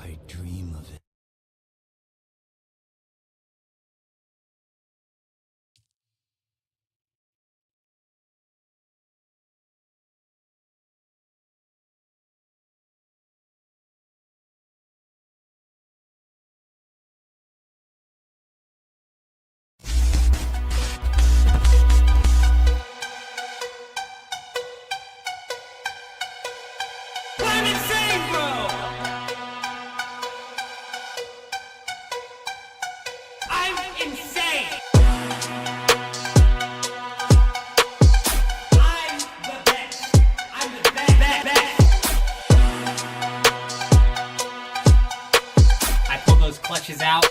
I dream of it. I'm insane, bro! I'm insane! I'm the best! I'm the best! I pull those clutches out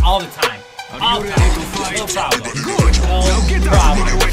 all the time. All the time. No problem. Good. Now get No out of my problem. way.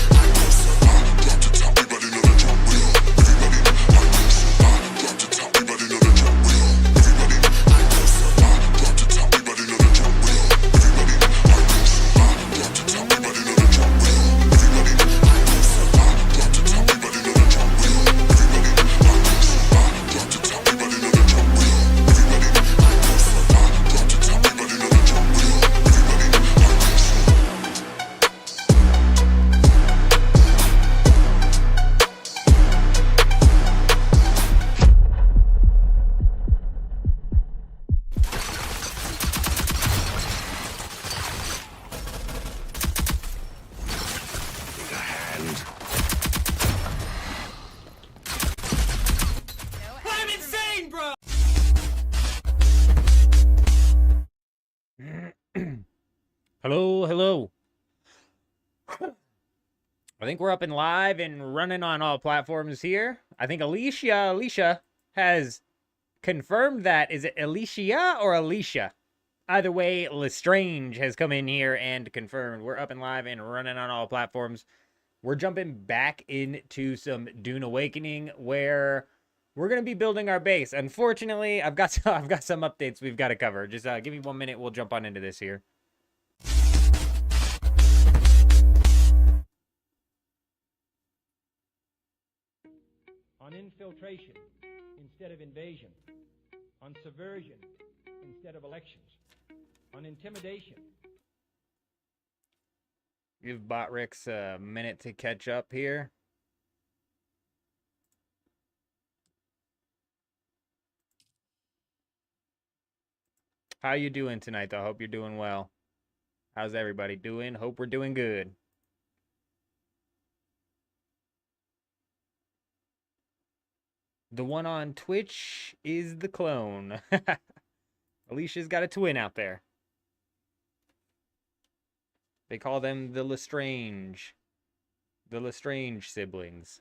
I'm insane, bro! Hello, hello. I think we're up and live and running on all platforms here. I think Alicia has confirmed that. Is it Alicia or Alicia? Either way, Lestrange has come in here and confirmed we're up and live and running on all platforms. We're jumping back into some Dune Awakening where we're going to be building our base. Unfortunately, I've got some updates we've got to cover. Just give me 1 minute. We'll jump on into this here. On infiltration instead of invasion, on subversion instead of elections, on intimidation. Give Botrix a minute to catch up here. How you doing tonight, though? Hope you're doing well. How's everybody doing? Hope we're doing good. The one on Twitch is the clone. Alicia's got a twin out there. They call them the Lestrange. The Lestrange siblings.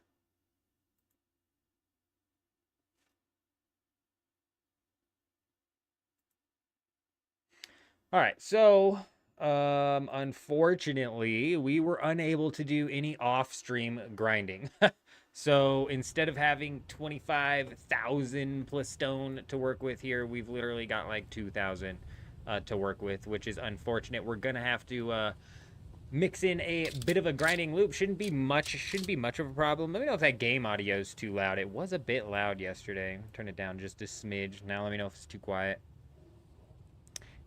Alright, so unfortunately, we were unable to do any off-stream grinding. So instead of having 25,000 plus stone to work with here, we've literally got like 2,000 to work with, which is unfortunate. We're gonna have to mix in a bit of a grinding loop. Shouldn't be much of a problem. Let me know if that game audio is too loud. It was a bit loud yesterday. Turn it down just a smidge. Now let me know if it's too quiet.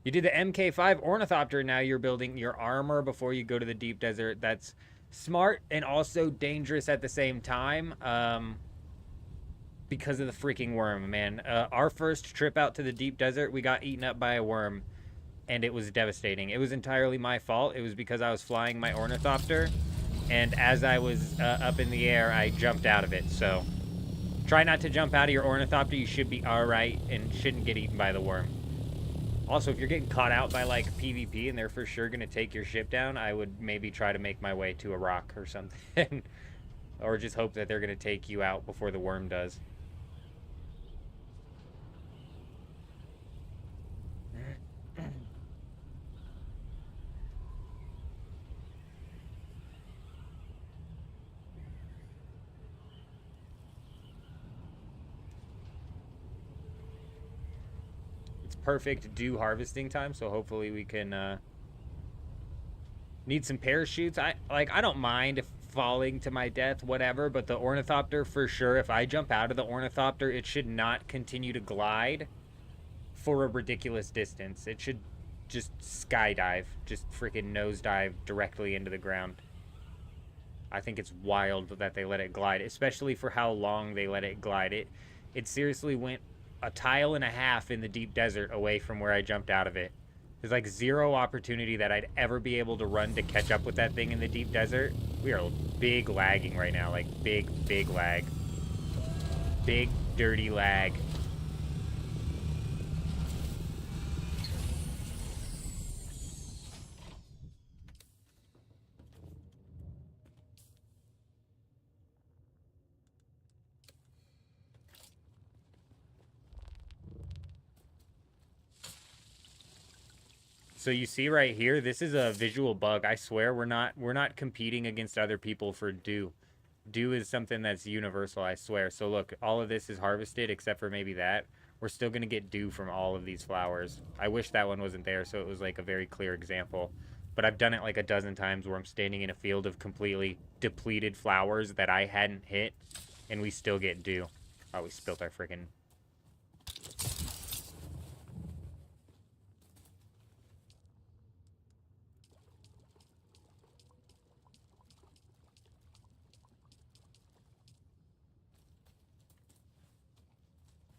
You did the MK5 Ornithopter. Now you're building your armor before you go to the deep desert. That's smart and also dangerous at the same time, because of the freaking worm, man. Our first trip out to the deep desert, we got eaten up by a worm, and it was devastating. It was entirely my fault. It was because I was flying my Ornithopter, and as I was up in the air, I jumped out of it. So try not to jump out of your Ornithopter. You should be all right and shouldn't get eaten by the worm. Also, if you're getting caught out by, like, PvP and they're for sure going to take your ship down, I would maybe try to make my way to a rock or something. Or just hope that they're going to take you out before the worm does. Perfect dew harvesting time, so hopefully we can need some parachutes. I don't mind falling to my death, whatever, but the Ornithopter for sure, if I jump out of the Ornithopter, it should not continue to glide for a ridiculous distance. It should just skydive, just freaking nosedive directly into the ground. I think it's wild that they let it glide, especially for how long they let it glide. It seriously went a tile and a half in the deep desert away from where I jumped out of it. There's like zero opportunity that I'd ever be able to run to catch up with that thing in the deep desert. We are big lagging right now, like big lag. Big, dirty lag. So you see right here, this is a visual bug. I swear we're not competing against other people for dew. Dew is something that's universal, I swear. So look, all of this is harvested except for maybe that. We're still going to get dew from all of these flowers. I wish that one wasn't there so it was like a very clear example. But I've done it like a dozen times where I'm standing in a field of completely depleted flowers that I hadn't hit and we still get dew. Oh, we spilt our freaking...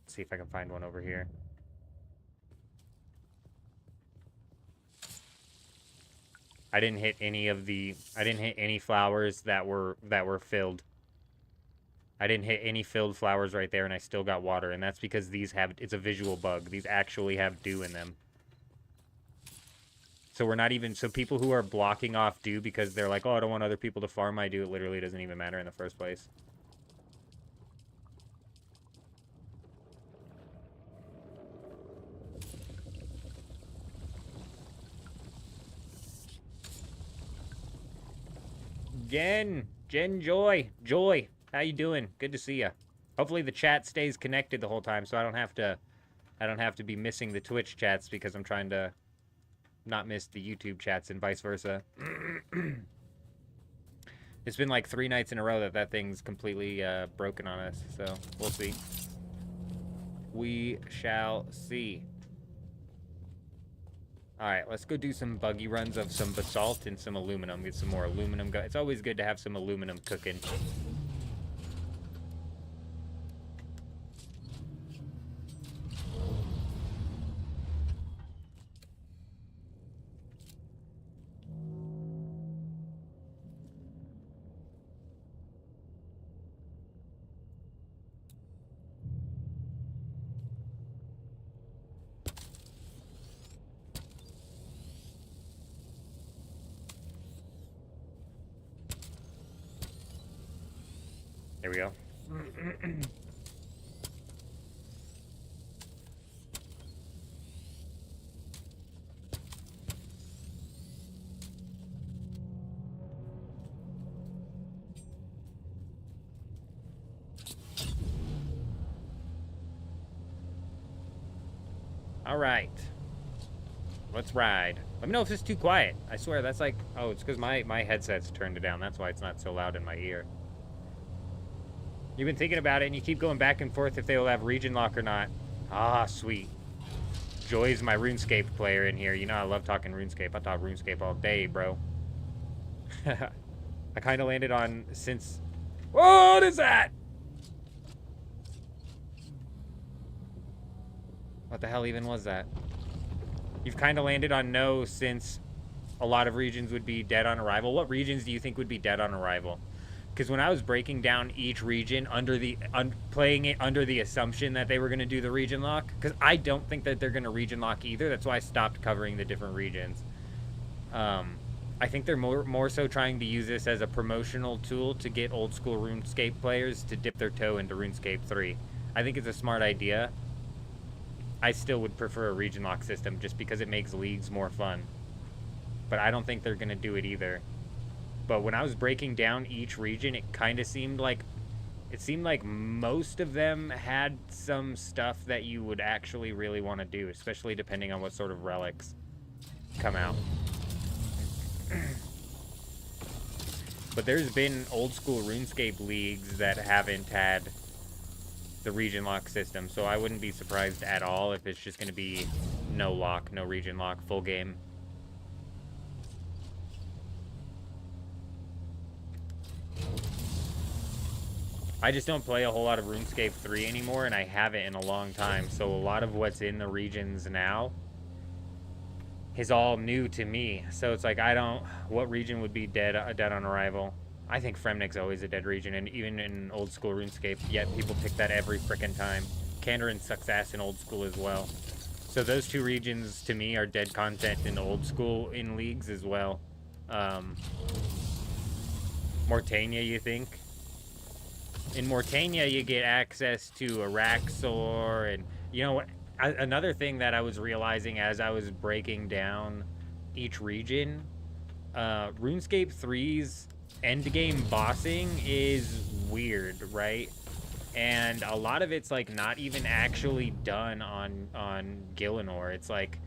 See if I can find one over here. I didn't hit any flowers that were filled. I didn't hit any filled flowers right there and I still got water, and that's because it's a visual bug. These actually have dew in them. So we're not even, so people who are blocking off dew because they're like, oh, I don't want other people to farm my dew, it literally doesn't even matter in the first place. Jen Joy, how you doing? Good to see you. Hopefully the chat stays connected the whole time, so I don't have to be missing the Twitch chats because I'm trying to not miss the YouTube chats and vice versa. It's been like 3 nights in a row that thing's completely broken on us, so we'll see. We shall see. Alright, let's go do some buggy runs of some basalt and some aluminum. Get some more aluminum. It's always good to have some aluminum cooking. There we go. All right. Let's ride. Let me know if it's too quiet. I swear that's like, oh, it's because my headset's turned it down. That's why it's not so loud in my ear. You've been thinking about it, and you keep going back and forth if they will have region lock or not. Ah, sweet. Joy's my RuneScape player in here. You know I love talking RuneScape. I talk RuneScape all day, bro. I kind of landed on since... What is that? What the hell even was that? You've kind of landed on no since a lot of regions would be dead on arrival. What regions do you think would be dead on arrival? Because when I was breaking down each region playing it under the assumption that they were going to do the region lock, because I don't think that they're going to region lock either. That's why I stopped covering the different regions. I think they're more so trying to use this as a promotional tool to get old school RuneScape players to dip their toe into RuneScape 3. I think it's a smart idea. I still would prefer a region lock system just because it makes leagues more fun. But I don't think they're going to do it either. But when I was breaking down each region, it kind of seemed like most of them had some stuff that you would actually really want to do, especially depending on what sort of relics come out. But there's been old school RuneScape leagues that haven't had the region lock system. So I wouldn't be surprised at all if it's just going to be no lock, no region lock, full game. I just don't play a whole lot of RuneScape 3 anymore, and I haven't in a long time. So a lot of what's in the regions now is all new to me. So it's like, what region would be dead on arrival? I think Fremnik's always a dead region, and even in old school RuneScape, yet people pick that every frickin' time. Kandarin sucks ass in old school as well. So those two regions, to me, are dead content in old school in leagues as well. Mortania, you think? In Mortania, you get access to Araxor, and, you know, another thing that I was realizing as I was breaking down each region, RuneScape 3's endgame bossing is weird, right? And a lot of it's, like, not even actually done on Gielinor. It's like,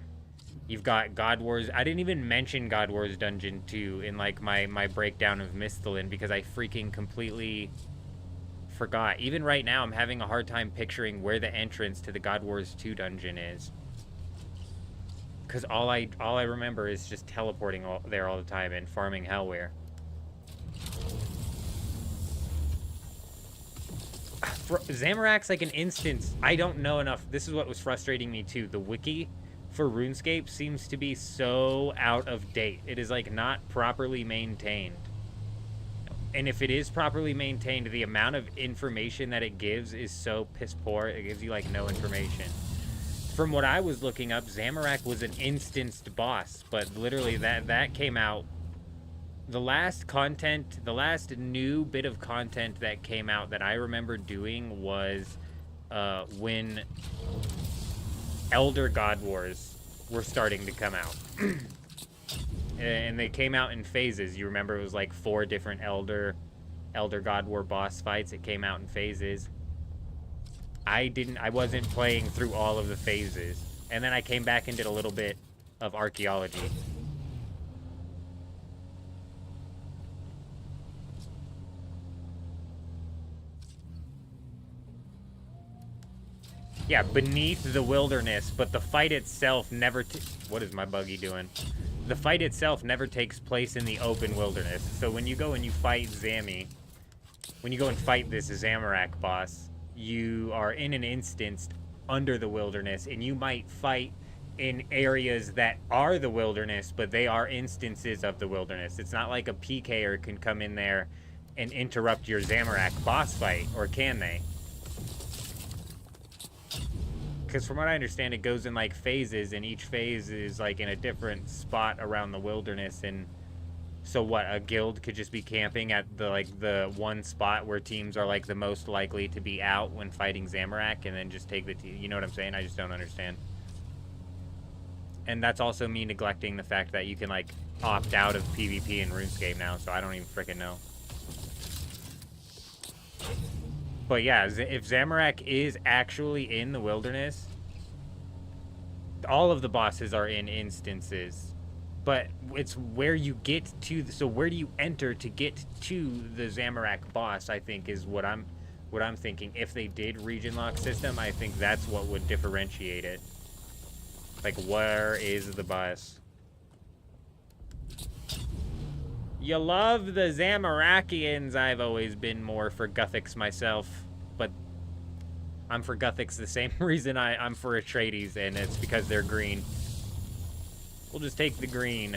you've got God Wars. I didn't even mention God Wars Dungeon 2 in, like, my breakdown of Misthalin, because I freaking completely forgot. Even right now, I'm having a hard time picturing where the entrance to the God Wars 2 dungeon is. Because all I remember is just teleporting there all the time and farming Hellware. Zamorak's like an instance. I don't know enough. This is what was frustrating me too. The wiki for RuneScape seems to be so out of date. It is like not properly maintained. And if it is properly maintained, the amount of information that it gives is so piss poor. It gives you like no information. From what I was looking up, Zamorak was an instanced boss, but literally that came out. The last new bit of content that came out that I remember doing was when Elder God Wars were starting to come out. And they came out in phases. You remember it was like 4 different Elder God War boss fights. It came out in phases. I wasn't playing through all of the phases. And then I came back and did a little bit of archaeology. Yeah, beneath the wilderness, but the fight itself never... What is my buggy doing? The fight itself never takes place in the open wilderness. So when you go and you fight Zami, when you go and fight this Zamorak boss, you are in an instance under the wilderness, and you might fight in areas that are the wilderness, but they are instances of the wilderness. It's not like a PKer can come in there and interrupt your Zamorak boss fight, or can they? Because from what I understand, it goes in like phases, and each phase is like in a different spot around the wilderness. And so what, a guild could just be camping at the one spot where teams are like the most likely to be out when fighting Zamorak, and then just take the team. You know what I'm saying? I just don't understand. And that's also me neglecting the fact that you can like opt out of PvP in RuneScape now, so I don't even freaking know. But yeah, if Zamorak is actually in the wilderness, all of the bosses are in instances. But it's where you get to, so where do you enter to get to the Zamorak boss, I think is what I'm thinking. If they did region lock system, I think that's what would differentiate it. Like, where is the boss? You love the Zamorakians. I've always been more for Guthix myself, but I'm for Guthix the same reason I'm for Atreides, and it's because they're green. We'll just take the green.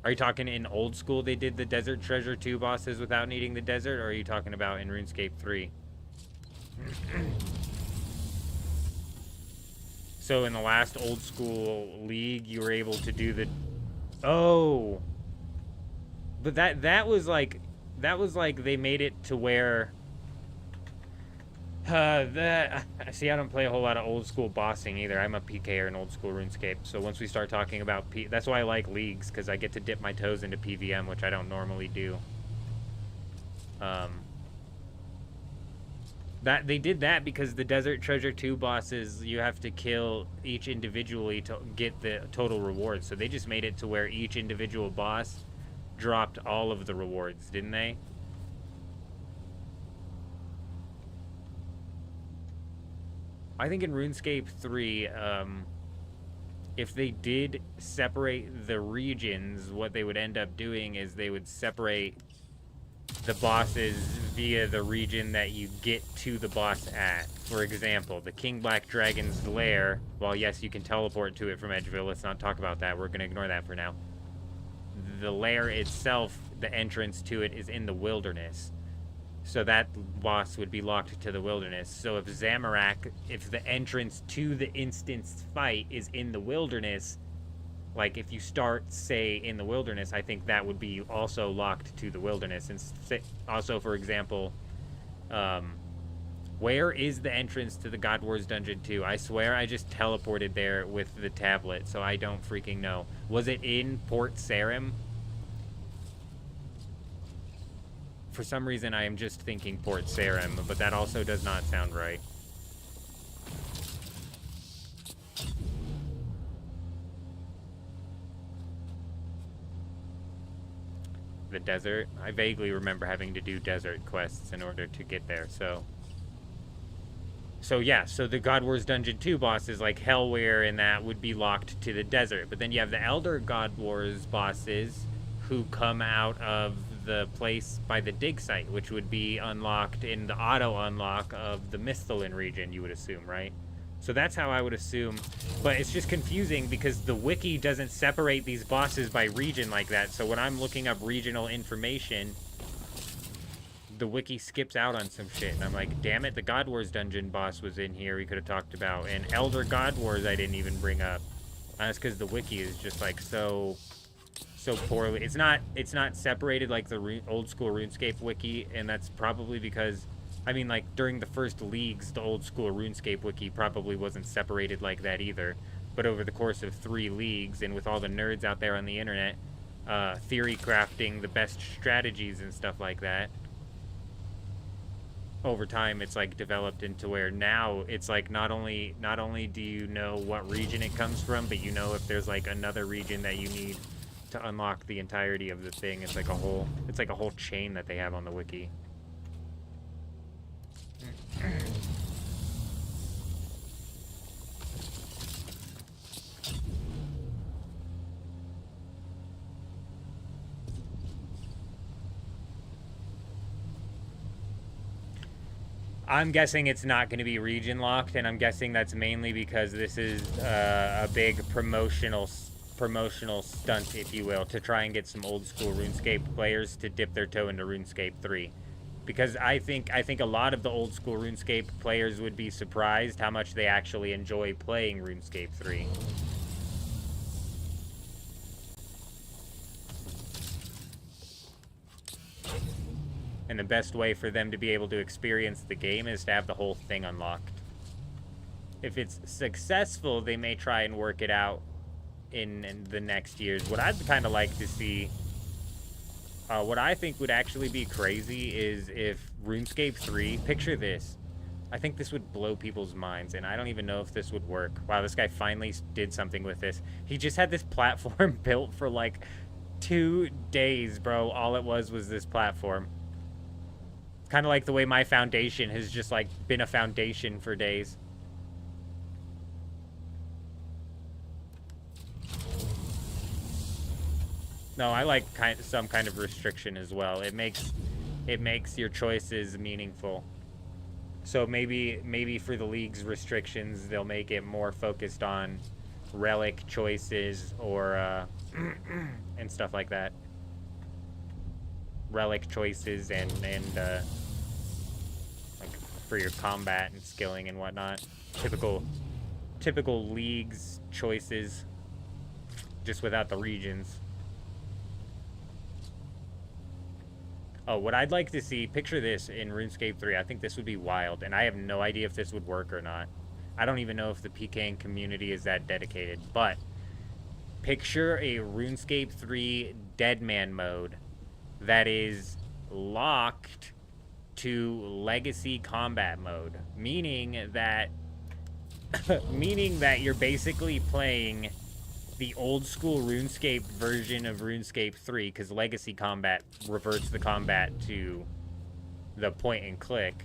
Are you talking in old school they did the Desert Treasure 2 bosses without needing the desert, or are you talking about in RuneScape 3? So in the last old school league, you were able to do the... Oh! But that was like they made it to where... See, I don't play a whole lot of old school bossing either. I'm a PKer in old school RuneScape. So once we start talking about that's why I like leagues, because I get to dip my toes into PVM, which I don't normally do. That they did that because the Desert Treasure 2 bosses, you have to kill each individually to get the total rewards. So they just made it to where each individual boss dropped all of the rewards, didn't they? I think in RuneScape 3, if they did separate the regions, what they would end up doing is they would separate the bosses via the region that you get to the boss at. For example, the King Black Dragon's lair, well, yes, you can teleport to it from Edgeville. Let's not talk about that. We're going to ignore that for now. The lair itself, the entrance to it is in the wilderness. So that boss would be locked to the wilderness. So if Zamorak, if the entrance to the instance fight is in the wilderness, like if you start, say, in the wilderness, I think that would be also locked to the wilderness. And also, for example, where is the entrance to the God Wars Dungeon 2? I swear I just teleported there with the tablet, so I don't freaking know. Was it in Port Sarim? For some reason, I am just thinking Port Sarim, but that also does not sound right. The desert. I vaguely remember having to do desert quests in order to get there, so yeah, so the God Wars Dungeon 2 bosses like Hellware and that would be locked to the desert. But then you have the Elder God Wars bosses who come out of the place by the dig site, which would be unlocked in the auto unlock of the Misthalin region, you would assume, right? So that's how I would assume, but it's just confusing because the wiki doesn't separate these bosses by region like that. So when I'm looking up regional information, the wiki skips out on some shit, and I'm like, damn it, the God Wars dungeon boss was in here we could have talked about, and Elder God Wars I didn't even bring up. That's because the wiki is just like so poorly. It's not separated like the old school RuneScape wiki, and that's probably because, I mean, like, during the first leagues, the old school RuneScape wiki probably wasn't separated like that either. But over the course of 3 leagues, and with all the nerds out there on the internet, theory crafting the best strategies and stuff like that, over time it's like developed into where now it's like not only do you know what region it comes from, but you know if there's like another region that you need to unlock the entirety of the thing. It's like a whole chain that they have on the wiki. I'm guessing it's not going to be region locked, and I'm guessing that's mainly because this is a big promotional stunt, if you will, to try and get some old school RuneScape players to dip their toe into RuneScape 3. Because I think a lot of the old school RuneScape players would be surprised how much they actually enjoy playing RuneScape 3. And the best way for them to be able to experience the game is to have the whole thing unlocked. If it's successful, they may try and work it out in the next years. What I'd kind of like to see, what I think would actually be crazy is if RuneScape 3, picture this. I think this would blow people's minds, and I don't even know if this would work. Wow, this guy finally did something with this. He just had this platform built for like 2 days, bro. All it was this platform. Kind of like the way my foundation has just like been a foundation for days. No, I like some kind of restriction as well. It makes your choices meaningful. So maybe for the league's restrictions, they'll make it more focused on relic choices or and stuff like that. Relic choices and like for your combat and skilling and whatnot. Typical leagues choices, just without the regions. Oh, what I'd like to see, picture this in RuneScape 3. I think this would be wild, and I have no idea if this would work or not. I don't even know if the PKing community is that dedicated, but picture a RuneScape 3 Deadman mode that is locked to legacy combat mode, meaning that you're basically playing the old school RuneScape version of RuneScape 3, because legacy combat reverts the combat to the point and click.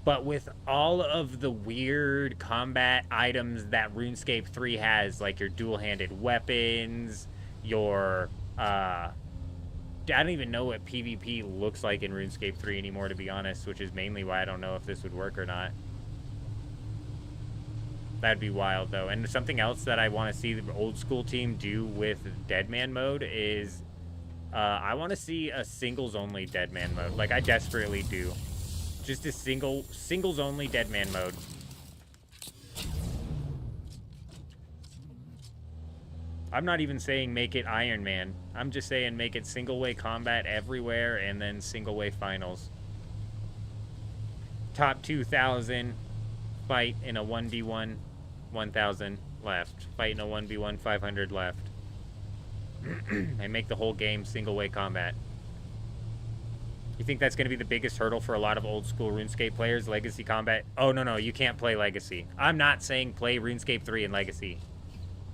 But with all of the weird combat items that RuneScape 3 has, like your dual-handed weapons, your, I don't even know what PvP looks like in RuneScape 3 anymore, to be honest, which is mainly why I don't know if this would work or not. That'd be wild, though. And something else that I want to see the old school team do with Deadman mode is, I want to see a singles-only Deadman mode. Like, I desperately do. Just a singles-only Deadman mode. I'm not even saying make it Iron Man. I'm just saying make it single-way combat everywhere and then single-way finals. Top 2,000 fight in a 1v1, 1,000 left. Fight in a 1v1, 500 left. And make the whole game single-way combat. You think that's going to be the biggest hurdle for a lot of old-school RuneScape players, Legacy combat? Oh, no, you can't play Legacy. I'm not saying play RuneScape 3 in Legacy.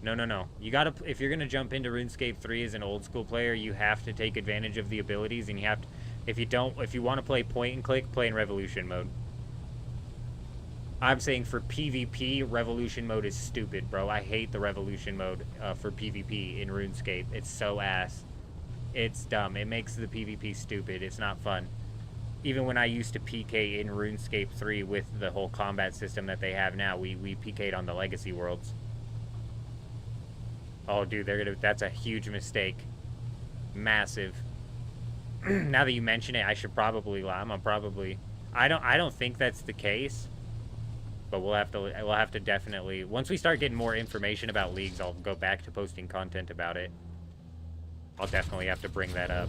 No. You gotta, if you're gonna jump into RuneScape 3 as an old school player, you have to take advantage of the abilities, and you have to, if you want to play point and click, play in Revolution mode. I'm saying for PvP, Revolution mode is stupid, bro. I hate the Revolution mode for PvP in RuneScape. It's so ass. It's dumb. It makes the PvP stupid. It's not fun. Even when I used to PK in RuneScape 3 with the whole combat system that they have now, we PK'd on the Legacy worlds. Oh, dude, that's a huge mistake. Massive. Now that you mention it, I should probably lie. I don't think that's the case. But we'll have to definitely, once we start getting more information about leagues, I'll go back to posting content about it. I'll definitely have to bring that up.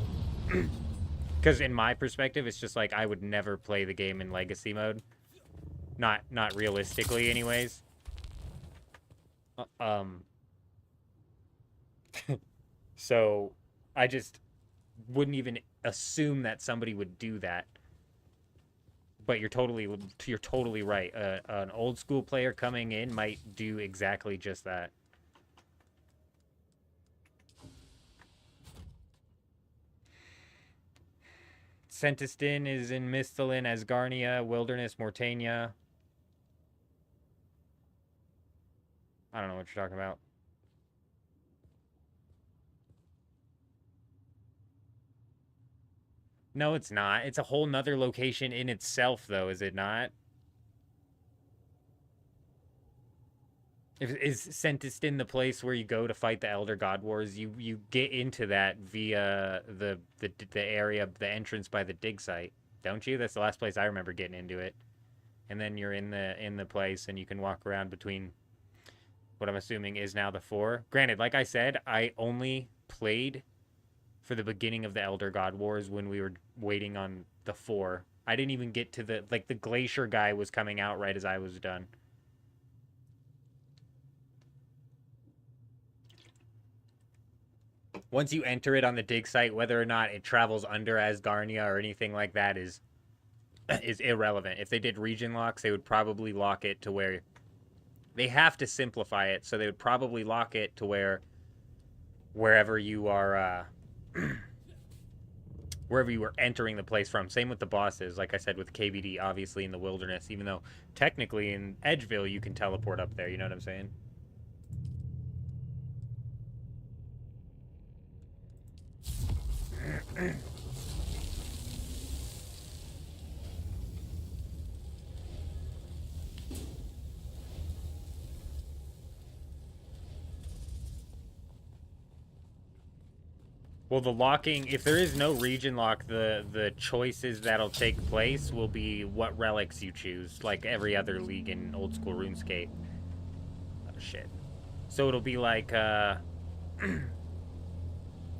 Because in my perspective, it's just like I would never play the game in Legacy mode. Not realistically, anyways. So I just wouldn't even assume that somebody would do that. But you're totally right. An old school player coming in might do exactly just that. Sentistin is in Misthalin, Asgarnia, Wilderness, Mortania. I don't know what you're talking about. No, it's not. It's a whole nother location in itself, though, is it not? Is Sentistin the place where you go to fight the Elder God Wars? You get into that via the area, the entrance by the dig site, don't you? That's the last place I remember getting into it. And then you're in the place, and you can walk around between what I'm assuming is now the 4. Granted, like I said, I only played for the beginning of the Elder God Wars when we were waiting on the 4. I didn't even get to the Glacier guy was coming out right as I was done. Once you enter it on the dig site, whether or not it travels under Asgarnia or anything like that is irrelevant. If they did region locks, they would probably lock it to where they have to simplify it, so they would probably lock it to where wherever you are wherever you were entering the place from. Same with the bosses, like I said, with KBD, obviously in the Wilderness, even though technically in Edgeville you can teleport up there, you know what I'm saying? Well, the locking, if there is no region lock, the choices that'll take place will be what relics you choose, like every other league in old school RuneScape. Oh, shit. So it'll be like,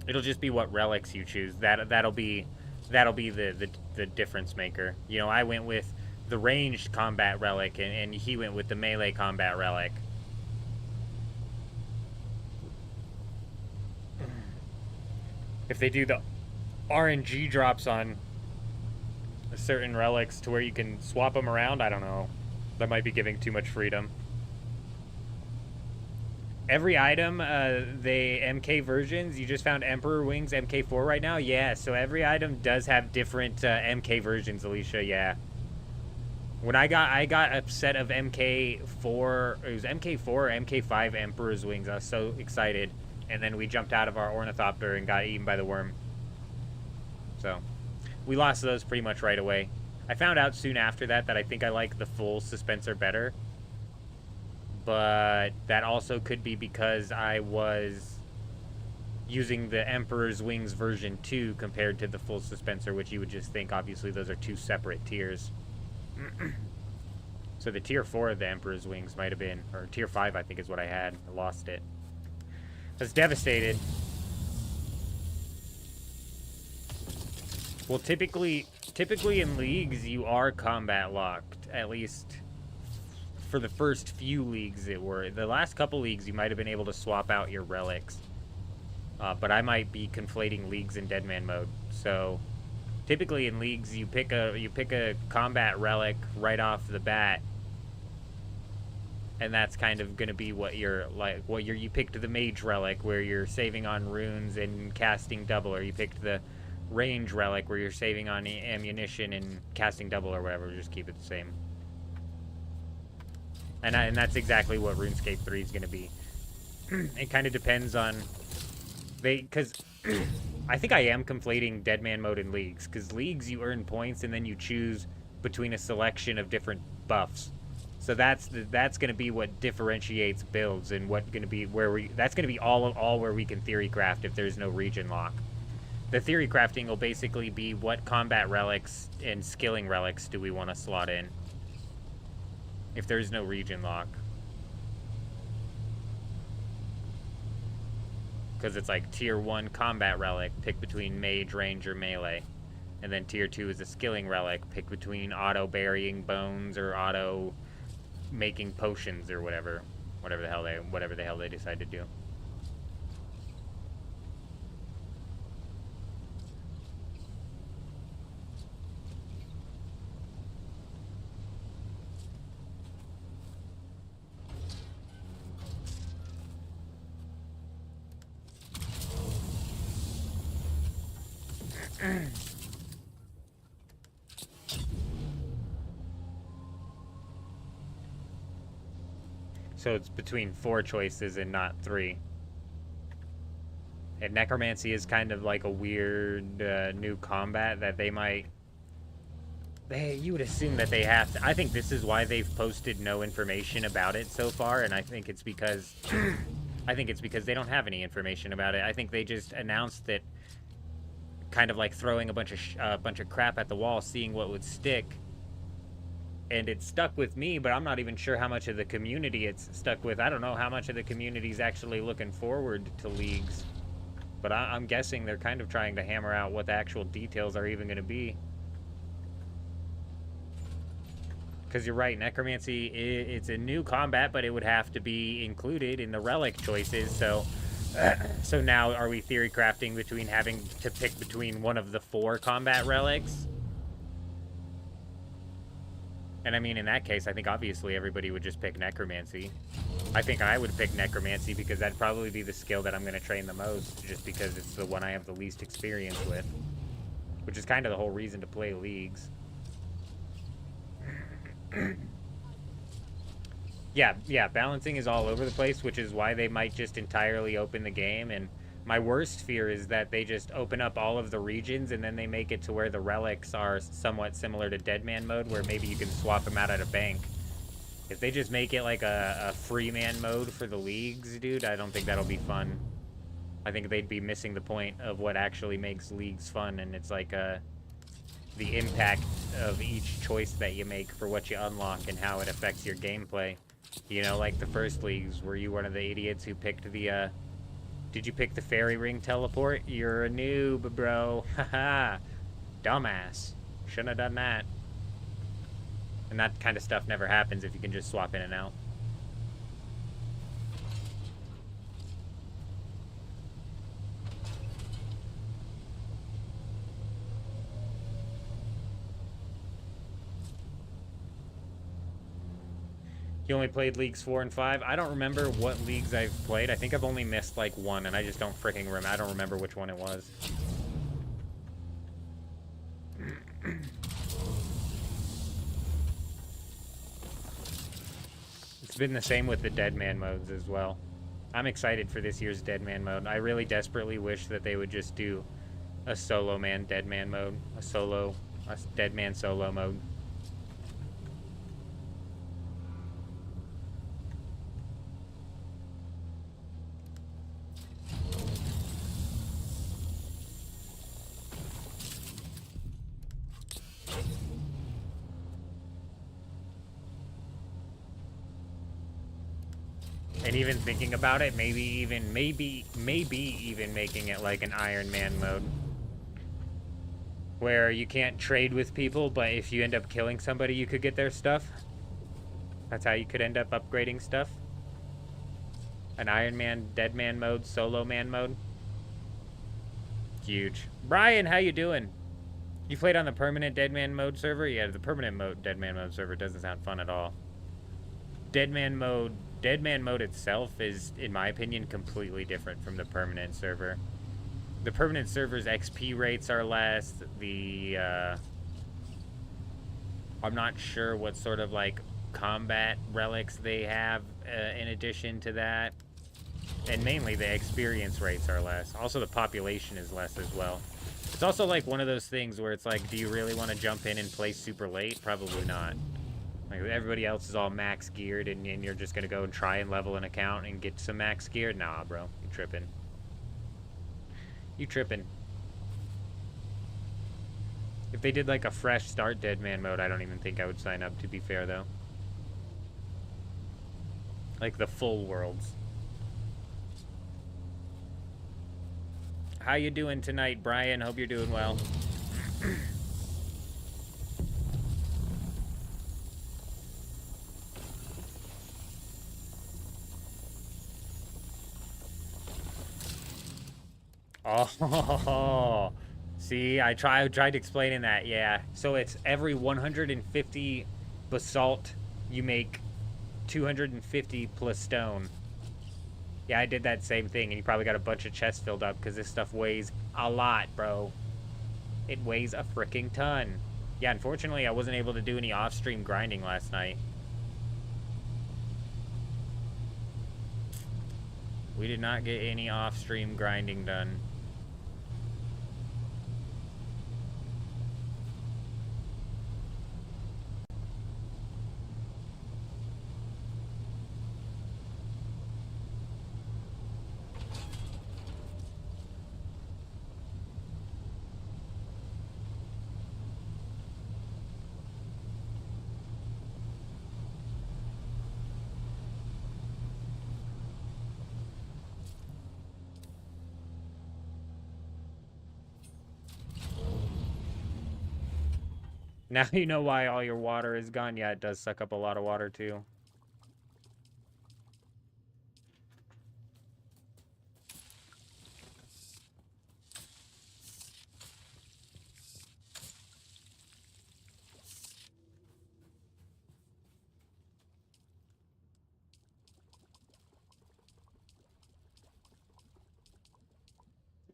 it'll just be what relics you choose. That'll be the difference maker. You know, I went with the ranged combat relic, and he went with the melee combat relic. If they do the RNG drops on certain relics to where you can swap them around. I don't know. That might be giving too much freedom. Every item, the MK versions, you just found Emperor Wings MK4 right now? Yeah, so every item does have different MK versions, Alicia, yeah. When I got a set of MK4, it was MK4 or MK5 Emperor's Wings. I was so excited. And then we jumped out of our ornithopter and got eaten by the worm. So, we lost those pretty much right away. I found out soon after that I think I like the full Suspenser better. But that also could be because I was using the Emperor's Wings version 2 compared to the full Suspenser, which you would just think, obviously, those are two separate tiers. So the tier 4 of the Emperor's Wings might have been, or tier 5 I think is what I had. I lost it. I was devastated. Well, typically in leagues, you are combat locked, at least for the first few leagues it were. The last couple leagues, you might have been able to swap out your relics. But I might be conflating leagues in Deadman mode. So typically in leagues, you pick a combat relic right off the bat, and that's kind of gonna be what you picked the mage relic where you're saving on runes and casting double, or you picked the range relic where you're saving on ammunition and casting double or whatever. Just keep it the same. And that's exactly what RuneScape 3 is gonna be. It kind of depends on because I think I am conflating Deadman mode and leagues, because leagues you earn points and then you choose between a selection of different buffs. So that's going to be what differentiates builds, and that's going to be all where we can theory craft if there's no region lock. The theory crafting will basically be what combat relics and skilling relics do we want to slot in if there's no region lock. Because it's like tier 1 combat relic, pick between mage, range, or melee. And then tier 2 is a skilling relic, pick between auto burying bones or auto making potions or whatever the hell they decide to do. So it's between 4 choices and not 3. And necromancy is kind of like a weird new combat that you would assume that they have to. I think this is why they've posted no information about it so far, and I think it's because they don't have any information about it. I think they just announced it, kind of like throwing a bunch of crap at the wall, seeing what would stick. And it stuck with me, but I'm not even sure how much of the community it's stuck with. I don't know how much of the community's actually looking forward to leagues. But I'm guessing they're kind of trying to hammer out what the actual details are even going to be. Because you're right, necromancy, it's a new combat, but it would have to be included in the relic choices. So now are we theory crafting between having to pick between one of the 4 combat relics? And I mean, in that case, I think obviously everybody would just pick necromancy. I think I would pick necromancy because that'd probably be the skill that I'm going to train the most, just because it's the one I have the least experience with. Which is kind of the whole reason to play leagues. Yeah, balancing is all over the place, which is why they might just entirely open the game. And my worst fear is that they just open up all of the regions and then they make it to where the relics are somewhat similar to Deadman mode, where maybe you can swap them out at a bank. If they just make it like a free man mode for the leagues, dude, I don't think that'll be fun. I think they'd be missing the point of what actually makes leagues fun, and it's like the impact of each choice that you make for what you unlock and how it affects your gameplay. You know, like the first leagues, were you one of the idiots who picked the, did you pick the fairy ring teleport? You're a noob, bro. Haha. Dumbass. Shouldn't have done that. And that kind of stuff never happens if you can just swap in and out. You only played Leagues 4 and 5? I don't remember what leagues I've played. I think I've only missed like one, and I just don't freaking remember. I don't remember which one it was. It's been the same with the Deadman modes as well. I'm excited for this year's Deadman mode. I really desperately wish that they would just do a solo man Deadman mode. A Deadman solo mode. And even thinking about it, maybe even making it like an Iron Man mode. Where you can't trade with people, but if you end up killing somebody, you could get their stuff. That's how you could end up upgrading stuff. An Iron Man, Deadman mode, Solo Man mode. Huge. Brian, how you doing? You played on the permanent Deadman mode server? Yeah, the permanent mode Deadman mode server doesn't sound fun at all. Deadman mode itself is, in my opinion, completely different from the permanent server. The permanent server's XP rates are less. I'm not sure what sort of like combat relics they have in addition to that. And mainly the experience rates are less. Also the population is less as well. It's also like one of those things where it's like, do you really want to jump in and play super late? Probably not. Like everybody else is all max geared and you're just going to go and try and level an account and get some max geared? Nah, bro. You tripping. You tripping. If they did like a fresh start Deadman mode, I don't even think I would sign up, to be fair, though. Like the full worlds. How you doing tonight, Brian? Hope you're doing well. Oh, see, I tried explaining that, yeah. So it's every 150 basalt, you make 250 plus stone. Yeah, I did that same thing, and you probably got a bunch of chests filled up, because this stuff weighs a lot, bro. It weighs a freaking ton. Yeah, unfortunately, I wasn't able to do any off-stream grinding last night. We did not get any off-stream grinding done. Now you know why all your water is gone. Yeah, it does suck up a lot of water, too.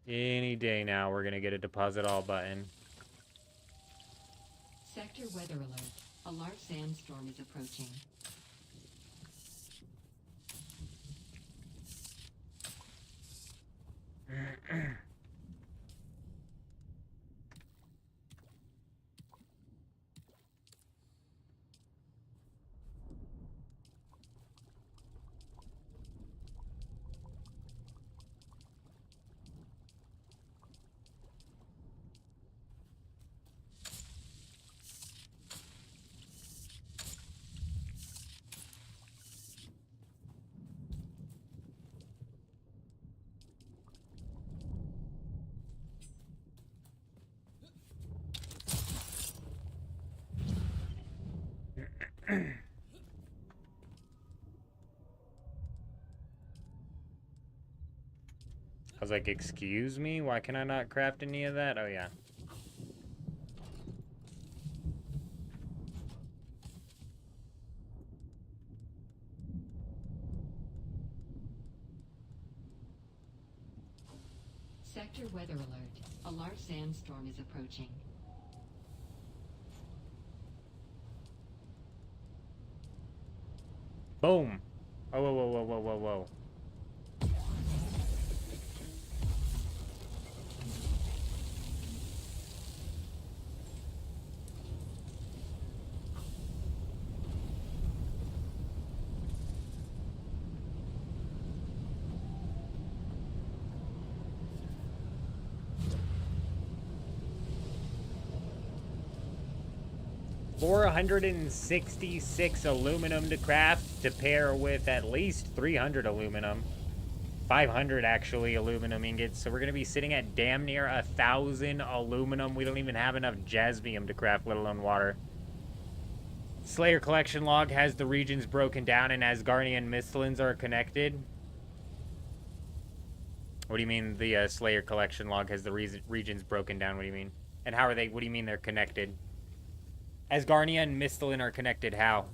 Any day now, we're going to get a deposit all button. Sector weather alert. A large sandstorm is approaching. I was like, excuse me? Why can I not craft any of that? Oh, yeah. Sector weather alert. A large sandstorm is approaching. Boom. Oh, whoa, whoa, whoa, whoa, whoa, whoa. 466 aluminum to craft to pair with at least 300 aluminum. 500 actually aluminum ingots. So we're going to be sitting at damn near 1,000 aluminum. We don't even have enough jasmium to craft, let alone water. Slayer collection log has the regions broken down and Asgardian Mistlins are connected. What do you mean the Slayer collection log has the regions broken down? What do you mean? And how are they? What do you mean they're connected? Asgardia and Mistlin are connected. How?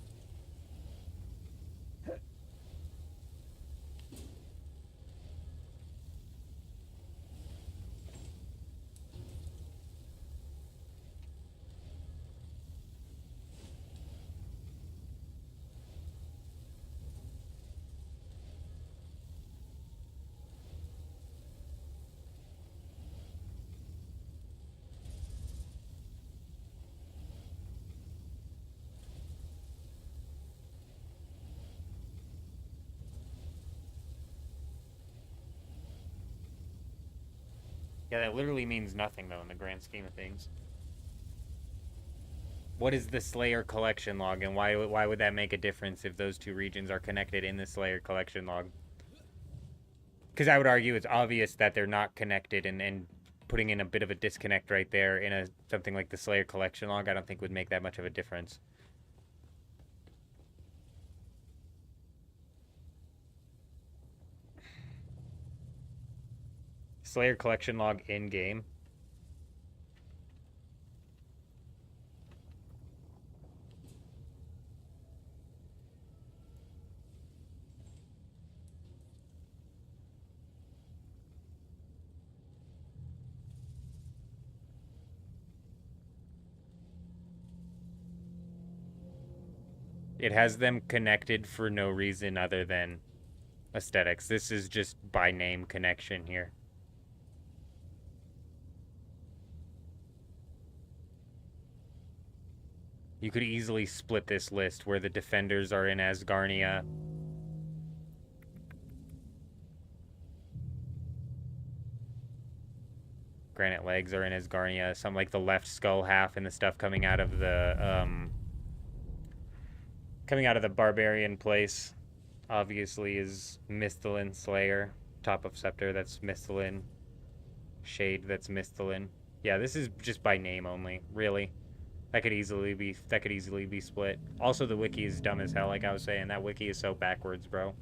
Yeah, that literally means nothing, though, in the grand scheme of things. What is the Slayer collection log, and why would that make a difference if those two regions are connected in the Slayer collection log? Because I would argue it's obvious that they're not connected, and putting in a bit of a disconnect right there in something like the Slayer collection log, I don't think would make that much of a difference. Slayer collection log in game. It has them connected for no reason other than aesthetics. This is just by name connection here. You could easily split this list where the defenders are in Asgardia. Granite legs are in Asgardia. Some like the left skull half and the stuff coming out of the barbarian place obviously is Mistlin Slayer. Top of Scepter, that's Mistlin. Shade, that's Mistlin. Yeah, this is just by name only, really. That could easily be split. Also, the wiki is dumb as hell, like I was saying. That wiki is so backwards, bro.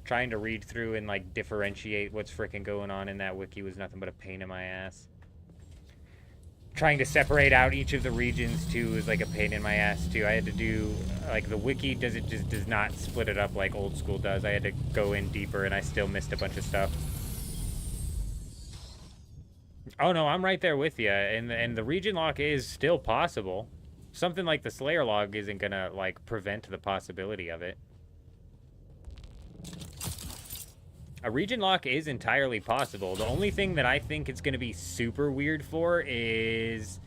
Trying to read through and, like, differentiate what's freaking going on in that wiki was nothing but a pain in my ass. Trying to separate out each of the regions, too, is, like, a pain in my ass, too. I had to do, like, the wiki does not split it up like old school does. I had to go in deeper, and I still missed a bunch of stuff. Oh, no, I'm right there with you, and the region lock is still possible. Something like the Slayer log isn't gonna, like, prevent the possibility of it. A region lock is entirely possible. The only thing that I think it's going to be super weird for is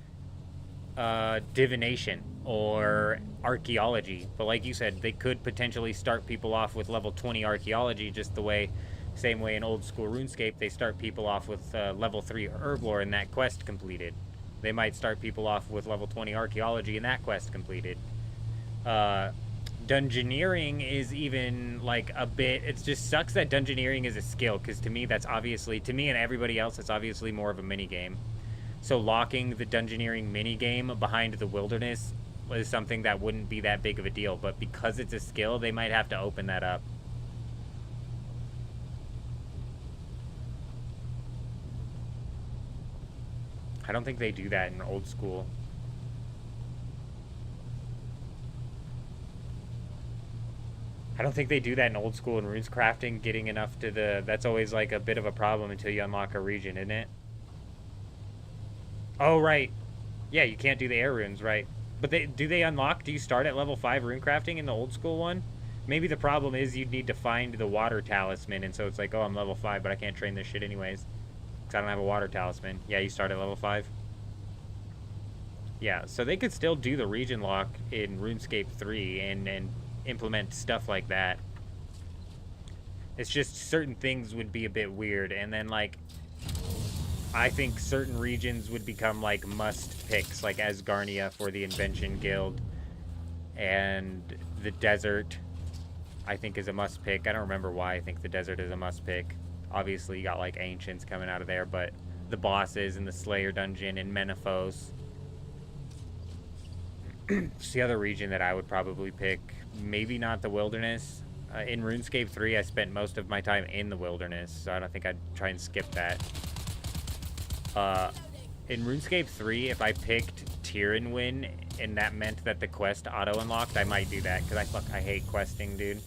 divination or archaeology. But like you said, they could potentially start people off with level 20 archaeology just the same way in old school RuneScape, they start people off with level 3 herblore and that quest completed. They might start people off with level 20 archaeology and that quest completed. Dungeoneering is even, like, a bit... It just sucks that Dungeoneering is a skill, because to me, that's obviously... To me and everybody else, it's obviously more of a minigame. So locking the Dungeoneering minigame behind the wilderness is something that wouldn't be that big of a deal, but because it's a skill, they might have to open that up. I don't think they do that in old school. I don't think they do that in old school in runes crafting, getting enough to the... That's always like a bit of a problem until you unlock a region, isn't it? Oh, right. Yeah, you can't do the air runes, right? But do they unlock? Do you start at level 5 rune crafting in the old school one? Maybe the problem is you'd need to find the water talisman, and so it's like, oh, I'm level 5, but I can't train this shit anyways. Because I don't have a water talisman. Yeah, you start at level 5. Yeah, so they could still do the region lock in RuneScape 3 and implement stuff like that. It's just certain things would be a bit weird, and then, like, I think certain regions would become, like, must picks, like Asgarnia for the Invention Guild, and the desert, I think, is a must pick. I don't remember why I think the desert is a must pick. Obviously, you got, like, Ancients coming out of there, but the bosses in the Slayer Dungeon and Menaphos. It's the other region that I would probably pick. Maybe not the Wilderness. In RuneScape 3, I spent most of my time in the Wilderness, so I don't think I'd try and skip that. In RuneScape 3, if I picked Tyrannwyn and that meant that the quest auto-unlocked, I might do that, because I hate questing, dude.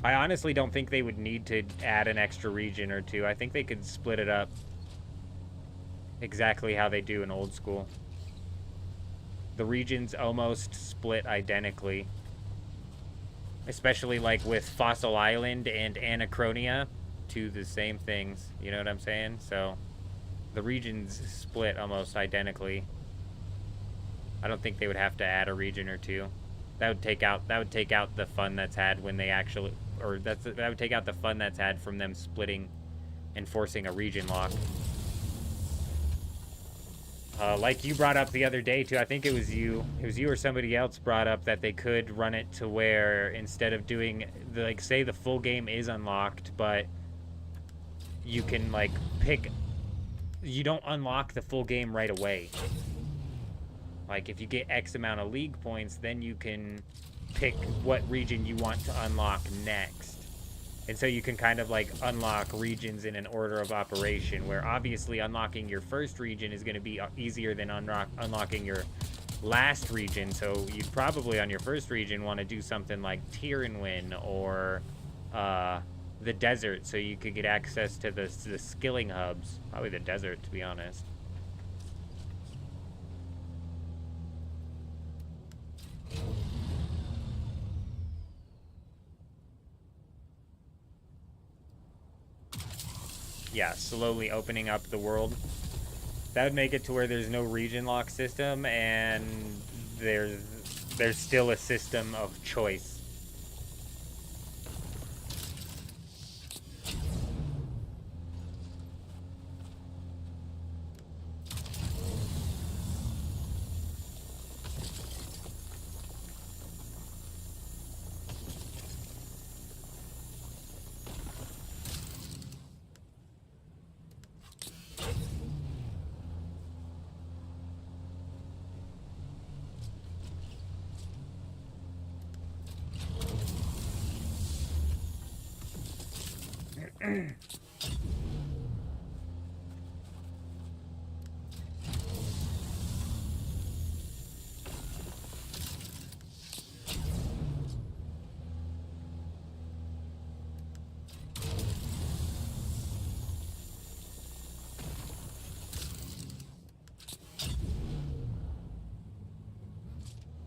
I honestly don't think they would need to add an extra region or two. I think they could split it up exactly how they do in old school. The regions almost split identically. Especially like with Fossil Island and Anachronia, two the same things, you know what I'm saying? So the regions split almost identically. I don't think they would have to add a region or two. That would take out the fun that's had when they actually, or that would take out the fun that's had from them splitting and forcing a region lock. Like you brought up the other day too, I think it was you or somebody else brought up that they could run it to where instead of doing the, like, say the full game is unlocked, but you can like pick, you don't unlock the full game right away. Like if you get X amount of league points, then you can pick what region you want to unlock next. And so you can kind of like unlock regions in an order of operation, where obviously unlocking your first region is going to be easier than unlocking your last region. So you'd probably on your first region want to do something like Tyrannwyn or the desert, so you could get access to the skilling hubs. Probably the desert, to be honest. Yeah, slowly opening up the world. That would make it to where there's no region lock system, and there's still a system of choice.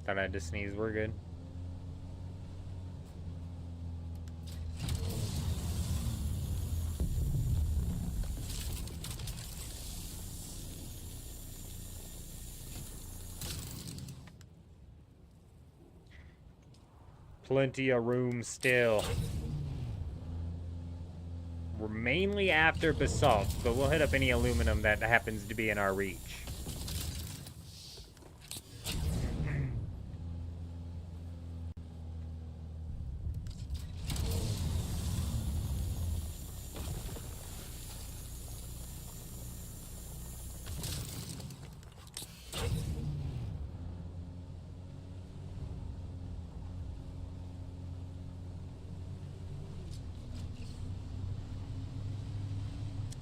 Thought I had to sneeze. We're good. Plenty of room still. We're mainly after basalt, but we'll hit up any aluminum that happens to be in our reach.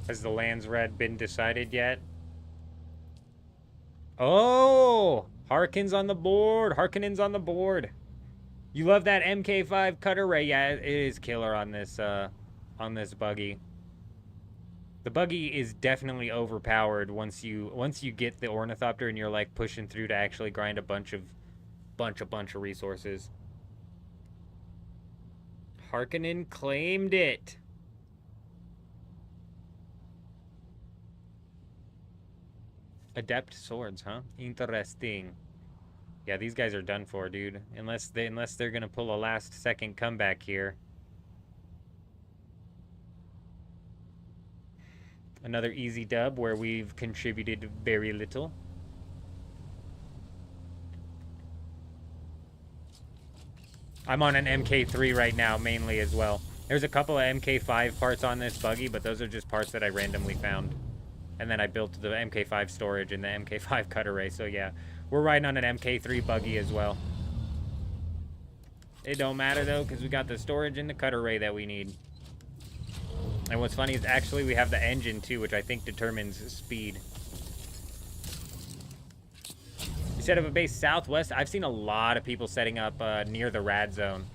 Has the lands red been decided yet? Oh, Harkins on the board. Harkonnen's on the board. You love that MK5 cutter ray? Yeah, it is killer on this buggy. The buggy is definitely overpowered once you get the ornithopter and you're like pushing through to actually grind a bunch of resources. Harkonnen claimed it. Adept swords, huh? Interesting. Yeah, these guys are done for, dude. Unless they're gonna pull a last-second comeback here. Another easy dub where we've contributed very little. I'm on an MK3 right now, mainly as well. There's a couple of MK5 parts on this buggy, but those are just parts that I randomly found. And then I built the MK5 storage and the MK5 cutter ray. So yeah, we're riding on an MK3 buggy as well. It don't matter though, because we got the storage and the cutter ray that we need. And what's funny is actually we have the engine too, which I think determines speed. You set up a base southwest. I've seen a lot of people setting up near the rad zone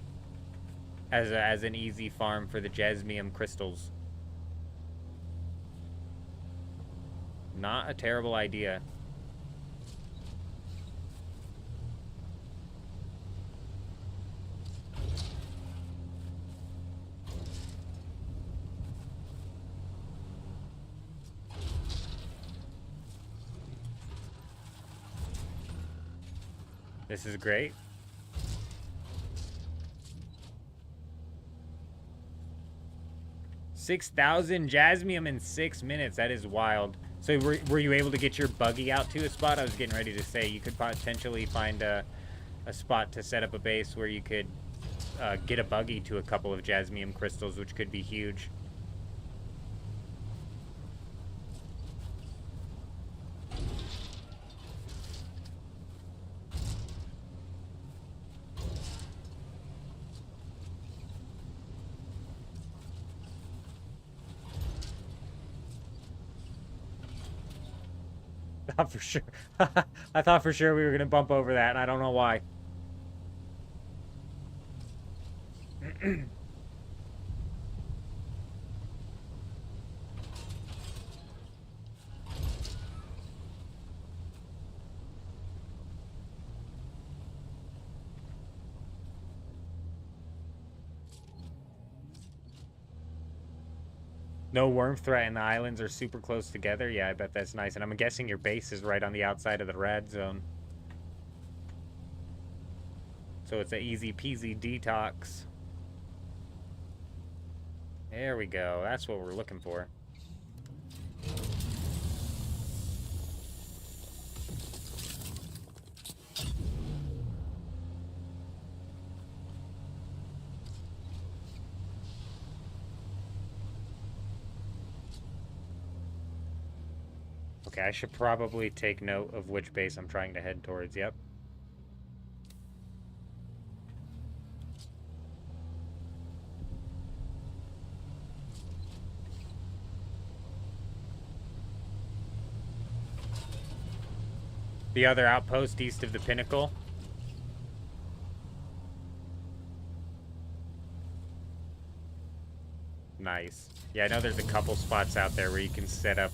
as an easy farm for the jasmium crystals. Not a terrible idea. This is great. $6,000 jasmium in 6 minutes. That is wild. So were you able to get your buggy out to a spot? I was getting ready to say you could potentially find a spot to set up a base where you could get a buggy to a couple of jasmium crystals, which could be huge. Thought for sure. I thought for sure we were gonna bump over that, and I don't know why. No worm threat and the islands are super close together. Yeah, I bet that's nice. And I'm guessing your base is right on the outside of the rad zone. So it's an easy peasy detox. There we go. That's what we're looking for. Okay, I should probably take note of which base I'm trying to head towards. Yep. The other outpost east of the pinnacle. Nice. Yeah, I know there's a couple spots out there where you can set up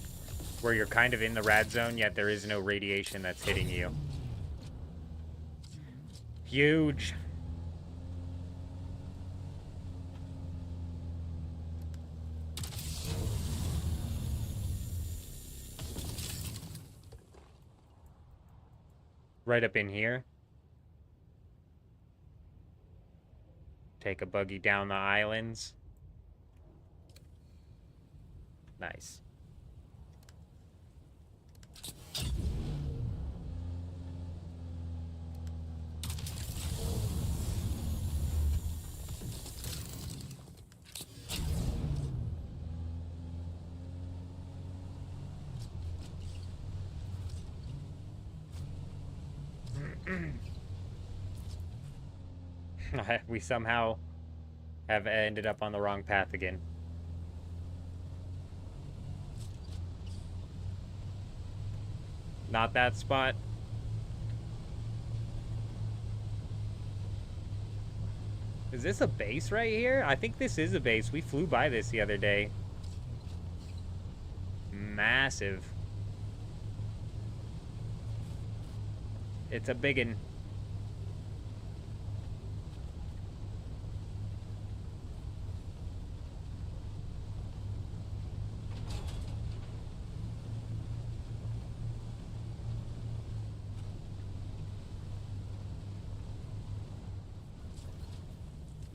where you're kind of in the rad zone, yet there is no radiation that's hitting you. Huge. Right up in here. Take a buggy down the islands. Nice. We somehow have ended up on the wrong path again. Not that spot. Is this a base right here? I think this is a base. We flew by this the other day. Massive. It's a biggin.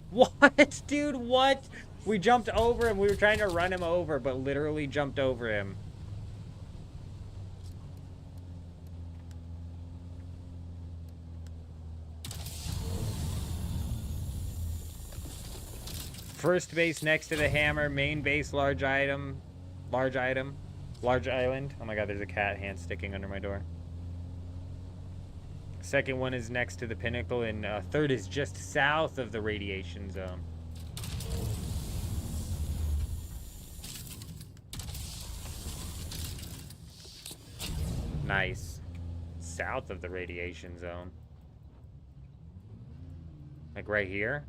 What? Dude, what? We jumped over him. We were trying to run him over, but literally jumped over him. First base next to the hammer. Main base, large item. Large item. Large island. Oh my god, there's a cat hand sticking under my door. Second one is next to the pinnacle, and third is just south of the radiation zone. Nice. South of the radiation zone. Like right here?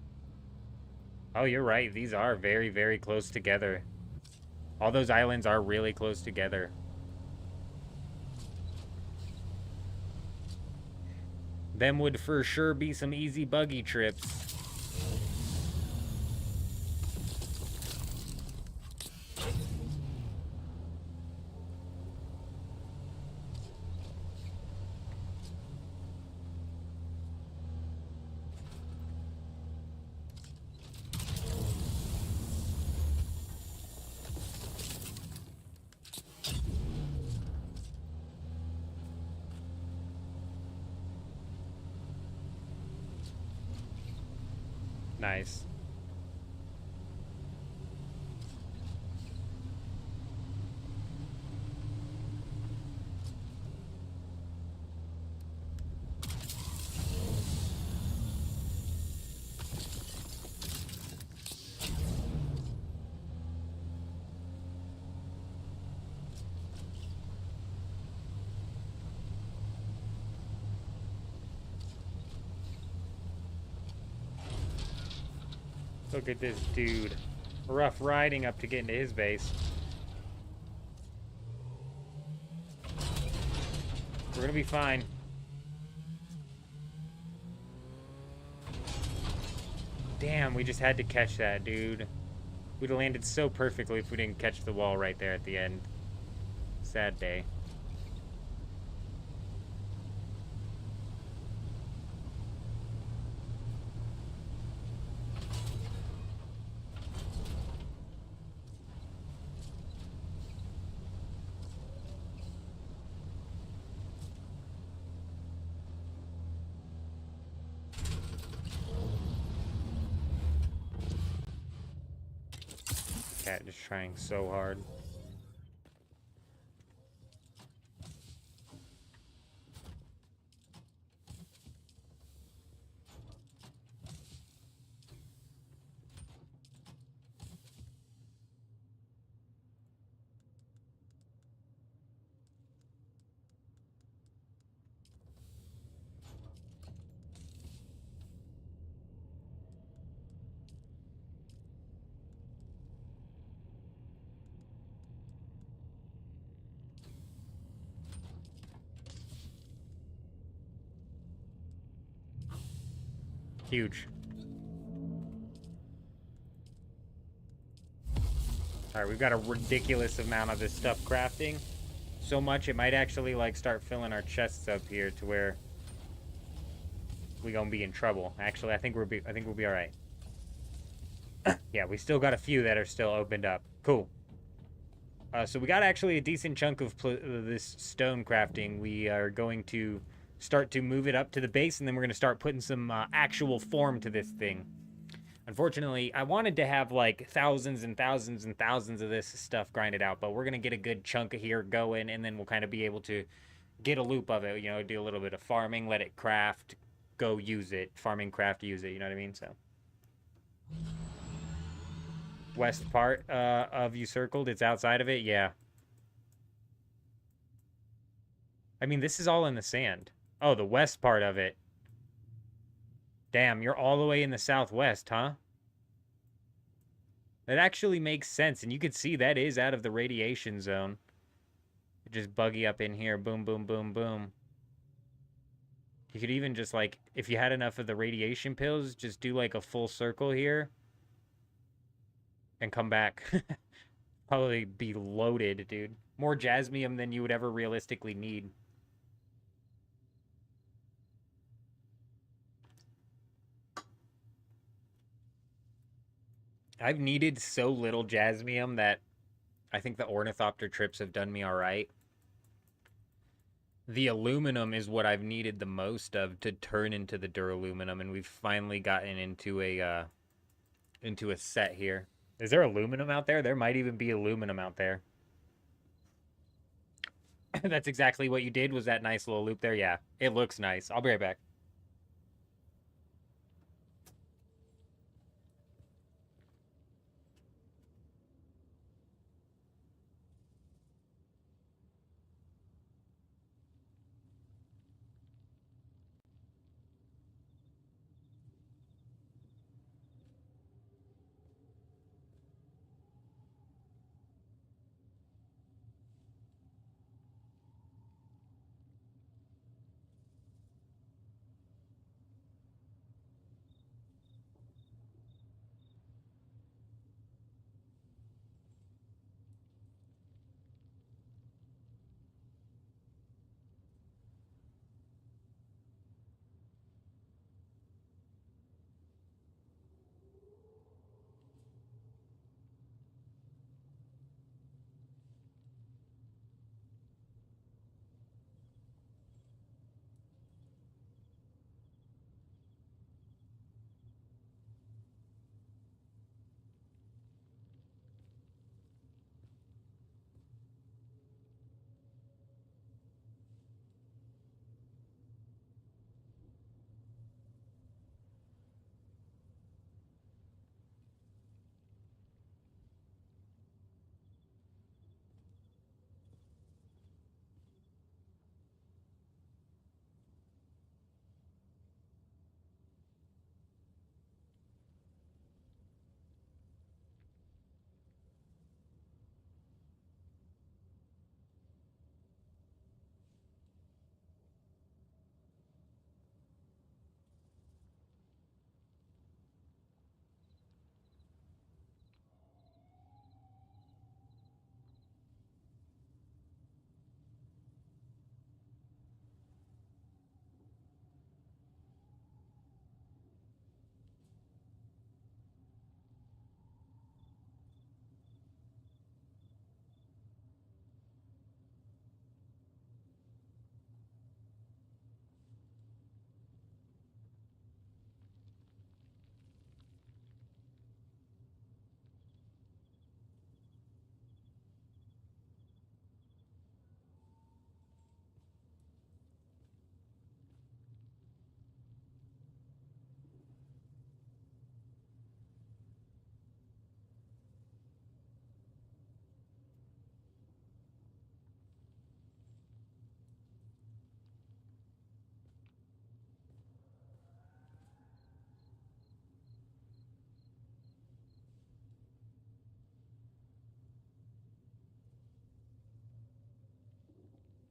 Oh, you're right. These are very, very close together. All those islands are really close together. Them would for sure be some easy buggy trips. Nice. Look at this dude. Rough riding up to get into his base. We're gonna be fine. Damn, we just had to catch that, dude. We'd have landed so perfectly if we didn't catch the wall right there at the end. Sad day. Cat just trying so hard. Huge. Alright, we've got a ridiculous amount of this stuff crafting. So much it might actually like start filling our chests up here to where we gonna be in trouble. Actually, I think we'll be alright. Yeah, we still got a few that are still opened up. Cool. So we got actually a decent chunk of this stone crafting. We are going to start to move it up to the base, and then we're going to start putting some actual form to this thing. Unfortunately, I wanted to have like thousands and thousands and thousands of this stuff grinded out, but we're going to get a good chunk of here going, and then we'll kind of be able to get a loop of it, you know, do a little bit of farming, let it craft, go use it, farming, craft, use it, you know what I mean? So west part of you circled, it's outside of it, yeah. I mean, this is all in the sand. Oh, the west part of it. Damn, you're all the way in the southwest, huh? That actually makes sense, and you can see that is out of the radiation zone. Just buggy up in here, boom, boom, boom, boom. You could even just, like, if you had enough of the radiation pills, just do, like, a full circle here. And come back. Probably be loaded, dude. More jasmium than you would ever realistically need. I've needed so little jasmium that I think the ornithopter trips have done me all right. The aluminum is what I've needed the most of to turn into the duraluminum, and we've finally gotten into a set here. Is there aluminum out there? There might even be aluminum out there. That's exactly what you did, was that nice little loop there? Yeah, it looks nice. I'll be right back.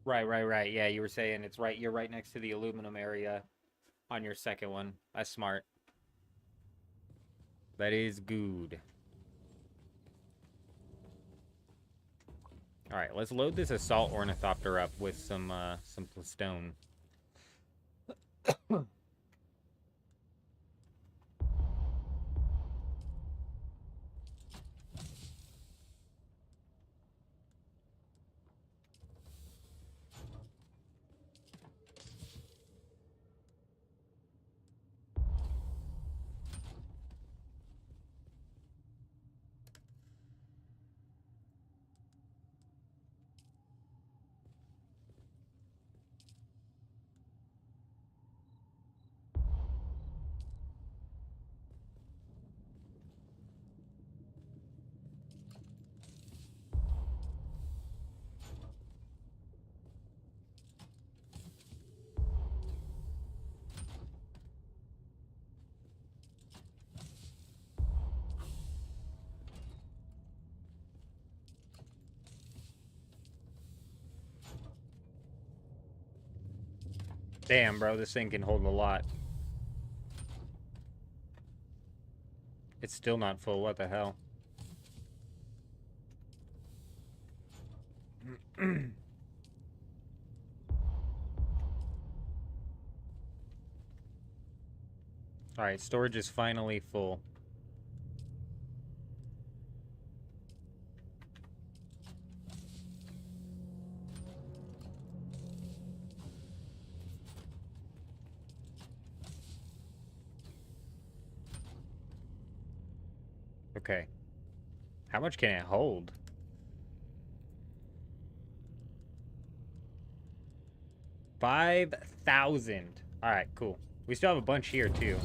Right. Yeah, you were saying it's right. You're right next to the aluminum area on your second one. That's smart. That is good. All right, let's load this assault ornithopter up with some stone. Damn, bro, this thing can hold a lot. It's still not full. What the hell? Alright, storage is finally full. Okay. How much can it hold? 5,000. Alright, cool. We still have a bunch here, too.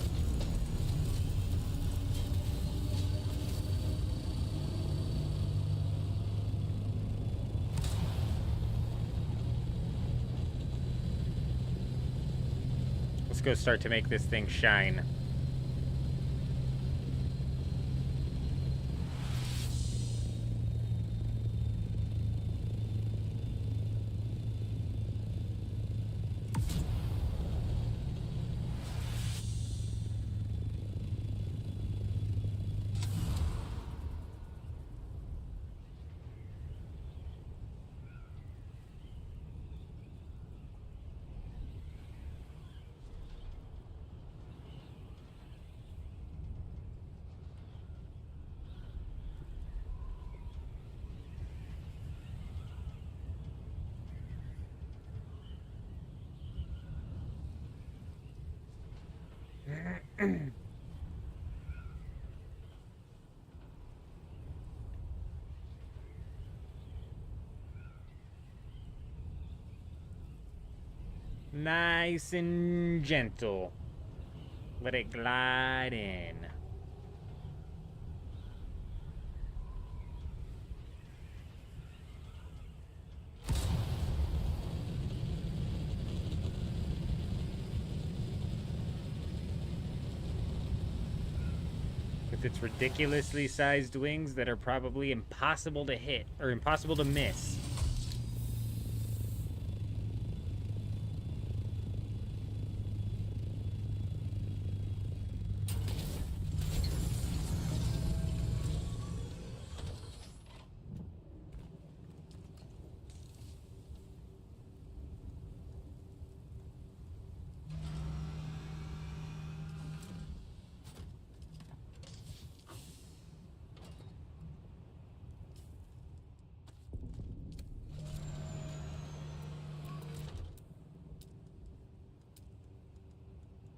Let's go start to make this thing shine. Nice and gentle. Let it glide in. With its ridiculously sized wings that are probably impossible to hit, or impossible to miss.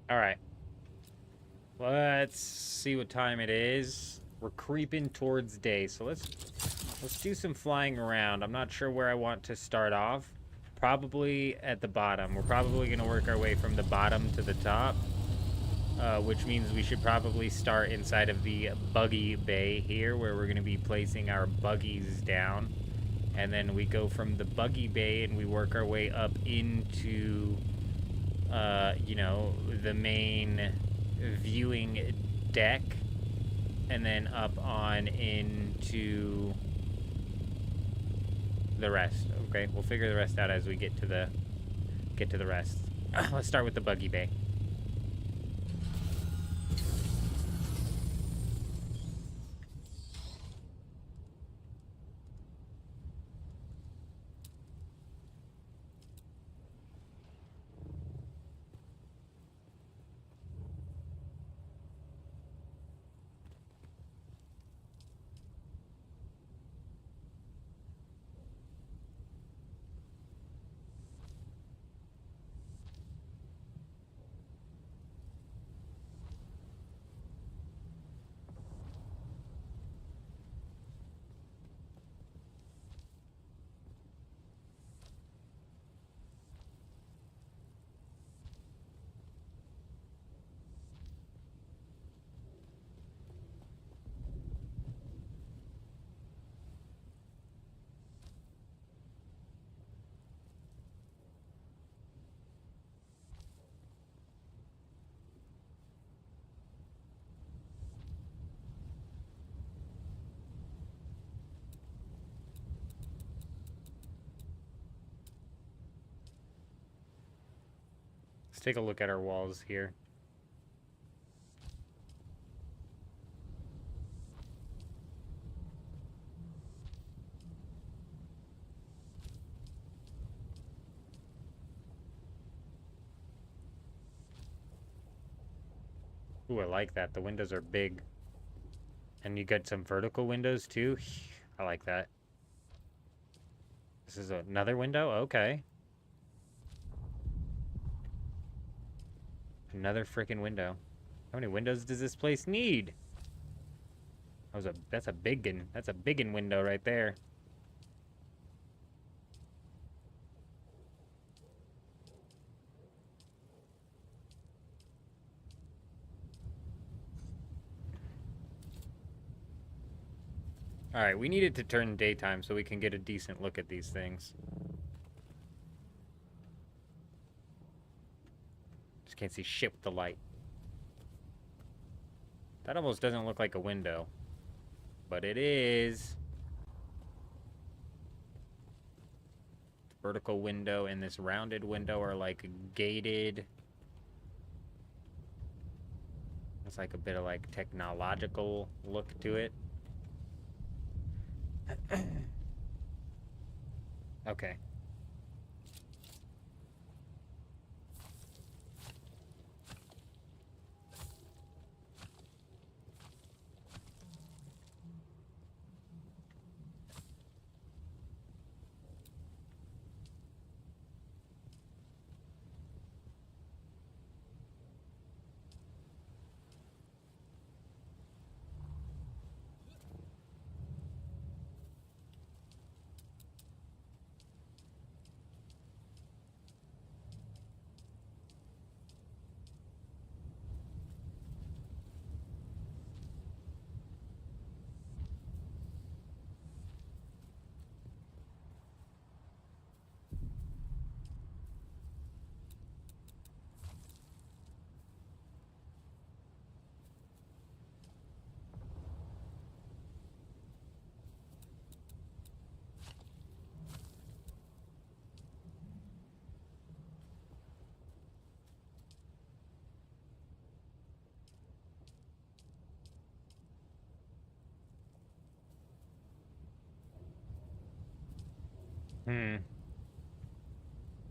Alright. Let's see what time it is. We're creeping towards day, so let's do some flying around. I'm not sure where I want to start off. Probably at the bottom. We're probably going to work our way from the bottom to the top. Which means we should probably start inside of the buggy bay here, where we're going to be placing our buggies down. And then we go from the buggy bay and we work our way up into, you know, the main viewing deck. And then up on into the rest. Okay, we'll figure the rest out as we get to the rest. Let's start with the buggy bay. take a look at our walls here. Ooh, I like that. The windows are big. And you get some vertical windows too. I like that. This is another window? Okay. Another freaking window. How many windows does this place need? That's a biggin. That's a biggin window right there. Alright, we need it to turn daytime so we can get a decent look at these things. Just can't see shit with the light. That almost doesn't look like a window. But it is. Vertical window and this rounded window are like gated. It's like a bit of like technological look to it. Okay.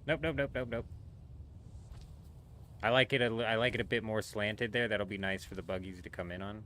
Nope, nope, nope, nope, nope. I like it a bit more slanted there. That'll be nice for the buggies to come in on.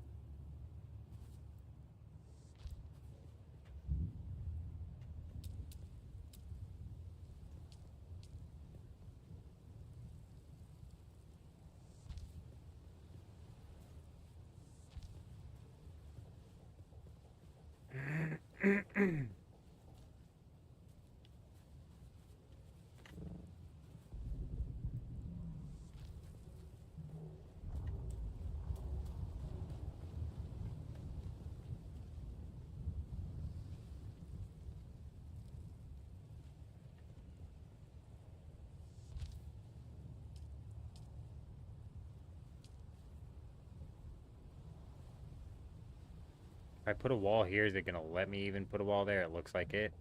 If I put a wall here, is it gonna let me even put a wall there? It looks like it.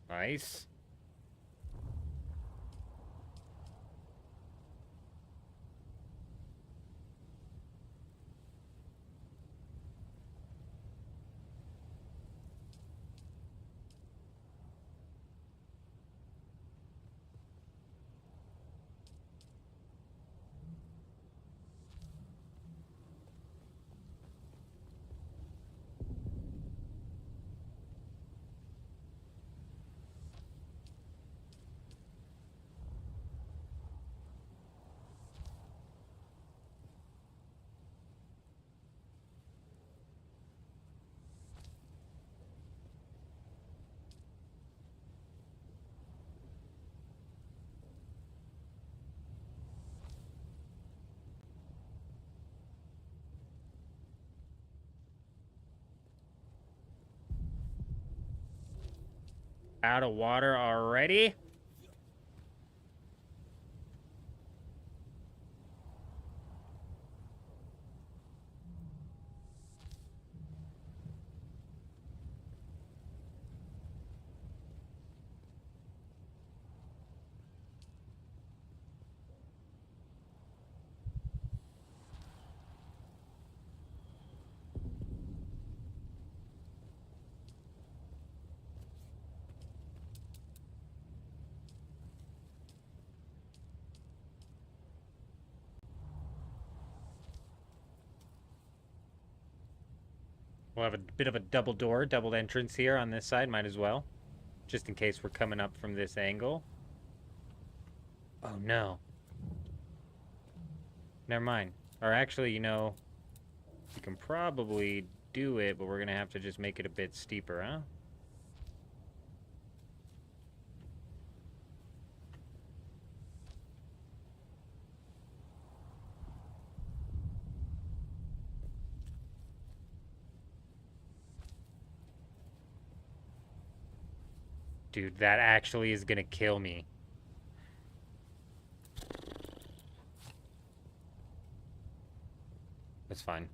Nice. Out of water already? We'll have a bit of a double door, double entrance here on this side. Might as well. Just in case we're coming up from this angle. Oh, no. Never mind. Or actually, you know, you can probably do it, but we're going to have to just make it a bit steeper, huh? Dude, that actually is gonna kill me. That's fine.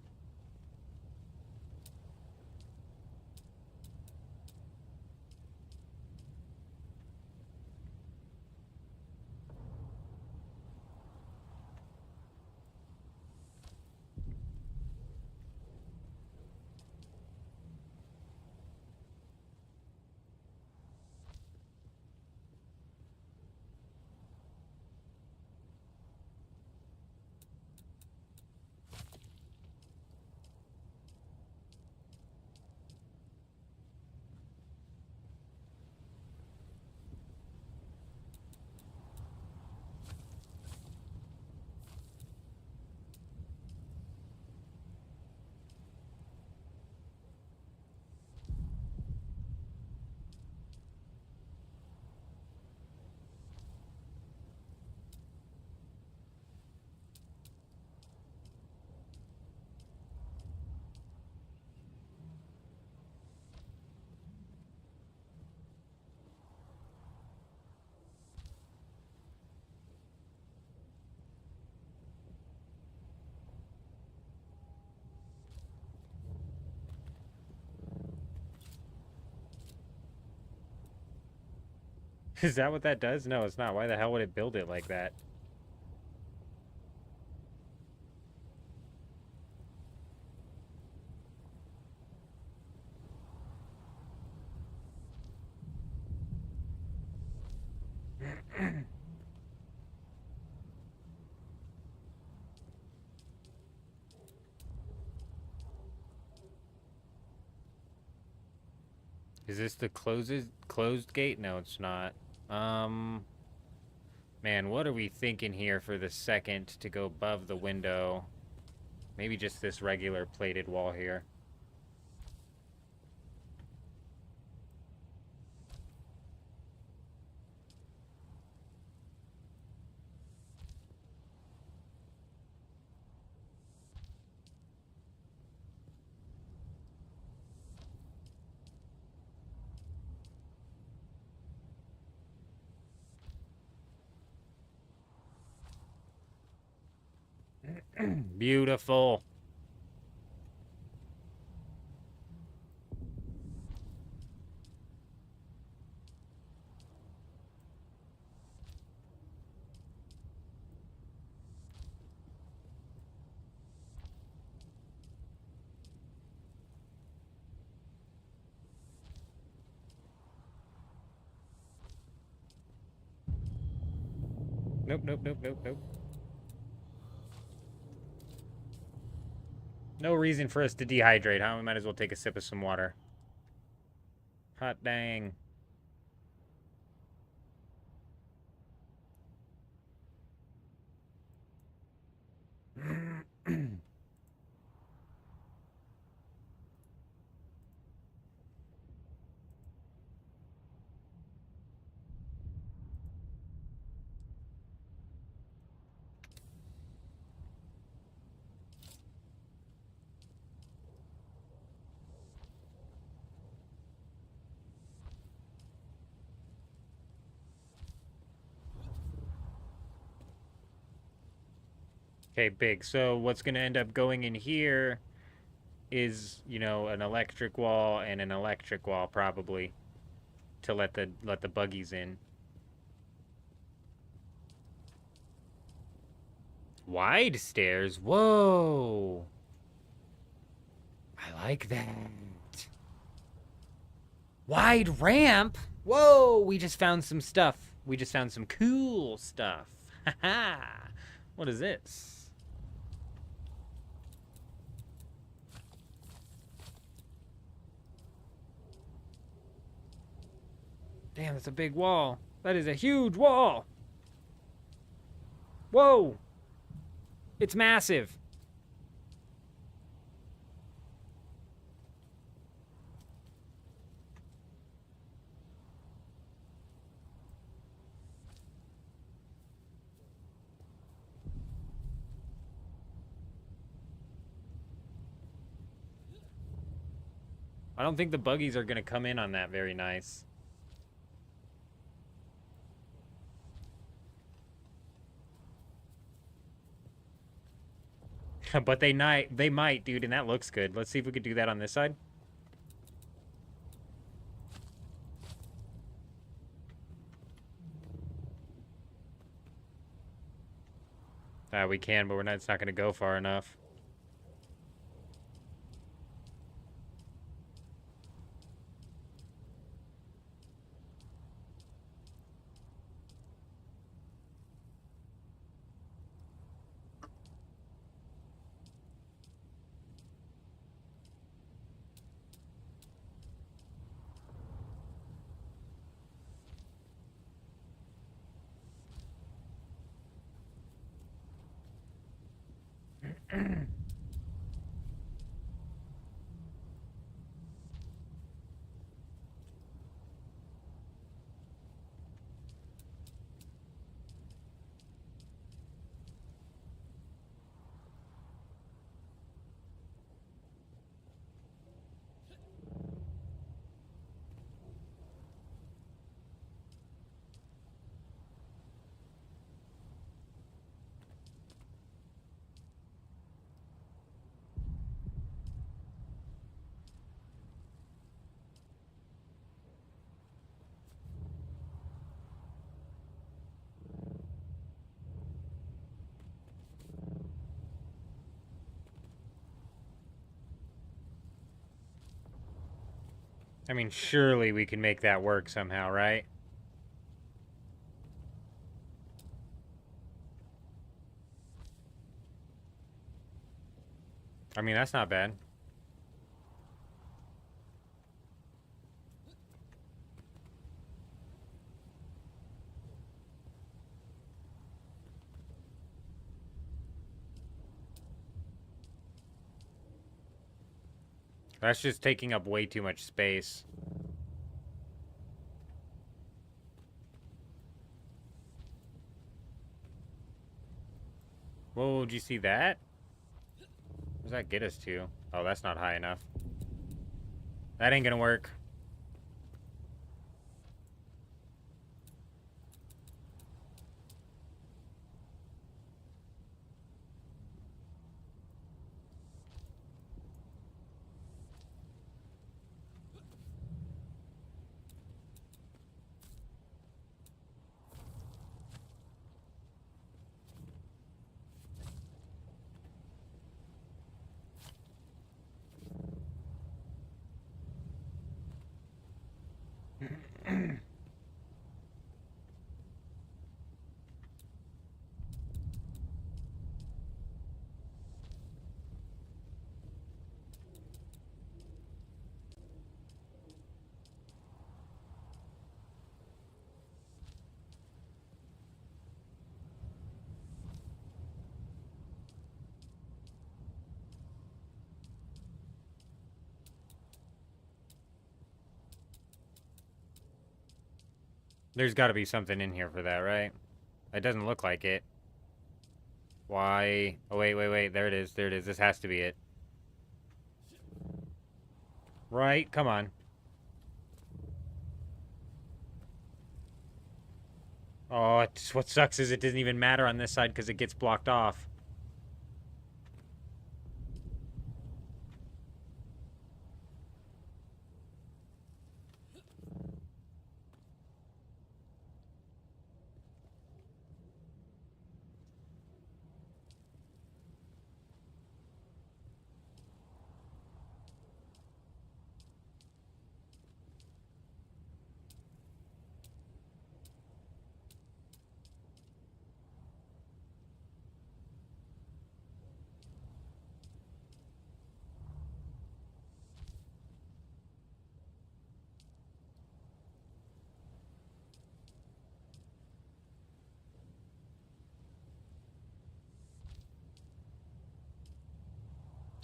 Is that what that does? No, it's not. Why the hell would it build it like that? Is this the closed gate? No, it's not. Man, what are we thinking here for the second to go above the window? Maybe just this regular plated wall here. Beautiful. Nope, nope, nope, nope, nope. No reason for us to dehydrate, huh? We might as well take a sip of some water. Hot dang. Okay, big. So what's going to end up going in here is, you know, an electric wall and an electric wall probably to let the buggies in. Wide stairs. Whoa. I like that. Wide ramp. Whoa, we just found some stuff. We just found some cool stuff. Haha. What is this? Damn, that's a big wall. That is a huge wall. Whoa. It's massive. I don't think the buggies are going to come in on that very nice. But they might, dude, and that looks good. Let's see if we could do that on this side. We can, but it's not going to go far enough. I mean, surely we can make that work somehow, right? I mean, that's not bad. That's just taking up way too much space. Whoa, did you see that? What does that get us to? Oh, that's not high enough. That ain't gonna work. There's got to be something in here for that, right? It doesn't look like it. Why? Oh, wait. There it is. There it is. This has to be it. Right? Come on. Oh, what sucks is it doesn't even matter on this side because it gets blocked off.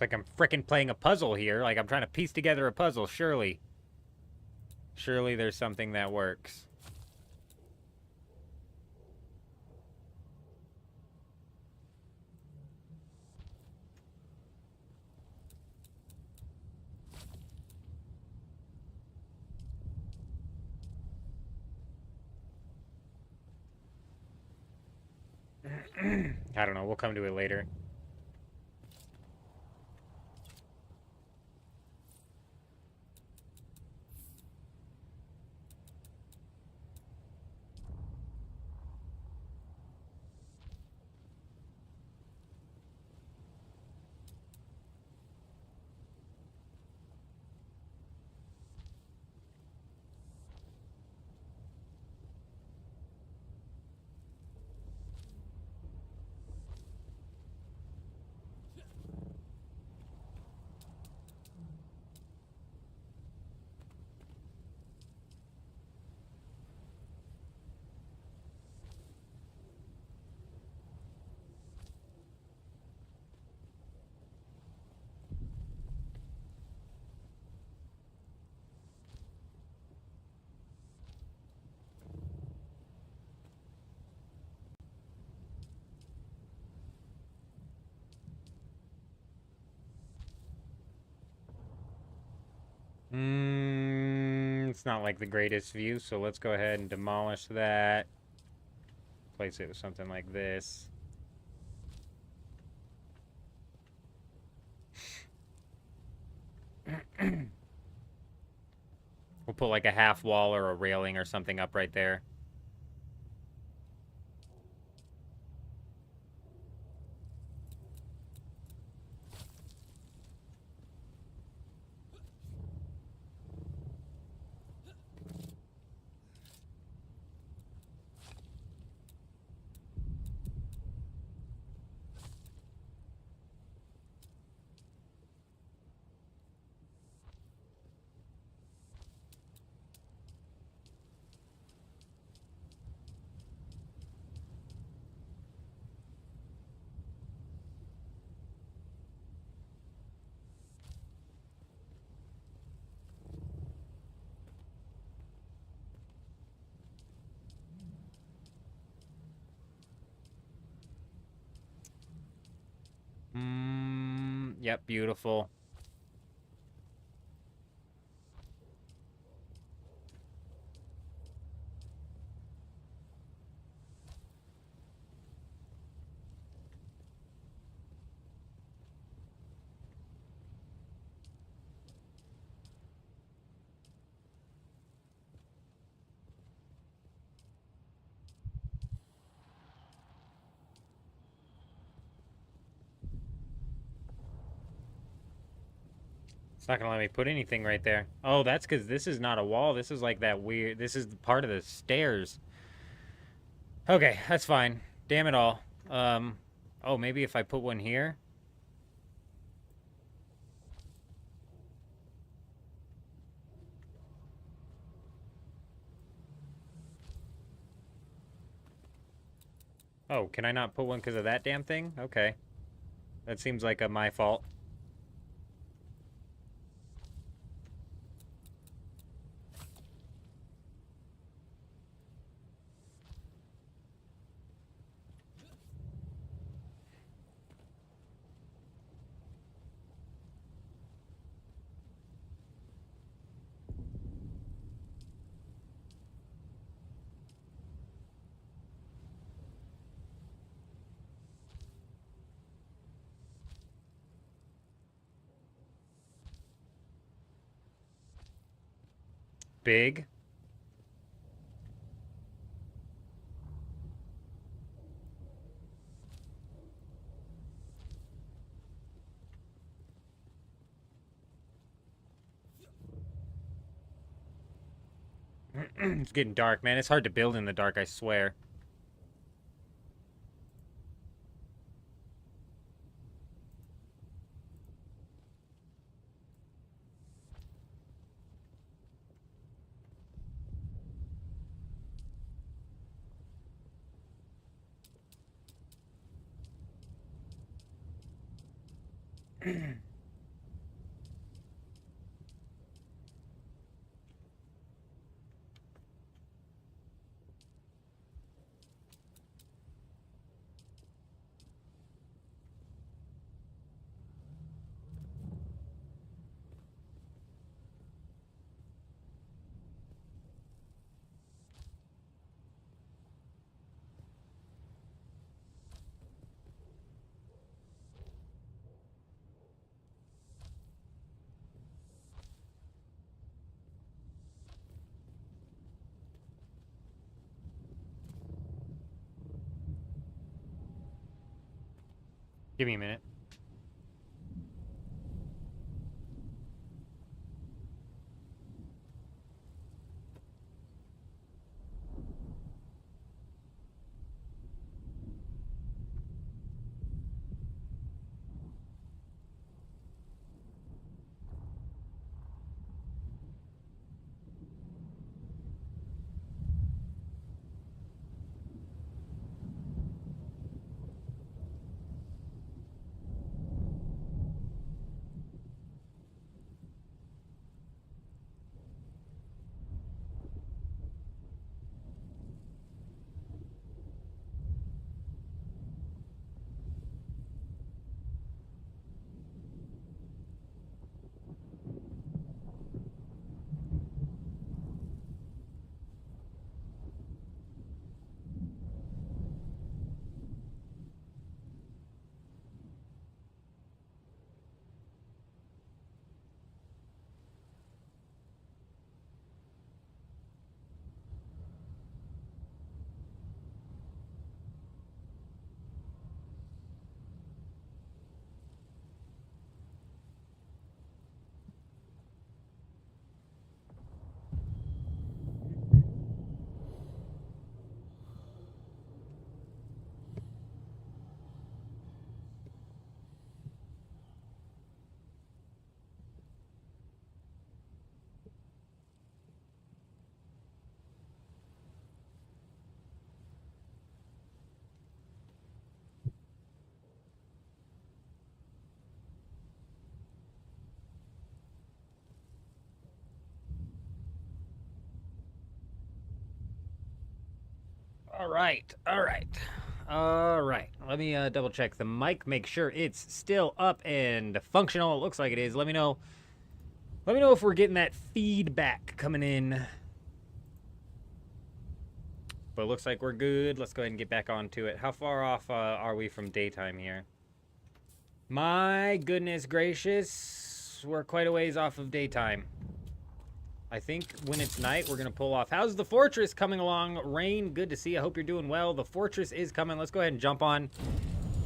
It's like I'm frickin' playing a puzzle here. Like I'm trying to piece together a puzzle, surely. Surely there's something that works. I don't know. We'll come to it later. It's not like the greatest view, so let's go ahead and demolish that. Place it with something like this. We'll put like a half wall or a railing or something up right there. Yep, beautiful. It's not gonna let me put anything right there. Oh, that's because this is not a wall. This is like that weird... This is part of the stairs. Okay, that's fine. Damn it all. Oh, maybe if I put one here? Oh, can I not put one because of that damn thing? Okay. That seems like my fault. Big. It's getting dark, man. It's hard to build in the dark, I swear. Give me a minute. All right. Let me double check the mic, make sure it's still up and functional. It looks like it is. Let me know. Let me know if we're getting that feedback coming in. But it looks like we're good. Let's go ahead and get back onto it. How far off are we from daytime here? My goodness gracious. We're quite a ways off of daytime. I think when it's night, we're going to pull off. How's the fortress coming along? Rain, good to see you. I hope you're doing well. The fortress is coming. Let's go ahead and jump on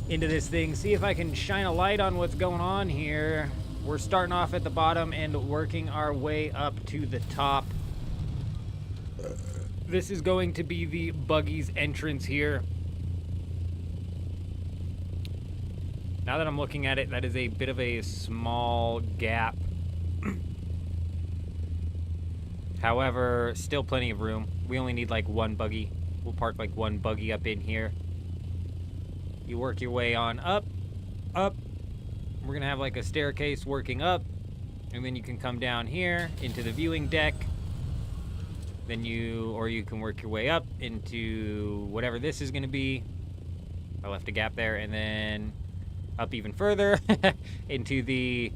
into this thing. See if I can shine a light on what's going on here. We're starting off at the bottom and working our way up to the top. This is going to be the buggy's entrance here. Now that I'm looking at it, that is a bit of a small gap. However, still plenty of room. We only need like one buggy. We'll park like one buggy up in here. You work your way on up. We're gonna have like a staircase working up, and then you can come down here into the viewing deck. Then you can work your way up into whatever this is gonna be. I left a gap there, and then up even further into the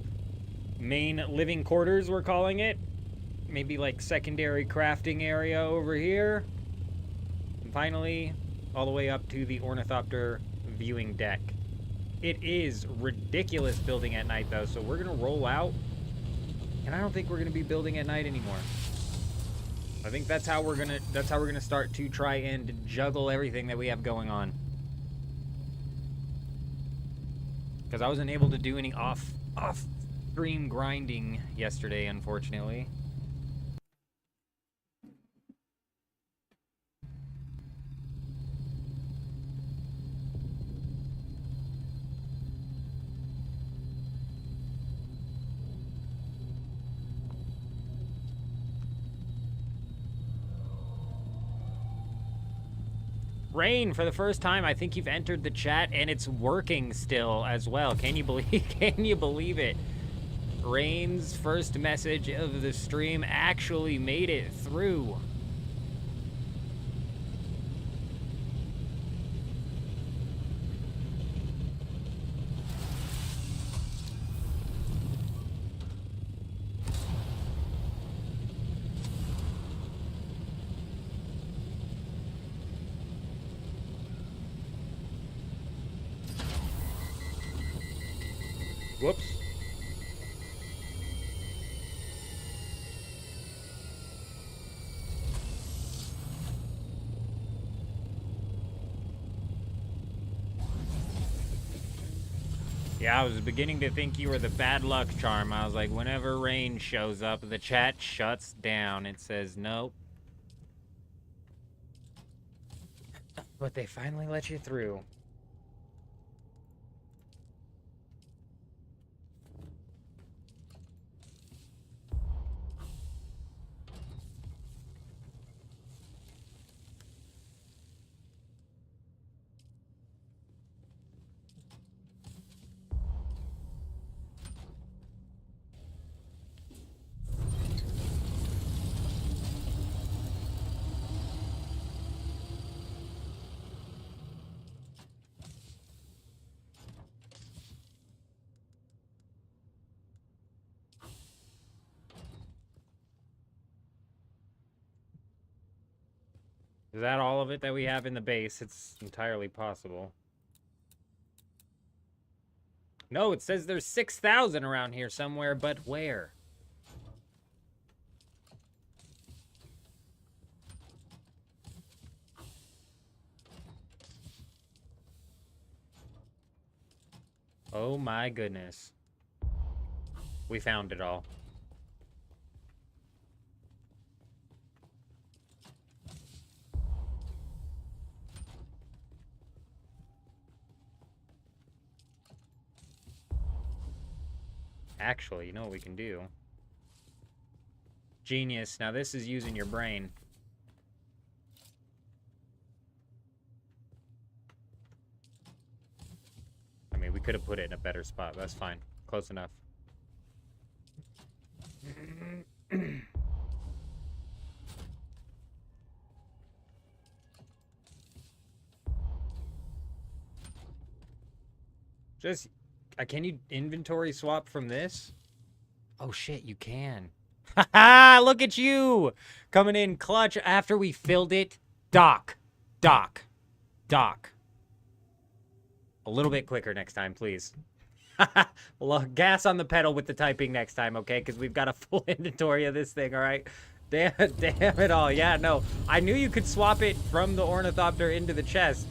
main living quarters, we're calling it. Maybe like secondary crafting area over here. And finally, all the way up to the ornithopter viewing deck. It is ridiculous building at night though, so we're gonna roll out. And I don't think we're gonna be building at night anymore. I think that's how we're gonna start to try and juggle everything that we have going on. Because I wasn't able to do any off stream grinding yesterday, unfortunately. Rain, for the first time, I think you've entered the chat and it's working still as well. Can you believe it? Rain's first message of the stream actually made it through. Whoops. Yeah, I was beginning to think you were the bad luck charm. I was like, whenever rain shows up, the chat shuts down. It says nope. But they finally let you through. Is that all of it that we have in the base? It's entirely possible. No, it says there's 6,000 around here somewhere, but where? Oh my goodness. We found it all. Actually, you know what we can do? Genius. Now this is using your brain. I mean, we could have put it in a better spot. That's fine. Close enough. Just, can you inventory swap from this? Oh shit, you can. Haha, look at you! Coming in clutch after we filled it. Doc. Doc. Doc. A little bit quicker next time, please. Gas on the pedal with the typing next time, okay? Because we've got a full inventory of this thing, all right? Damn it all. Yeah, no. I knew you could swap it from the ornithopter into the chest.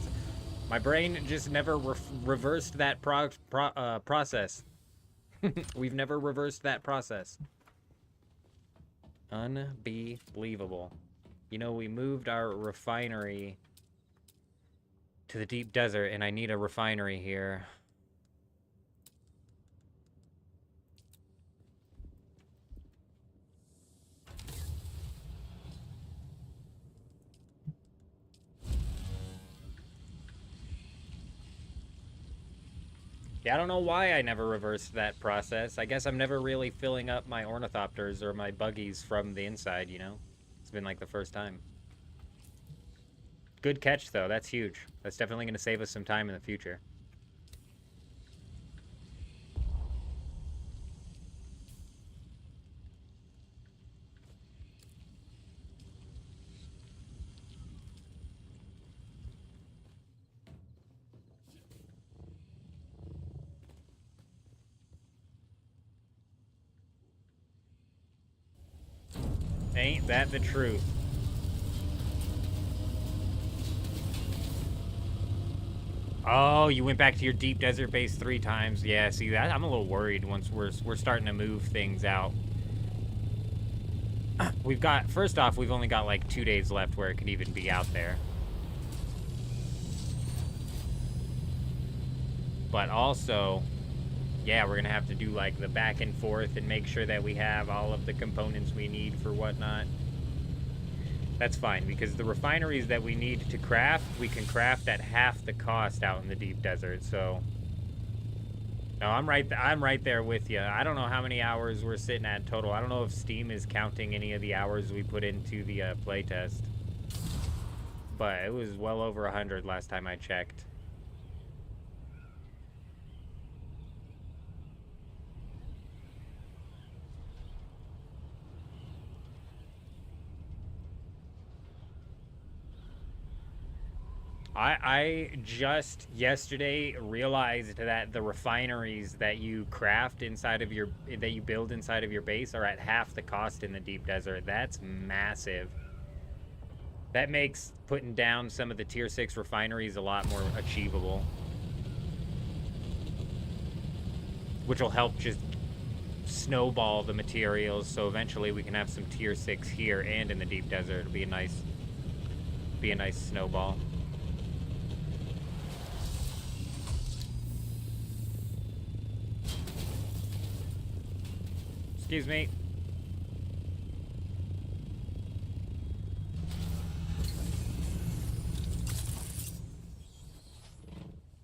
My brain just never reversed that process. We've never reversed that process. Unbelievable. You know, we moved our refinery to the deep desert, and I need a refinery here. Yeah, I don't know why I never reversed that process. I guess I'm never really filling up my ornithopters or my buggies from the inside, you know? It's been like the first time. Good catch, though. That's huge. That's definitely going to save us some time in the future. Ain't that the truth? Oh, you went back to your deep desert base 3 times. Yeah, see that? I'm a little worried once we're starting to move things out. We've got, first off, we've only got like 2 days left where it could even be out there. But also, yeah, we're gonna have to do like the back and forth and make sure that we have all of the components we need for whatnot. That's fine, because the refineries that we need to craft, we can craft at half the cost out in the deep desert, so... No, I'm right there with you. I don't know how many hours we're sitting at total. I don't know if Steam is counting any of the hours we put into the playtest. But it was well over 100 last time I checked. I just yesterday realized that the refineries that you craft inside of your, that you build inside of your base are at half the cost in the deep desert. That's massive. That makes putting down some of the tier 6 refineries a lot more achievable. which will help just snowball the materials, so eventually we can have some tier 6 here and in the deep desert. It'll be a nice snowball. Excuse me.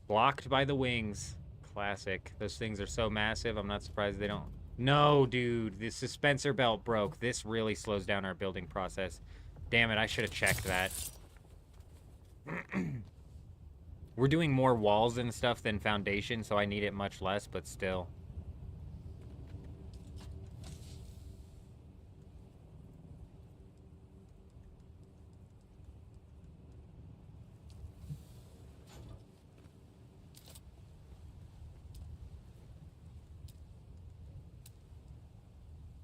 Blocked by the wings. Classic. Those things are so massive, I'm not surprised they don't... No, dude. The suspensor belt broke. This really slows down our building process. Damn it, I should have checked that. We're doing more walls and stuff than foundation, so I need it much less, but still.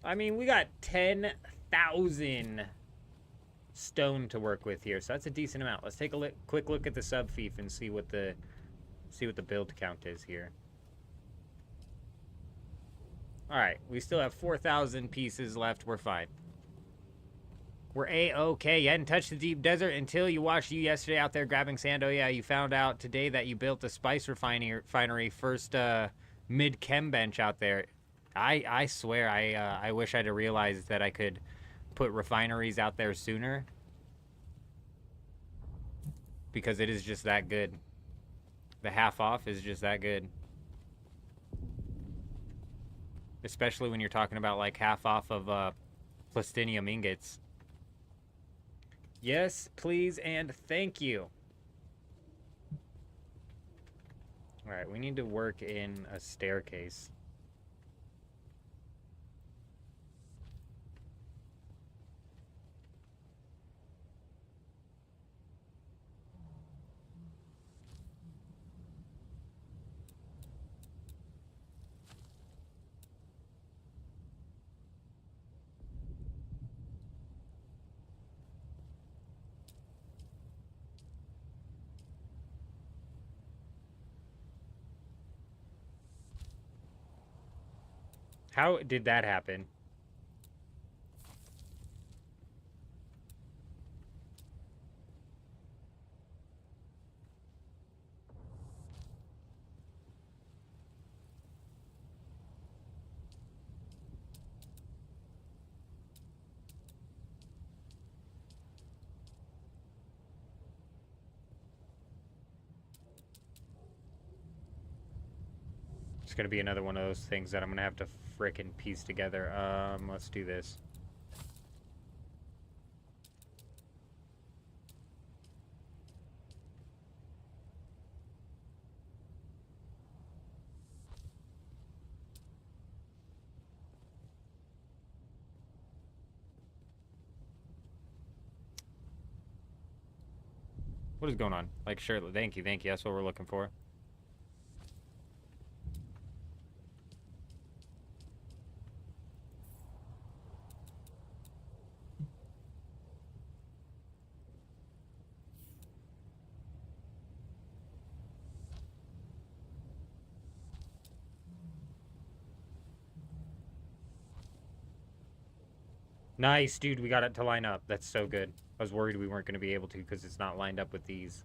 I mean, we got 10,000 stone to work with here, so that's a decent amount. Let's take a quick look at the sub-fief and see what the build count is here. All right, we still have 4,000 pieces left. We're fine. We're A-okay. You hadn't touched the deep desert until you watched you yesterday out there grabbing sand. Oh yeah, you found out today that you built a spice refinery first mid-chem bench out there. I swear, I wish I'd have realized that I could put refineries out there sooner. Because it is just that good. The half off is just that good. Especially when you're talking about like half off of plastinium ingots. Yes, please, and thank you. Alright, we need to work in a staircase. How did that happen? It's gonna be another one of those things that I'm gonna have to frickin' piece together. Let's do this. What is going on? Like, sure, thank you. That's what we're looking for. Nice, dude. We got it to line up. That's so good. I was worried we weren't going to be able to because it's not lined up with these.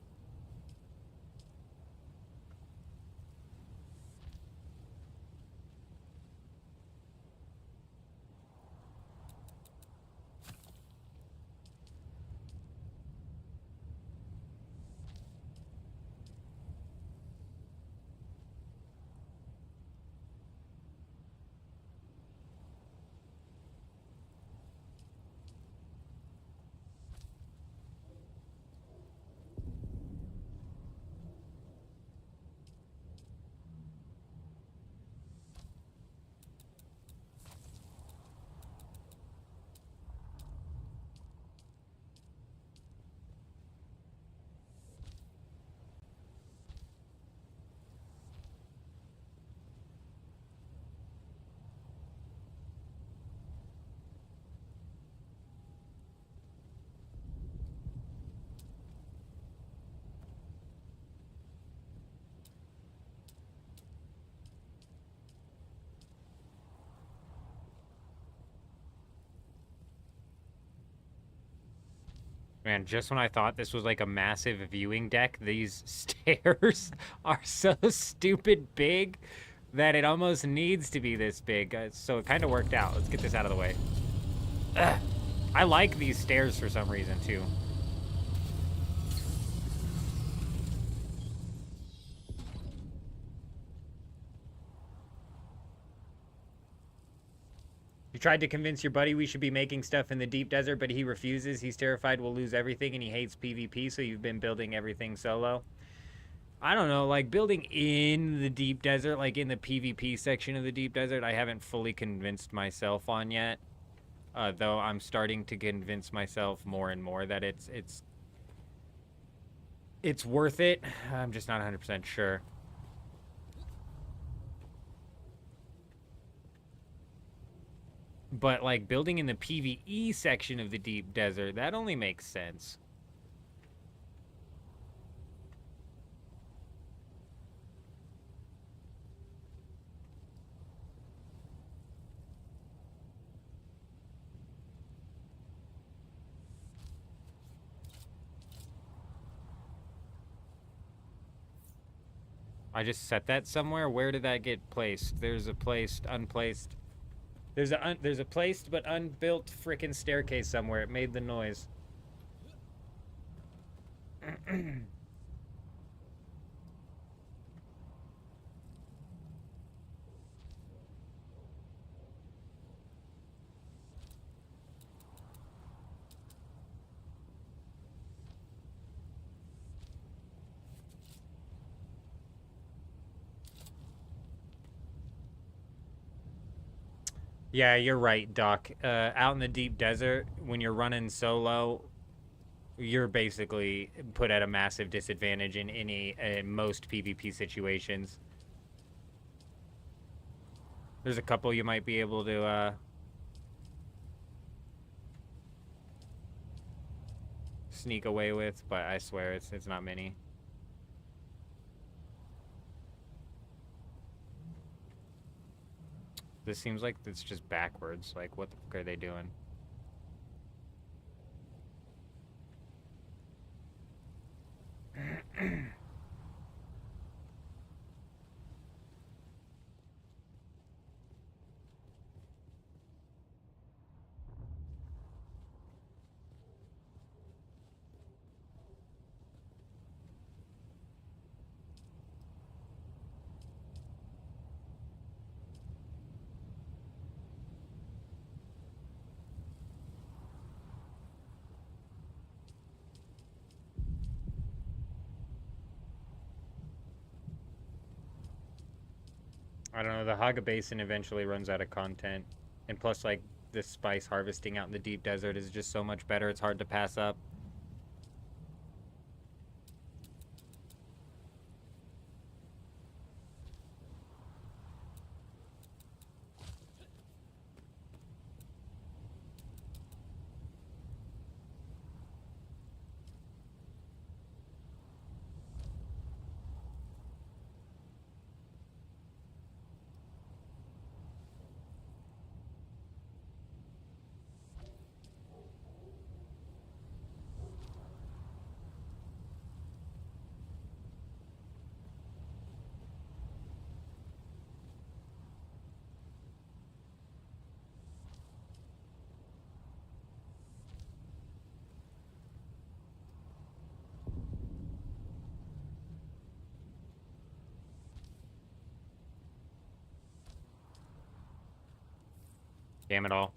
Man, just when I thought this was like a massive viewing deck, these stairs are so stupid big that it almost needs to be this big. So it kind of worked out. Let's get this out of the way. Ugh. I like these stairs for some reason, too. You tried to convince your buddy we should be making stuff in the deep desert, but he refuses. He's terrified we'll lose everything, and he hates PvP, so you've been building everything solo. I don't know, like, building in the deep desert, like in the PvP section of the deep desert, I haven't fully convinced myself on yet. Though I'm starting to convince myself more and more that it's worth it. I'm just not 100% sure. But, like, building in the PvE section of the deep desert, that only makes sense. I just set that somewhere. Where did that get placed? There's a placed, unplaced. There's a placed but unbuilt frickin' staircase somewhere. It made the noise. Yeah, you're right, Doc. Out in the deep desert, when you're running solo, you're basically put at a massive disadvantage in most PvP situations. There's a couple you might be able to sneak away with, but I swear it's not many. This seems like it's just backwards. Like, what the fuck are they doing? I don't know, the Haga Basin eventually runs out of content. And plus, like, the spice harvesting out in the deep desert is just so much better, it's hard to pass up. Damn it all.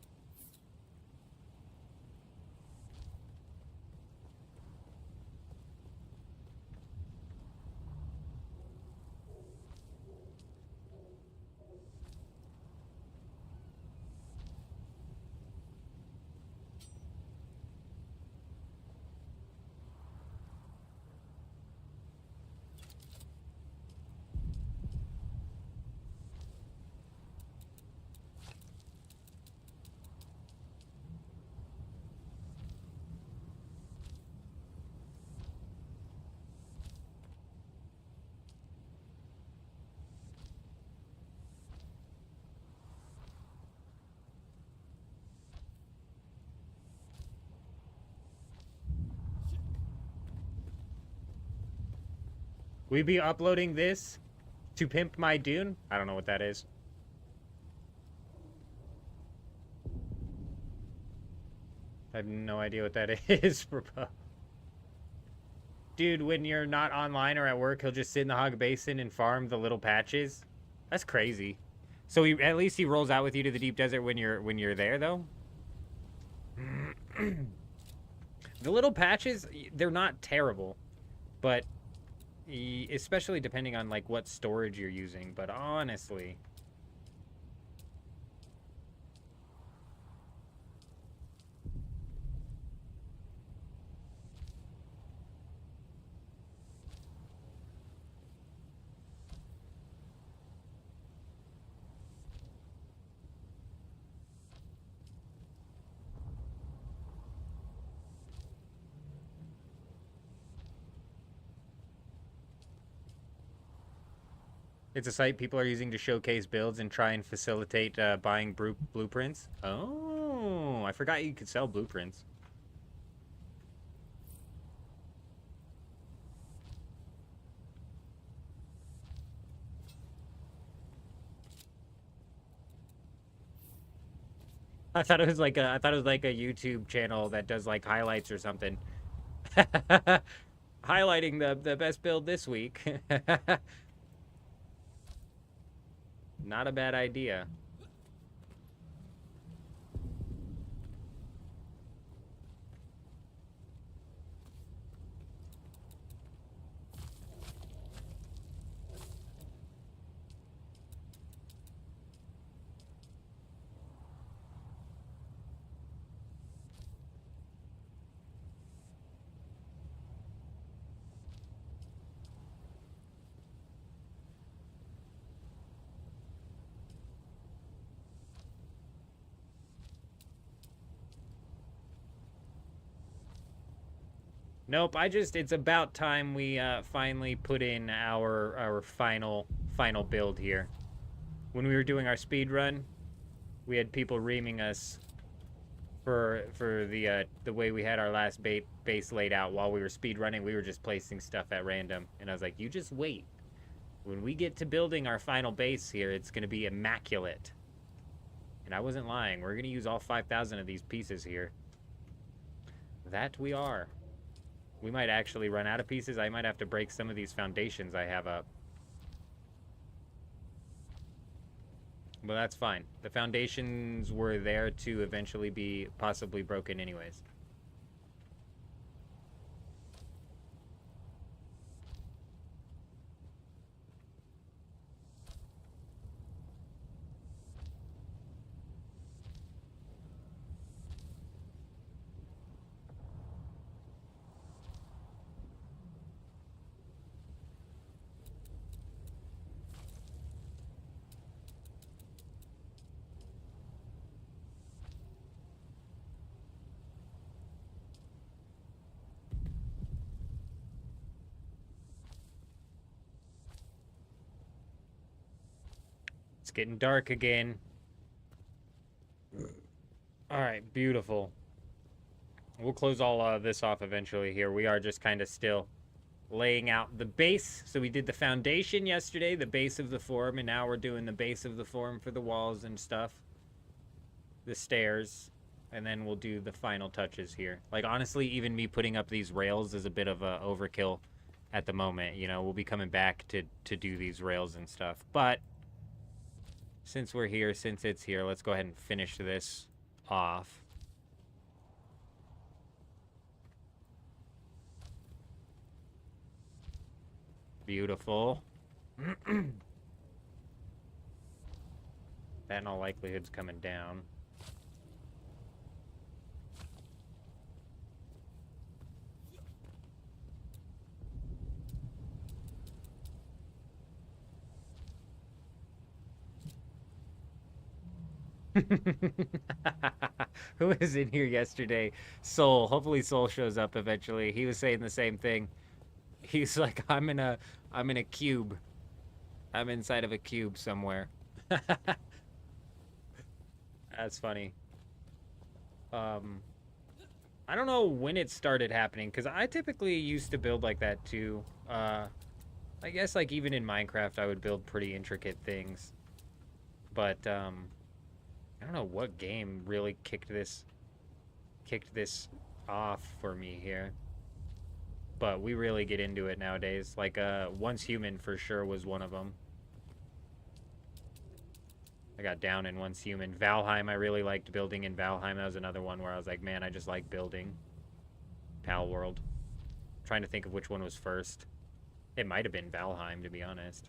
We be uploading this to pimp my Dune? I don't know what that is. I have no idea what that is. Dude, when you're not online or at work, he'll just sit in the hog basin and farm the little patches. That's crazy. So at least he rolls out with you to the deep desert when you're there, though. The little patches, they're not terrible, but especially depending on like what storage you're using. But honestly, it's a site people are using to showcase builds and try and facilitate buying blueprints. Oh, I forgot you could sell blueprints. I thought it was like a YouTube channel that does like highlights or something. Highlighting the best build this week. Not a bad idea. Nope, it's about time we finally put in our final build here. When we were doing our speed run, we had people reaming us for the way we had our last base laid out. While we were speed running, we were just placing stuff at random, and I was like, you just wait. When we get to building our final base here, it's going to be immaculate. And I wasn't lying. We're going to use all 5,000 of these pieces here. That we are. We might actually run out of pieces. I might have to break some of these foundations I have up. But that's fine. The foundations were there to eventually be possibly broken anyways. It's getting dark again. All right, beautiful. We'll close all this off eventually here. We are just kind of still laying out the base. So we did the foundation yesterday, the base of the form, and now we're doing the base of the form for the walls and stuff. The stairs. And then we'll do the final touches here. Like, honestly, even me putting up these rails is a bit of a overkill at the moment. You know, we'll be coming back to do these rails and stuff. But since we're here, since it's here, let's go ahead and finish this off. Beautiful. That in all likelihood's coming down. Who was in here yesterday? Soul. Hopefully Soul shows up eventually. He was saying the same thing. He's like, I'm in a cube. I'm inside of a cube somewhere. That's funny. I don't know when it started happening, because I typically used to build like that too. I guess, like, even in Minecraft, I would build pretty intricate things. But, I don't know what game really kicked this off for me here. But we really get into it nowadays. Like, Once Human for sure was one of them. I got down in Once Human. Valheim, I really liked building in Valheim. That was another one where I was like, man, I just like building. Pal World. Trying to think of which one was first. It might have been Valheim, to be honest.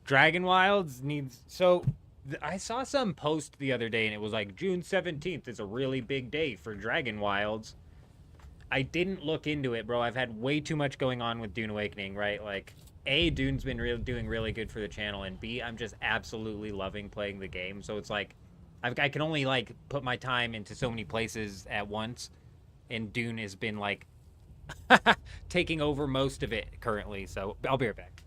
Dragon Wilds needs... So, I saw some post the other day, and it was like, June 17th is a really big day for Dragon Wilds. I didn't look into it, bro. I've had way too much going on with Dune Awakening, right? Like, A, Dune's been doing really good for the channel, and B, I'm just absolutely loving playing the game. So it's like, I can only, like, put my time into so many places at once, and Dune has been, like, taking over most of it currently. So, I'll be right back.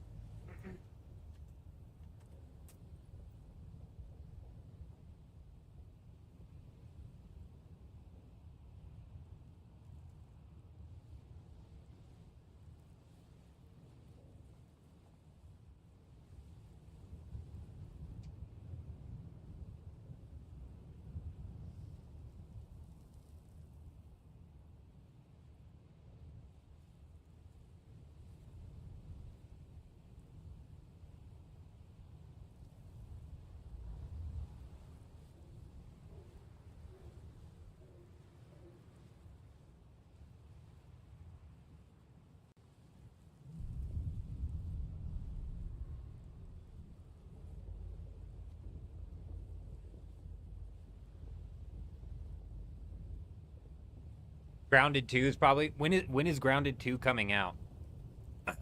Grounded 2 is probably... When is Grounded 2 coming out?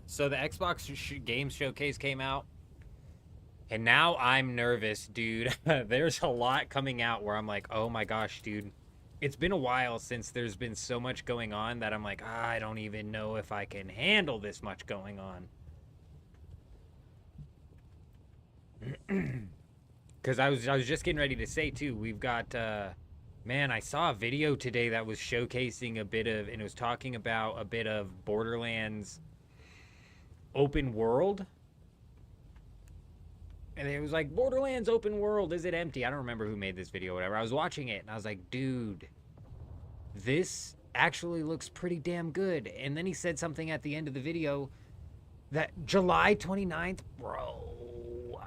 So the Xbox Games Showcase came out. And now I'm nervous, dude. There's a lot coming out where I'm like, oh my gosh, dude. It's been a while since there's been so much going on that I'm like, I don't even know if I can handle this much going on. Because I was just getting ready to say, too, we've got... Man, I saw a video today that was showcasing a bit of, and it was talking about a bit of Borderlands open world. And it was like, Borderlands open world, is it empty? I don't remember who made this video or whatever. I was watching it, and I was like, dude, this actually looks pretty damn good. And then he said something at the end of the video that July 29th, bro,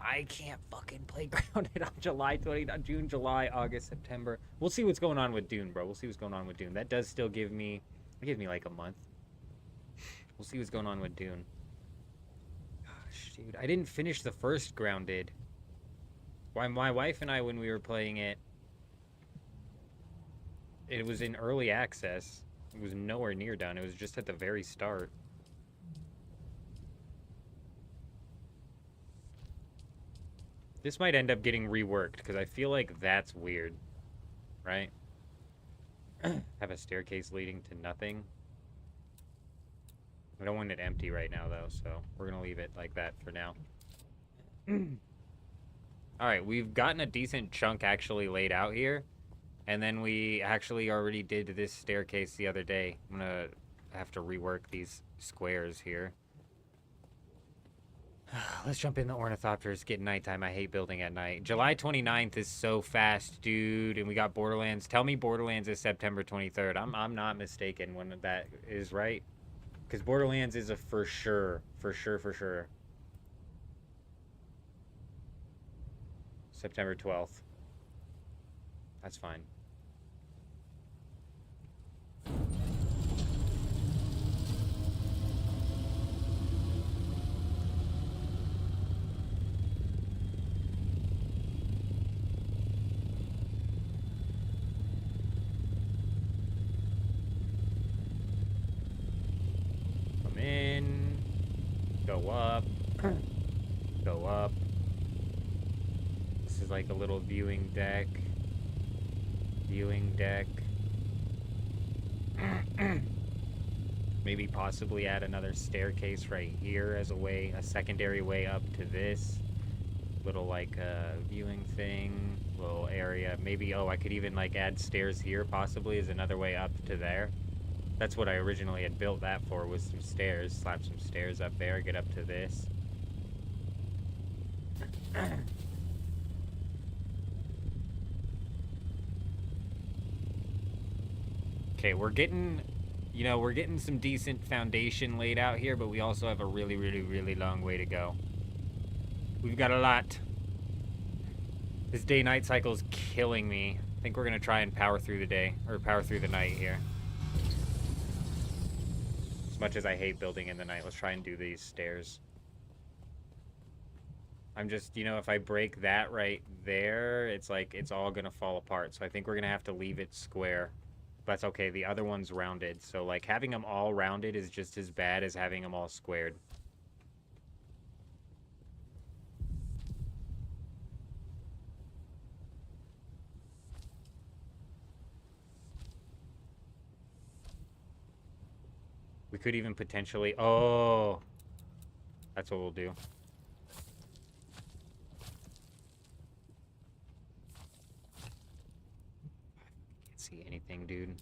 I can't fucking play Grounded on July 29th, June, July, August, September. We'll see what's going on with Dune, bro. We'll see what's going on with Dune. That does still give me like a month. We'll see what's going on with Dune. Gosh, dude, I didn't finish the first Grounded. Why, my wife and I, when we were playing it, it was in early access. It was nowhere near done. It was just at the very start. This might end up getting reworked, because I feel like that's weird. Right? Have a staircase leading to nothing. I don't want it empty right now, though, so we're going to leave it like that for now. Alright, we've gotten a decent chunk actually laid out here. And then we actually already did this staircase the other day. I'm going to have to rework these squares here. Let's jump in the ornithopters, get nighttime. I hate building at night. July 29th is so fast, dude. And we got Borderlands. Tell me Borderlands is September 23rd. I'm not mistaken when that is, right? Because Borderlands is a for sure. For sure. September 12th. That's fine. Come in. Go up. Go up. This is like a little viewing deck. Viewing deck. Maybe possibly add another staircase right here as a way, a secondary way up to this. Little like viewing thing, little area. Maybe, oh, I could even like add stairs here possibly as another way up to there. That's what I originally had built that for, was some stairs. Slap some stairs up there, get up to this. Okay, we're getting, you know, we're getting some decent foundation laid out here, but we also have a really, really, really long way to go. We've got a lot. This day-night cycle is killing me. I think we're gonna try and power through the day, or power through the night here. As much as I hate building in the night, let's try and do these stairs. I'm just, you know, if I break that right there, it's like, it's all gonna fall apart. So I think we're gonna have to leave it square. But that's okay, the other one's rounded. So like having them all rounded is just as bad as having them all squared. We could even potentially, oh, that's what we'll do. Can't see anything, dude.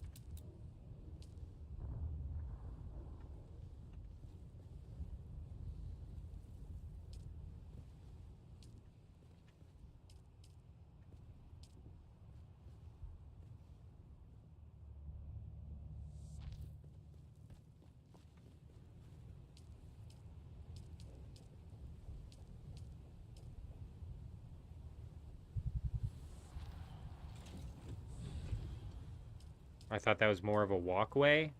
I thought that was more of a walkway.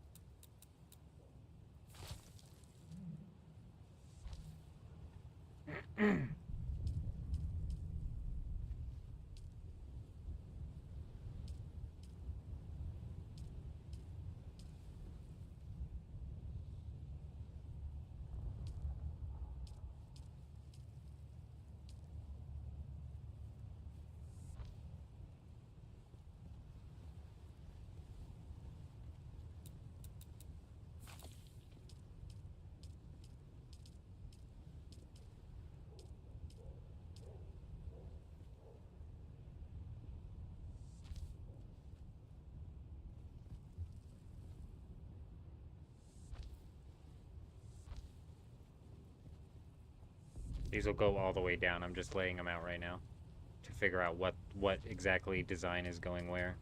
These will go all the way down. I'm just laying them out right now to figure out what exactly design is going where.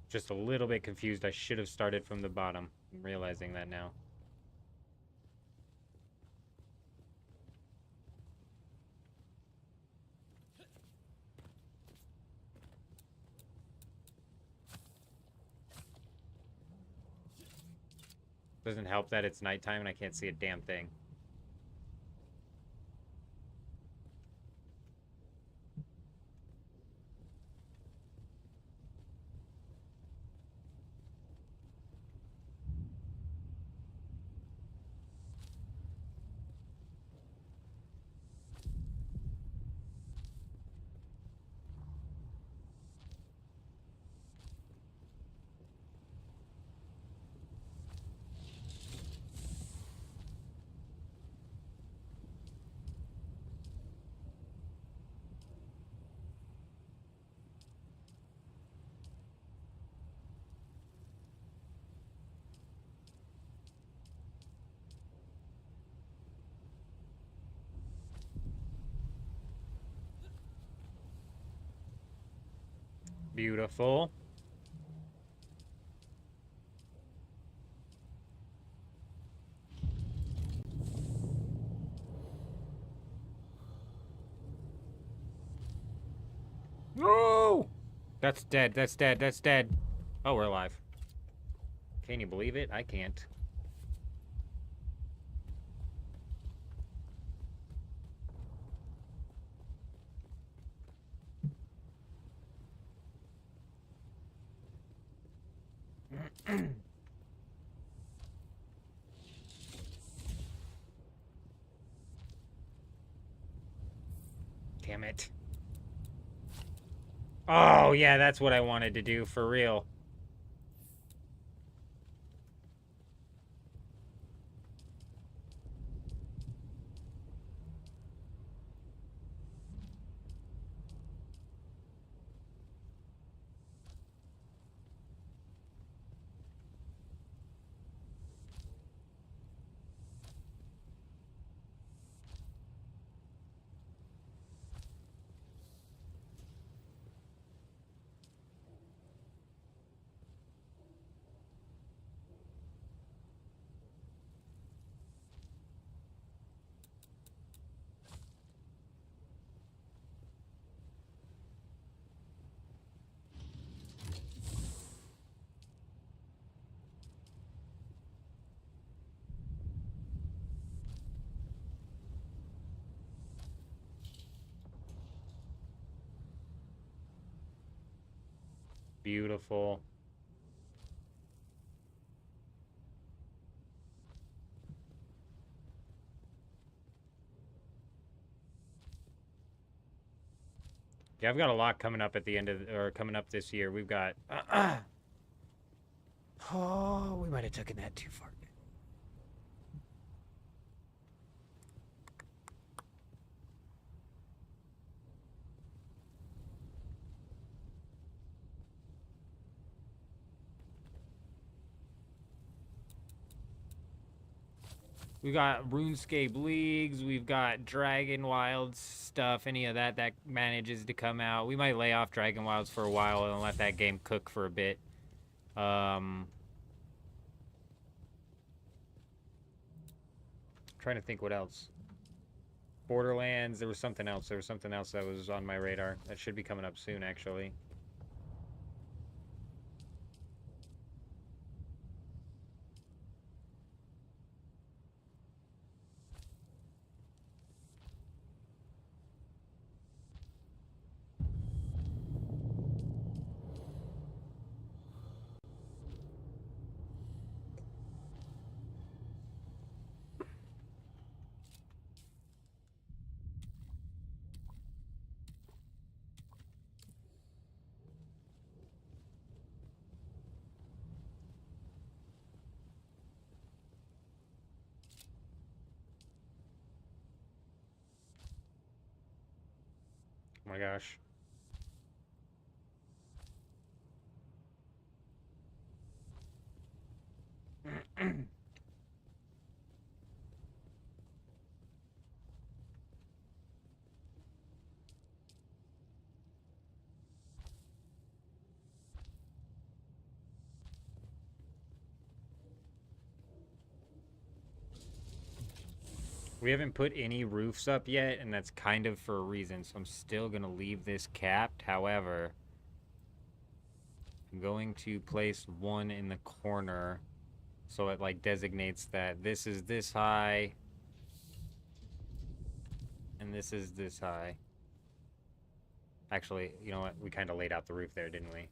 Just a little bit confused. I should have started from the bottom. I'm realizing that now. Doesn't help that it's nighttime and I can't see a damn thing. Beautiful. No! That's dead. That's dead. That's dead. Oh, we're alive. Can you believe it? I can't. Damn it. Oh, yeah, that's what I wanted to do, for real. Beautiful. Yeah, I've got a lot coming up at the end of, or coming up this year. We've got, oh, we might have taken that too far. We've got RuneScape Leagues, we've got Dragon Wilds stuff, any of that that manages to come out. We might lay off Dragon Wilds for a while and let that game cook for a bit. Trying to think what else. Borderlands, there was something else. There was something else that was on my radar. That should be coming up soon, actually. Oh my gosh. We haven't put any roofs up yet, and that's kind of for a reason, so I'm still going to leave this capped. However, I'm going to place one in the corner so it, like, designates that this is this high, and this is this high. Actually, you know what? We kind of laid out the roof there, didn't we?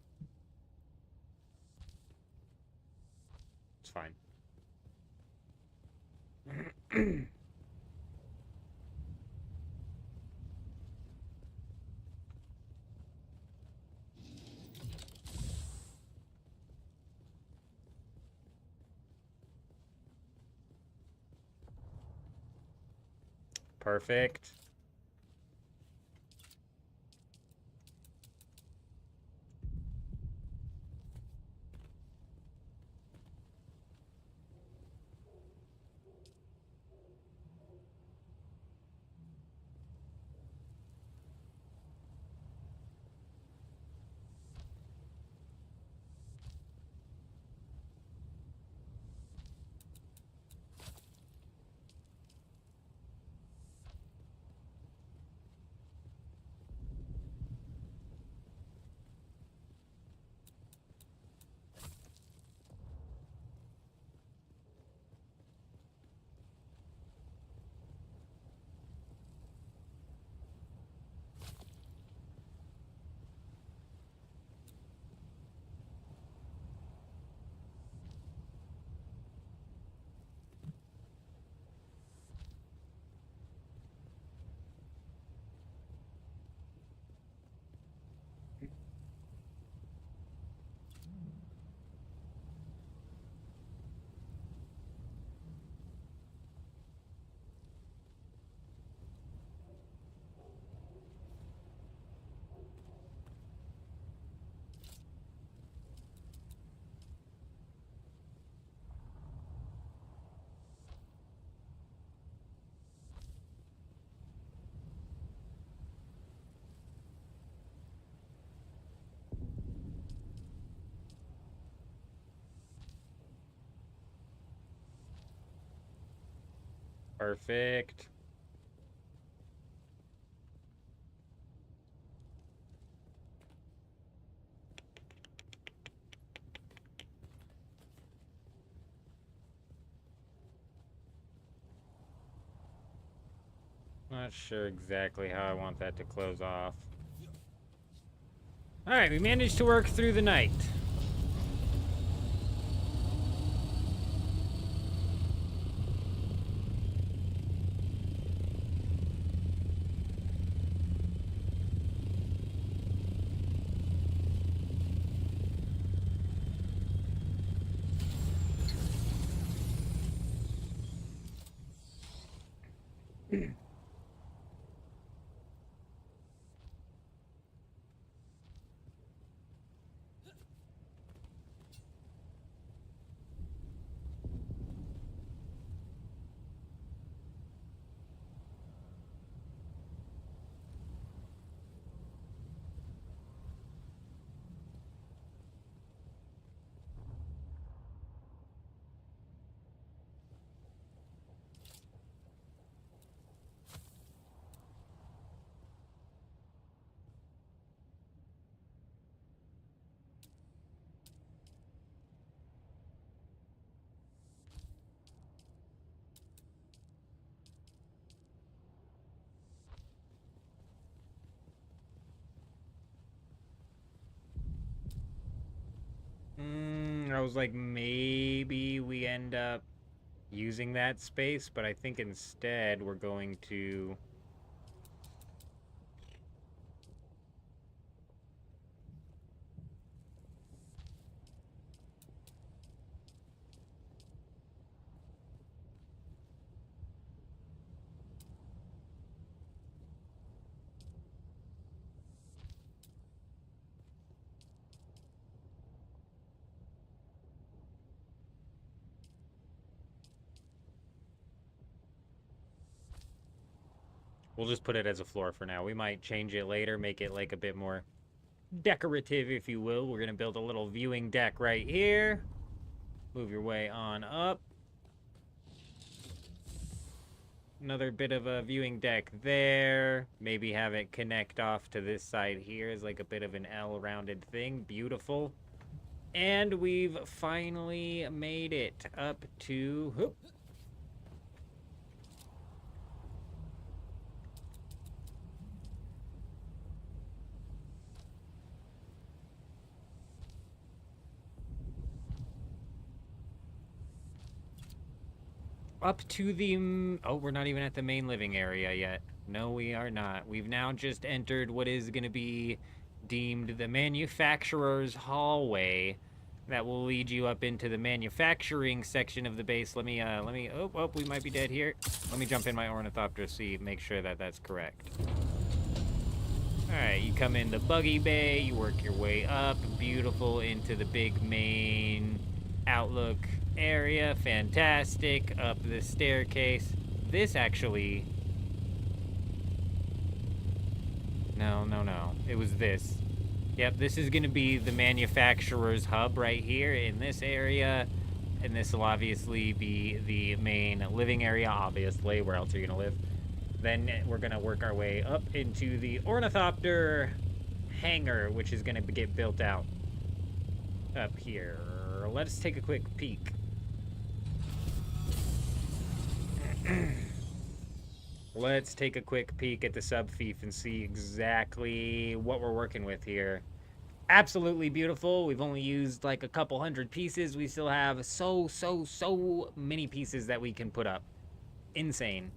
It's fine. Perfect. Perfect. Not sure exactly how I want that to close off. Alright, we managed to work through the night. I was like, maybe we end up using that space, but I think instead we're going to... We'll just put it as a floor for now. We might change it later, make it like a bit more decorative, if you will. We're going to build a little viewing deck right here. Move your way on up. Another bit of a viewing deck there. Maybe have it connect off to this side here as like a bit of an L-rounded thing. Beautiful. And we've finally made it up to... Whoop. Up to the... Oh, we're not even at the main living area yet. No, we are not. We've now just entered what is going to be deemed the manufacturer's hallway. That will lead you up into the manufacturing section of the base. Let me, oh, we might be dead here. Let me jump in my ornithopter, make sure that that's correct. Alright, you come in the buggy bay, you work your way up, beautiful, into the big main outlook area. Fantastic. Up the staircase. This actually... No. It was this. Yep, this is going to be the manufacturer's hub right here in this area. And this will obviously be the main living area, obviously. Where else are you going to live? Then we're going to work our way up into the ornithopter hangar, which is going to get built out up here. Let's take a quick peek. Let's take a quick peek at the subfief and see exactly what we're working with here. Absolutely beautiful. We've only used like a couple hundred pieces. We still have so many pieces that we can put up. Insane.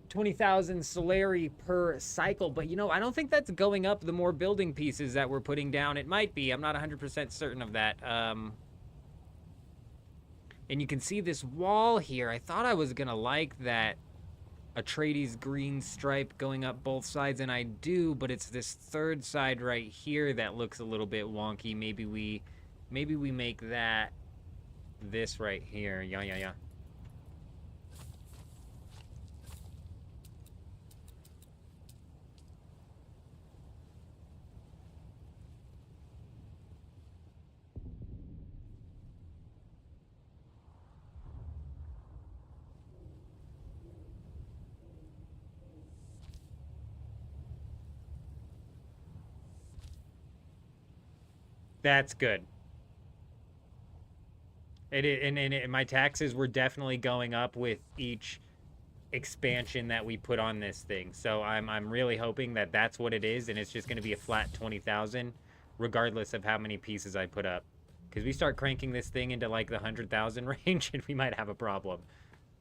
20,000 Solari per cycle, but you know, I don't think that's going up the more building pieces that we're putting down. It might be. I'm not 100% certain of that. And you can see this wall here. I thought I was gonna like that Atreides green stripe going up both sides, and I do, but it's this third side right here that looks a little bit wonky. Maybe we make that this right here. Yeah. That's good. And my taxes were definitely going up with each expansion that we put on this thing. So I'm really hoping that that's what it is, and it's just going to be a flat 20,000, regardless of how many pieces I put up. Because we start cranking this thing into like the 100,000 range, and we might have a problem.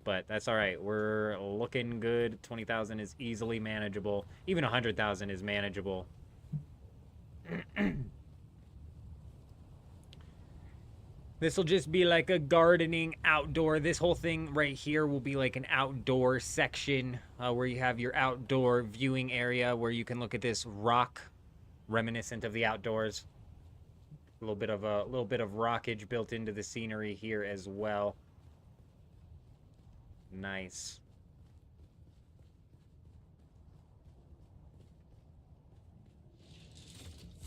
But that's all right. We're looking good. 20,000 is easily manageable. Even 100,000 is manageable. This will just be like a gardening outdoor. This whole thing right here will be like an outdoor section where you have your outdoor viewing area where you can look at this rock reminiscent of the outdoors. A little bit of rockage built into the scenery here as well. Nice.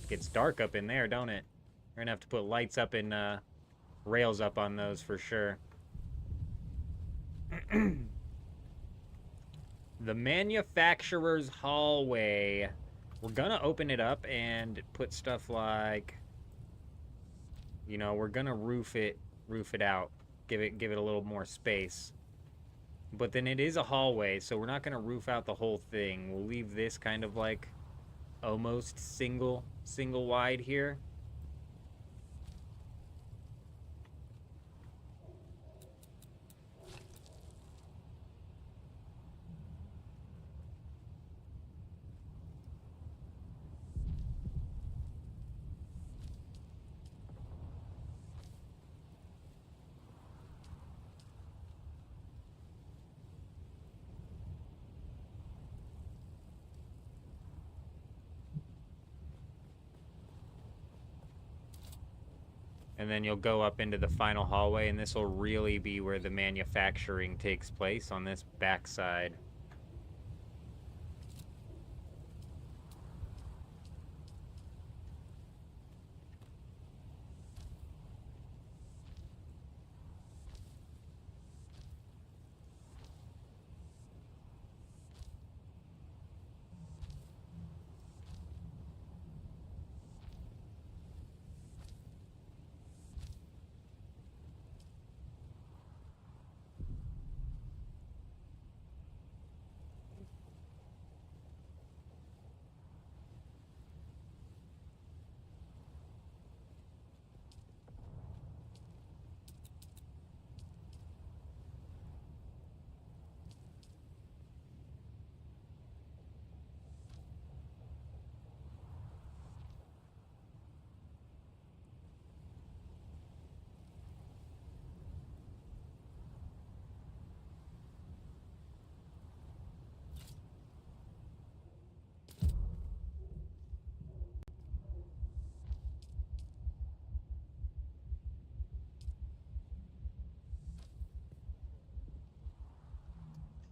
Gets dark up in there, don't it? We're gonna have to put lights up and rails up on those for sure. The manufacturer's hallway. We're gonna open it up and put stuff like, you know, we're gonna roof it out, give it a little more space. But then it is a hallway, so we're not gonna roof out the whole thing. We'll leave this kind of like almost single wide here. And then you'll go up into the final hallway, and this will really be where the manufacturing takes place on this backside.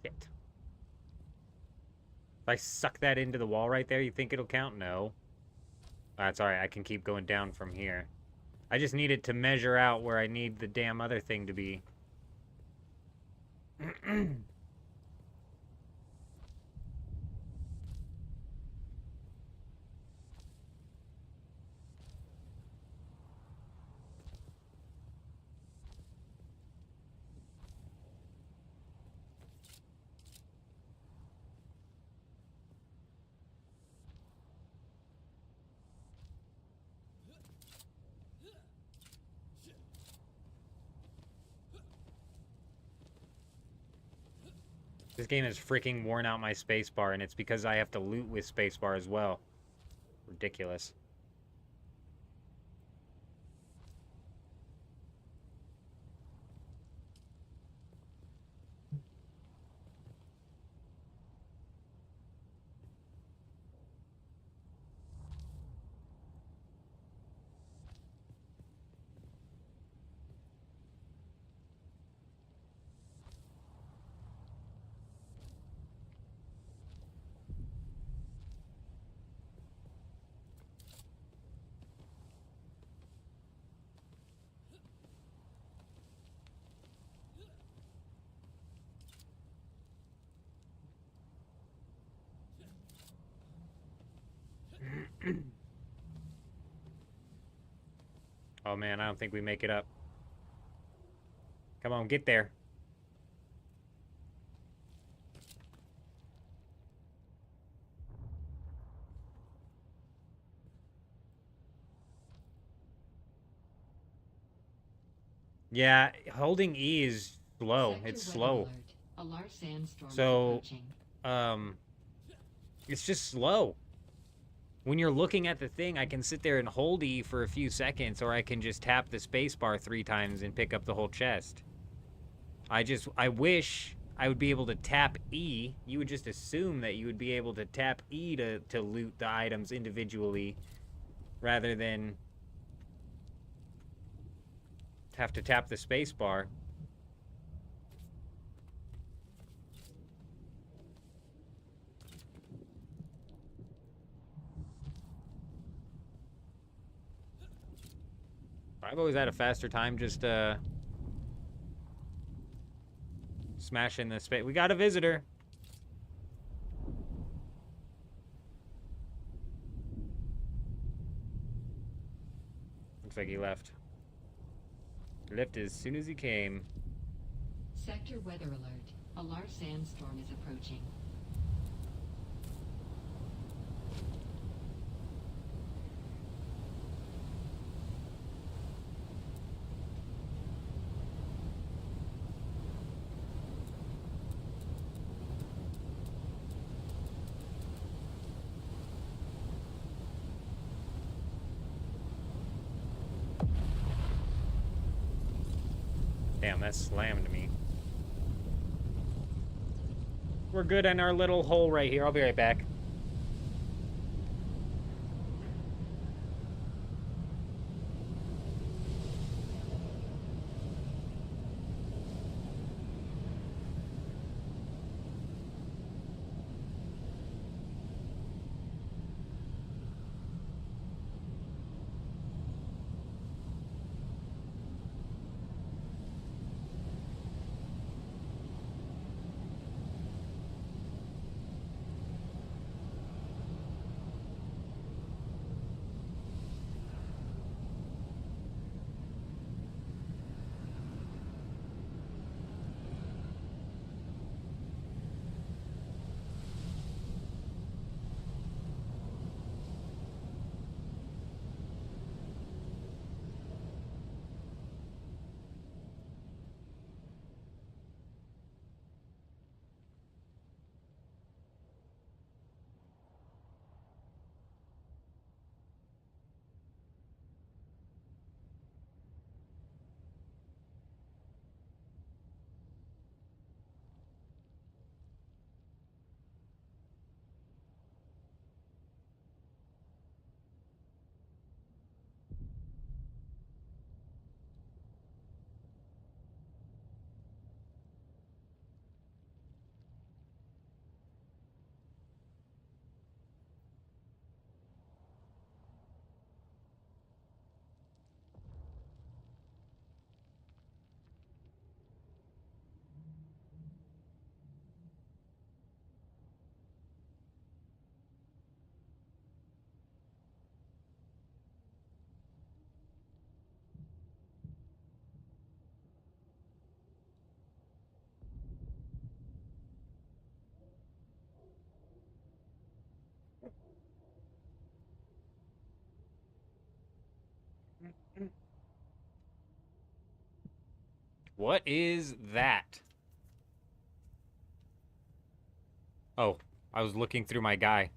Shit. If I suck that into the wall right there, you think it'll count? No. That's alright, I can keep going down from here. I just need it to measure out where I need the damn other thing to be. This game has freaking worn out my spacebar, and it's because I have to loot with spacebar as well. Ridiculous. Oh man, I don't think we make it up. Come on, get there. Yeah, holding E is slow. Sector It's weather slow. alert. A large sandstorm So, is approaching. It's just slow. When you're looking at the thing, I can sit there and hold E for a few seconds, or I can just tap the space bar 3 times and pick up the whole chest. I wish I would be able to tap E. You would just assume that you would be able to tap E to loot the items individually, rather than have to tap the space bar. I've always had a faster time just smashing the space. We got a visitor. Looks like he left. Left as soon as he came. Sector weather alert. A large sandstorm is approaching. Damn, that slammed me. We're good in our little hole right here. I'll be right back. What is that? Oh, I was looking through my guy.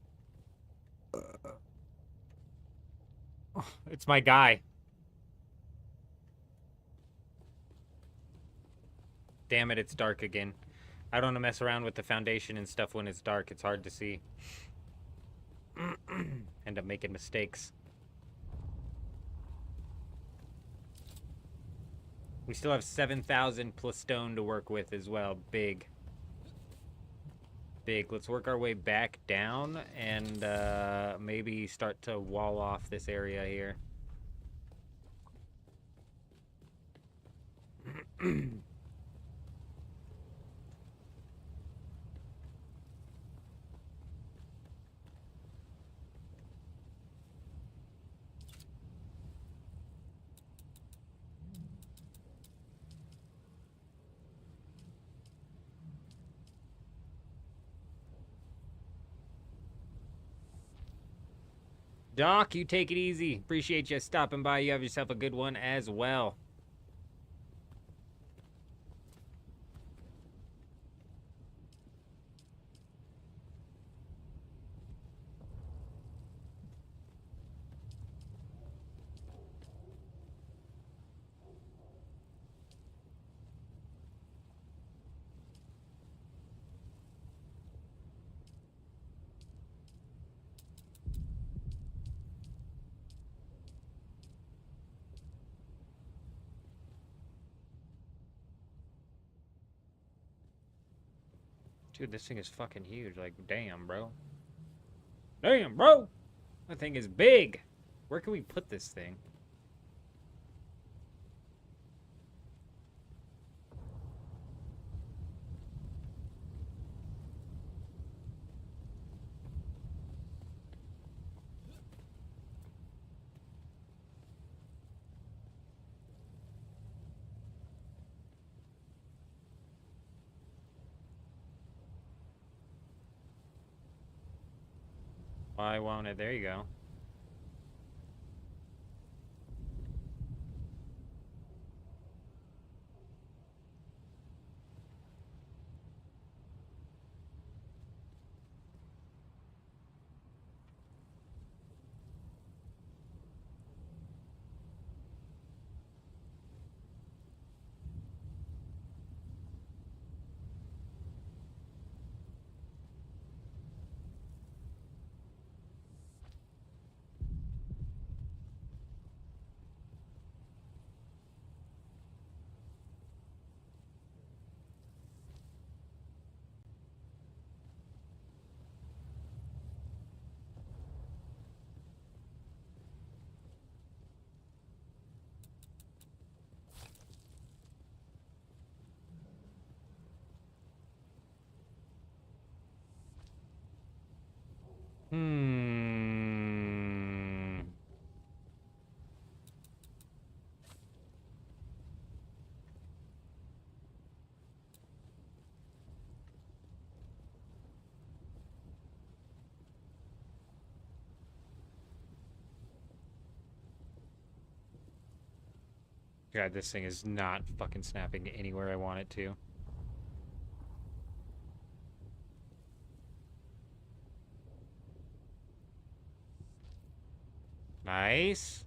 It's my guy. Damn it, it's dark again. I don't want to mess around with the foundation and stuff when it's dark. It's hard to see. End up making mistakes. We still have 7,000 plus stone to work with as well. Big. Big. Let's work our way back down and maybe start to wall off this area here. Doc, you take it easy. Appreciate you stopping by. You have yourself a good one as well. Dude, this thing is fucking huge. Like, damn, bro. Damn, bro! That thing is big! Where can we put this thing? Why won't it? There you go. Hmm. God, this thing is not fucking snapping anywhere I want it to. Nice.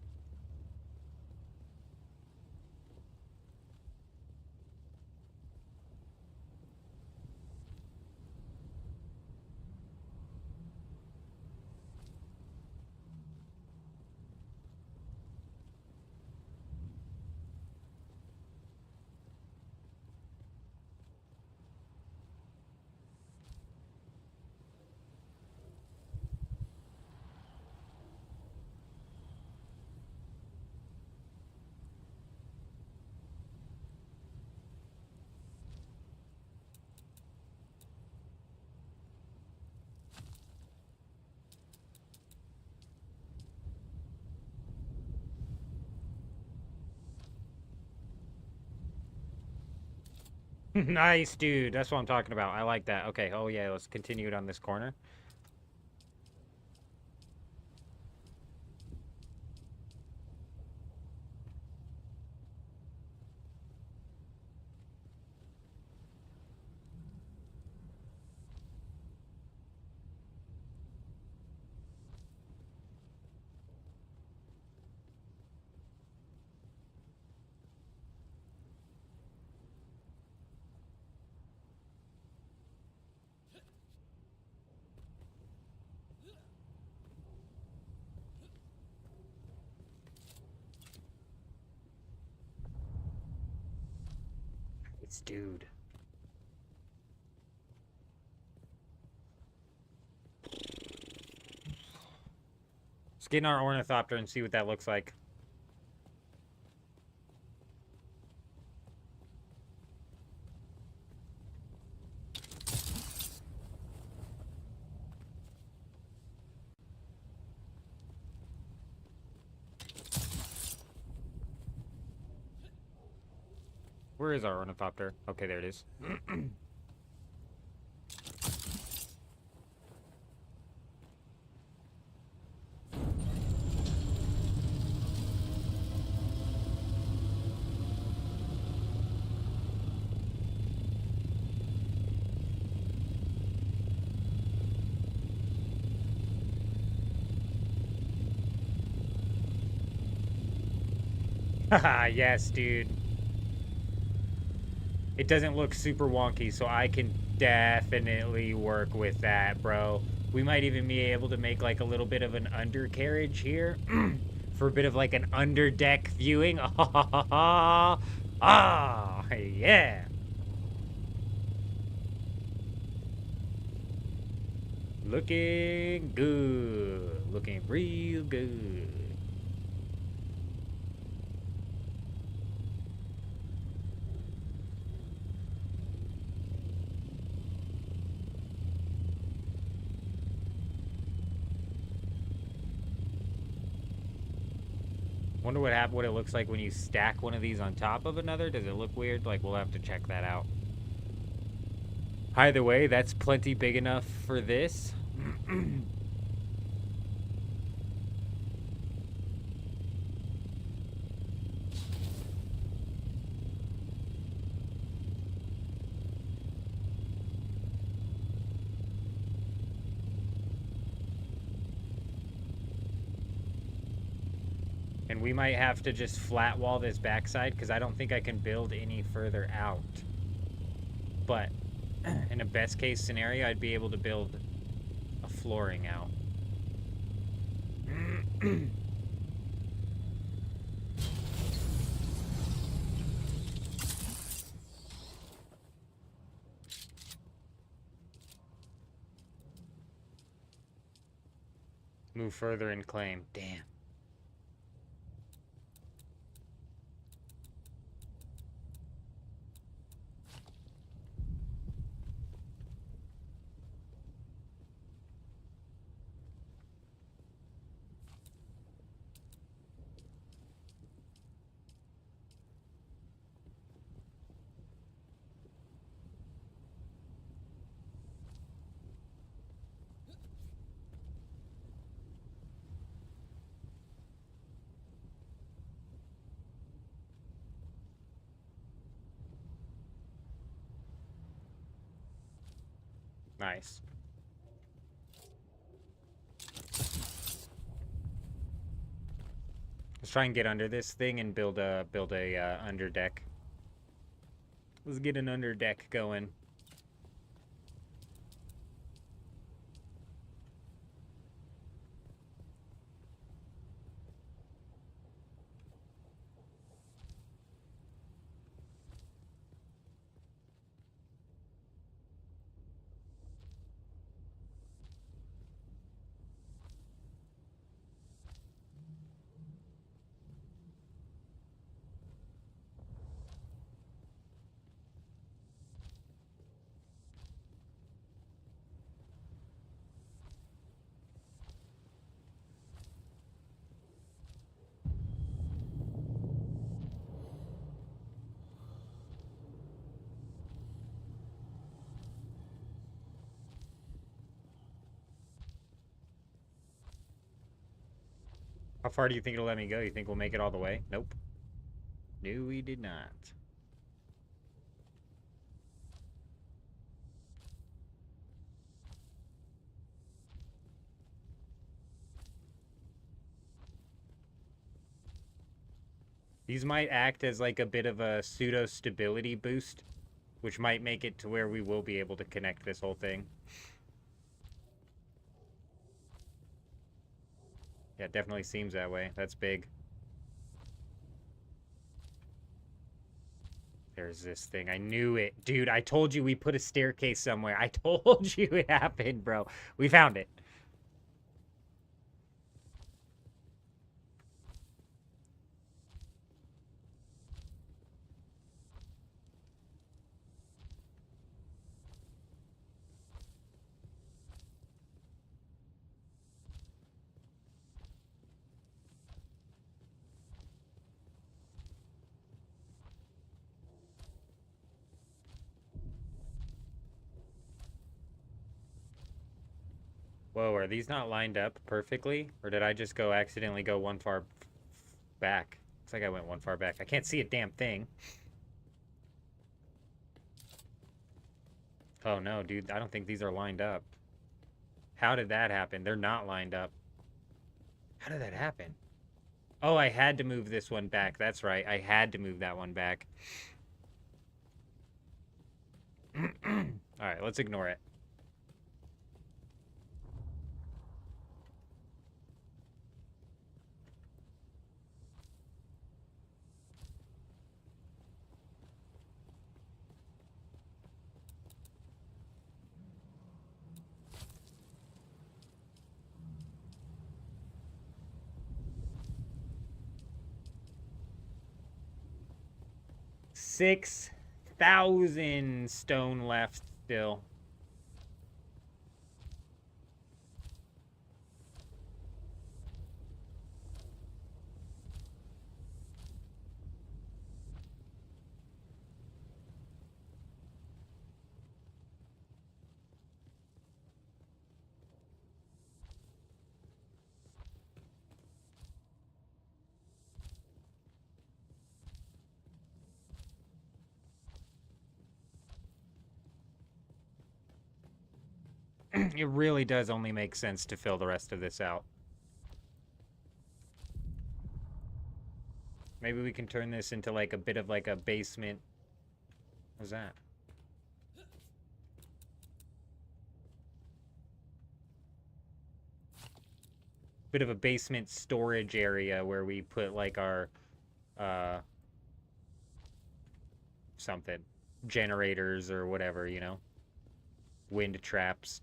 Nice, dude. That's what I'm talking about. I like that. Okay, oh yeah, let's continue it on this corner. It's dude. Let's get in our ornithopter and see what that looks like. Where is our ornithopter? Okay, there it is. Haha, yes, dude. It doesn't look super wonky, so I can definitely work with that, bro. We might even be able to make like a little bit of an undercarriage here for a bit of like an underdeck viewing. Ah, yeah. Looking good. Looking real good. Wonder what it looks like when you stack one of these on top of another. Does it look weird? Like, we'll have to check that out. Either way, that's plenty big enough for this. And we might have to just flat wall this backside because I don't think I can build any further out. But in a best case scenario, I'd be able to build a flooring out. Move further and claim. Damn. Nice. Let's try and get under this thing and build a under deck. Let's get an under deck going. How far do you think it'll let me go? You think we'll make it all the way? Nope. No, we did not. These might act as like a bit of a pseudo stability boost, which might make it to where we will be able to connect this whole thing. Yeah, it definitely seems that way. That's big. There's this thing. I knew it. Dude, I told you we put a staircase somewhere. I told you it happened, bro. We found it. Whoa, are these not lined up perfectly? Or did I just go accidentally go one far back? Looks like I went one far back. I can't see a damn thing. Oh no, dude, I don't think these are lined up. How did that happen? They're not lined up. How did that happen? Oh, I had to move this one back. That's right. I had to move that one back. Alright, let's ignore it. $6,000 stone left still. It really does only make sense to fill the rest of this out. Maybe we can turn this into like a bit of like a basement. What's that? Bit of a basement storage area where we put like our something, generators or whatever, you know, wind traps,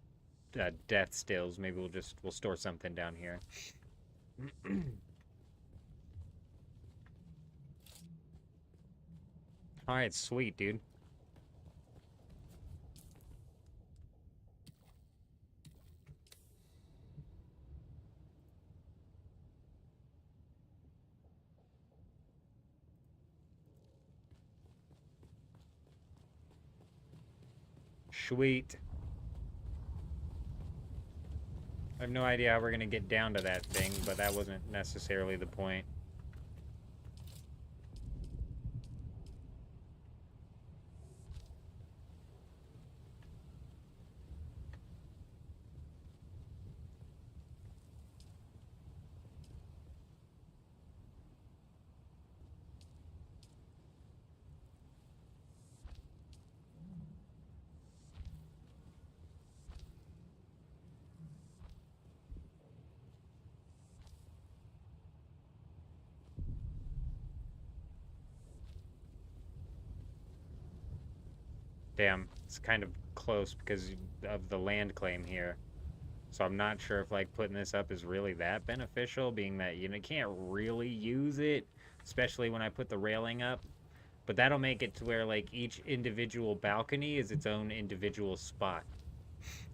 death stills. Maybe we'll store something down here. All right, sweet, dude. Sweet. I have no idea how we're gonna get down to that thing, but that wasn't necessarily the point. Damn, it's kind of close because of the land claim here. So I'm not sure if like putting this up is really that beneficial, being that you can't really use it, especially when I put the railing up. But that'll make it to where like each individual balcony is its own individual spot.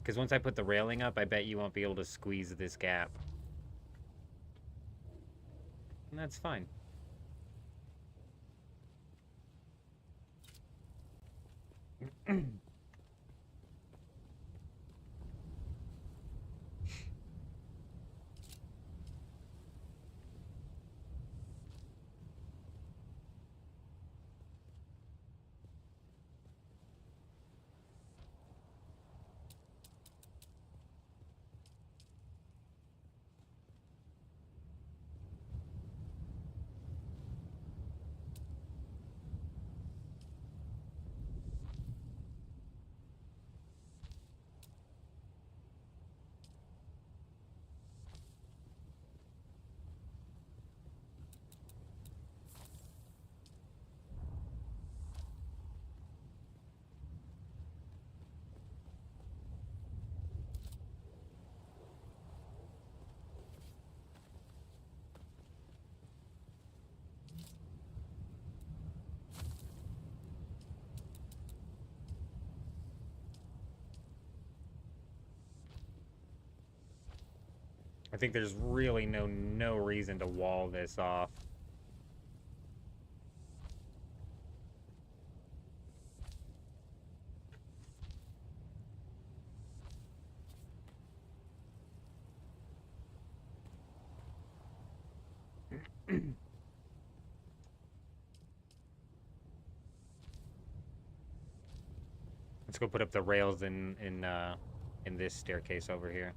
Because once I put the railing up, I bet you won't be able to squeeze this gap. And that's fine. I think there's really no reason to wall this off. Let's go put up the rails in this staircase over here.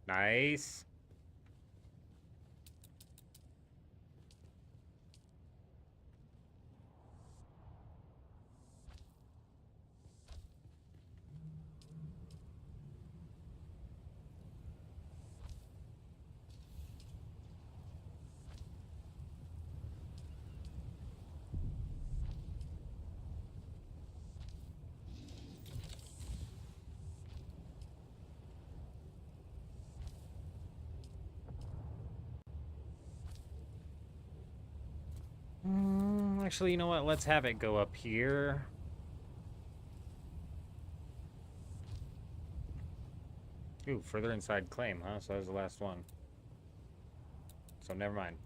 Nice. Actually, you know what? Let's have it go up here. Ooh, further inside claim, huh? So that was the last one. So never mind.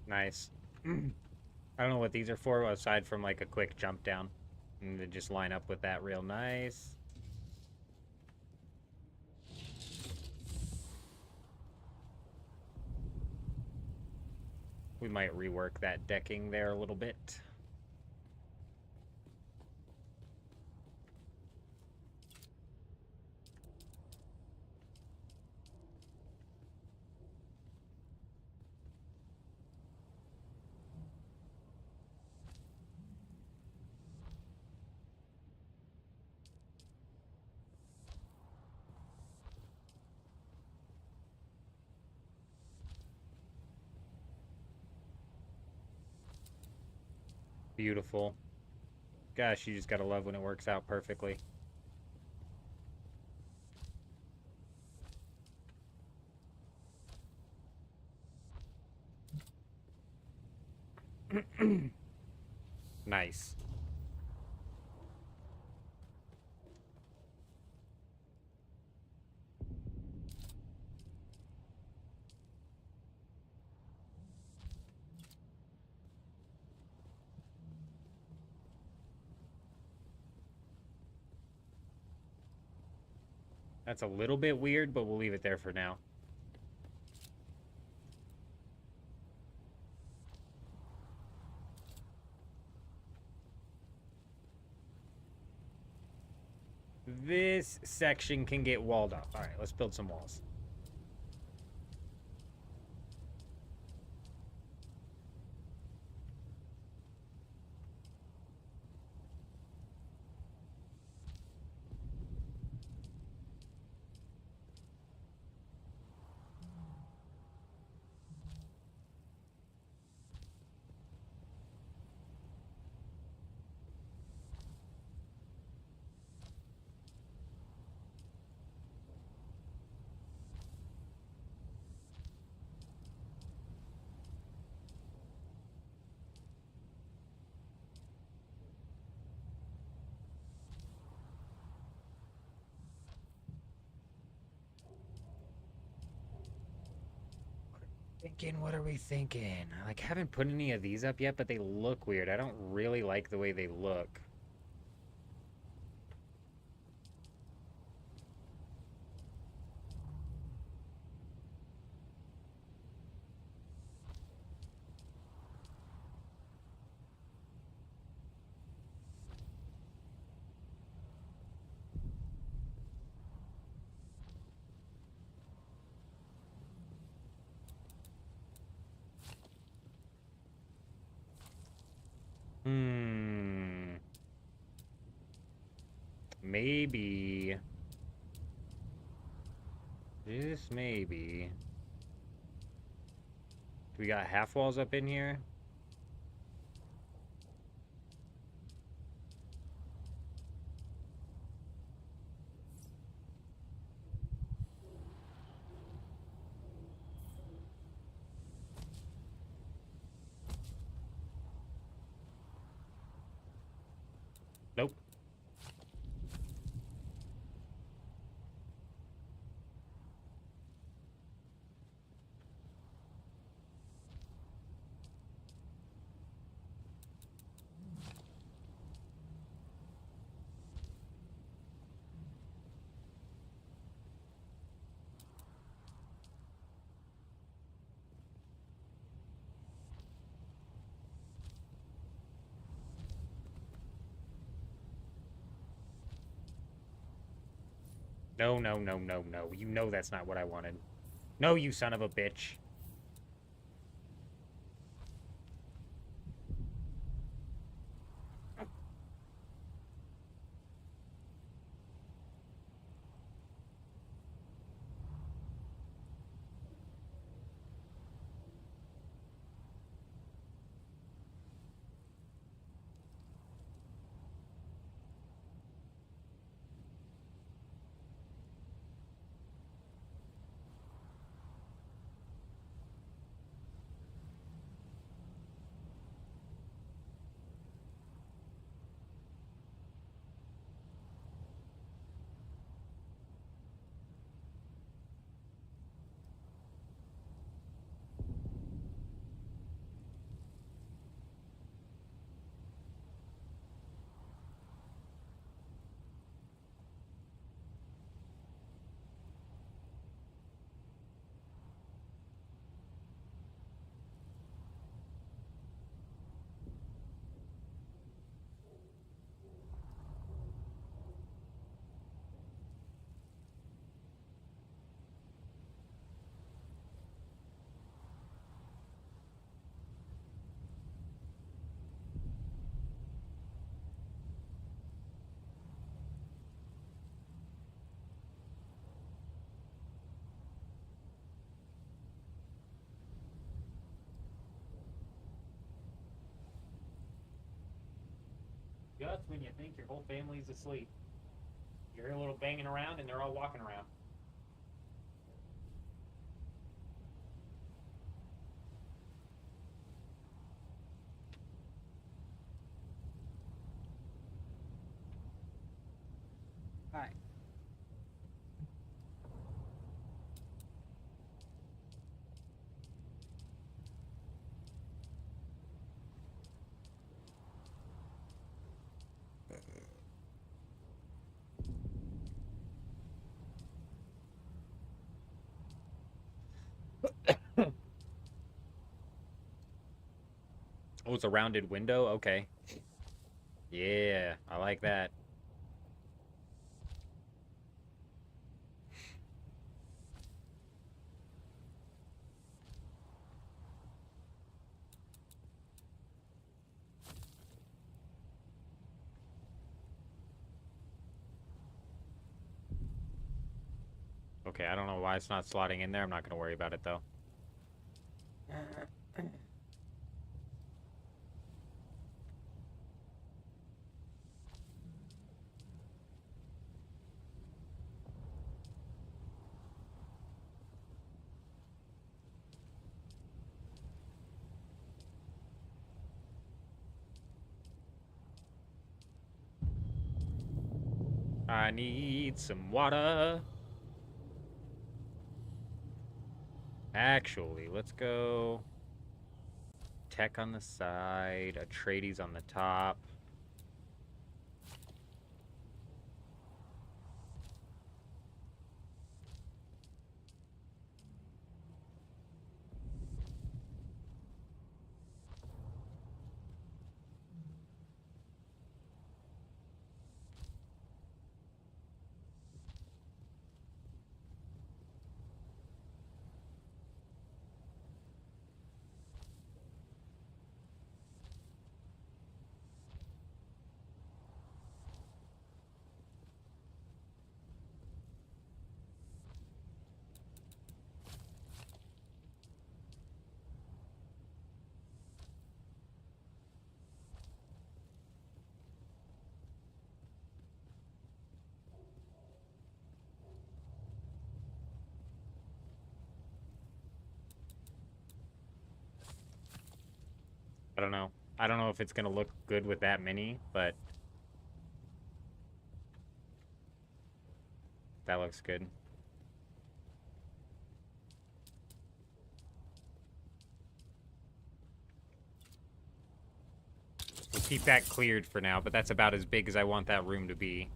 Nice. I don't know what these are for, aside from like a quick jump down. And to just line up with that real nice. We might rework that decking there a little bit. Beautiful. Gosh, you just gotta love when it works out perfectly. Nice. That's a little bit weird, but we'll leave it there for now. This section can get walled up. All right, let's build some walls. What are we thinking? Like, haven't put any of these up yet, but they look weird. I don't really like the way they look. Maybe This may be... We got half walls up in here. Nope. No, no, no, no, no. You know that's not what I wanted. No, you son of a bitch. Just when you think your whole family's asleep. You hear a little banging around and they're all walking around. Hi. Oh, it's a rounded window? Okay. Yeah, I like that. Okay, I don't know why it's not slotting in there. I'm not going to worry about it, though. I need some water. Actually, let's go tech on the side, Atreides on the top. I don't know. I don't know if it's gonna look good with that many, but that looks good. We'll keep that cleared for now, but that's about as big as I want that room to be.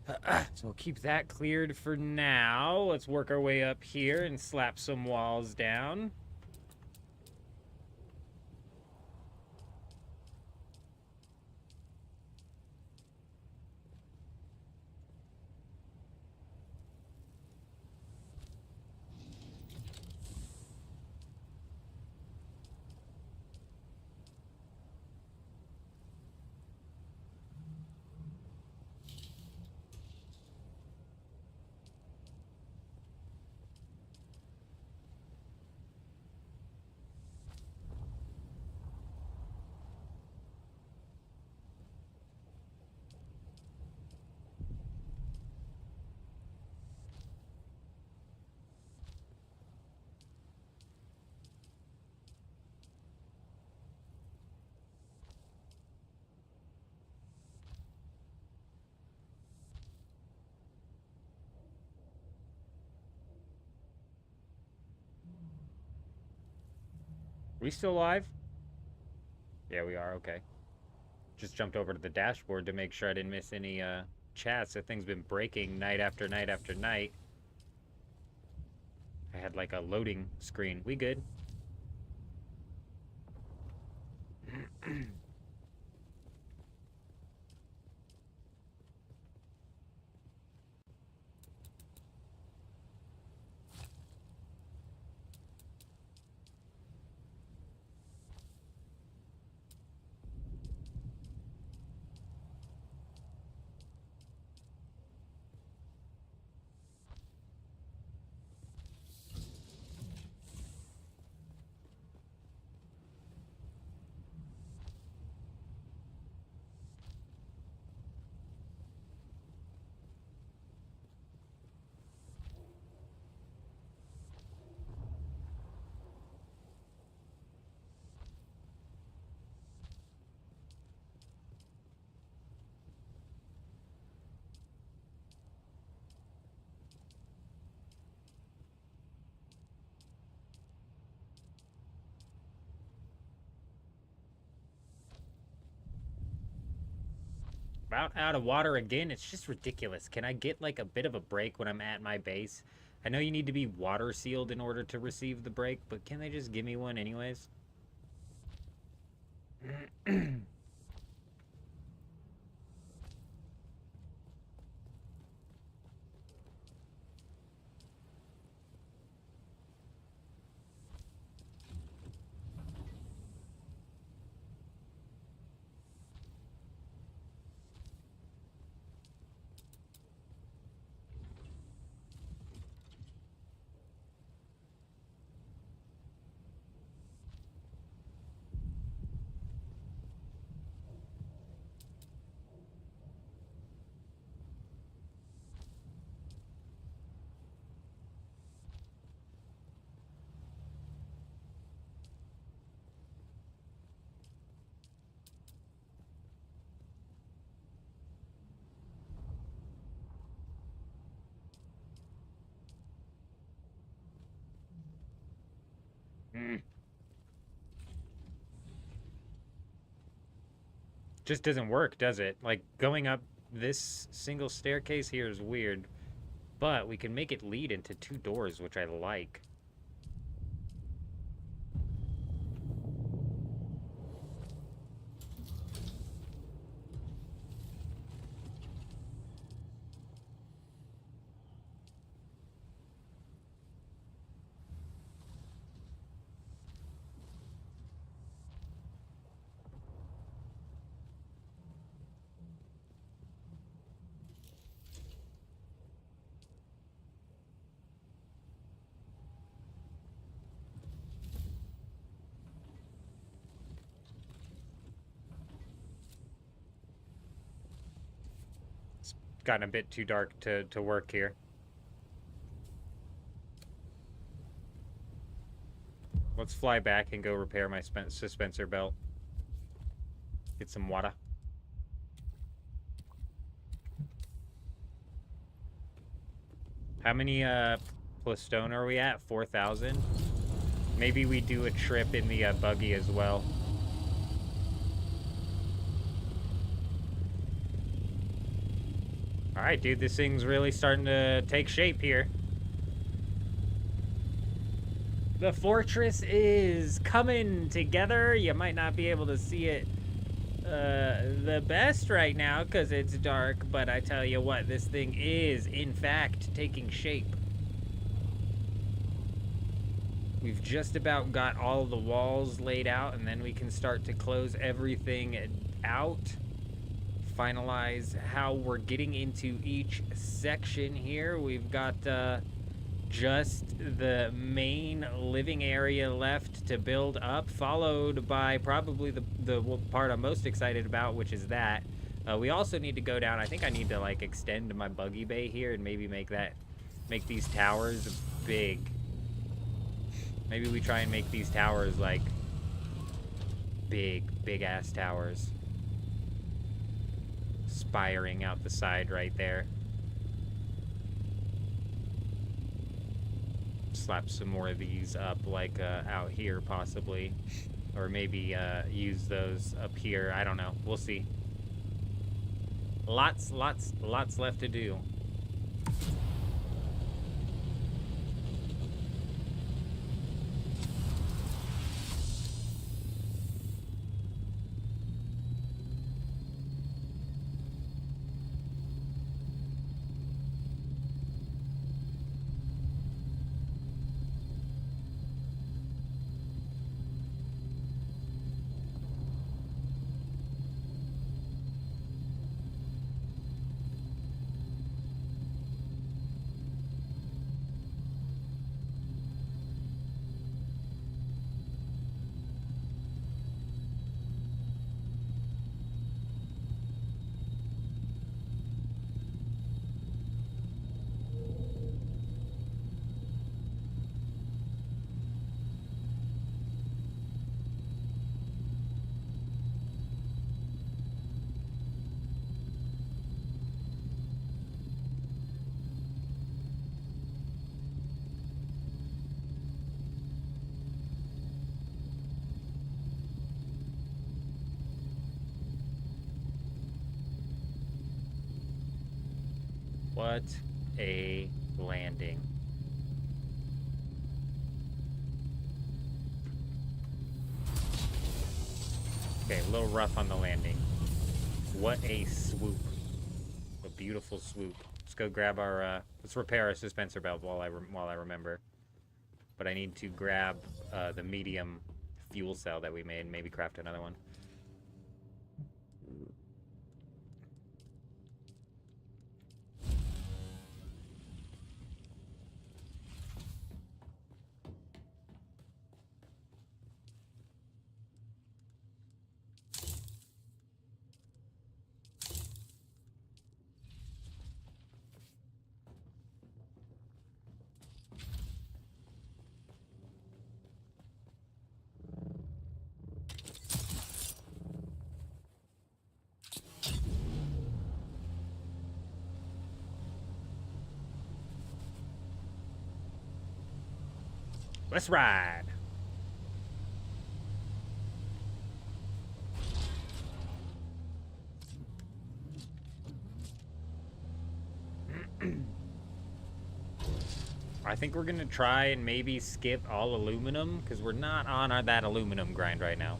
So we'll keep that cleared for now. Let's work our way up here and slap some walls down. Are we still live? Yeah, we are. Okay. Just jumped over to the dashboard to make sure I didn't miss any chats. That thing's been breaking night after night after night. I had like a loading screen. We good? About out of water again. It's just ridiculous. Can I get like a bit of a break when I'm at my base? I know you need to be water sealed in order to receive the break, but can they just give me one anyways? Just doesn't work, does it? Like, going up this single staircase here is weird, but we can make it lead into 2 doors, which I like. Gotten a bit too dark to work here. Let's fly back and go repair my suspensor belt. Get some water. How many plus stone are we at? 4,000? Maybe we do a trip in the buggy as well. Alright, dude, this thing's really starting to take shape here. The fortress is coming together. You might not be able to see it the best right now because it's dark, but I tell you what, this thing is, in fact, taking shape. We've just about got all the walls laid out, and then we can start to close everything out. Finalize how we're getting into each section here. We've got just the main living area left to build up, followed by probably the part I'm most excited about, which is that. We also need to go down. I think I need to like extend my buggy bay here and maybe make these towers big. Maybe we try and make these towers like big ass towers. Spiring out the side right there. Slap some more of these up like out here possibly, or maybe use those up here. I don't know, we'll see. Lots left to do. What a landing. Okay, a little rough on the landing. What a swoop. A beautiful swoop. Let's go grab our, let's repair our suspensor belt while I remember. But I need to grab the medium fuel cell that we made and maybe craft another one. Let's ride. I think we're gonna try and maybe skip all aluminum because we're not on that aluminum grind right now.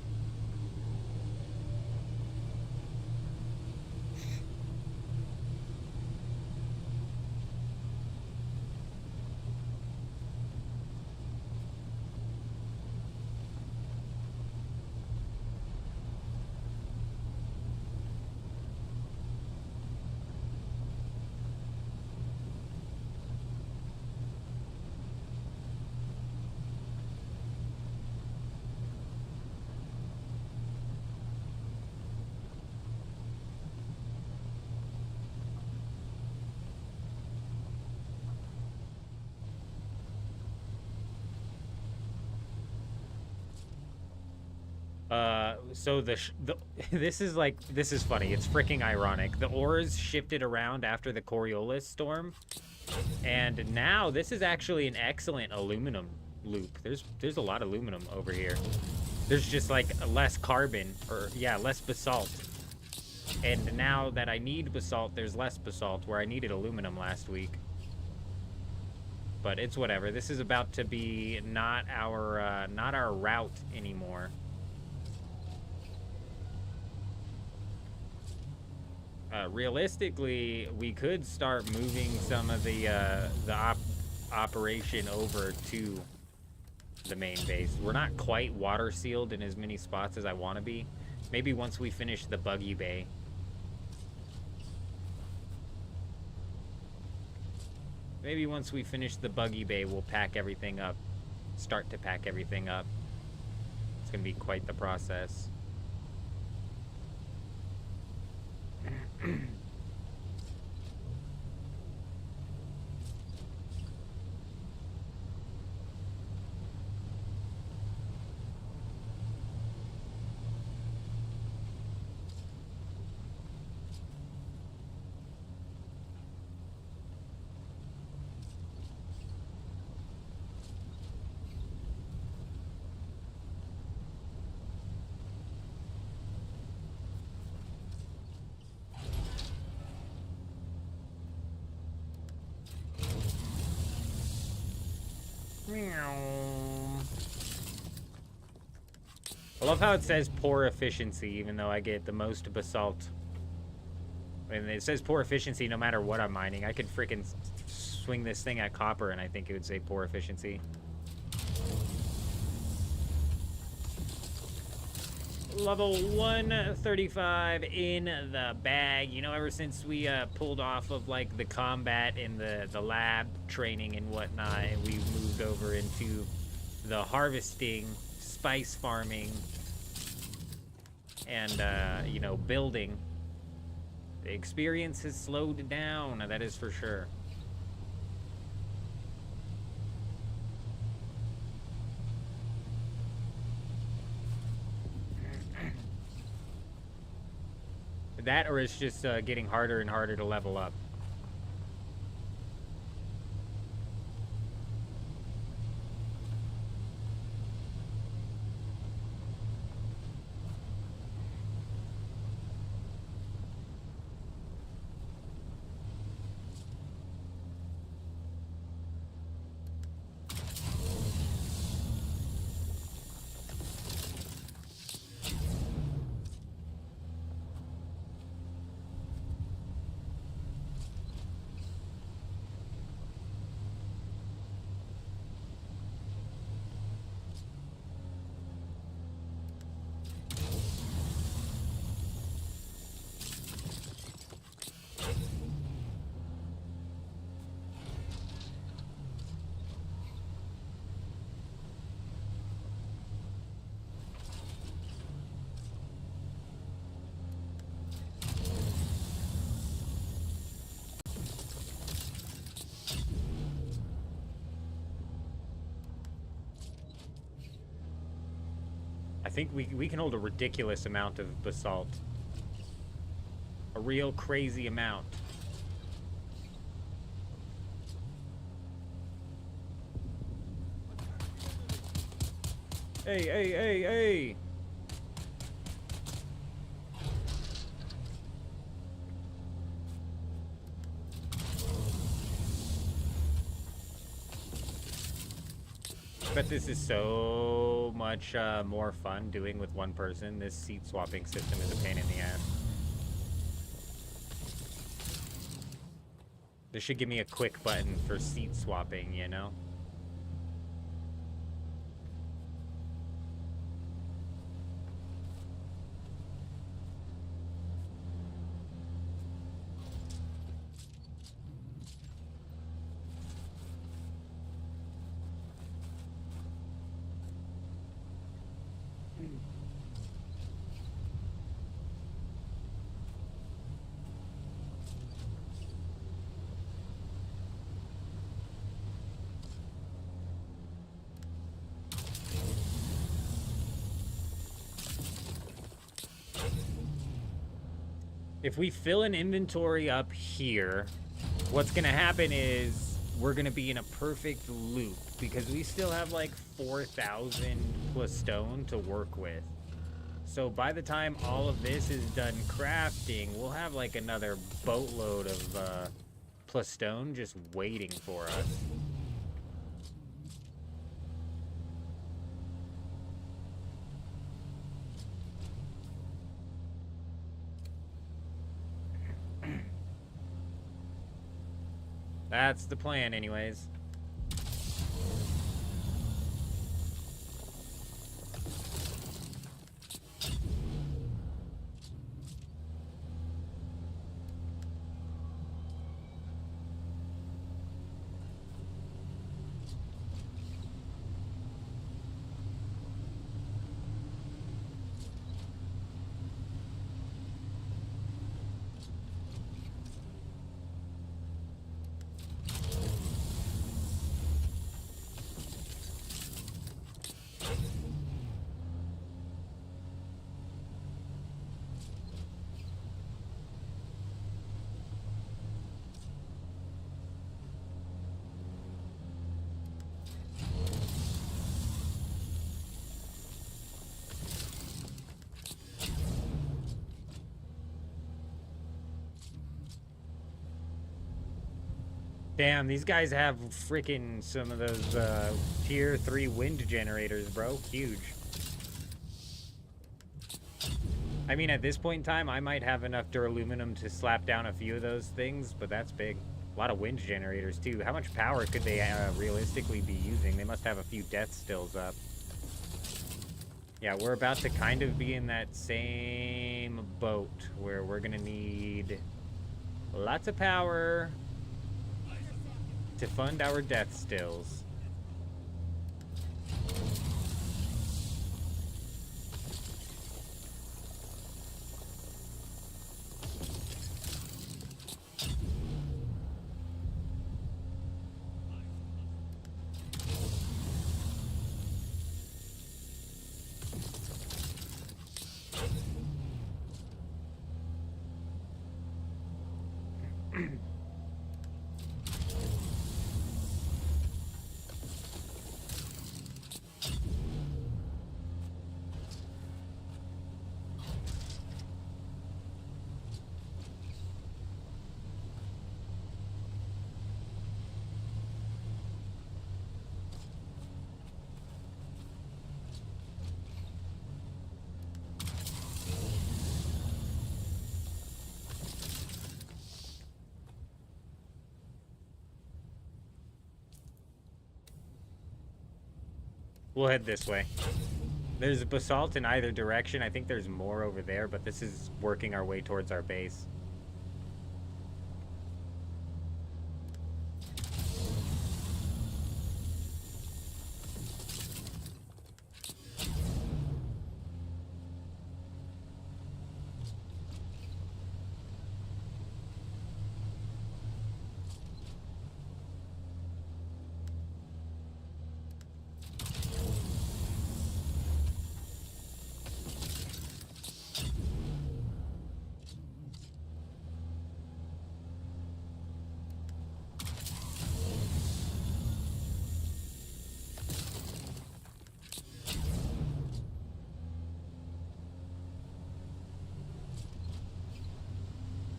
So the this is like, this is funny. It's freaking ironic. The ores shifted around after the Coriolis storm, and now this is actually an excellent aluminum loop. There's a lot of aluminum over here. There's just like less carbon, or yeah, less basalt. And now that I need basalt, there's less basalt where I needed aluminum last week. But it's whatever. This is about to be not our route anymore. Realistically, we could start moving some of the operation over to the main base. We're not quite water sealed in as many spots as I want to be. Maybe once we finish the buggy bay. Maybe once we finish the buggy bay, we'll pack everything up. Start to pack everything up. It's going to be quite the process. I love how it says poor efficiency, even though I get the most basalt. And it says poor efficiency no matter what I'm mining. I could freaking swing this thing at copper and I think it would say poor efficiency. Level 135 in the bag. You know, ever since we pulled off of like the combat and the lab training and whatnot, and we moved over into the harvesting, spice farming, and you know, building, the experience has slowed down, that is for sure. That, or it's just getting harder and harder to level up. I think we can hold a ridiculous amount of basalt. A real crazy amount. Hey, hey, hey, hey! But this is so much more fun doing with one person. This seat swapping system is a pain in the ass. This should give me a quick button for seat swapping, you know? If we fill an inventory up here, what's gonna happen is we're gonna be in a perfect loop because we still have like 4,000 plus stone to work with. So by the time all of this is done crafting, we'll have like another boatload of plus stone just waiting for us. That's the plan anyways. Damn, these guys have freaking some of those tier 3 wind generators, bro. Huge. I mean, at this point in time, I might have enough duraluminum to slap down a few of those things, but that's big. A lot of wind generators, too. How much power could they realistically be using? They must have a few death stills up. Yeah, we're about to kind of be in that same boat where we're going to need lots of power to fund our death stills. We'll head this way. There's basalt in either direction. I think there's more over there, but this is working our way towards our base.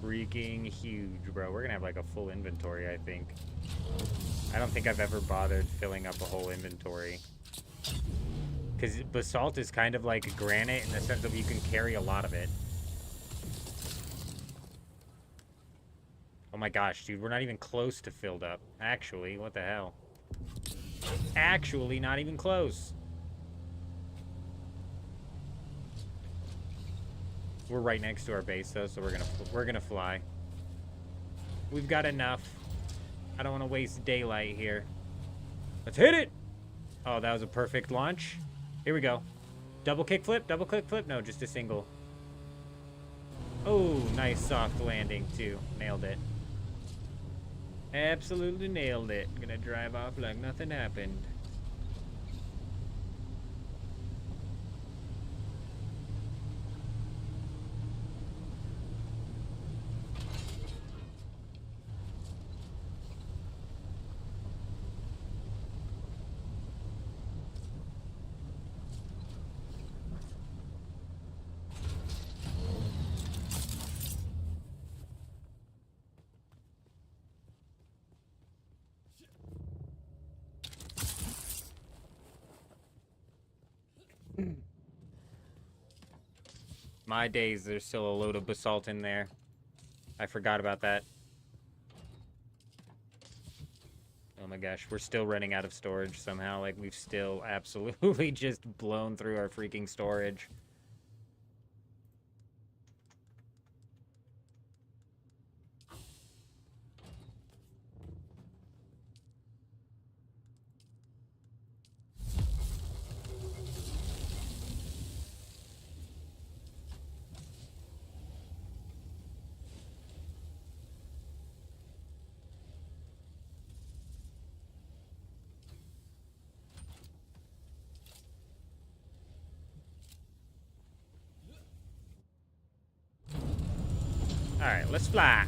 Freaking huge, bro. We're gonna have like a full inventory, I think. I don't think I've ever bothered filling up a whole inventory. Because basalt is kind of like granite in the sense of you can carry a lot of it. Oh my gosh, dude, we're not even close to filled up. Actually, what the hell? Actually, not even close. We're right next to our base though, so we're gonna fly. We've got enough. I don't want to waste daylight here. Let's hit it! Oh, that was a perfect launch. Here we go. Double kickflip, double kickflip. No, just a single. Oh, nice soft landing too. Nailed it. Absolutely nailed it. Gonna drive off like nothing happened. My days, there's still a load of basalt in there. I forgot about that. Oh my gosh, we're still running out of storage somehow. Like, we've still absolutely just blown through our freaking storage. Alright, let's fly.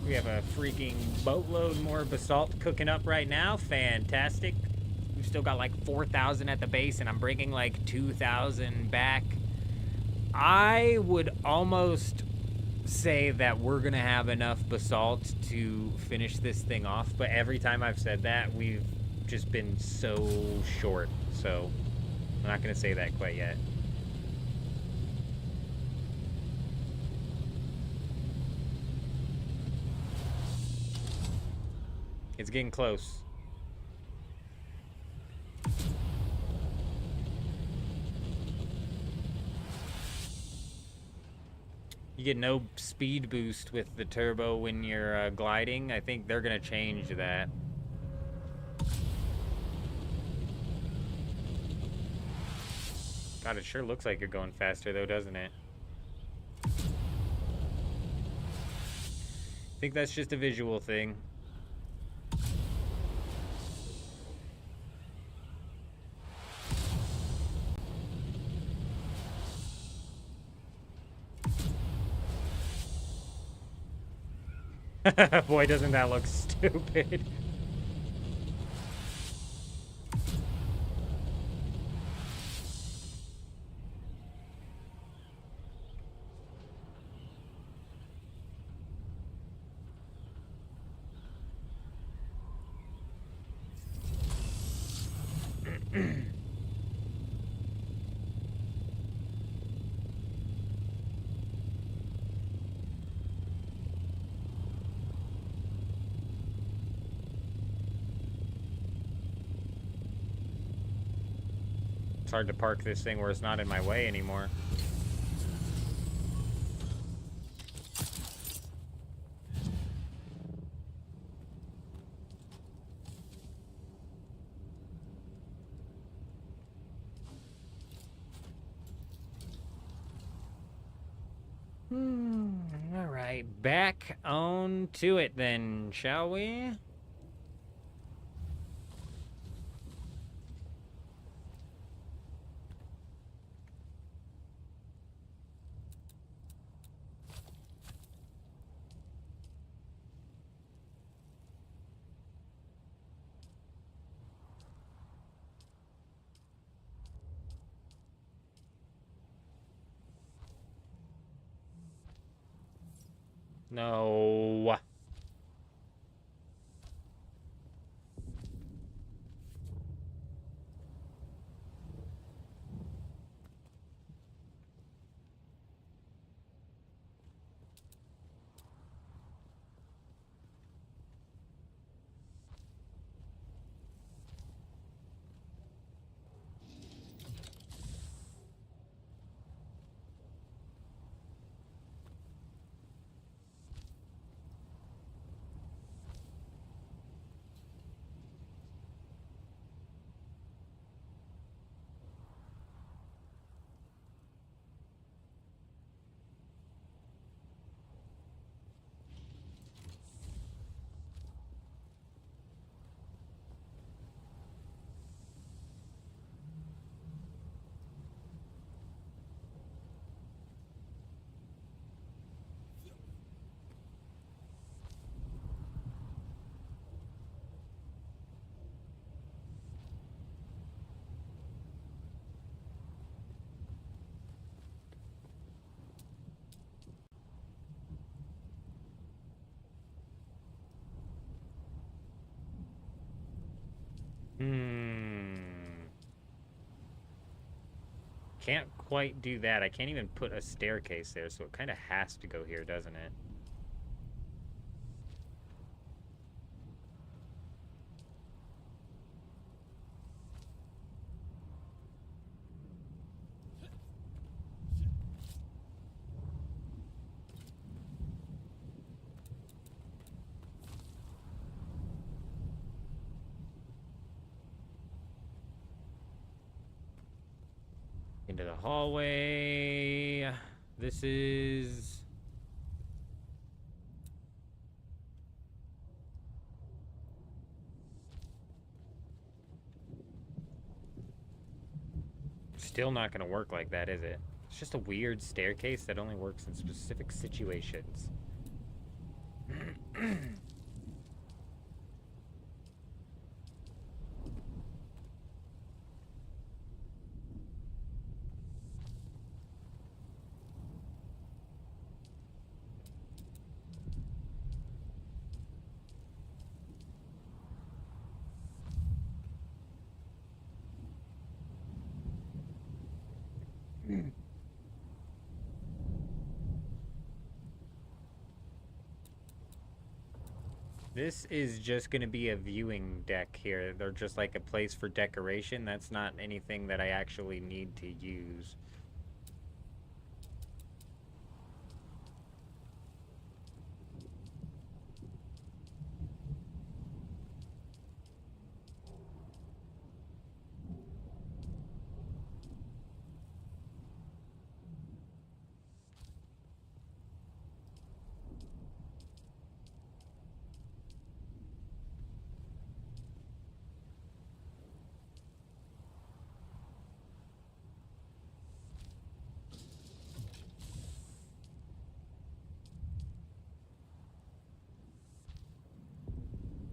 We have a freaking boatload more basalt cooking up right now. Fantastic. We've still got like 4,000 at the base, and I'm bringing like 2,000 back. I would almost say that we're going to have enough basalt to finish this thing off, but every time I've said that, we've just been so short. So I'm not going to say that quite yet. It's getting close. You get no speed boost with the turbo when you're gliding. I think they're going to change that. God, it sure looks like you're going faster though, doesn't it? I think that's just a visual thing. Boy, doesn't that look stupid. It's hard to park this thing where it's not in my way anymore. All right, back on to it then, shall we? No. Can't quite do that. I can't even put a staircase there, so it kind of has to go here, doesn't it? Into the hallway. This is... Still not gonna work like that, is it? It's just a weird staircase that only works in specific situations. This is just going to be a viewing deck here. They're just like a place for decoration. That's not anything that I actually need to use.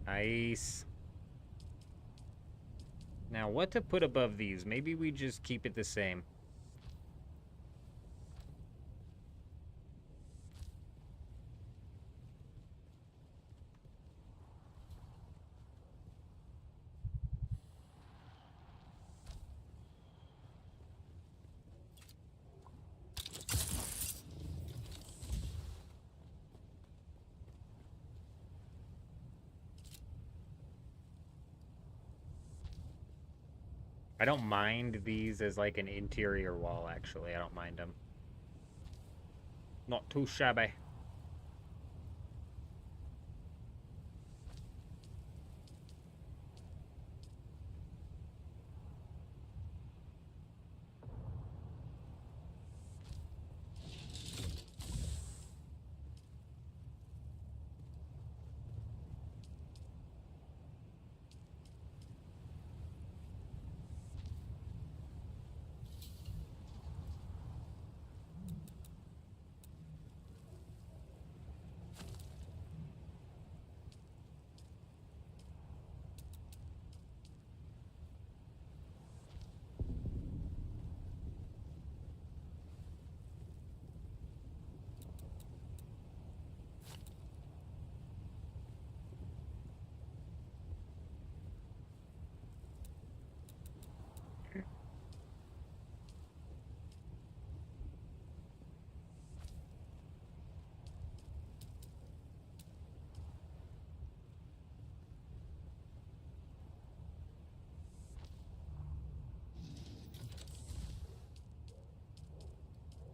Nice. Now, what to put above these? Maybe we just keep it the same. I don't mind these as like an interior wall, actually. I don't mind them. Not too shabby.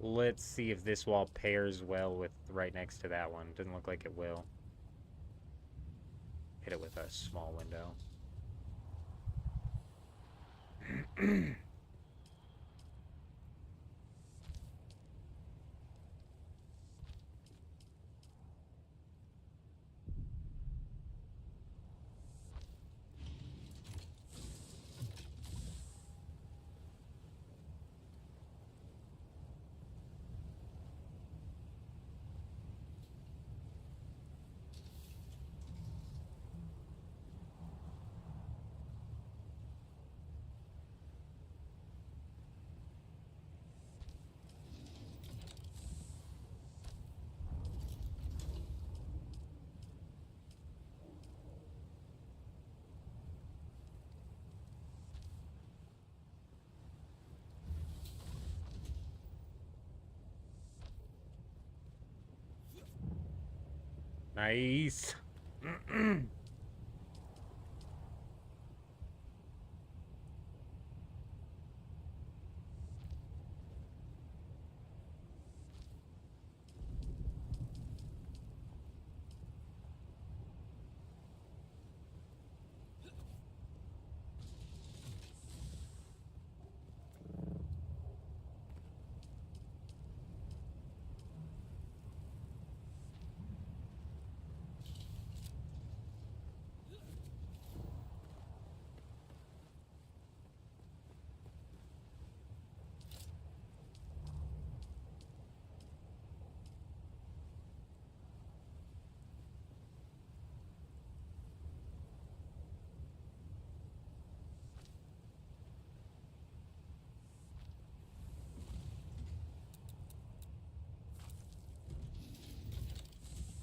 Let's see if this wall pairs well with right next to that one. Doesn't look like it will. Hit it with a small window. Nice.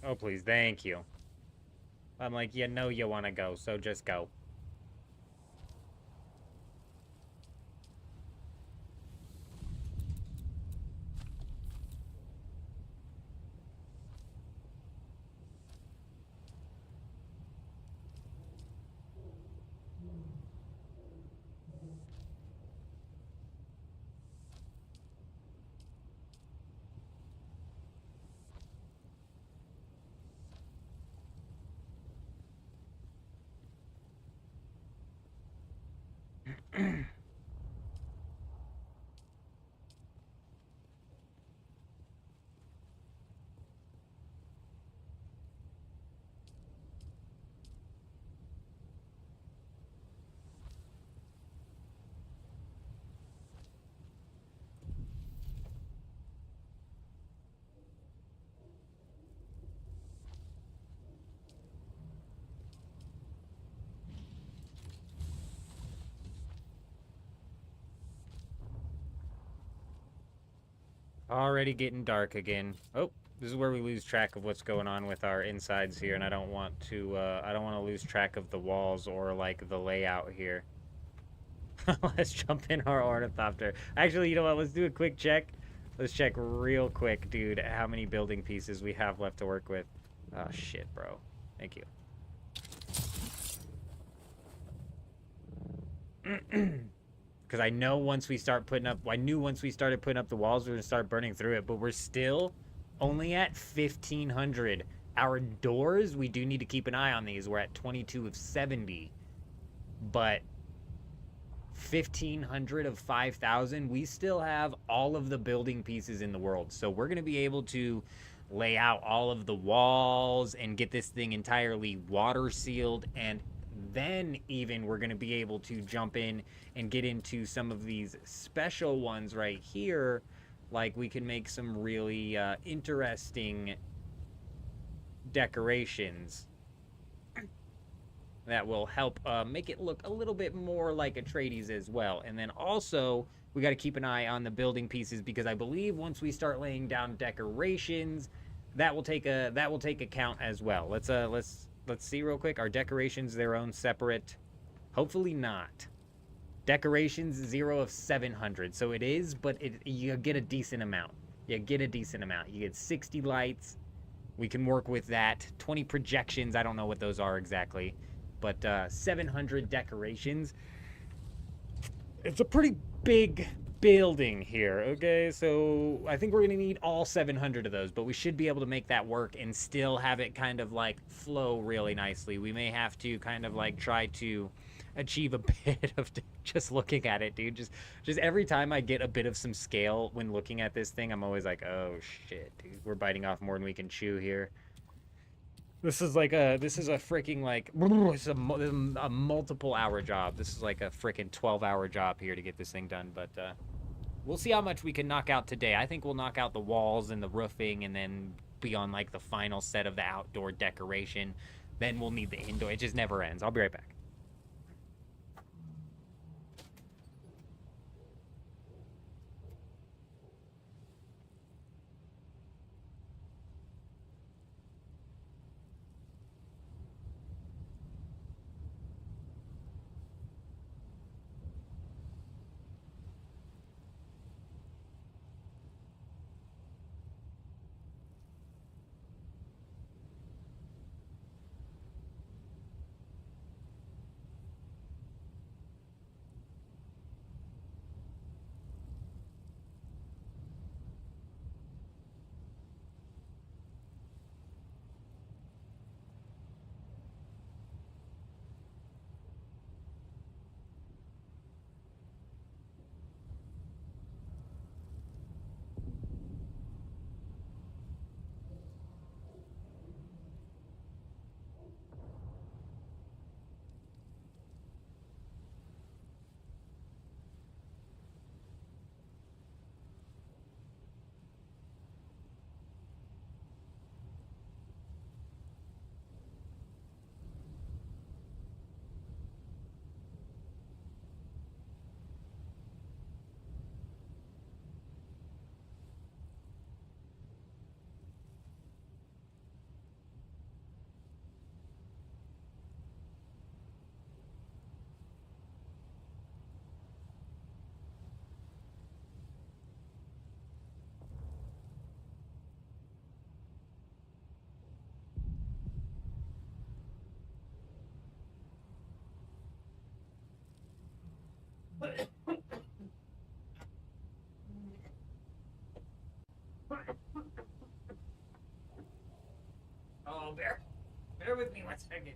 Oh, please, thank you. I'm like, you know you want to go, so just go. Already getting dark again. Oh, this is where we lose track of what's going on with our insides here, and I don't want to lose track of the walls or, like, the layout here. Let's jump in our ornithopter. Actually, you know what? Let's do a quick check. Let's check real quick, dude, how many building pieces we have left to work with. Oh, shit, bro. Thank you. Because I know once we start putting up... I knew once we started putting up the walls, we were going to start burning through it. But we're still only at 1,500. Our doors, we do need to keep an eye on these. We're at 22 of 70. But 1,500 of 5,000, we still have all of the building pieces in the world. So we're going to be able to lay out all of the walls and get this thing entirely water sealed, and then even we're going to be able to jump in and get into some of these special ones right here. Like, we can make some really interesting decorations that will help make it look a little bit more like Atreides as well. And then also, we got to keep an eye on the building pieces, because I believe once we start laying down decorations, that will take account as well. Let's see real quick. Are decorations their own separate? Hopefully not. Decorations 0 of 700. So it is, but you get a decent amount. You get 60 lights. We can work with that. 20 projections. I don't know what those are exactly, but 700 decorations. It's a pretty big building here, okay? So I think we're gonna need all 700 of those, but we should be able to make that work and still have it kind of like flow really nicely. We may have to kind of like try to achieve a bit of just looking at it, dude. Just every time I get a bit of some scale when looking at this thing, I'm always like, oh shit, dude, we're biting off more than we can chew here. This is a freaking, like, it's a multiple hour job. This is like a freaking 12-hour job here to get this thing done, but we'll see how much we can knock out today. I think we'll knock out the walls and the roofing and then be on like the final set of the outdoor decoration. Then we'll need the indoor. It just never ends. I'll be right back. Oh, bear with me 1 second.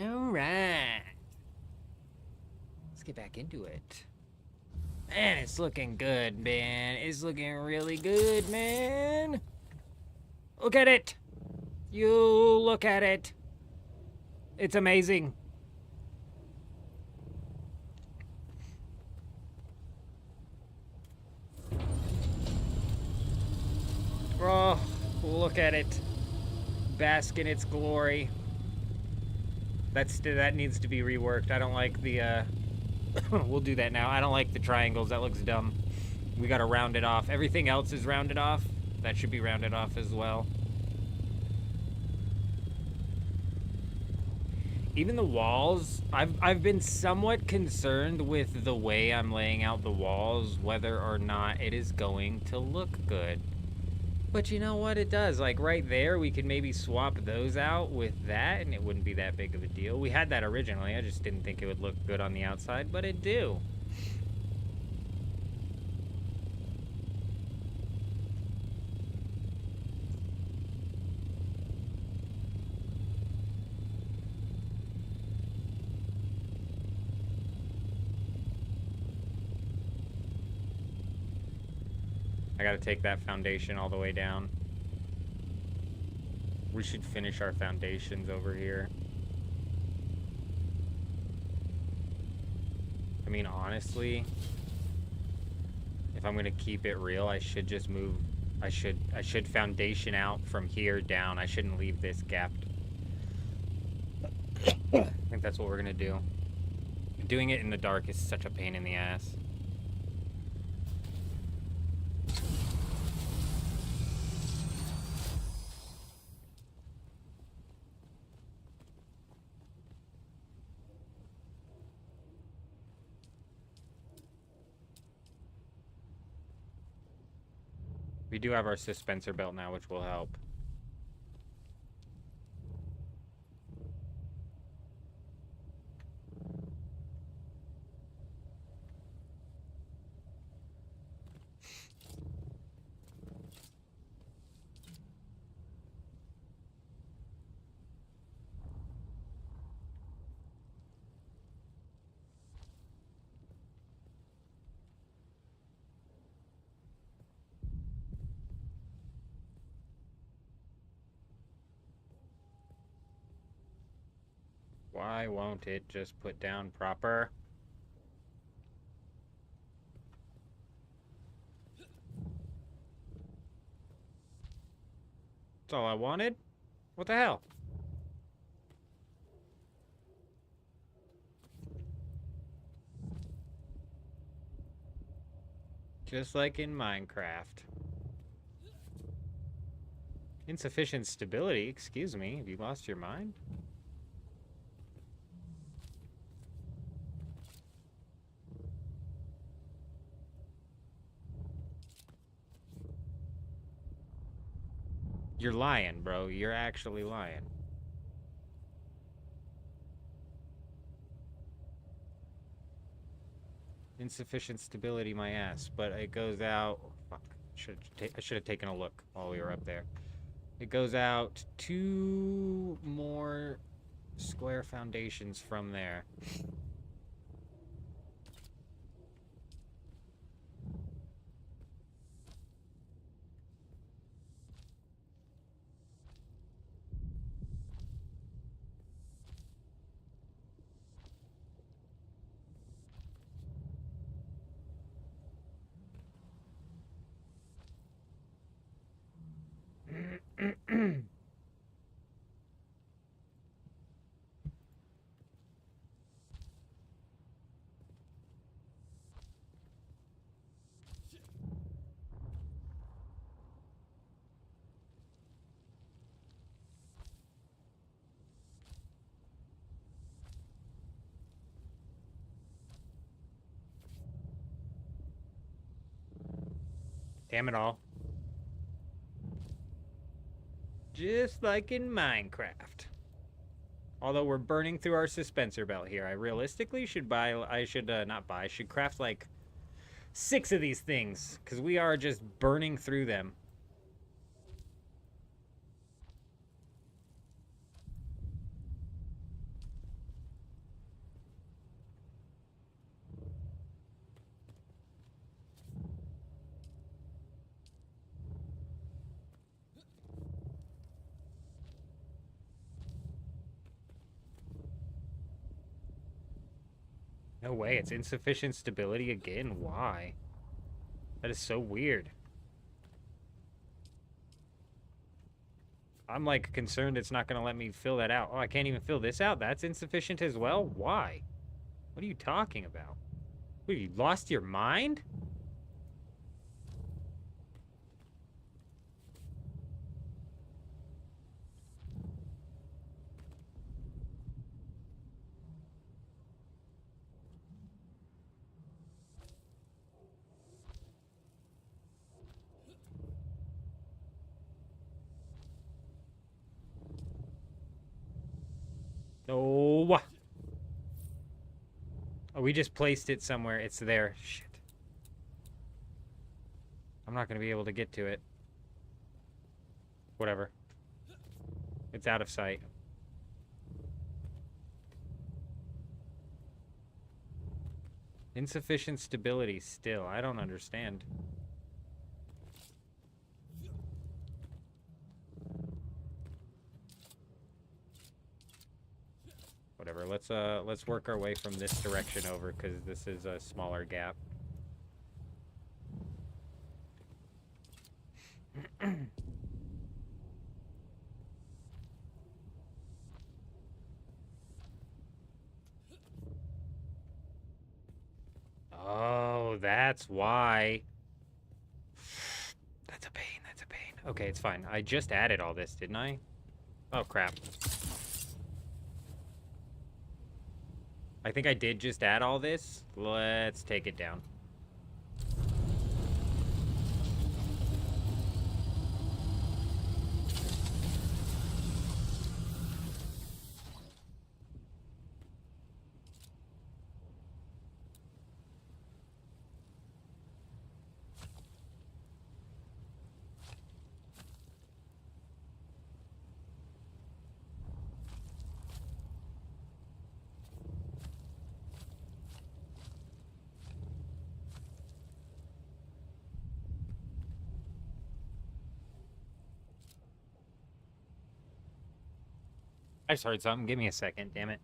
All right. Let's get back into it. Man, it's looking good, man. It's looking really good, man. Look at it. You look at it. It's amazing. Oh, look at it. Bask in its glory. That needs to be reworked. I don't like the, we'll do that now. I don't like the triangles. That looks dumb. We gotta round it off. Everything else is rounded off. That should be rounded off as well. Even the walls, I've been somewhat concerned with the way I'm laying out the walls, whether or not it is going to look good. But you know what, it does. Like right there, we could maybe swap those out with that, and it wouldn't be that big of a deal. We had that originally, I just didn't think it would look good on the outside, but it do. I gotta take that foundation all the way down. We should finish our foundations over here. I mean, honestly, if I'm gonna keep it real, I should just move. I should foundation out from here down. I shouldn't leave this gapped. I think that's what we're gonna do. Doing it in the dark is such a pain in the ass. We do have our suspensor belt now, which will help. Why won't it just put down proper? That's all I wanted? What the hell? Just like in Minecraft. Insufficient stability, excuse me. Have you lost your mind? You're lying, bro. You're actually lying. Insufficient stability, my ass. But it goes out... Oh, fuck. I should have taken a look while we were up there. It goes out 2 more square foundations from there. Damn it all. Just like in Minecraft. Although we're burning through our suspensor belt here. I realistically should buy, not buy, I should craft like 6 of these things. Because we are just burning through them. No way, it's insufficient stability again? Why? That is so weird. I'm like concerned it's not going to let me fill that out. Oh, I can't even fill this out? That's insufficient as well? Why? What are you talking about? What, you lost your mind? No. Oh, we just placed it somewhere. It's there. Shit. I'm not going to be able to get to it. Whatever. It's out of sight. Insufficient stability still. I don't understand. Whatever. Let's work our way from this direction over because this is a smaller gap. Oh, that's why. That's a pain, that's a pain. Okay, it's fine. I just added all this, didn't I? Oh, crap. I think I did just add all this. Let's take it down. I just heard something. Give me a second, damn it.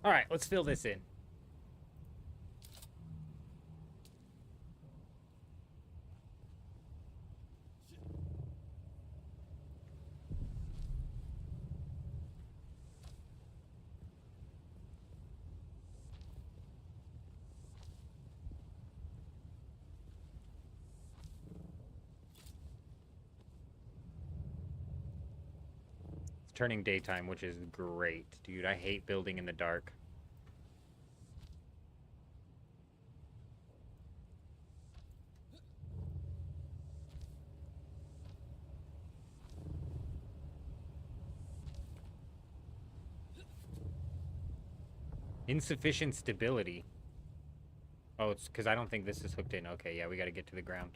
All right, let's fill this in. It's turning daytime, which is great. Dude, I hate building in the dark. Insufficient stability. Oh, it's because I don't think this is hooked in. Okay, yeah, we got to get to the ground.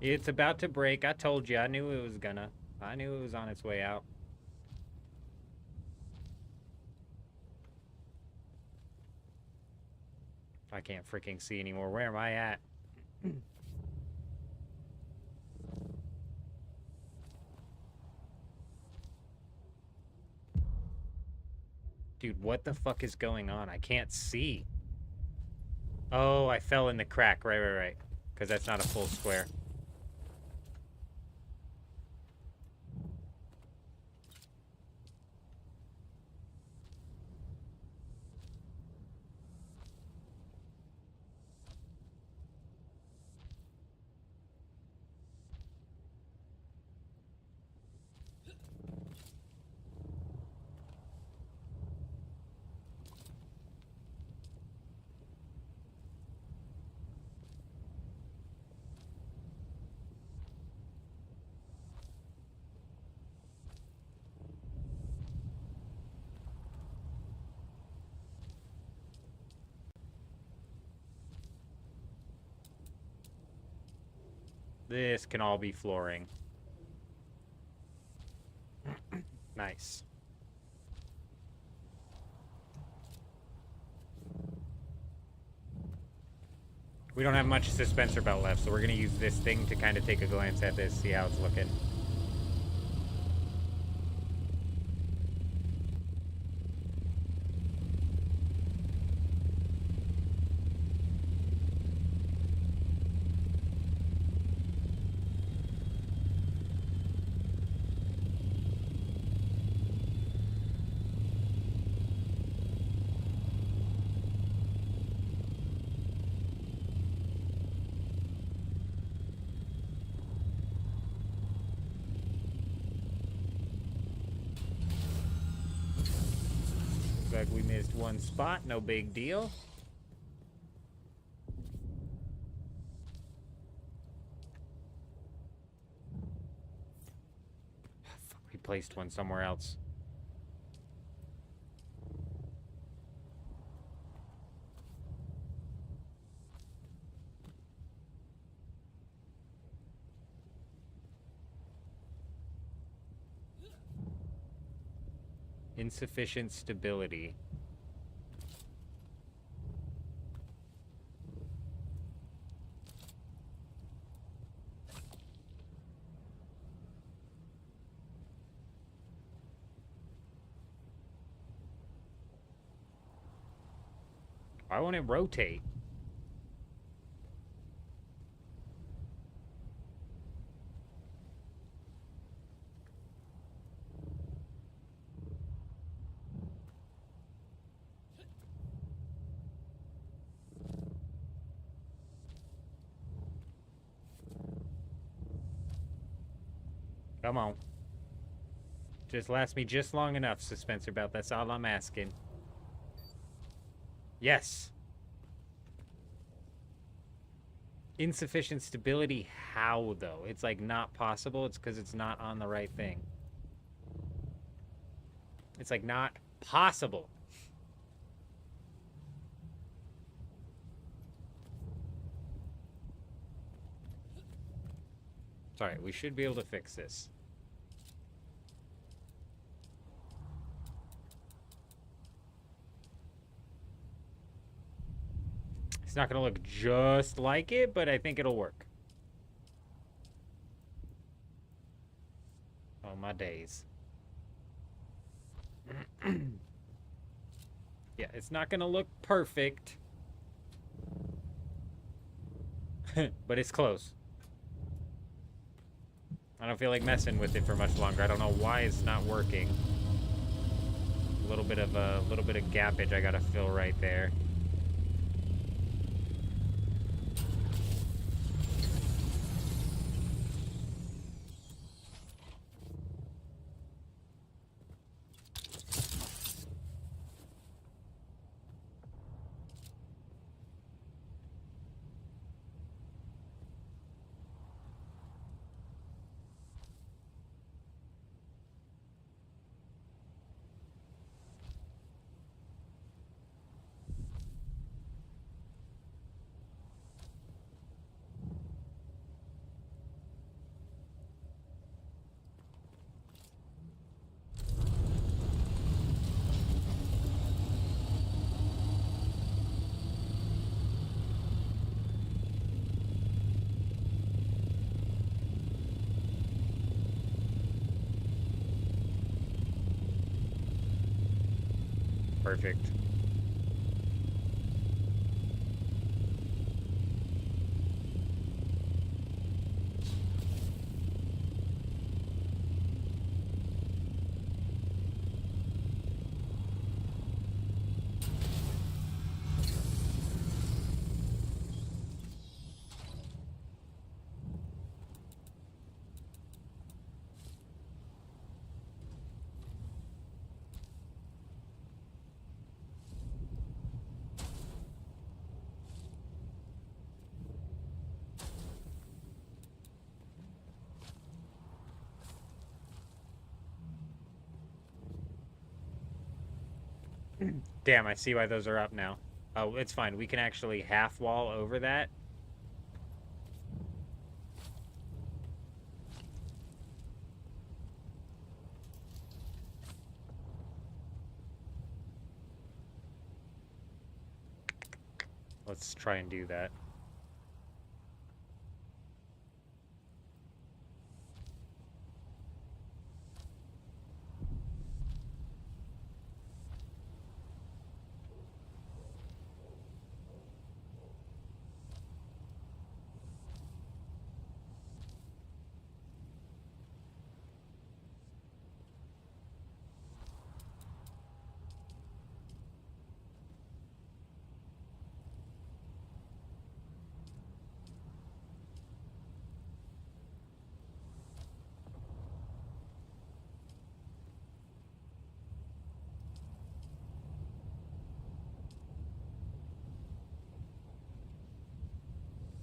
It's about to break. I told you. I knew it was gonna. I knew it was on its way out. I can't freaking see anymore. Where am I at? Dude, what the fuck is going on? I can't see. Oh, I fell in the crack. Right. Because that's not a full square. This can all be flooring. Nice. We don't have much dispenser belt left, so we're going to use this thing to kind of take a glance at this, see how it's looking. Looks like we missed one spot, no big deal. Fuck, we placed one somewhere else. Insufficient stability. Why won't it rotate? Come on. Just last me just long enough, Suspenser Belt. That's all I'm asking. Yes. Insufficient stability. How, though? It's like not possible. It's because it's not on the right thing. It's like not possible. Sorry, we should be able to fix this. It's not going to look just like it, but I think it'll work. Oh, my days. Yeah, it's not going to look perfect. But it's close. I don't feel like messing with it for much longer. I don't know why it's not working. A little bit of gappage I got to fill right there. Perfect. Damn, I see why those are up now. Oh, it's fine. We can actually half wall over that. Let's try and do that.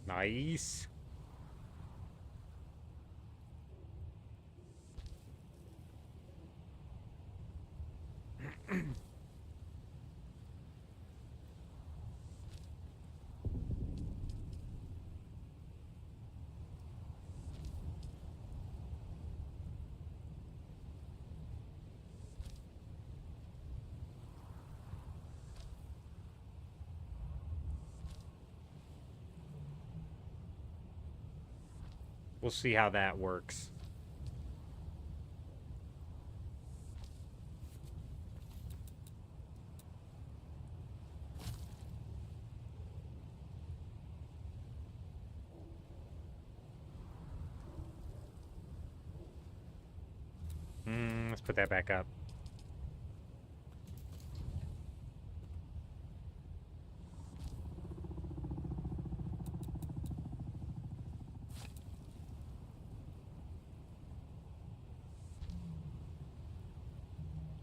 Nice. We'll see how that works. Let's put that back up.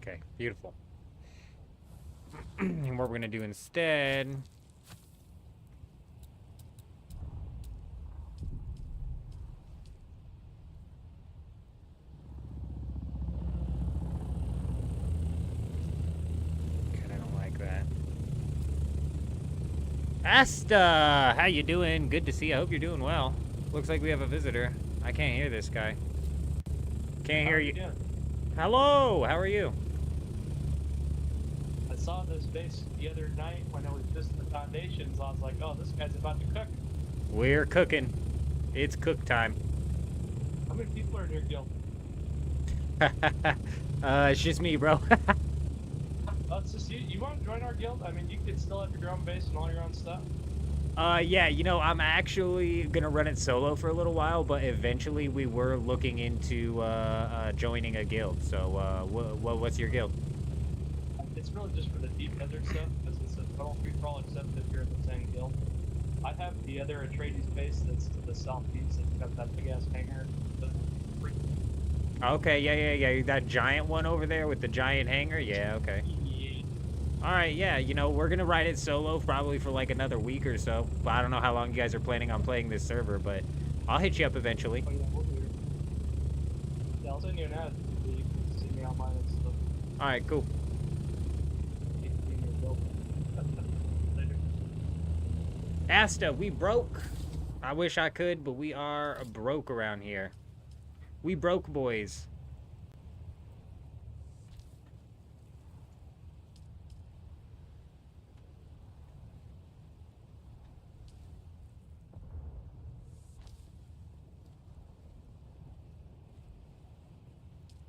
Okay, beautiful. And what we're gonna do instead... Okay, I don't like that. Asta! How you doing? Good to see you. I hope you're doing well. Looks like we have a visitor. I can't hear this guy. Can't hear you. Hello! How are you? I saw this base the other night when I was just the foundations. I was like, oh, this guy's about to cook. We're cooking. It's cook time. How many people are in your guild? It's just me, bro. Oh, it's just you. You want to join our guild? I mean, you could still have your own base and all your own stuff. Yeah, you know, I'm actually gonna run it solo for a little while, but eventually we were looking into joining a guild. So, what's your guild? It's really just for the deep desert stuff, because it's a total free-for-all except if you're in the same guild. I have the other Atreides base that's to the southeast. It's got that big-ass hangar. Okay, yeah. That giant one over there with the giant hangar? Yeah, okay. Yeah. Alright, yeah, you know, we're gonna ride it solo probably for like another week or so. But I don't know how long you guys are planning on playing this server, but I'll hit you up eventually. Oh, yeah, we'll do it. Yeah, I'll send you an ad so you can see me online and stuff. Alright, cool. Later. Asta, we broke. I wish I could, but we are broke around here. We broke, boys.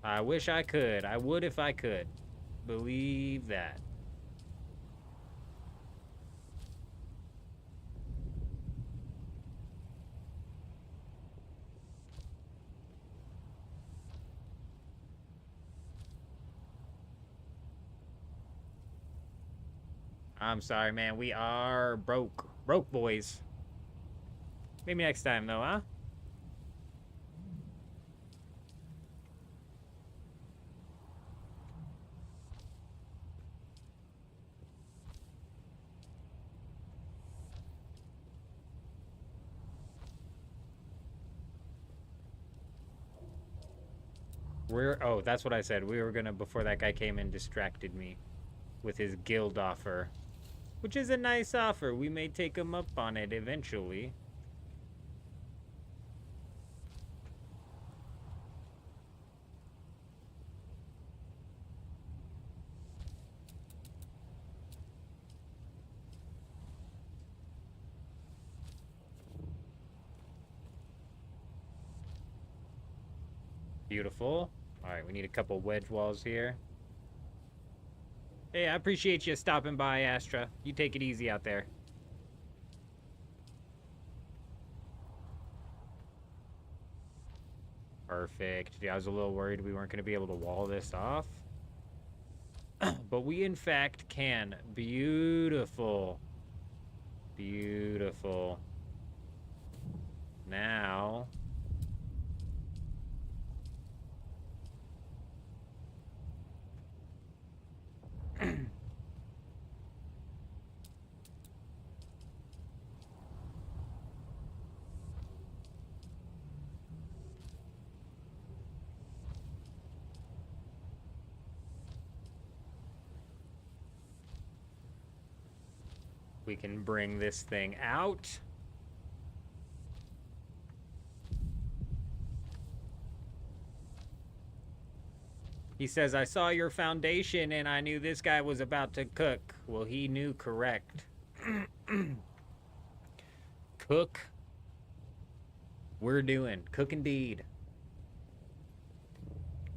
I wish I could. I would if I could. Believe that. I'm sorry, man. We are broke. Broke boys. Maybe next time, though, huh? Oh, that's what I said. We were gonna, before that guy came and distracted me with his guild offer. Which is a nice offer. We may take him up on it eventually. Beautiful. Alright, we need a couple wedge walls here. Hey, I appreciate you stopping by, Astra. You take it easy out there. Perfect. Yeah, I was a little worried we weren't going to be able to wall this off. But we, in fact, can. Beautiful. Beautiful. Now... we can bring this thing out. He says, I saw your foundation and I knew this guy was about to cook. Well, he knew correct. Cook. We're doing. Cook indeed.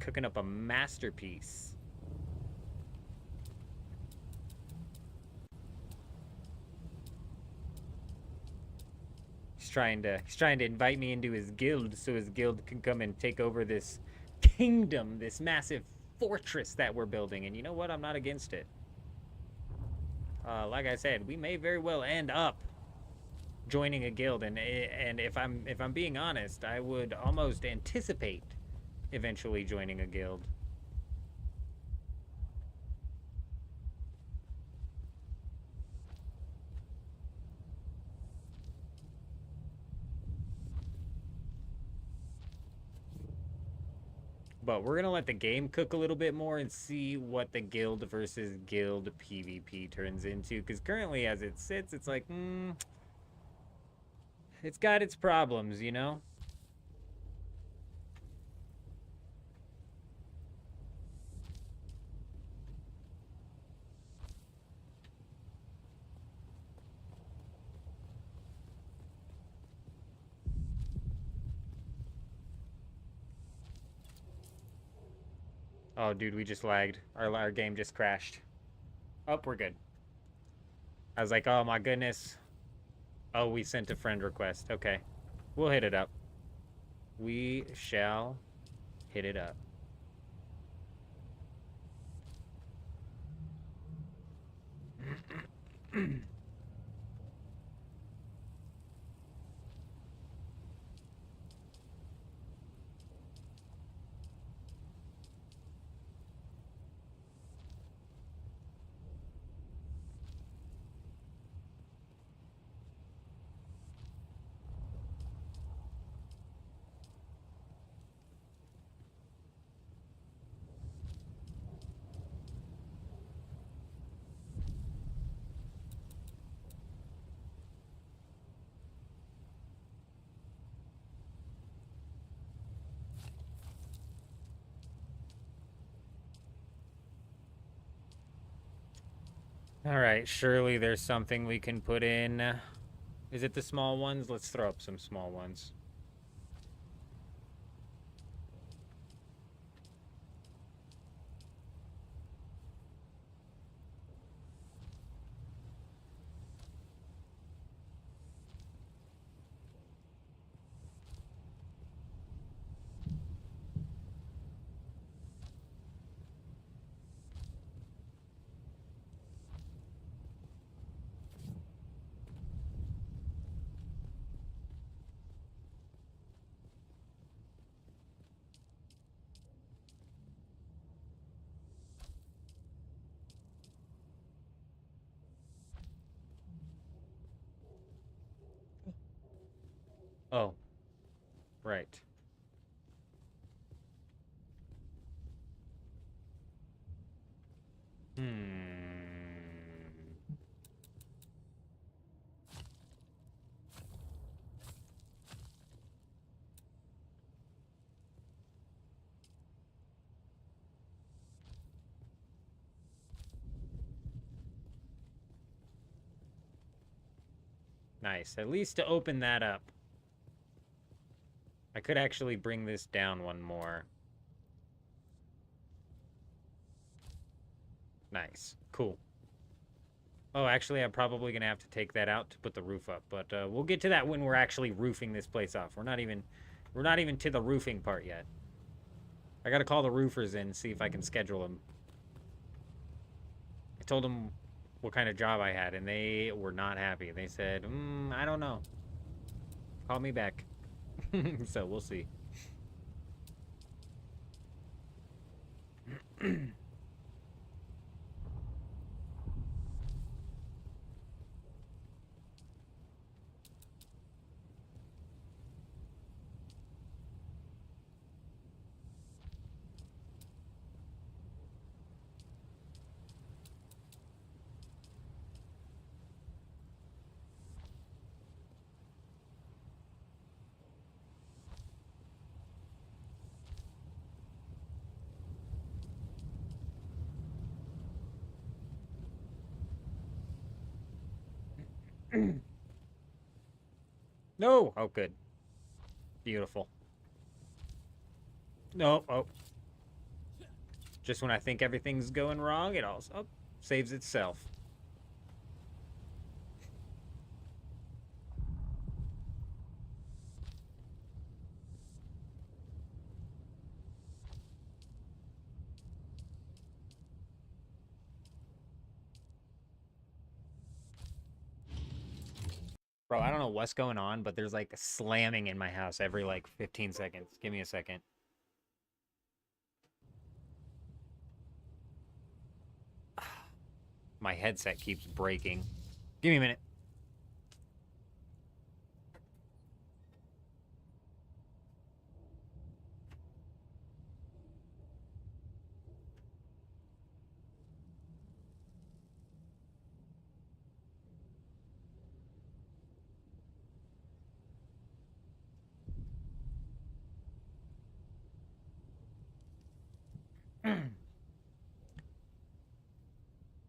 Cooking up a masterpiece. He's trying to invite me into his guild so his guild can come and take over this kingdom, this massive fortress that we're building. And you know what? I'm not against it. Like I said, we may very well end up joining a guild, and if I'm being honest, I would almost anticipate eventually joining a guild. But we're gonna let the game cook a little bit more and see what the guild versus guild PvP turns into. Because currently, as it sits, it's like, it's got its problems, you know? Oh, dude, we just lagged. Our game just crashed. Oh, we're good. I was like, oh my goodness. Oh, we sent a friend request. Okay. We'll hit it up. We shall hit it up. All right, surely there's something we can put in. Is it the small ones? Let's throw up some small ones. Right. Nice. At least to open that up. I could actually bring this down one more. Nice. Cool. Oh, actually, I'm probably going to have to take that out to put the roof up. But we'll get to that when we're actually roofing this place off. We're not even to the roofing part yet. I got to call the roofers in and see if I can schedule them. I told them what kind of job I had, and they were not happy. They said, I don't know. Call me back. So we'll see. No! Oh, good. Beautiful. No, oh. Just when I think everything's going wrong, it also saves itself. Bro, I don't know what's going on, but there's like slamming in my house every like 15 seconds. Give me a second. My headset keeps breaking. Give me a minute.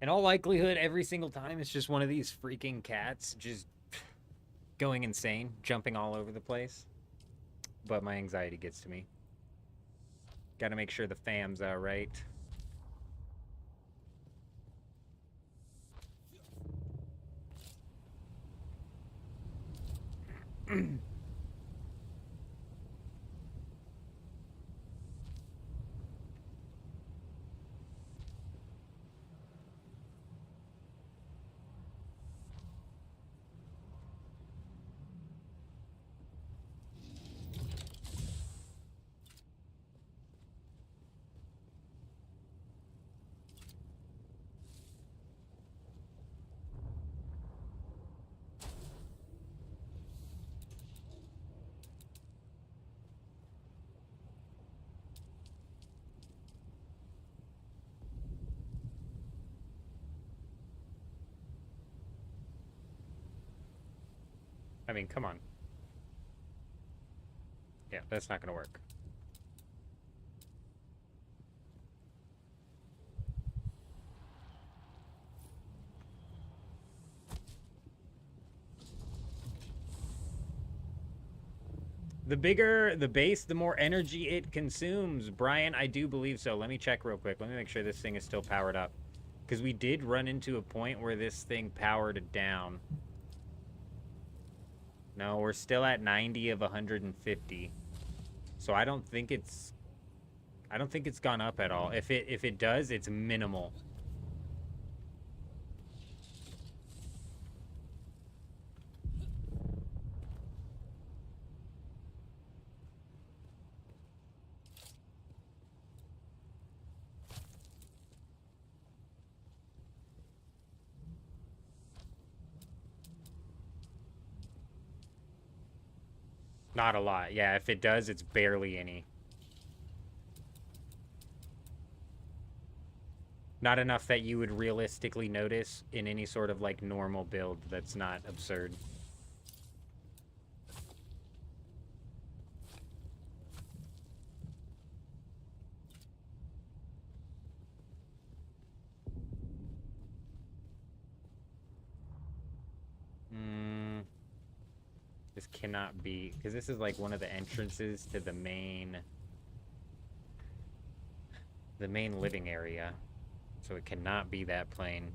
In all likelihood, every single time, it's just one of these freaking cats just going insane, jumping all over the place. But my anxiety gets to me. Gotta make sure the fam's all right. I mean, come on. Yeah, that's not gonna work. The bigger the base, the more energy it consumes. Brian, I do believe so. Let me check real quick. Let me make sure this thing is still powered up. Because we did run into a point where this thing powered down. No, we're still at 90 of 150. So I don't think it's gone up at all. If it does, it's minimal. Not a lot. Yeah, if it does, it's barely any. Not enough that you would realistically notice in any sort of, like, normal build that's not absurd. This cannot be, because this is like one of the entrances to the main living area. So it cannot be that plane.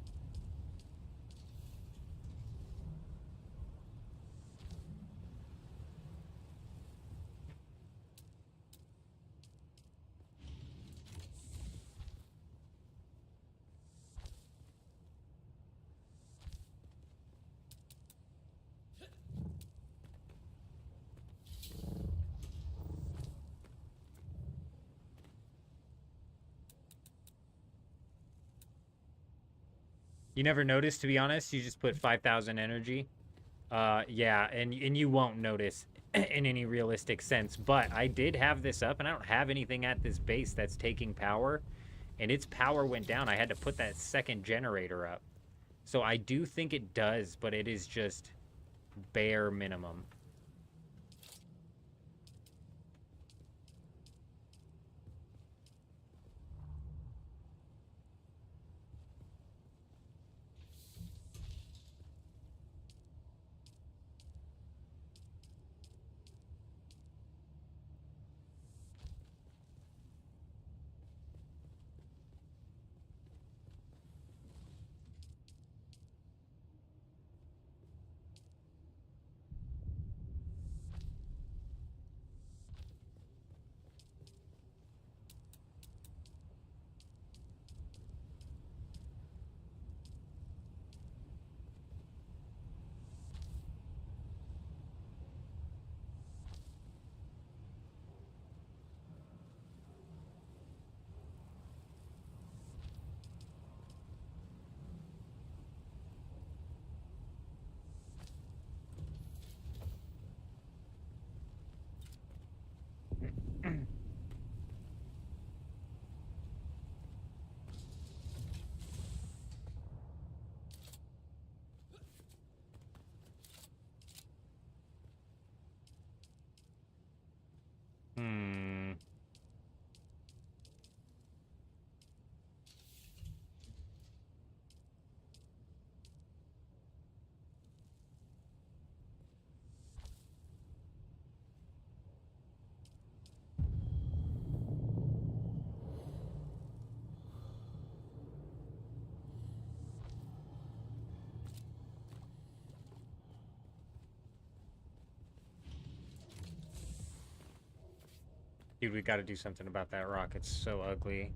You never noticed, to be honest. You just put 5,000 energy. Yeah, and you won't notice in any realistic sense. But I did have this up, and I don't have anything at this base that's taking power. And its power went down. I had to put that second generator up. So I do think it does, but it is just bare minimum. Hmm. Dude, we got to do something about that rock. It's so ugly.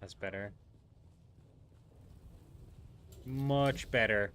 That's better. Much better.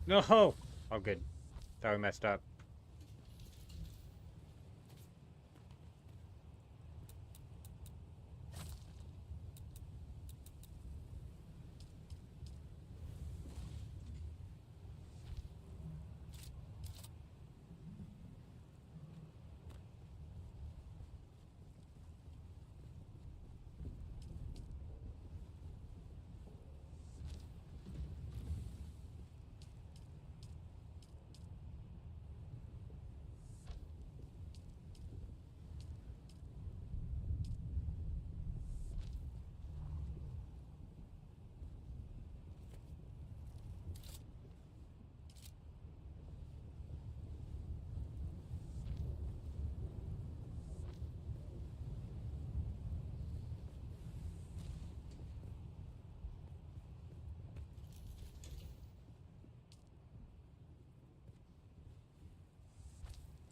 No! Oh, good. Thought we messed up.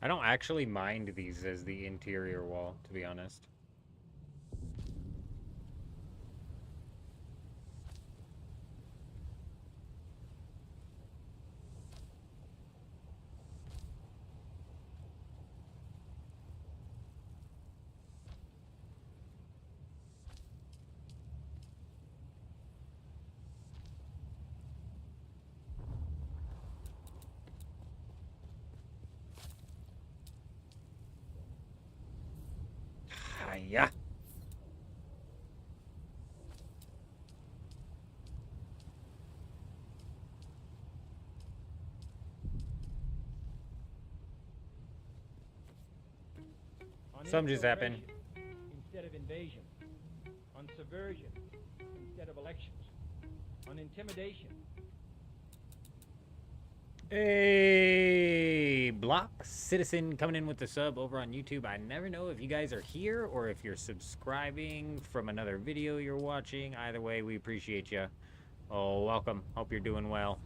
I don't actually mind these as the interior wall, to be honest. Yeah. On Something just happened. infiltration instead of invasion. On subversion instead of elections. On intimidation. Hey, Block Citizen coming in with the sub over on YouTube. I never know if you guys are here or if you're subscribing from another video you're watching. Either way, we appreciate you. Oh, welcome. Hope you're doing well.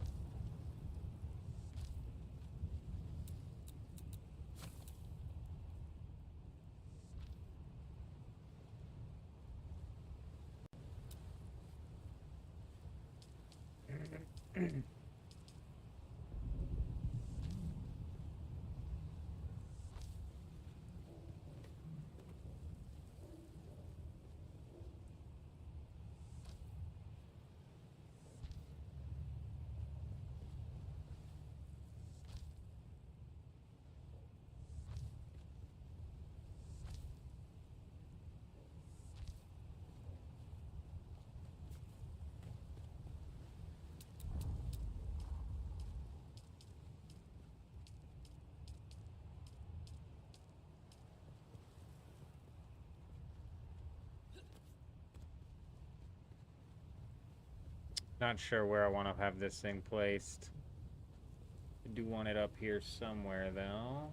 Not sure where I want to have this thing placed. I do want it up here somewhere, though.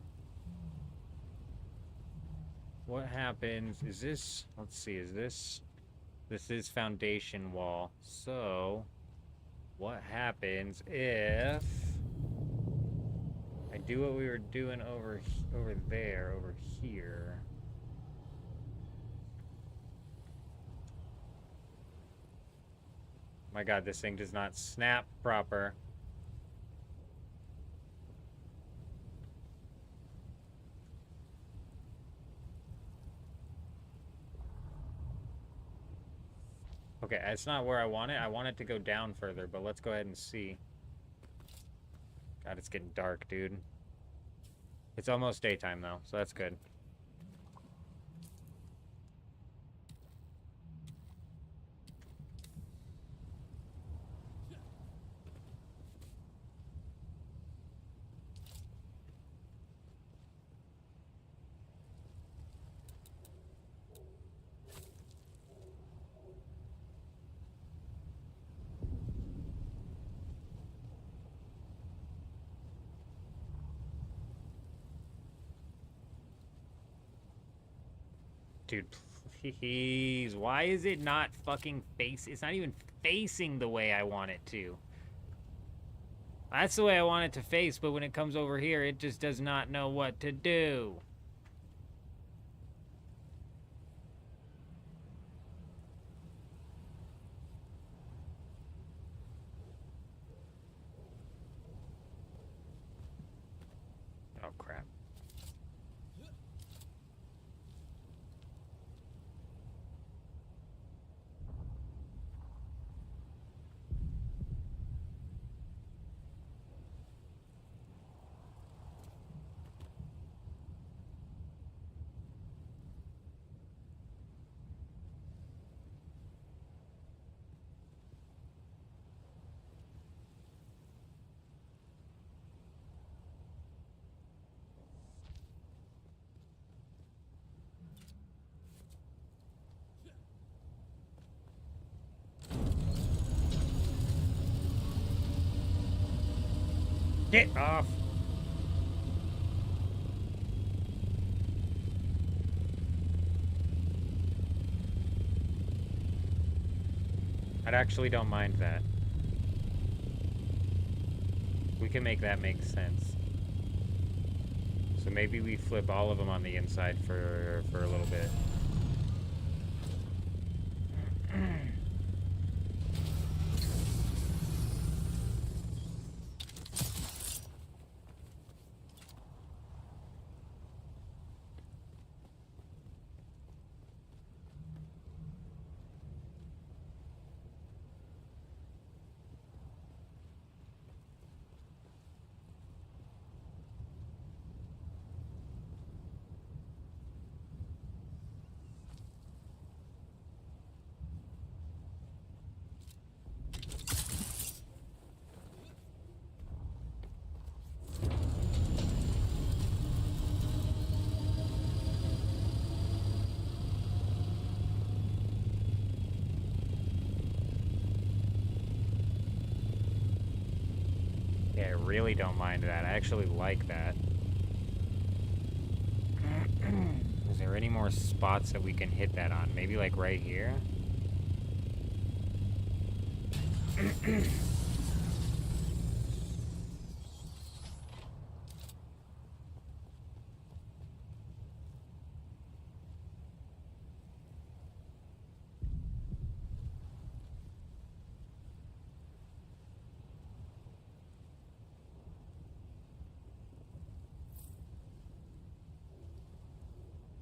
What happens? Is this... Let's see, is this... This is foundation wall. So, what happens if... I do what we were doing over here. My god, this thing does not snap proper. Okay, that's not where I want it. I want it to go down further, but let's go ahead and see. God, it's getting dark, dude. It's almost daytime, though, so that's good. Dude, please. Why is it not fucking face? It's not even facing the way I want it to. That's the way I want it to face, but when it comes over here, it just does not know what to do. Get off! I actually don't mind that. We can make that make sense. So maybe we flip all of them on the inside for a little bit. Yeah, I really don't mind that. I actually like that. Is there any more spots that we can hit that on? Maybe like right here?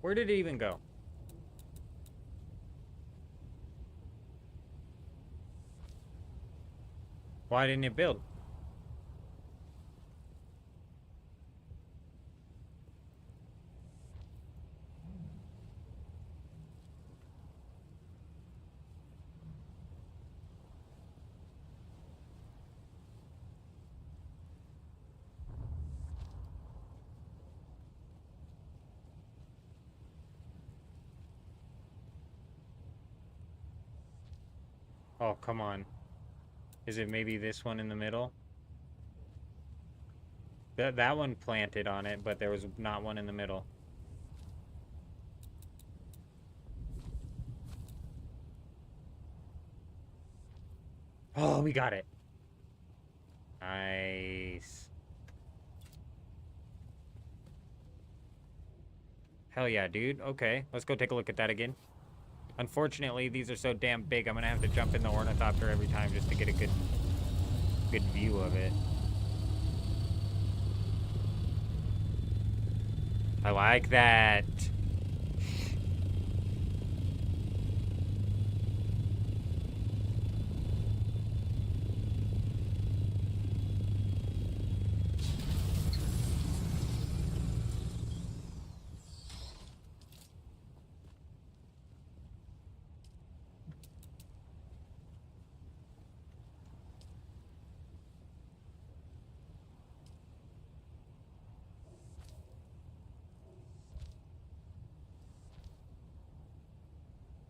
Where did it even go? Why didn't it build? Oh, come on. Is it maybe this one in the middle? That one planted on it, but there was not one in the middle. Oh, we got it. Nice. Hell yeah, dude. Okay, let's go take a look at that again. Unfortunately, these are so damn big, I'm gonna have to jump in the ornithopter every time just to get a good view of it. I like that.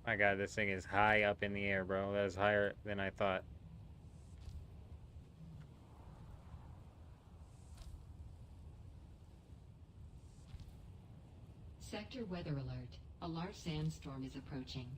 My God, this thing is high up in the air, bro. That is higher than I thought. Sector weather alert. A large sandstorm is approaching.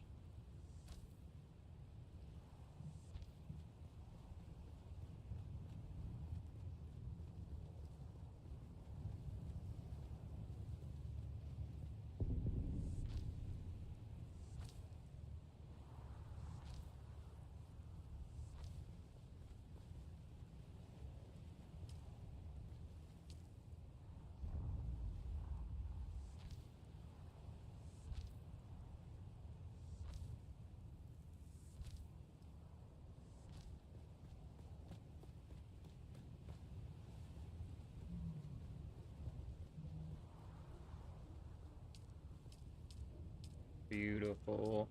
Beautiful.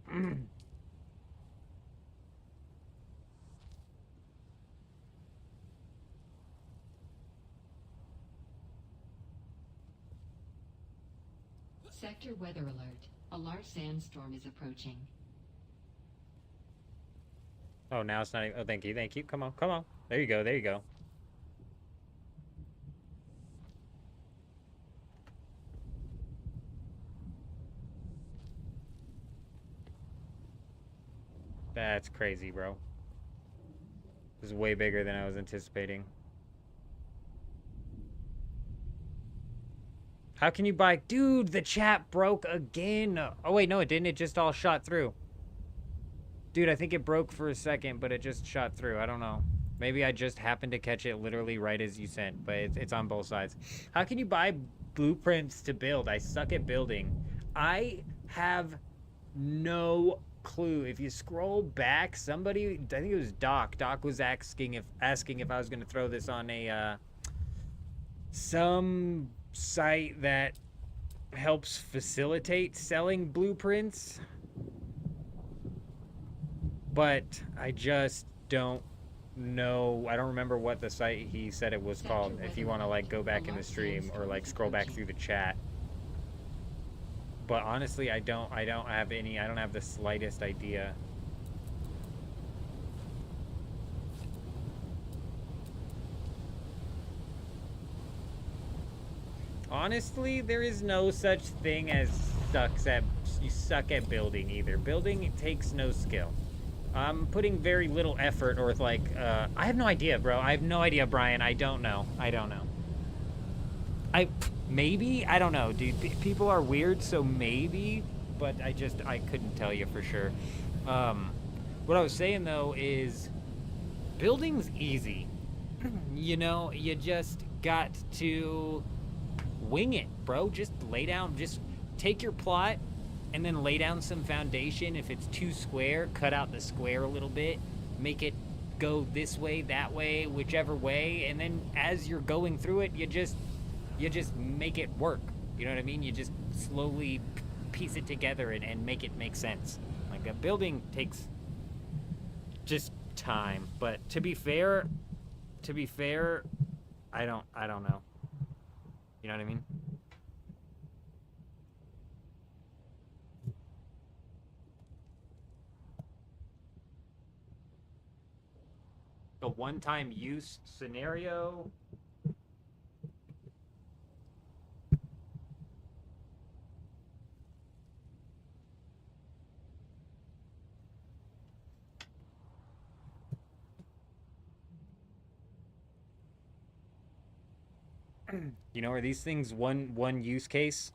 Sector weather alert. A large sandstorm is approaching. Oh, now it's not even... Oh, thank you, thank you. Come on, come on. There you go, there you go. That's crazy, bro. This is way bigger than I was anticipating. How can you buy... Dude, the chat broke again. Oh, wait, no, it didn't. It just all shot through. Dude, I think it broke for a second, but it just shot through. I don't know. Maybe I just happened to catch it literally right as you sent, but it's on both sides. How can you buy blueprints to build? I suck at building. I have no clue. If you scroll back, somebody, I think it was Doc. Doc was asking if I was going to throw this on a some site that helps facilitate selling blueprints. But I just don't know. I don't remember what the site he said it was called. If you want to like go back in the stream or like scroll back through the chat. But honestly, I don't have the slightest idea. Honestly, there is no such thing as you suck at building either. Building takes no skill. I'm putting very little effort or like, I have no idea, bro. I have no idea, Brian. I don't know. Maybe, I don't know, dude. People are weird, so maybe, but I couldn't tell you for sure. What I was saying though is building's easy. You know, you just got to wing it, bro. Just take your plot and then lay down some foundation. If it's too square, cut out the square a little bit, make it go this way, that way, whichever way, and then as you're going through it, you just make it work. You know what I mean? You just slowly piece it together and make it make sense. Like a building takes just time, but to be fair, I don't know. You know what I mean? A one-time use scenario. You know, are these things one use case?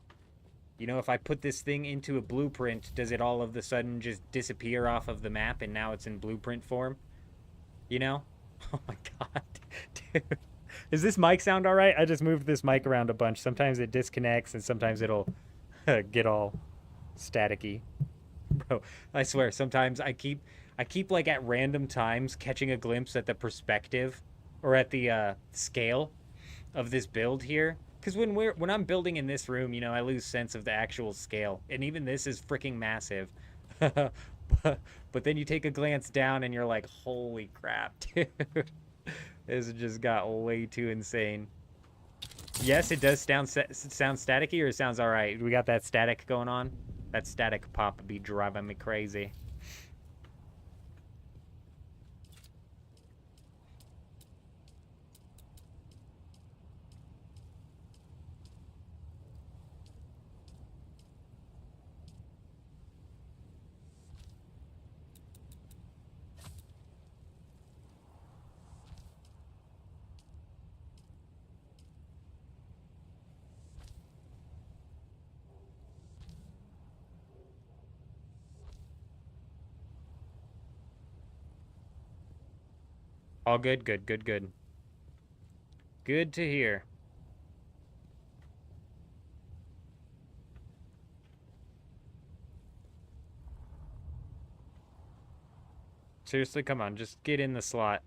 You know, if I put this thing into a blueprint, does it all of a sudden just disappear off of the map and now it's in blueprint form? You know? Oh my god. Dude. Is this mic sound all right? I just moved this mic around a bunch. Sometimes it disconnects and sometimes it'll get all staticky. Bro, I swear, sometimes I keep like at random times catching a glimpse at the perspective or at the scale of this build here. Because when I'm building in this room, you know, I lose sense of the actual scale. And even this is freaking massive. But then you take a glance down and you're like, holy crap, dude. This just got way too insane. Yes, it does sound staticky, or it sounds all right. We got that static going on. That static pop be driving me crazy. All good, good, good, good. Good to hear. Seriously, come on, just get in the slot.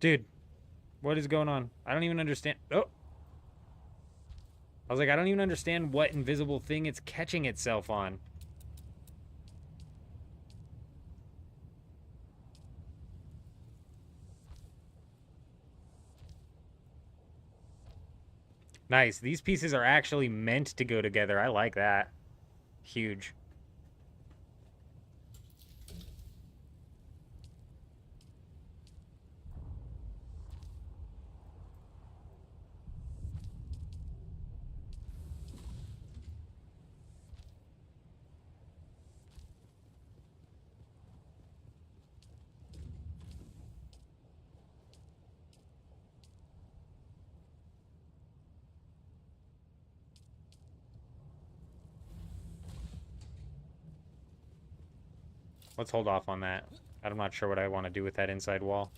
Dude, what is going on? I don't even understand. Oh! I was like, I don't even understand what invisible thing it's catching itself on. Nice. These pieces are actually meant to go together. I like that. Huge. Let's hold off on that. I'm not sure what I want to do with that inside wall.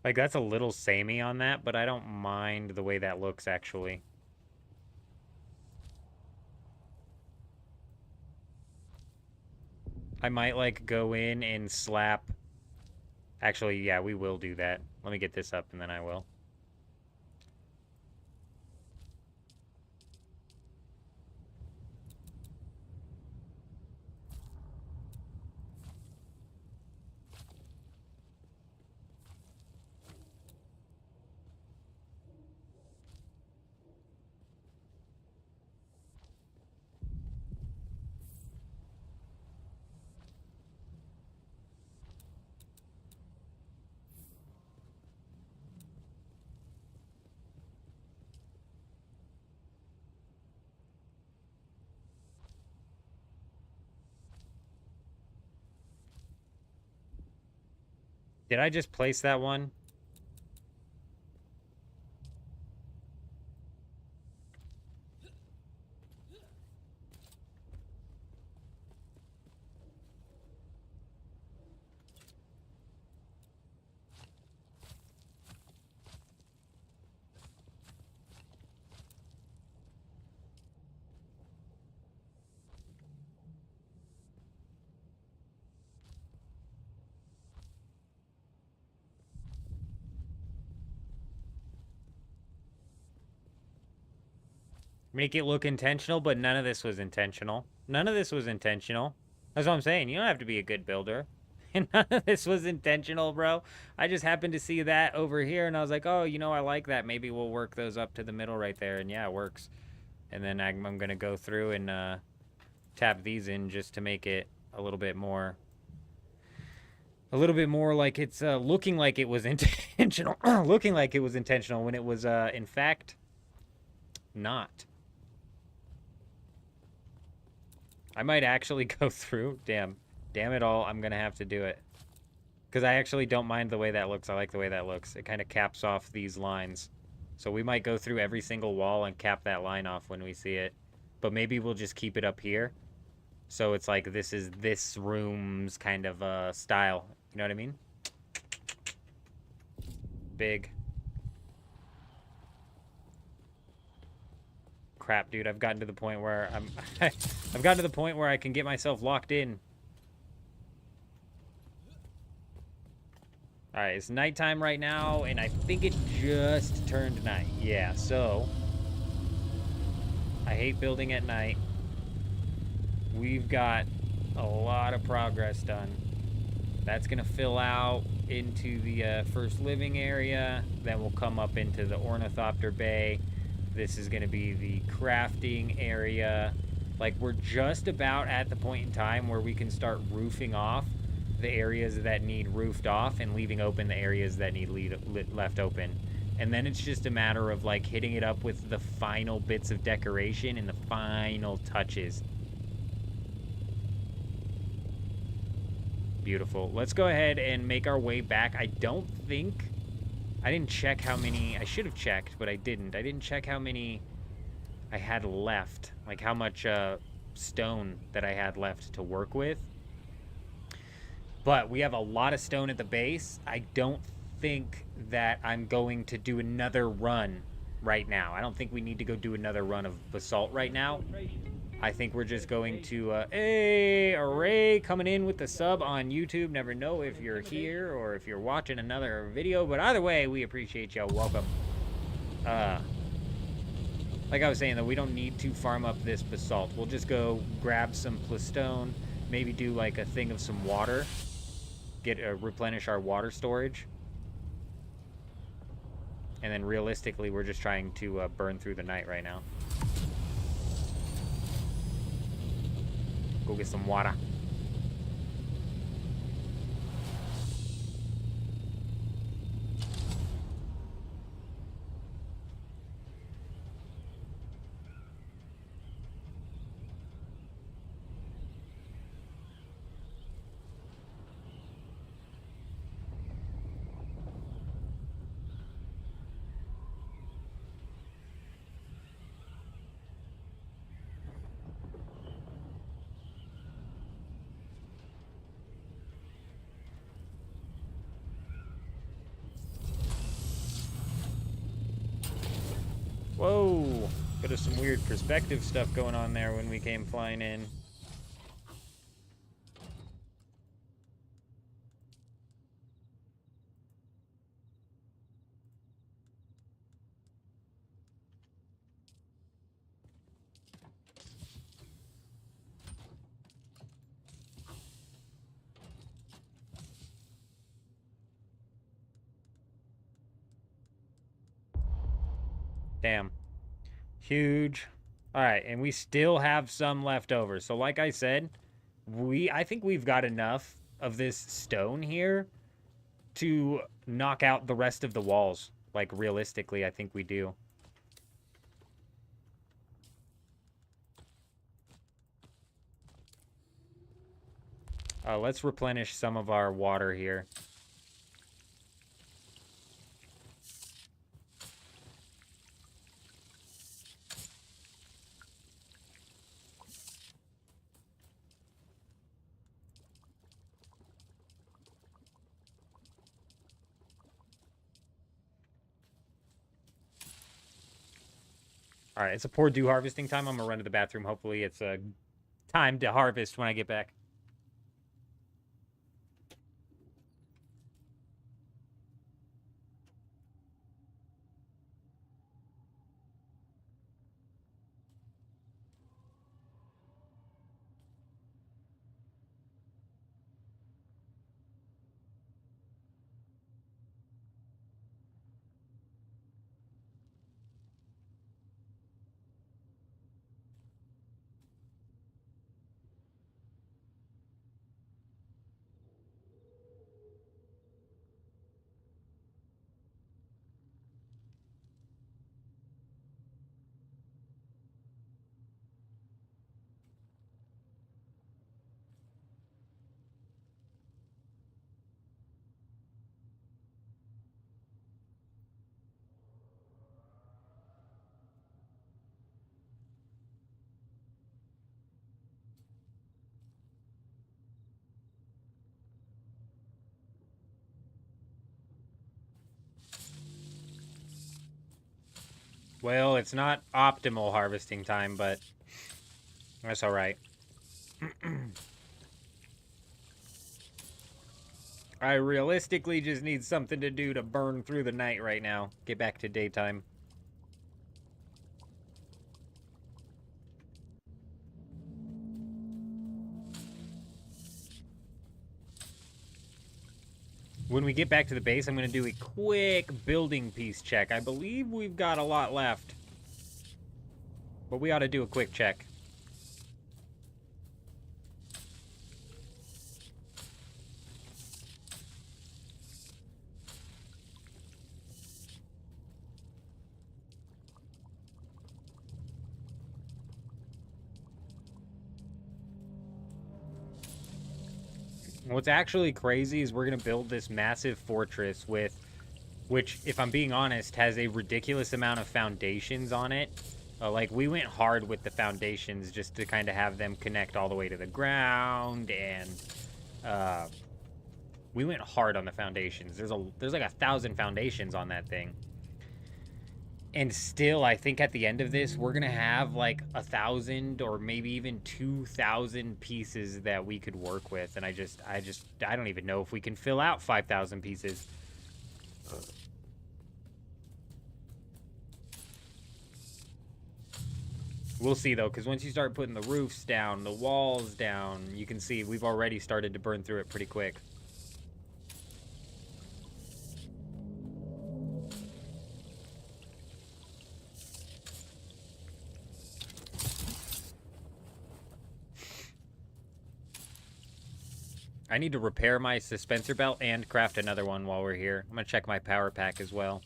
Like, that's a little samey on that, but I don't mind the way that looks, actually. I might, like, go in and slap... Actually, yeah, we will do that. Let me get this up, and then I will. Did I just place that one? Make it look intentional, but none of this was intentional. None of this was intentional. That's what I'm saying. You don't have to be a good builder. And none of this was intentional, bro. I just happened to see that over here, and I was like, oh, you know, I like that. Maybe we'll work those up to the middle right there. And yeah, it works. And then I'm going to go through and tap these in just to make it a little bit more like it's looking like it was intentional. Looking like it was intentional when it was, in fact, not. I might actually go through. Damn it all. I'm going to have to do it. Because I actually don't mind the way that looks. I like the way that looks. It kind of caps off these lines. So we might go through every single wall and cap that line off when we see it. But maybe we'll just keep it up here. So it's like this is this room's kind of style. You know what I mean? Big. Crap, dude. I've gotten to the point where I've gotten to the point where I can get myself locked in. Alright, it's nighttime right now, and I think it just turned night. Yeah, so I hate building at night. We've got a lot of progress done. That's going to fill out into the first living area. Then we'll come up into the Ornithopter Bay. This is going to be the crafting area. Like, we're just about at the point in time where we can start roofing off the areas that need roofed off and leaving open the areas that need left open. And then it's just a matter of, like, hitting it up with the final bits of decoration and the final touches. Beautiful. Let's go ahead and make our way back. I don't think... I didn't check how many... I should have checked, but I didn't. I didn't check how many I had left. Like, how much stone that I had left to work with. But we have a lot of stone at the base. I don't think that I'm going to do another run right now. I don't think we need to go do another run of basalt right now. I think we're just going to, hey, Array coming in with the sub on YouTube. Never know if you're here or if you're watching another video, but either way, we appreciate y'all. Welcome. Like I was saying, though, we don't need to farm up this basalt. We'll just go grab some plastone, maybe do like a thing of some water, replenish our water storage. And then realistically, we're just trying to burn through the night right now. Go get some water. Whoa! Bit of some weird perspective stuff going on there when we came flying in. Damn. Huge. Alright, and we still have some left over. So like I said, I think we've got enough of this stone here to knock out the rest of the walls. Like, realistically, I think we do. Let's replenish some of our water here. All right, it's a poor dew harvesting time. I'm going to run to the bathroom. Hopefully it's time to harvest when I get back. Well, it's not optimal harvesting time, but that's all right. I realistically just need something to do to burn through the night right now. Get back to daytime. When we get back to the base, I'm going to do a quick building piece check. I believe we've got a lot left. But we ought to do a quick check. What's actually crazy is we're going to build this massive fortress with, which, if I'm being honest, has a ridiculous amount of foundations on it. Like, we went hard with the foundations just to kind of have them connect all the way to the ground, and we went hard on the foundations. There's like 1,000 foundations on that thing. And still, I think at the end of this, we're going to have like 1,000 or maybe even 2,000 pieces that we could work with. And I don't even know if we can fill out 5,000 pieces. We'll see, though, because once you start putting the roofs down, the walls down, you can see we've already started to burn through it pretty quick. I need to repair my suspensor belt and craft another one while we're here. I'm going to check my power pack as well.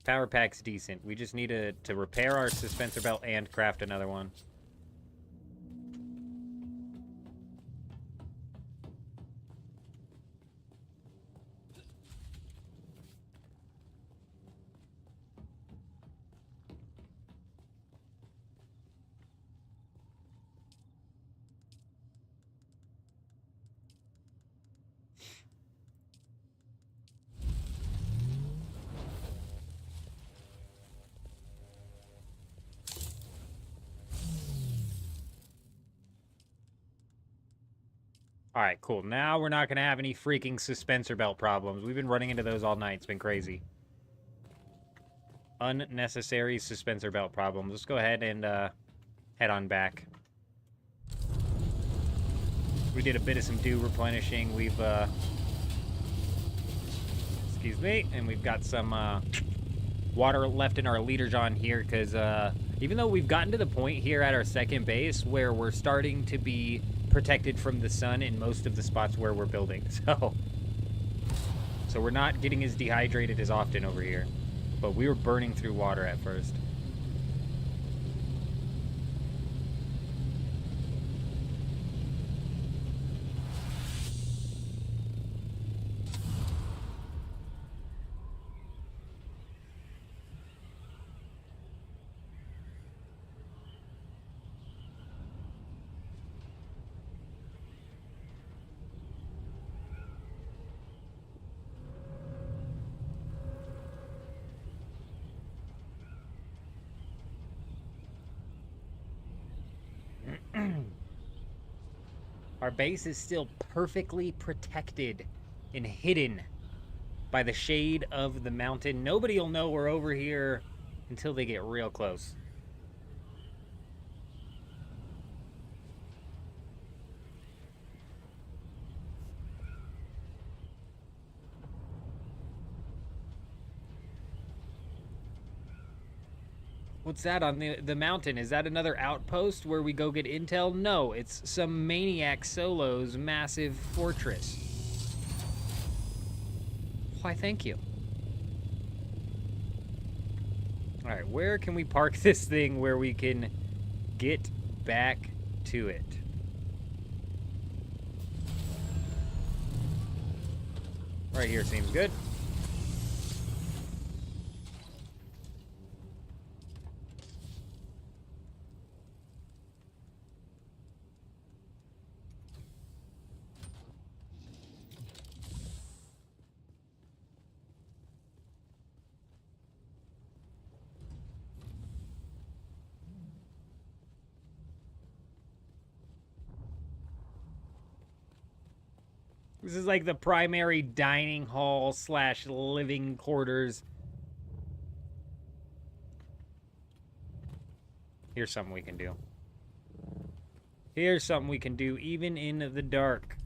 Power pack's decent. We just need to repair our suspensor belt and craft another one. Alright, cool. Now we're not going to have any freaking suspensor belt problems. We've been running into those all night. It's been crazy. Unnecessary suspensor belt problems. Let's go ahead and head on back. We did a bit of some dew replenishing. We've, excuse me, and we've got some water left in our leader john here because even though we've gotten to the point here at our second base where we're starting to be protected from the sun in most of the spots where we're building, so we're not getting as dehydrated as often over here, but we were burning through water at first. Our base is still perfectly protected and hidden by the shade of the mountain. Nobody will know we're over here until they get real close. What's that on the mountain? Is that another outpost where we go get intel? No, it's some maniac solo's massive fortress. Why, thank you. Alright, where can we park this thing where we can get back to it? Right here seems good. This is like the primary dining hall / living quarters. Here's something we can do. Here's something we can do even in the dark.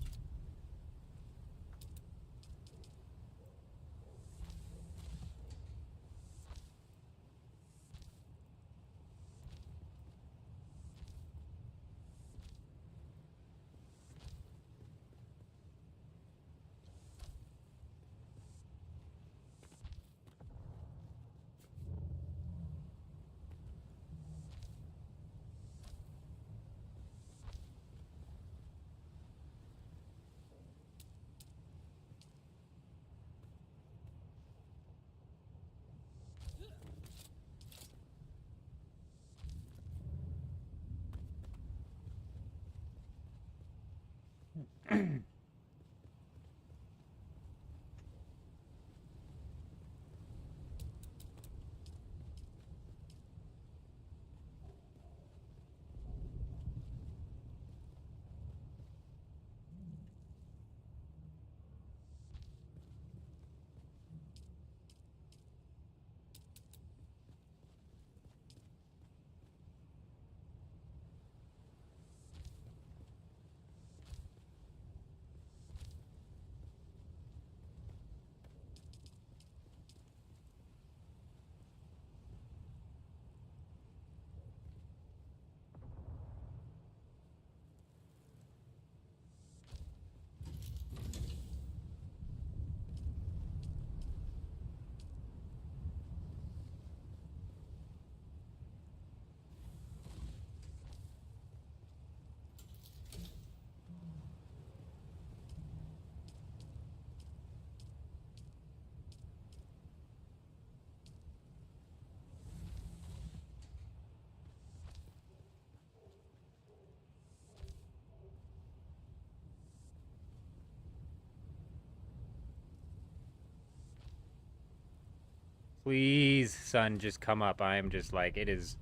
Please, sun, just come up. I am just like, it is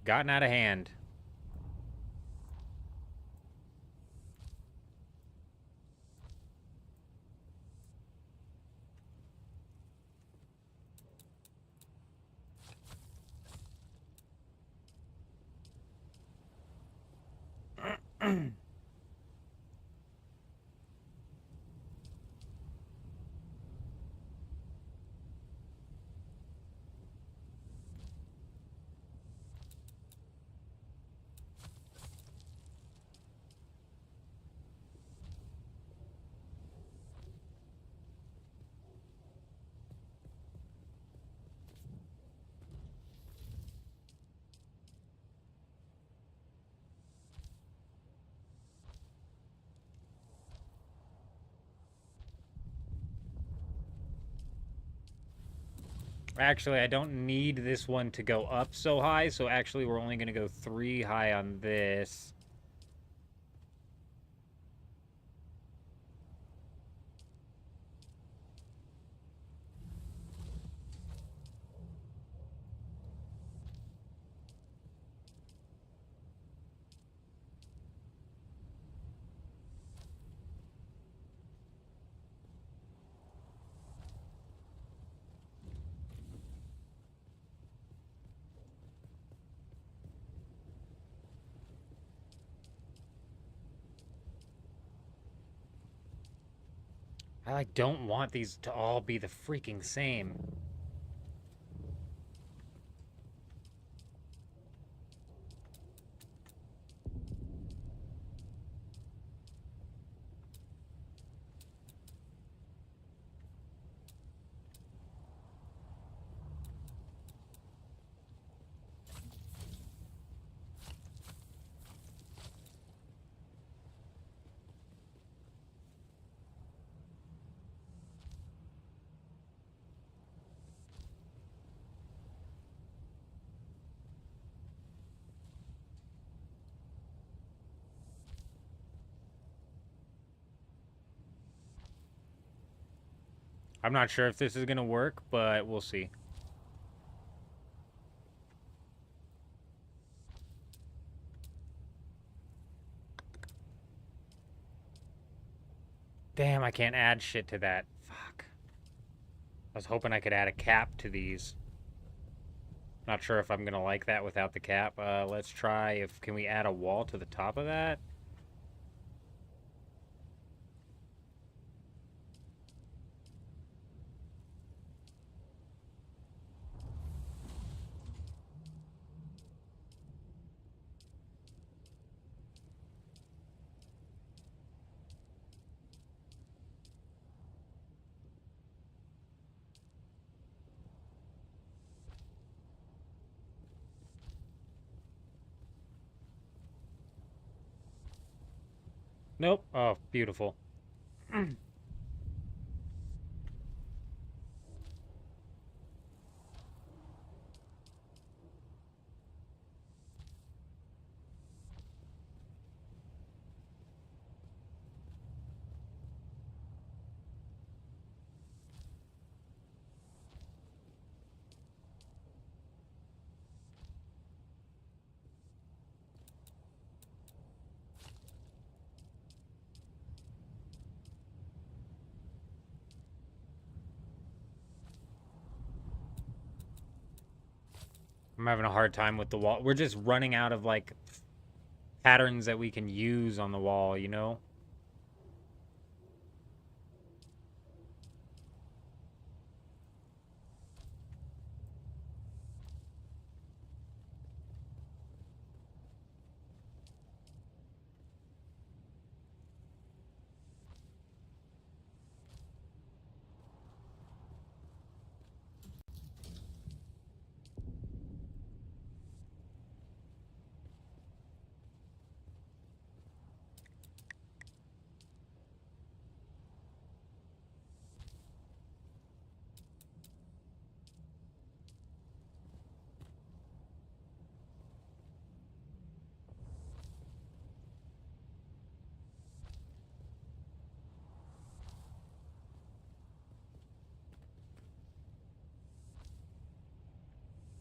gotten out of hand. Actually, I don't need this one to go up so high, so actually we're only going to go 3 high on this. I like don't want these to all be the freaking same. I'm not sure if this is going to work, but we'll see. Damn, I can't add shit to that. Fuck. I was hoping I could add a cap to these. Not sure if I'm gonna like that without the cap. Let's try if can we add a wall to the top of that? Nope. Oh, beautiful. I'm having a hard time with the wall. We're just running out of like patterns that we can use on the wall, you know?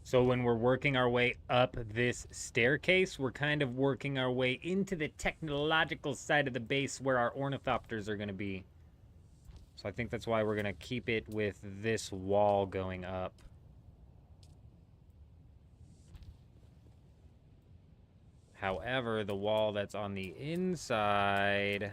So when we're working our way up this staircase, we're kind of working our way into the technological side of the base where our ornithopters are going to be. So I think that's why we're going to keep it with this wall going up. However, the wall that's on the inside...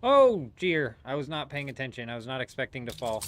Oh, dear. I was not paying attention. I was not expecting to fall.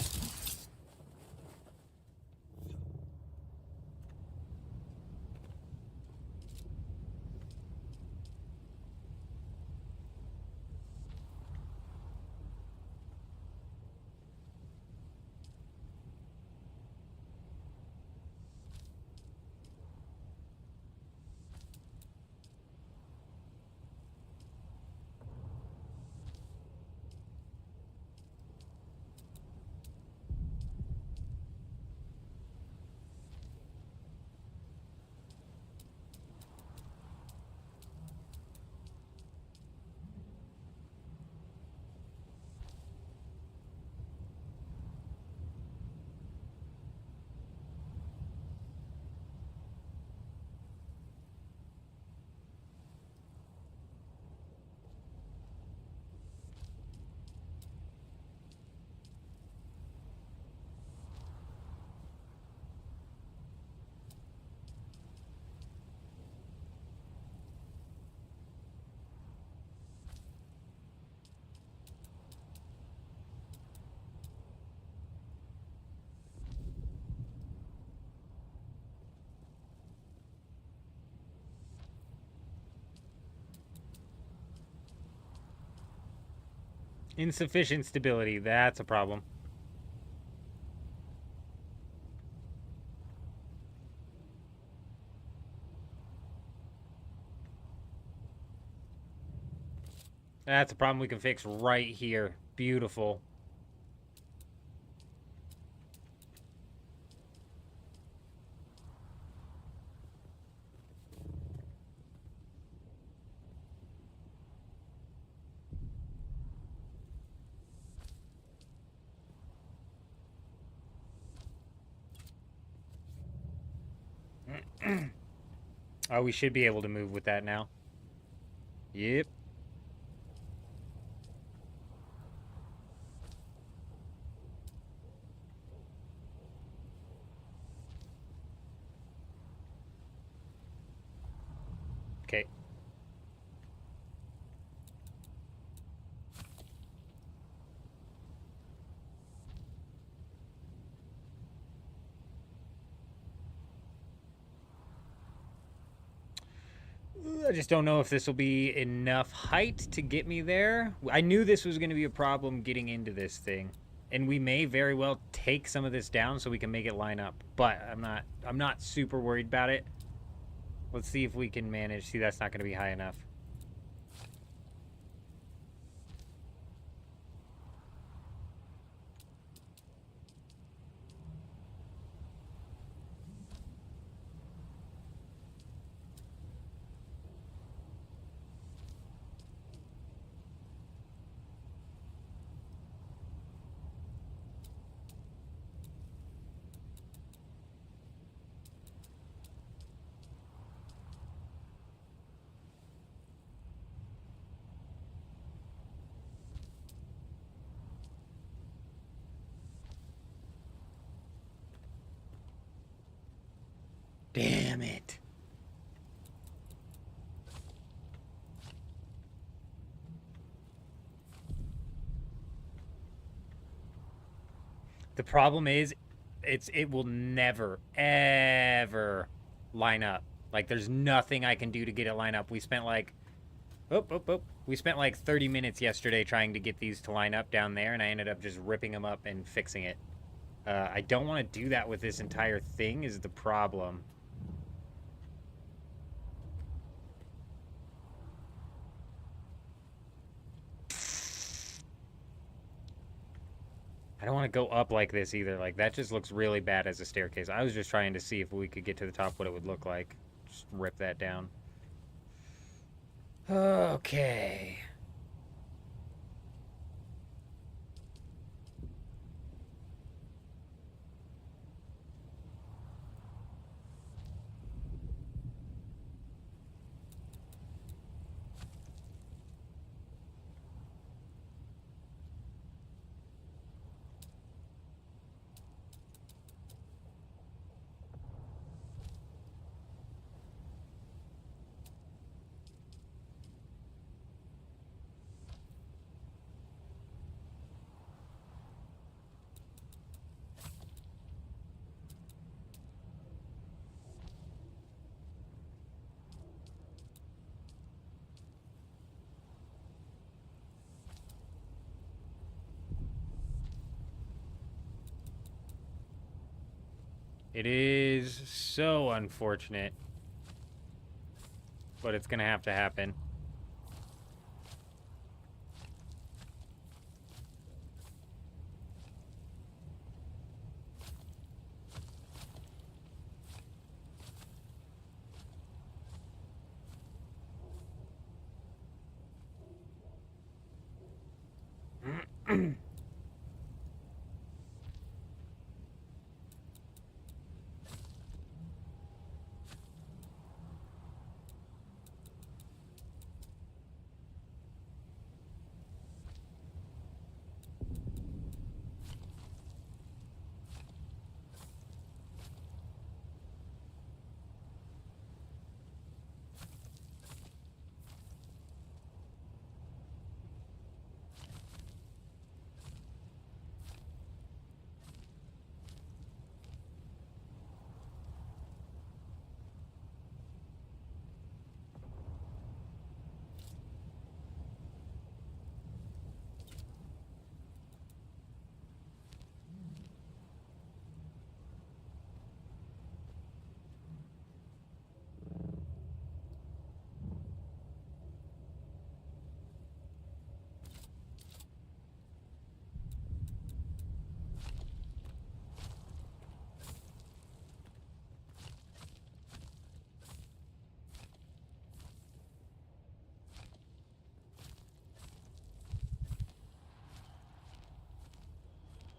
Insufficient stability. That's a problem. That's a problem we can fix right here. Beautiful. Oh, we should be able to move with that now. Yep. Okay. I just don't know if this will be enough height to get me there. I knew this was going to be a problem getting into this thing. And we may very well take some of this down so we can make it line up. But I'm not super worried about it. Let's see if we can manage. See, that's not going to be high enough. Damn it. The problem is, it will never, ever line up. Like, there's nothing I can do to get it line up. We spent like, we spent like 30 minutes yesterday trying to get these to line up down there, and I ended up just ripping them up and fixing it. I don't want to do that with this entire thing is the problem. I don't want to go up like this either. Like, that just looks really bad as a staircase. I was just trying to see if we could get to the top, what it would look like. Just rip that down. Okay. It is so unfortunate, but it's gonna have to happen.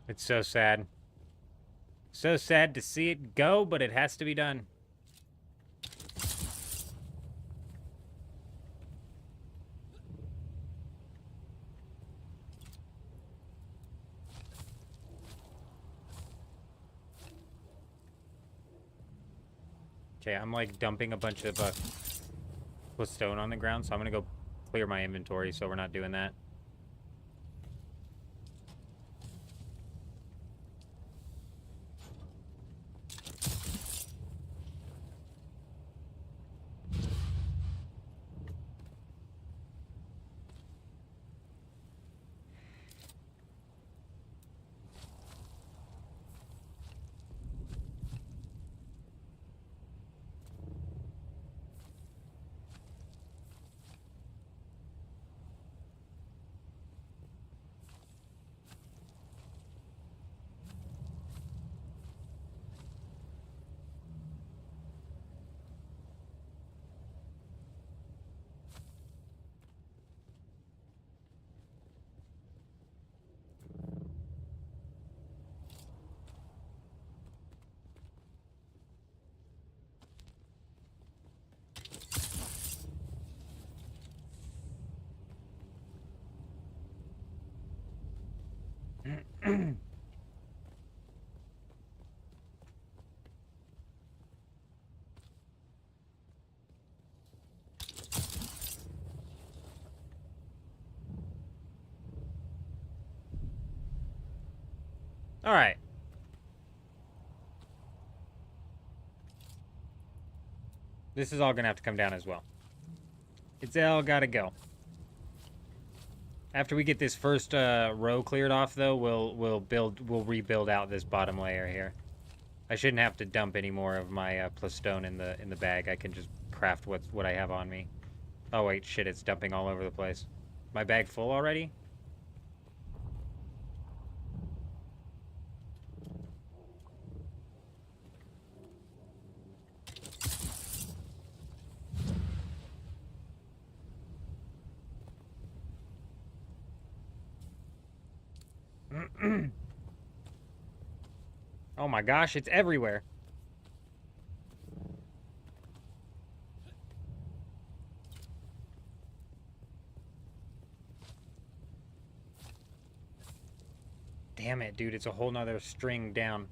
It's so sad. So sad to see it go, but it has to be done. Okay, I'm like dumping a bunch of stone on the ground, so I'm gonna go clear my inventory so we're not doing that. All right. This is all gonna have to come down as well. It's all gotta go. After we get this first row cleared off, though, we'll rebuild out this bottom layer here. I shouldn't have to dump any more of my plastone in the bag. I can just craft what I have on me. Oh wait, shit! It's dumping all over the place. My bag full already? Oh my gosh, it's everywhere. Damn it, dude, it's a whole nother string down.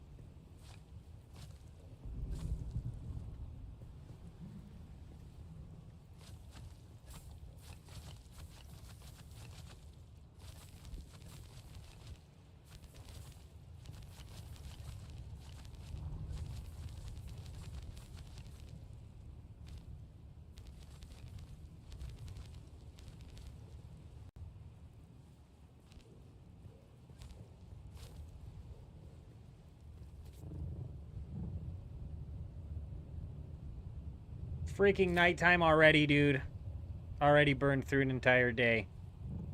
Freaking nighttime already, dude. Already burned through an entire day.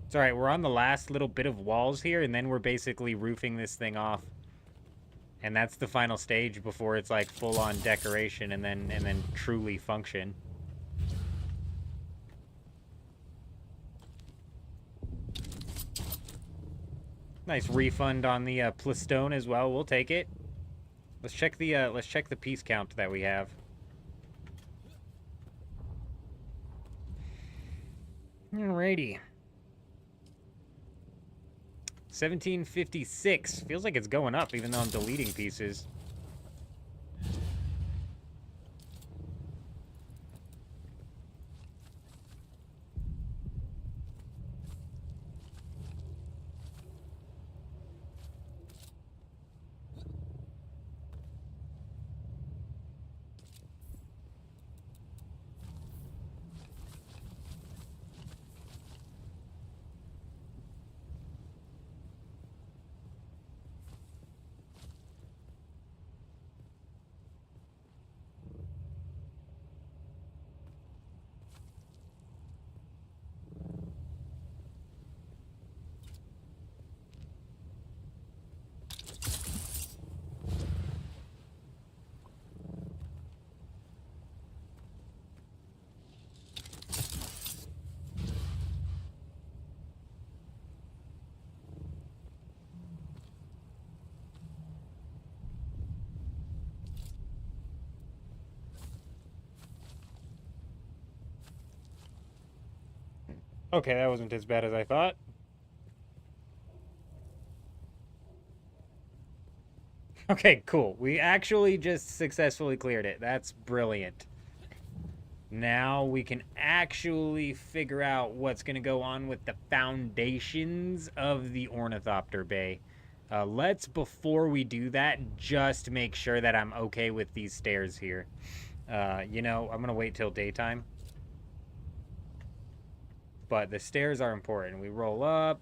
It's alright, we're on the last little bit of walls here, and then we're basically roofing this thing off. And that's the final stage before it's like full-on decoration and then truly function. Nice refund on the plastone as well. We'll take it. Let's check the piece count that we have. Alrighty. 1756. Feels like it's going up even though I'm deleting pieces. Okay, that wasn't as bad as I thought. Okay, cool. We actually just successfully cleared it. That's brilliant. Now we can actually figure out what's going to go on with the foundations of the Ornithopter Bay. Let's, before we do that, just make sure that I'm okay with these stairs here. You know, I'm going to wait till daytime. But the stairs are important. We roll up,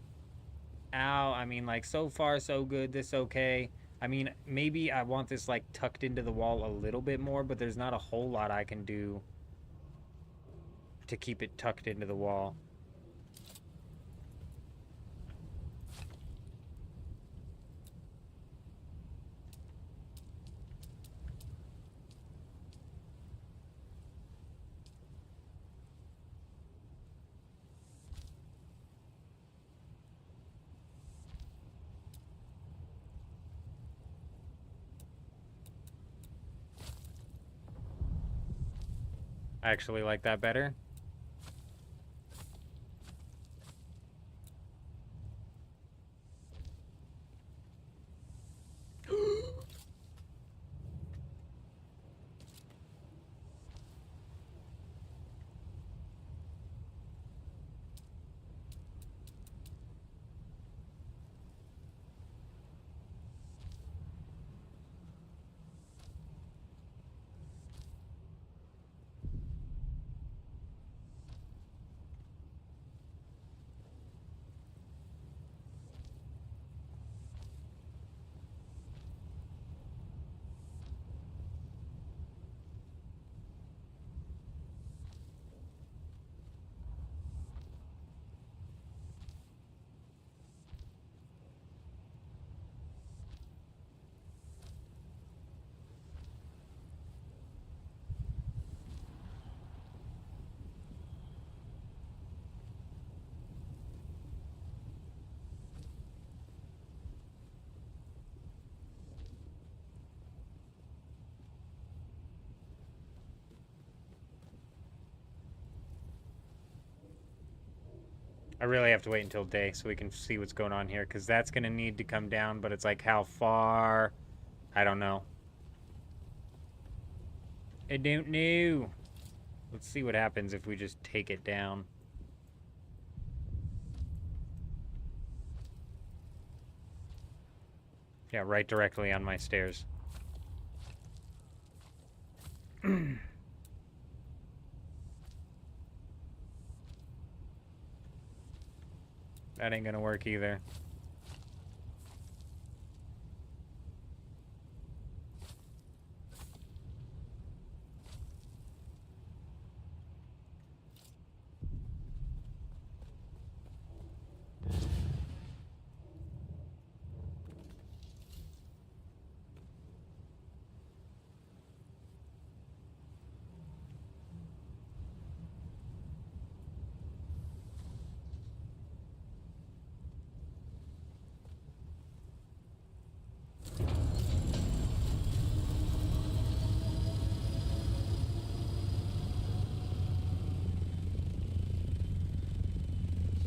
out. I mean, like, so far, so good. This okay. I mean, maybe I want this, like, tucked into the wall a little bit more, but there's not a whole lot I can do to keep it tucked into the wall. I actually like that better. I really have to wait until day so we can see what's going on here, because that's going to need to come down, but it's like how far? I don't know. I don't know. Let's see what happens if we just take it down. Yeah, right directly on my stairs. That ain't gonna work either.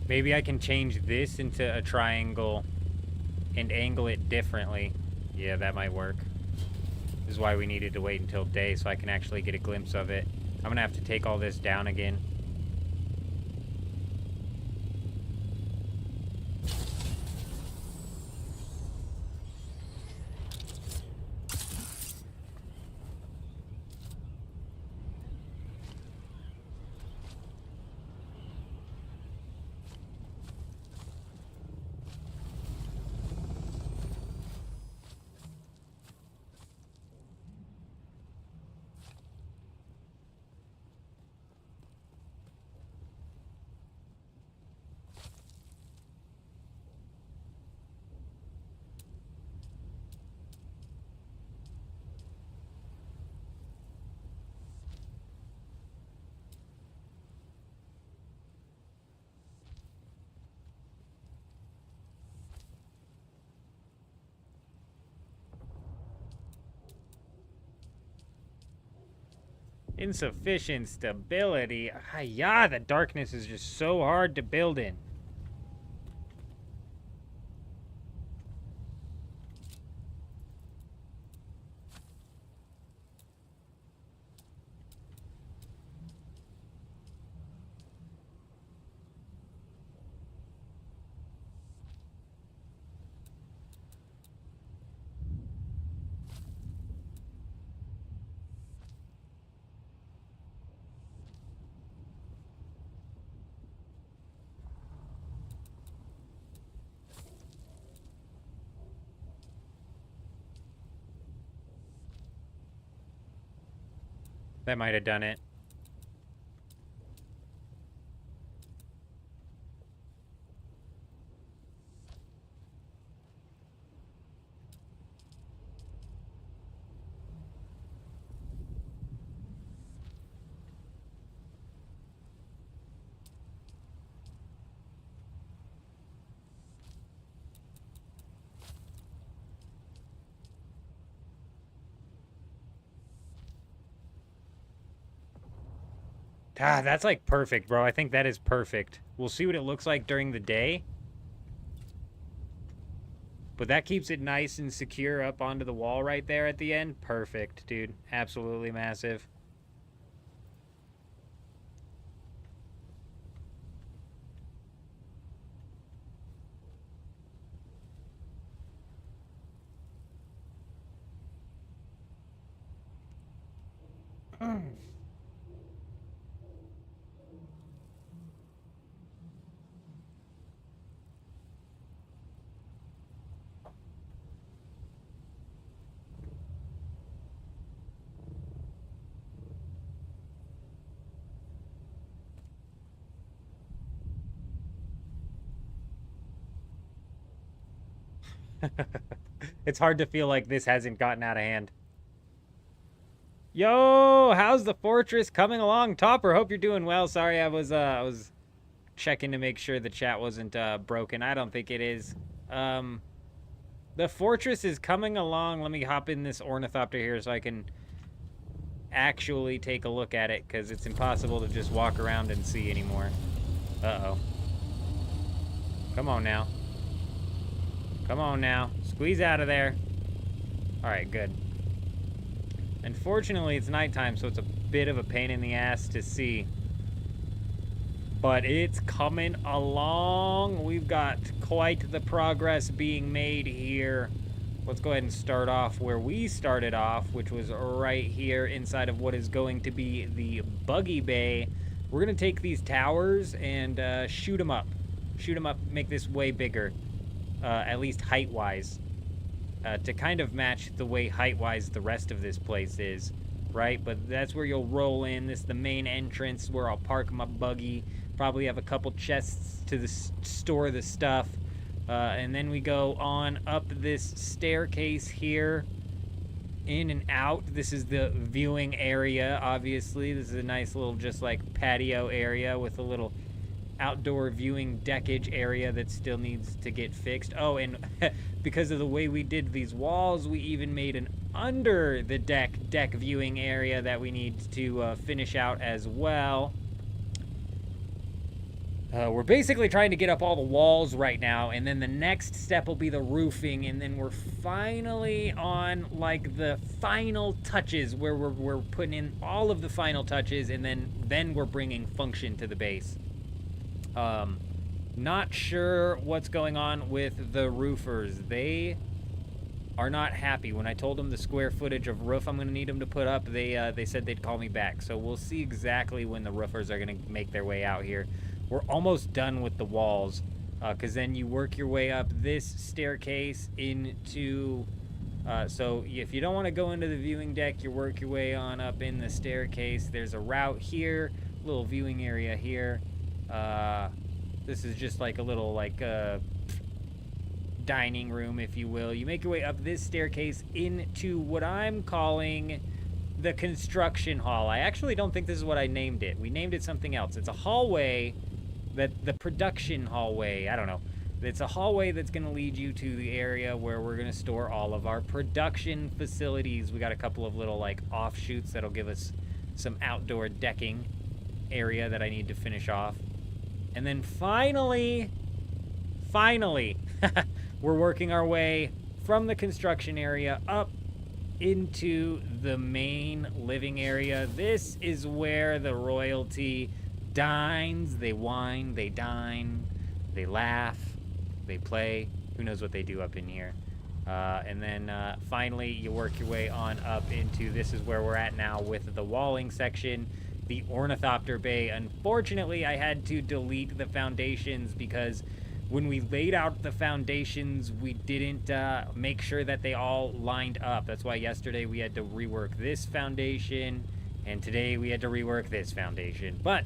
Maybe I can change this into a triangle and angle it differently. Yeah, that might work. This is why we needed to wait until day so I can actually get a glimpse of it. I'm gonna have to take all this down again. Insufficient stability. Ah, yeah, the darkness is just so hard to build in. That might have done it. Ah, that's like perfect, bro. I think that is perfect. We'll see what it looks like during the day. But that keeps it nice and secure up onto the wall right there at the end. Perfect, dude. Absolutely massive. It's hard to feel like this hasn't gotten out of hand. Yo, how's the fortress coming along, Topper? Hope you're doing well. Sorry, I was checking to make sure the chat wasn't broken. I don't think it is. The fortress is coming along. Let me hop in this ornithopter here so I can actually take a look at it, because it's impossible to just walk around and see anymore. Uh-oh. Come on now. Come on now. Squeeze out of there. Alright, good. Unfortunately, it's nighttime, so it's a bit of a pain in the ass to see. But it's coming along. We've got quite the progress being made here. Let's go ahead and start off where we started off, which was right here inside of what is going to be the buggy bay. We're going to take these towers and shoot them up. Shoot them up, make this way bigger. At least height-wise, to kind of match the way height-wise the rest of this place is, right? But that's where you'll roll in. This is the main entrance where I'll park my buggy, probably have a couple chests to store the stuff, and then we go on up this staircase here, in and out. This is the viewing area, obviously. This is a nice little just like patio area with a little outdoor viewing deckage area that still needs to get fixed. Oh, and because of the way we did these walls, we even made an under the deck viewing area that we need to finish out as well. We're basically trying to get up all the walls right now, and then the next step will be the roofing, and then we're finally on like the final touches where we're putting in all of the final touches, and then we're bringing function to the base. Not sure what's going on with the roofers. They are not happy. When I told them the square footage of roof I'm going to need them to put up, they said they'd call me back. So we'll see exactly when the roofers are going to make their way out here. We're almost done with the walls, because then you work your way up this staircase into... so if you don't want to go into the viewing deck, you work your way on up in the staircase. There's a route here, little viewing area here. This is just like a little like dining room, if you will. You make your way up this staircase into what I'm calling the construction hall. I actually don't think this is what I named it. We named it something else. It's a hallway, the production hallway. I don't know. It's a hallway that's going to lead you to the area where we're going to store all of our production facilities. We got a couple of little like offshoots that'll give us some outdoor decking area that I need to finish off. And then finally, we're working our way from the construction area up into the main living area. This is where the royalty dines. They wine, they dine, they laugh, they play. Who knows what they do up in here. And then finally, you work your way on up into, this is where we're at now with the walling section. The ornithopter bay. Unfortunately, I had to delete the foundations because when we laid out the foundations, we didn't make sure that they all lined up. That's why yesterday we had to rework this foundation And today we had to rework this foundation. But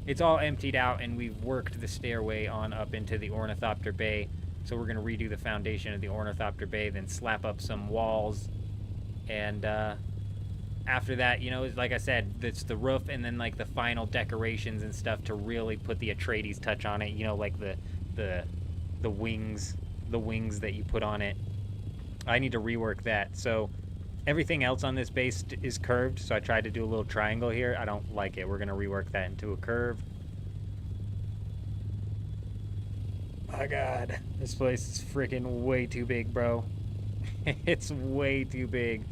it's all emptied out, and we've worked the stairway on up into the Ornithopter Bay. So we're going to redo the foundation of the Ornithopter Bay, then slap up some walls. And after that, you know, like I said, it's the roof and then like the final decorations and stuff to really put the Atreides touch on it. You know, like the wings that you put on it. I need to rework that. So everything else on this base is curved, so I tried to do a little triangle here. I don't like it. We're going to rework that into a curve. Oh god, this place is freaking way too big, bro. It's way too big.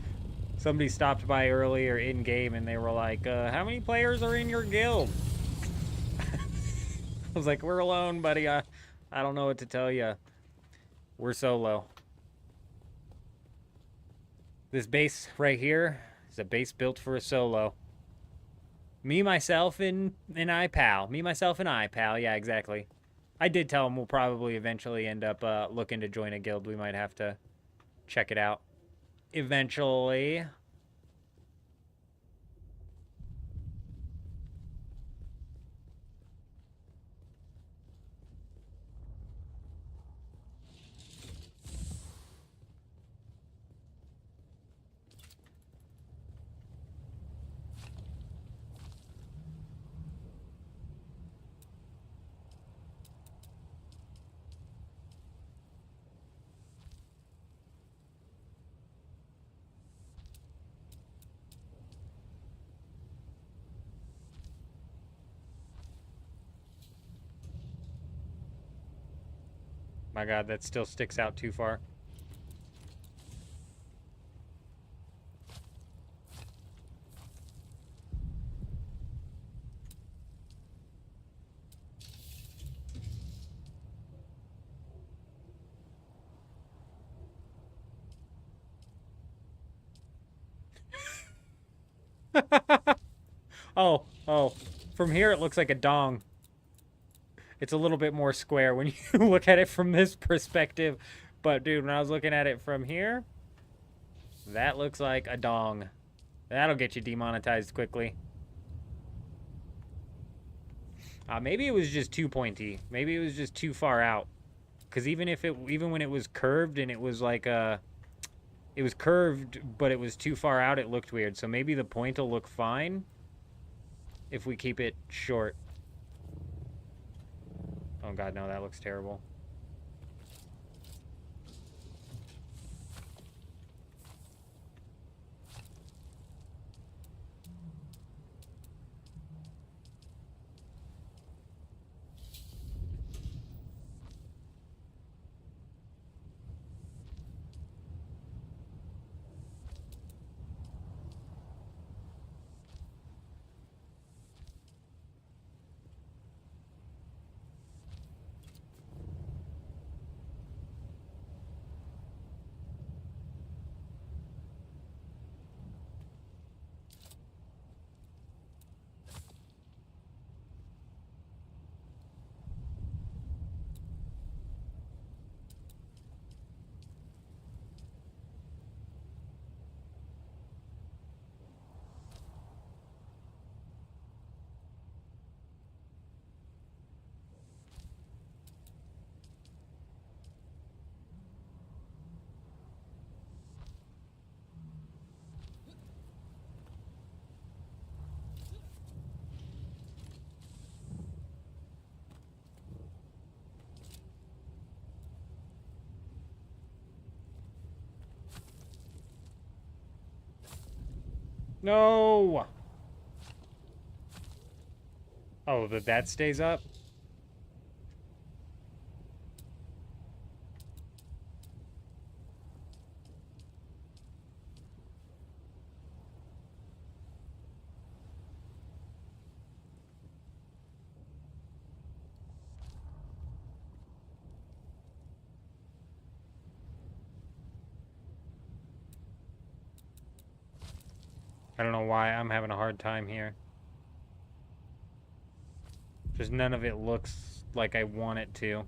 Somebody stopped by earlier in game and they were like, how many players are in your guild? I was like, we're alone, buddy. I don't know what to tell you. We're solo. This base right here is a base built for a solo. Me, myself, and I, pal. Me, myself, and I, pal. Yeah, exactly. I did tell him we'll probably eventually end up looking to join a guild. We might have to check it out eventually. My god, that still sticks out too far. Oh. From here it looks like a dong. It's a little bit more square when you look at it from this perspective. But, dude, when I was looking at it from here, that looks like a dong. That'll get you demonetized quickly. Maybe it was just too pointy. Maybe it was just too far out. Because even when it was curved and it was like it was curved, but it was too far out, it looked weird. So maybe the point will look fine if we keep it short. Oh god, no, that looks terrible. No! Oh, that stays up? I don't know why I'm having a hard time here. Just none of it looks like I want it to.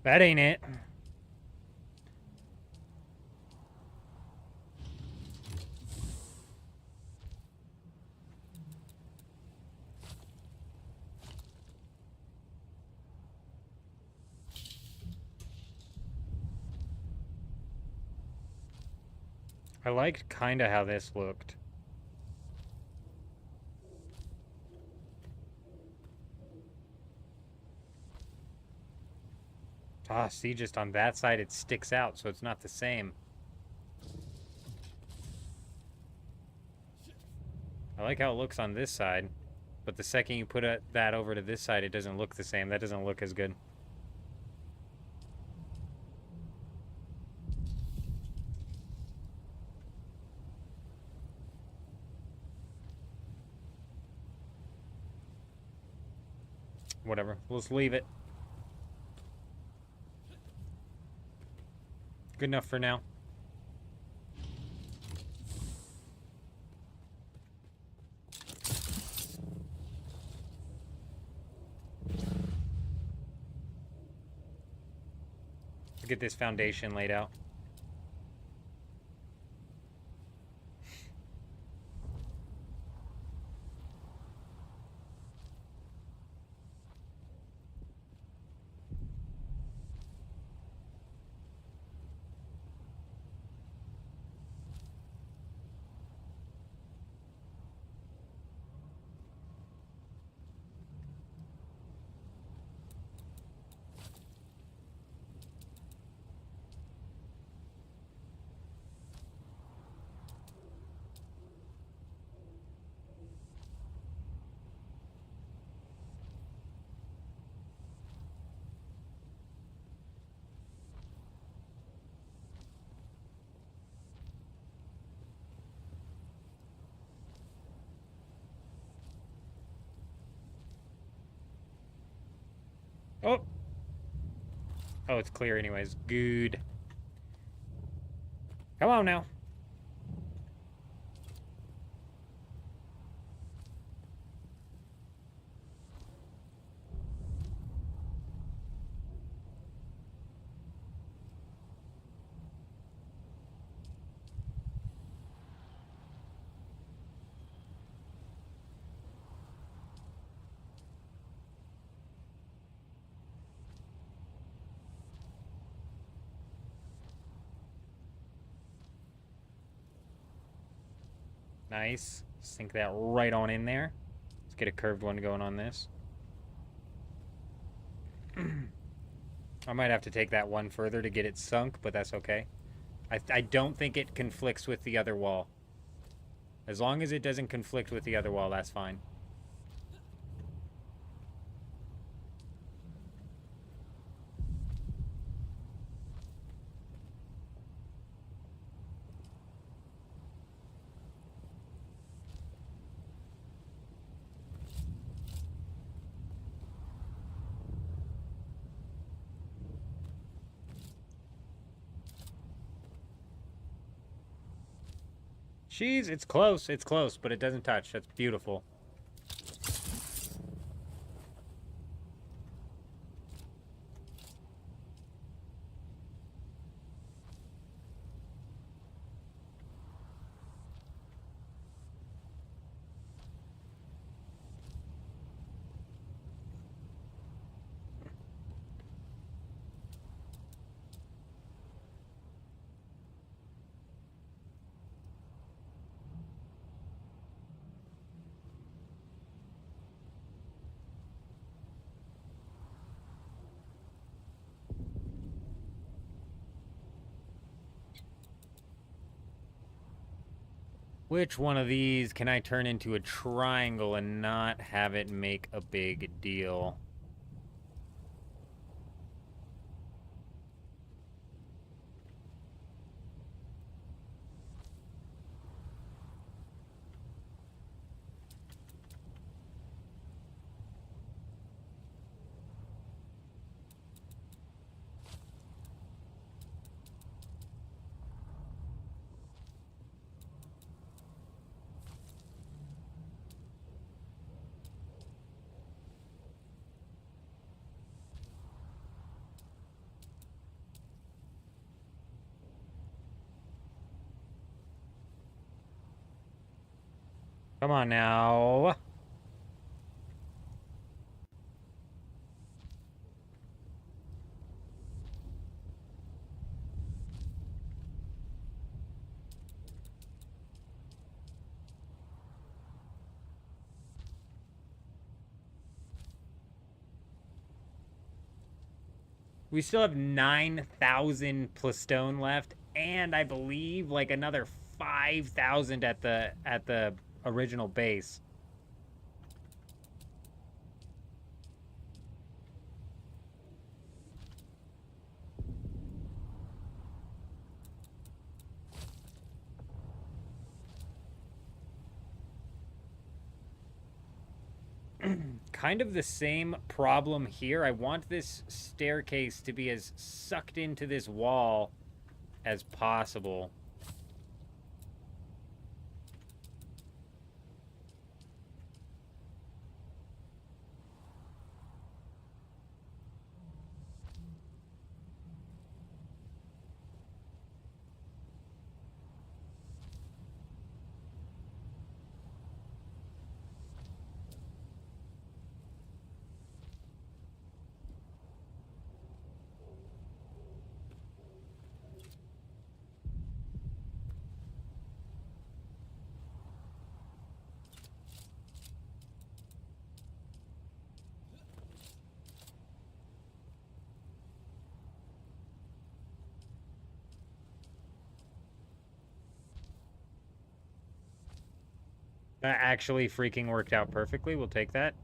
That ain't it. I liked kind of how this looked. Ah, see, just on that side it sticks out, so it's not the same. I like how it looks on this side, but the second you put that over to this side, it doesn't look the same. That doesn't look as good. Whatever, let's leave it. Good enough for now. Let's get this foundation laid out. Oh! Oh, it's clear anyways. Good. Come on now. Nice. Sink that right on in there. Let's get a curved one going on this. I might have to take that one further to get it sunk, but that's okay. I don't think it conflicts with the other wall. As long as it doesn't conflict with the other wall, that's fine. Jeez, it's close, but it doesn't touch. That's beautiful. Which one of these can I turn into a triangle and not have it make a big deal? Come on now. We still have 9,000 plastone left, and I believe like another 5,000 at the original base. Kind of the same problem here. I want this staircase to be as sucked into this wall as possible. That actually freaking worked out perfectly. We'll take that.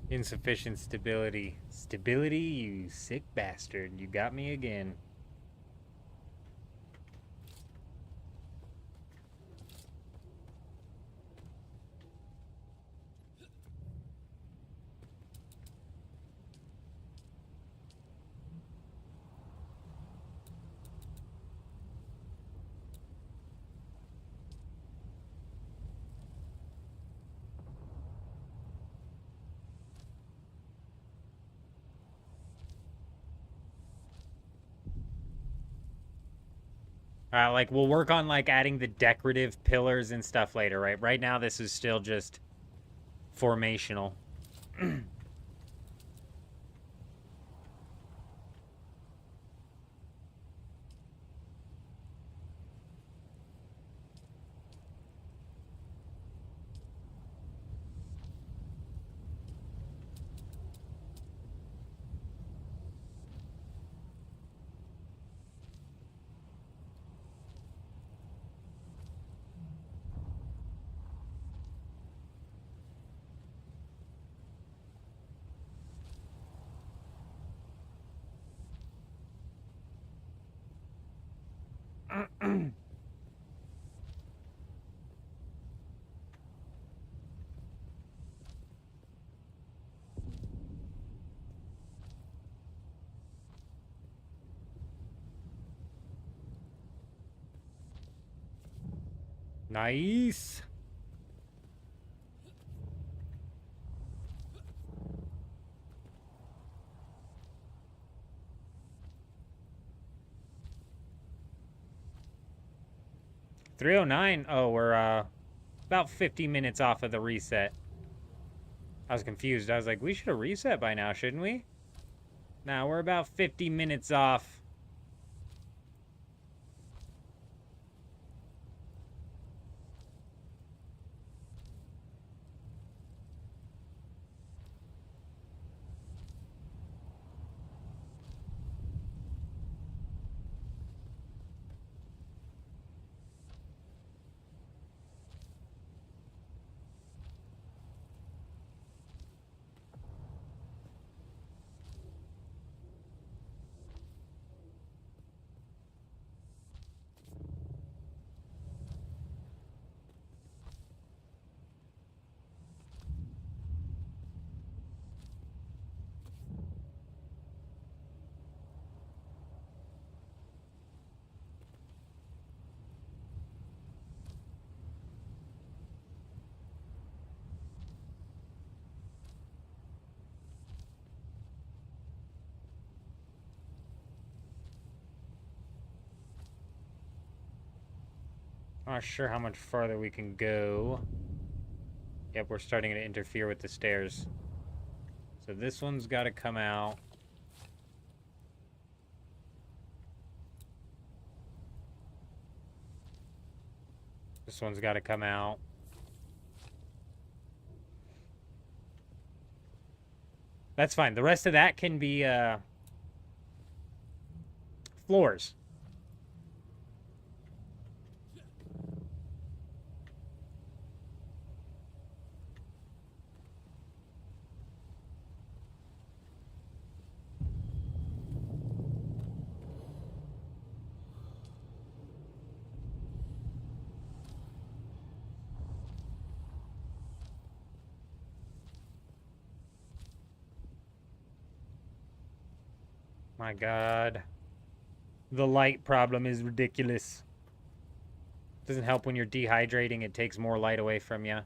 Insufficient stability. Stability, you sick bastard. You got me again. Like, we'll work on, like, adding the decorative pillars and stuff later, right? Right now, this is still just formational. Nice. $309. Oh, we're about 50 minutes off of the reset. I was confused. I was like, we should have reset by now, shouldn't we? Nah, we're about 50 minutes off. I'm not sure how much farther we can go. Yep, we're starting to interfere with the stairs. So this one's got to come out. This one's got to come out. That's fine. The rest of that can be floors. My God. The light problem is ridiculous. Doesn't help when you're dehydrating. It takes more light away from you.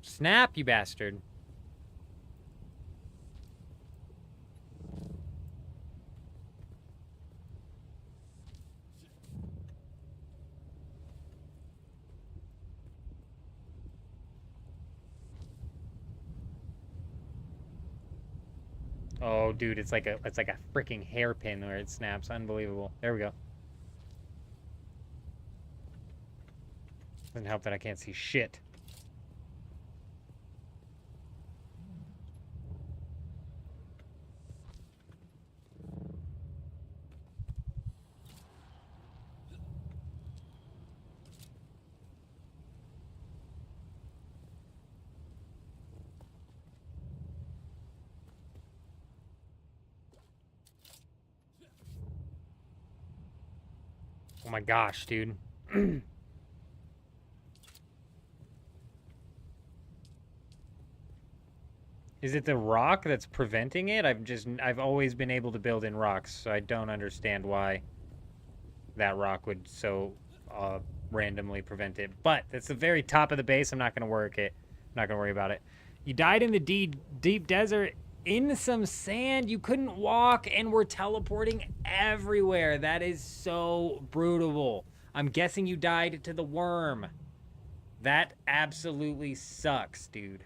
Snap, you bastard. Oh, dude, it's like a freaking hairpin where it snaps. Unbelievable. There we go. Doesn't help that I can't see shit. Oh my gosh, dude. Is it the rock that's preventing it? I've always been able to build in rocks, so I don't understand why that rock would so randomly prevent it. But that's the very top of the base. I'm not going to work it. I'm not going to worry about it. You died in the deep desert in some sand. You couldn't walk and were teleporting everywhere. That is so brutal. I'm guessing you died to the worm. That absolutely sucks, dude.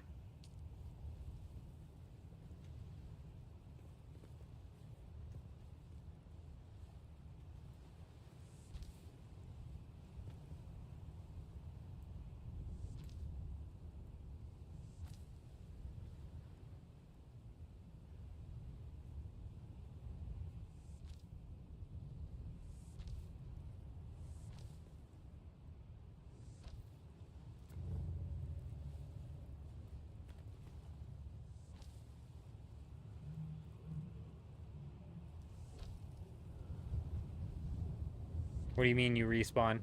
What do you mean you respawn?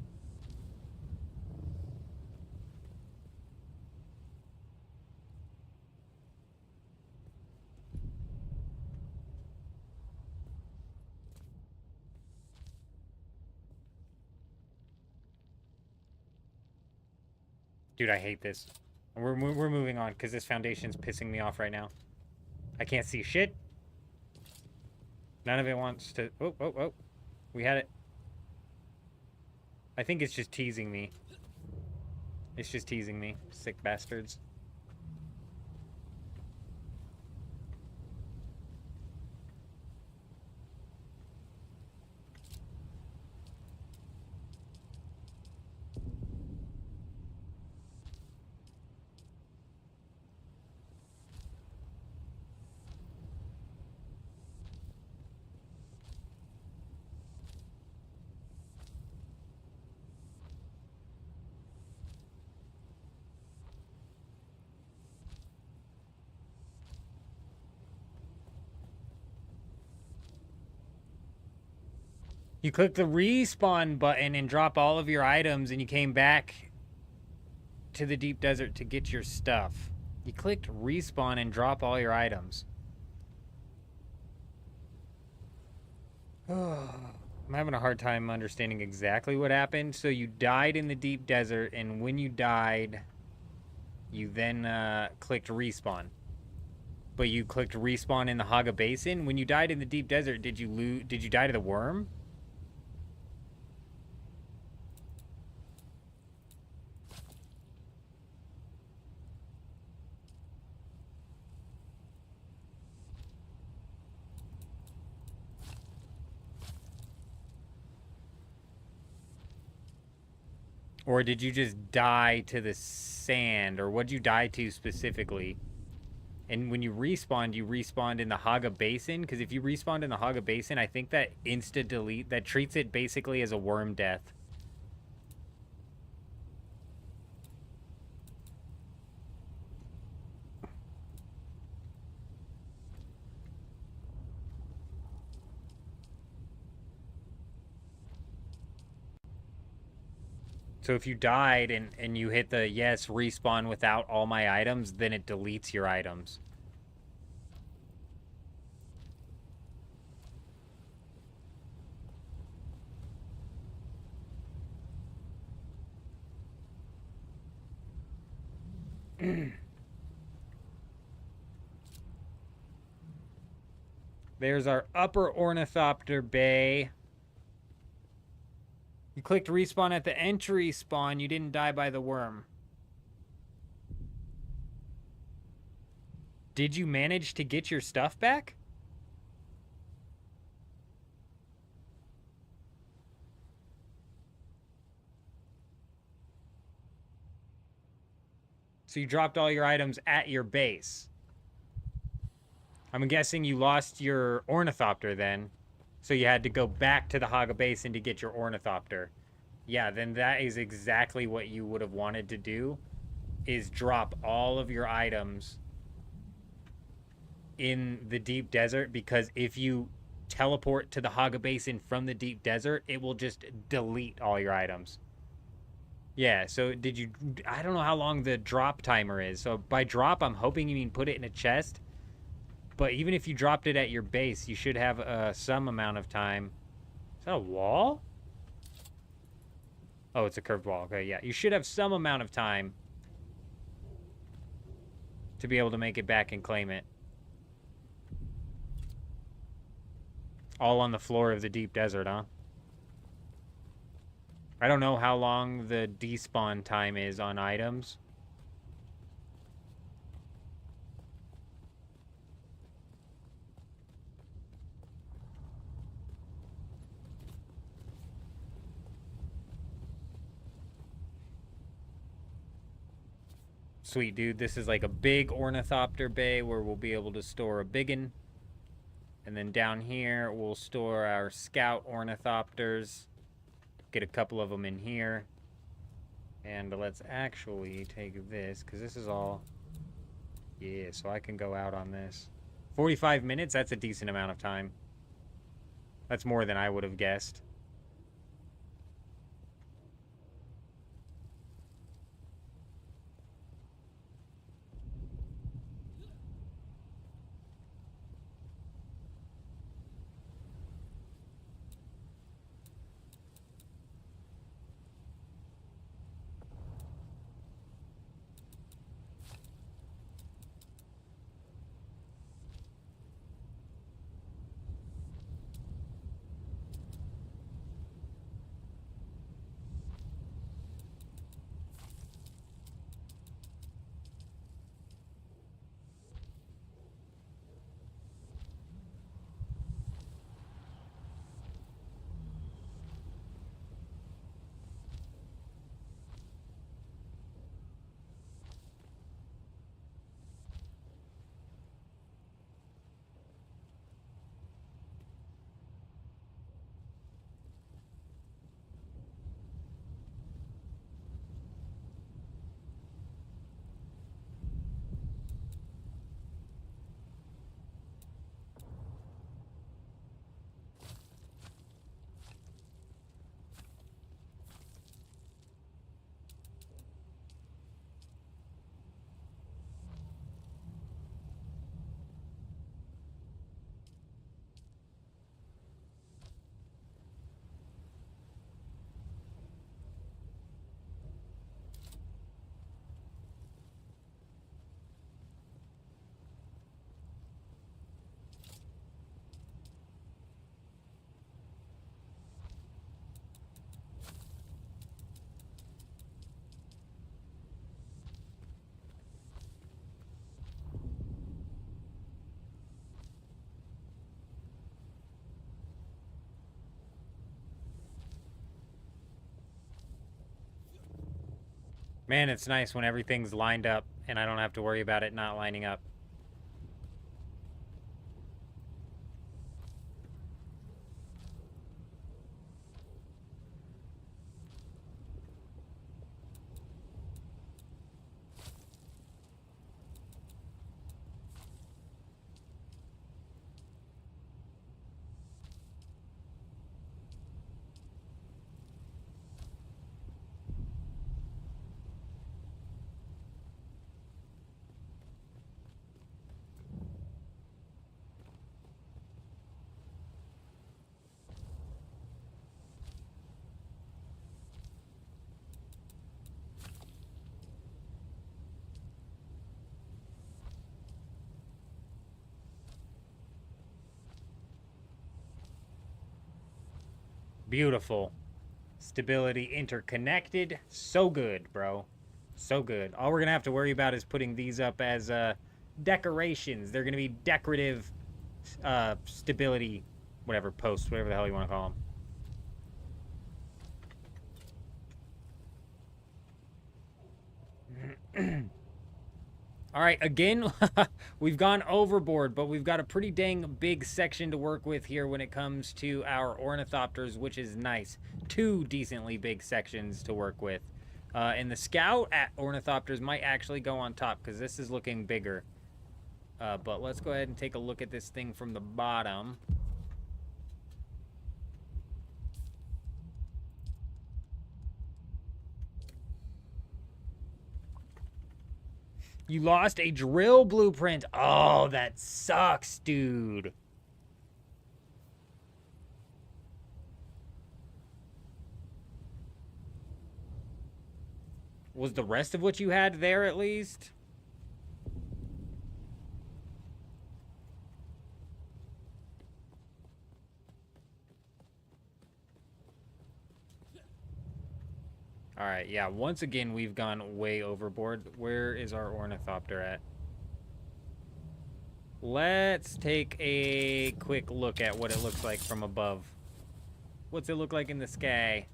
Dude, I hate this. We're moving on because this foundation's pissing me off right now. I can't see shit. None of it wants to... Oh, oh, oh. We had it. I think it's just teasing me. It's just teasing me. Sick bastards. You click the respawn button and drop all of your items and you came back to the deep desert to get your stuff. You clicked respawn and drop all your items. I'm having a hard time understanding exactly what happened. So you died in the deep desert, and when you died, you then clicked respawn. But you clicked respawn in the Haga Basin. When you died in the deep desert, did you die to the worm? Or did you just die to the sand? Or what'd you die to specifically? And when you respawned in the Haga Basin? Because if you respawned in the Haga Basin, I think that insta-delete, that treats it basically as a worm death. So if you died and you hit the yes, respawn without all my items, then it deletes your items. There's our upper ornithopter bay. You clicked respawn at the entry spawn. You didn't die by the worm. Did you manage to get your stuff back? So you dropped all your items at your base. I'm guessing you lost your ornithopter then. So you had to go back to the Haga Basin to get your ornithopter. Yeah, then that is exactly what you would have wanted to do, is drop all of your items in the deep desert, because if you teleport to the Haga Basin from the deep desert, it will just delete all your items. Yeah, so did you... I don't know how long the drop timer is. So by drop, I'm hoping you mean put it in a chest. But even if you dropped it at your base, you should have some amount of time. Is that a wall? Oh, it's a curved wall. Okay, yeah. You should have some amount of time to be able to make it back and claim it. All on the floor of the deep desert, huh? I don't know how long the despawn time is on items. Sweet, dude. This is like a big ornithopter bay where we'll be able to store a biggin. And then down here, we'll store our scout ornithopters. Get a couple of them in here. And let's actually take this, because this is all... Yeah, so I can go out on this. 45 minutes? That's a decent amount of time. That's more than I would have guessed. Man, it's nice when everything's lined up and I don't have to worry about it not lining up. Beautiful. Stability interconnected. So good, bro. So good. All we're going to have to worry about is putting these up as decorations. They're going to be decorative stability, whatever, posts, whatever the hell you want to call them. All right, again, we've gone overboard, but we've got a pretty dang big section to work with here when it comes to our ornithopters, which is nice. 2 decently big sections to work with. And the scout ornithopters might actually go on top because this is looking bigger. But let's go ahead and take a look at this thing from the bottom. You lost a drill blueprint. Oh, that sucks, dude. Was the rest of what you had there at least? All right, yeah, once again, we've gone way overboard. Where is our ornithopter at? Let's take a quick look at what it looks like from above. What's it look like in the sky?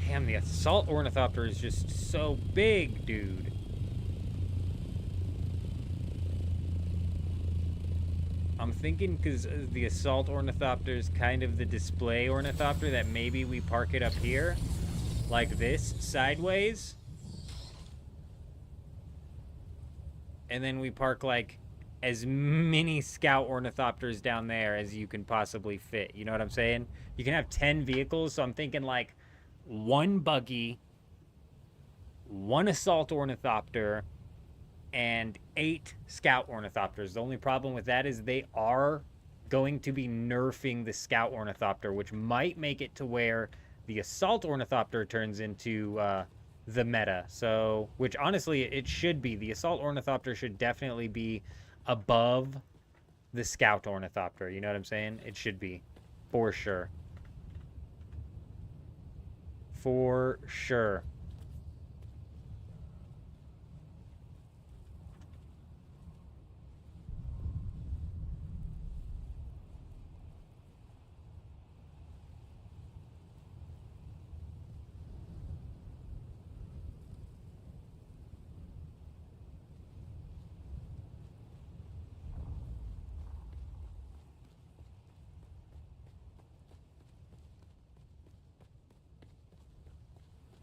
Damn, the assault ornithopter is just so big, dude. I'm thinking because the assault ornithopter is kind of the display ornithopter that maybe we park it up here, like this, sideways. And then we park like as many scout ornithopters down there as you can possibly fit. You know what I'm saying? You can have 10 vehicles, so I'm thinking like 1 buggy, 1 assault ornithopter, and 8 scout ornithopters. The only problem with that is they are going to be nerfing the scout ornithopter, which might make it to where the assault ornithopter turns into the meta. So, which honestly, it should be. The assault ornithopter should definitely be above the scout ornithopter. You know what I'm saying? It should be, for sure. For sure.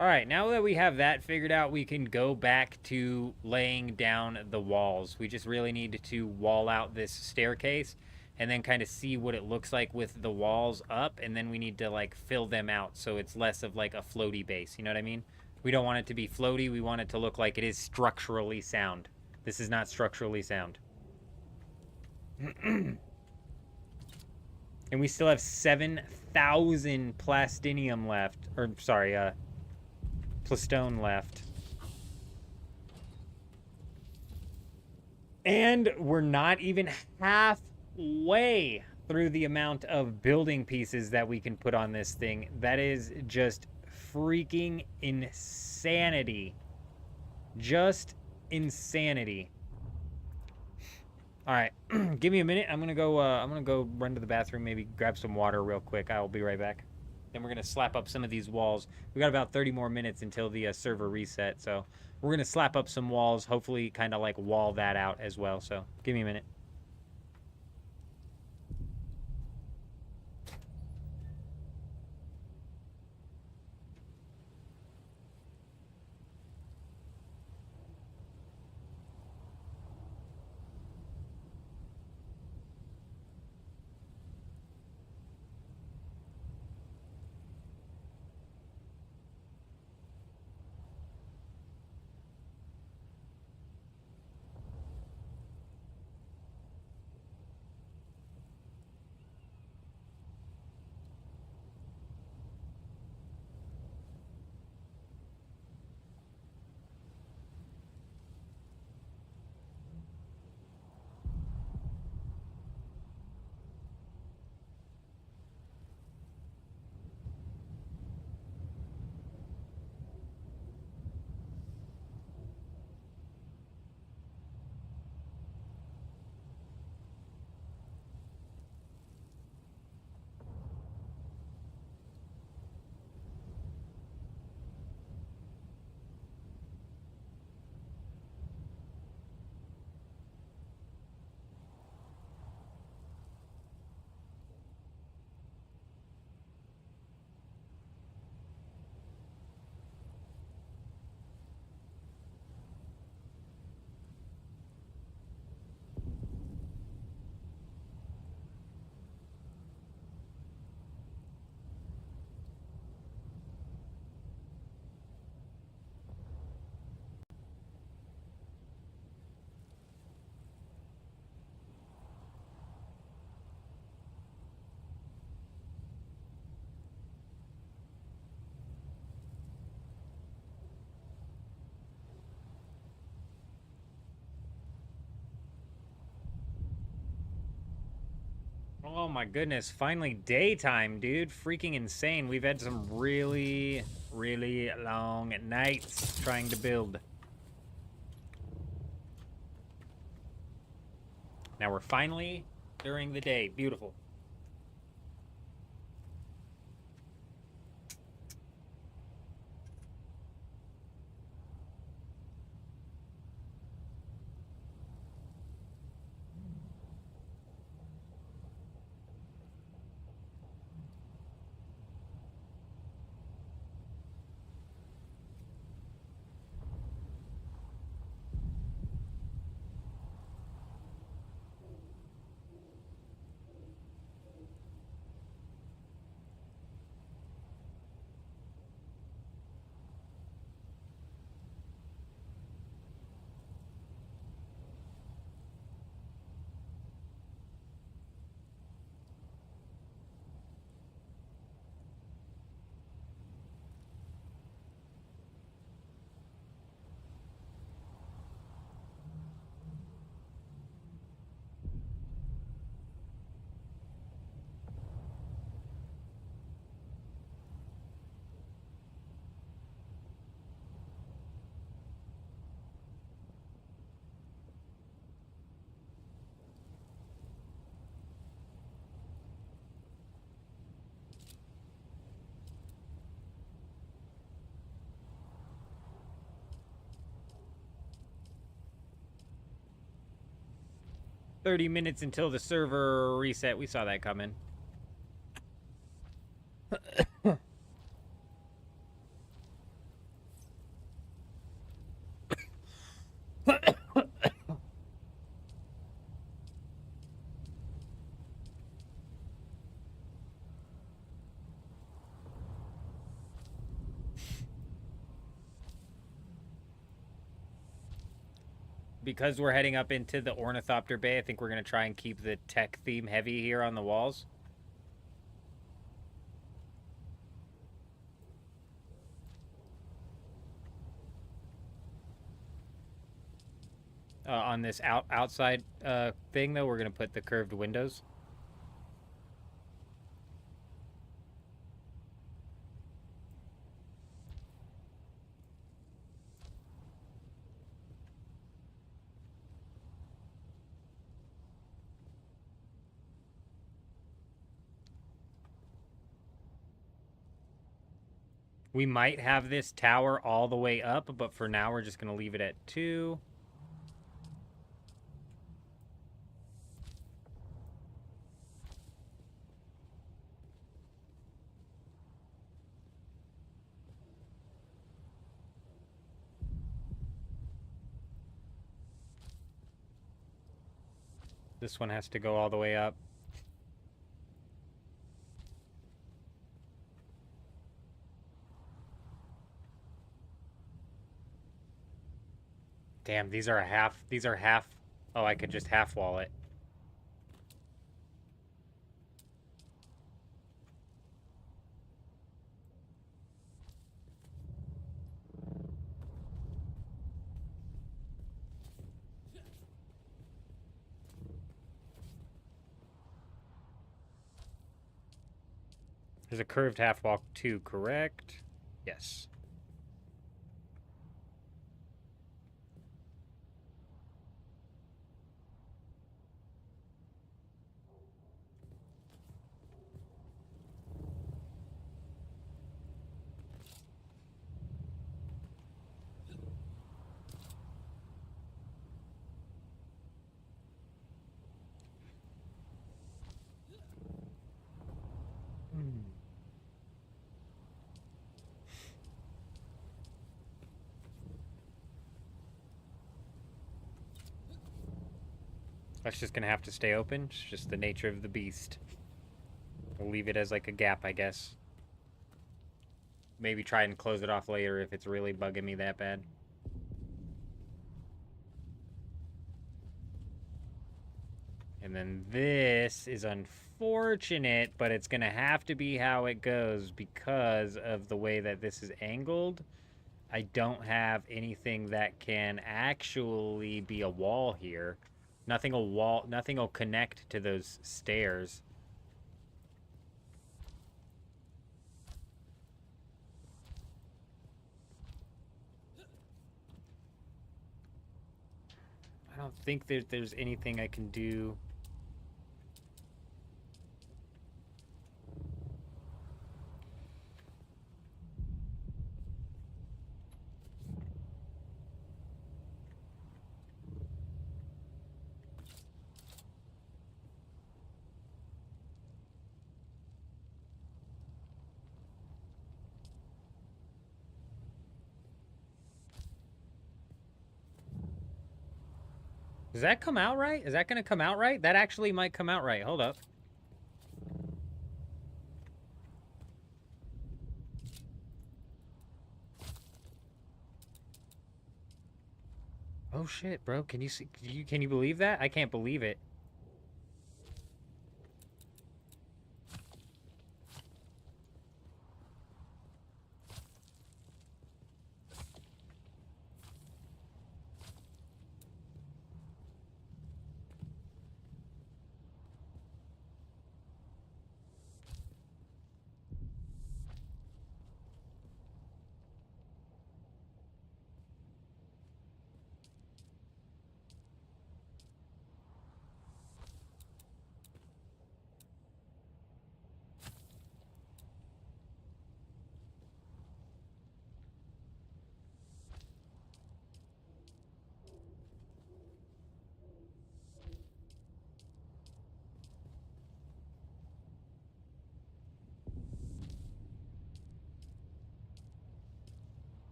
All right, now that we have that figured out, we can go back to laying down the walls. We just really need to wall out this staircase and then kind of see what it looks like with the walls up, and then we need to like fill them out so it's less of like a floaty base. You know what I mean? We don't want it to be floaty. We want it to look like it is structurally sound. This is not structurally sound. And we still have 7,000 plastinium left, or sorry, plastone left. And we're not even halfway through the amount of building pieces that we can put on this thing. That is just freaking insanity. Just insanity. All right, give me a minute. I'm gonna go run to the bathroom, maybe grab some water real quick. I will be right back. Then we're gonna slap up some of these walls. We got about 30 more minutes until the server reset, so we're gonna slap up some walls. Hopefully, kind of like wall that out as well. So give me a minute. Oh my goodness, finally daytime, dude. Freaking insane. We've had some really, really long nights trying to build. Now we're finally during the day. Beautiful. "30 minutes until the server reset." We saw that coming. Because we're heading up into the Ornithopter Bay, I think we're going to try and keep the tech theme heavy here on the walls. On this outside thing, though, we're going to put the curved windows. We might have this tower all the way up, but for now we're just going to leave it at 2. This one has to go all the way up. Damn, these are half. Oh, I could just half wall it. There's a curved half wall too, correct? Yes. That's just gonna have to stay open. It's just the nature of the beast. We'll leave it as like a gap, I guess. Maybe try and close it off later if it's really bugging me that bad. And then this is unfortunate, but it's gonna have to be how it goes because of the way that this is angled. I don't have anything that can actually be a wall here. Nothing will connect to those stairs. I don't think there's anything I can do. Does that come out right? Is that going to come out right? That actually might come out right. Hold up. Oh shit, bro. Can you see? Can you believe that? I can't believe it.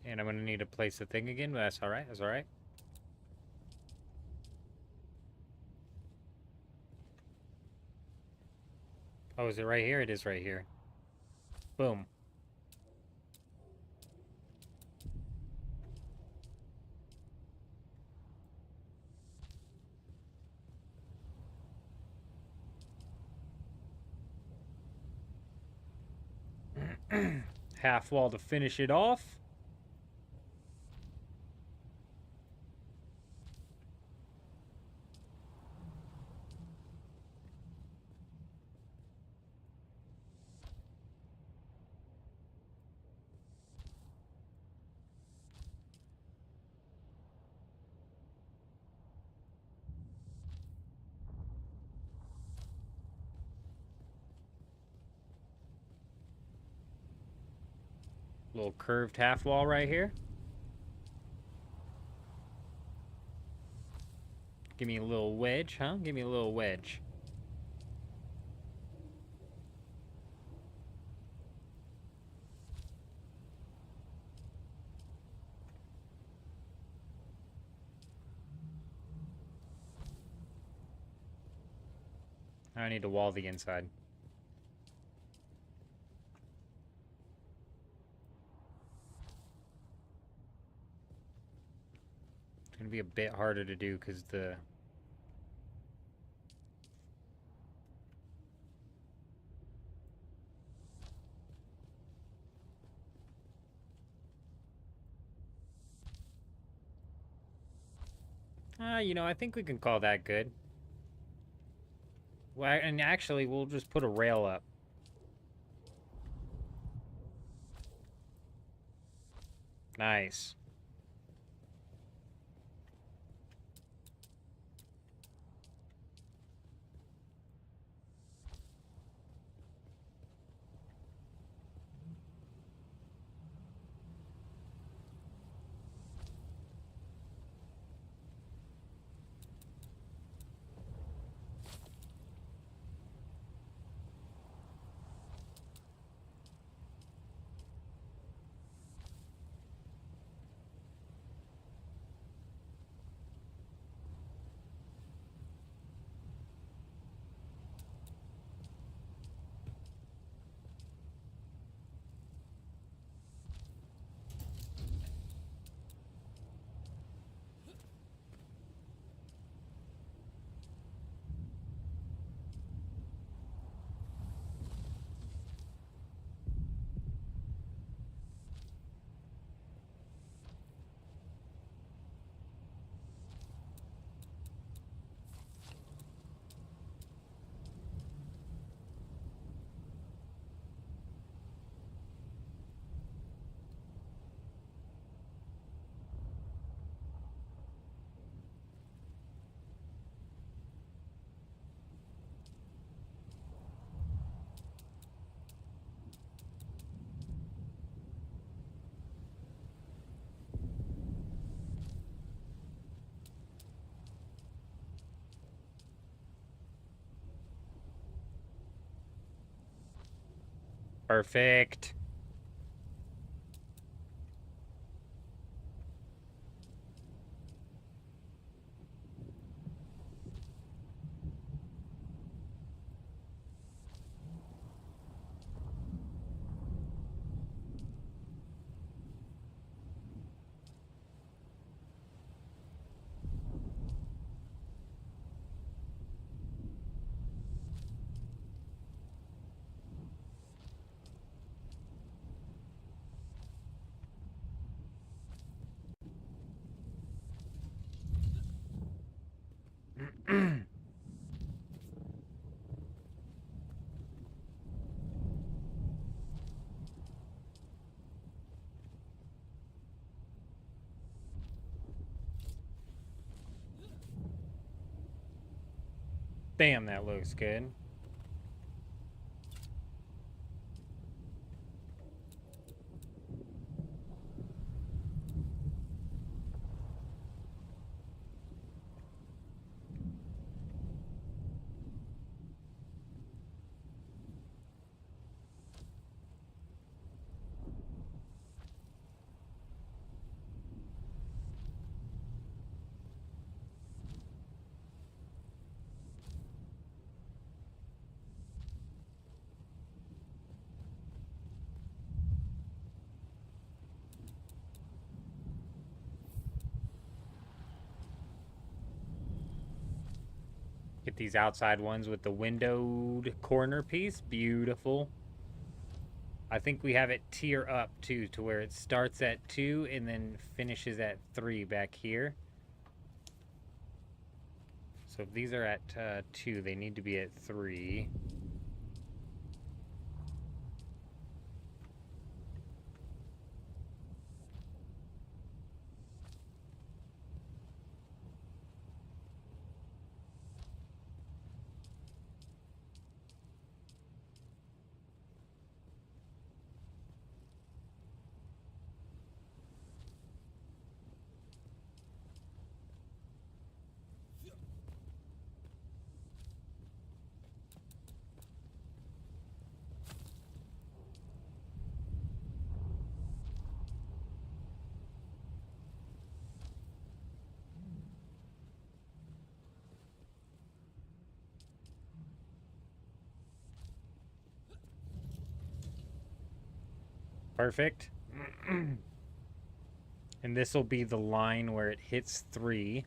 And I'm going to need to place the thing again, but that's all right. That's all right. Oh, is it right here? It is right here. Boom. Half wall to finish it off. Little curved half wall right here. Give me a little wedge, huh? Give me a little wedge. I need to wall the inside. It's gonna be a bit harder to do because the you know, I think we can call that good. Well, and actually, we'll just put a rail up. Nice. Perfect. Damn, that looks good. Get these outside ones with the windowed corner piece. Beautiful. I think we have it tier up too, to where it starts at 2 and then finishes at 3 back here. So if these are at 2, they need to be at 3. Perfect. And this will be the line where it hits 3.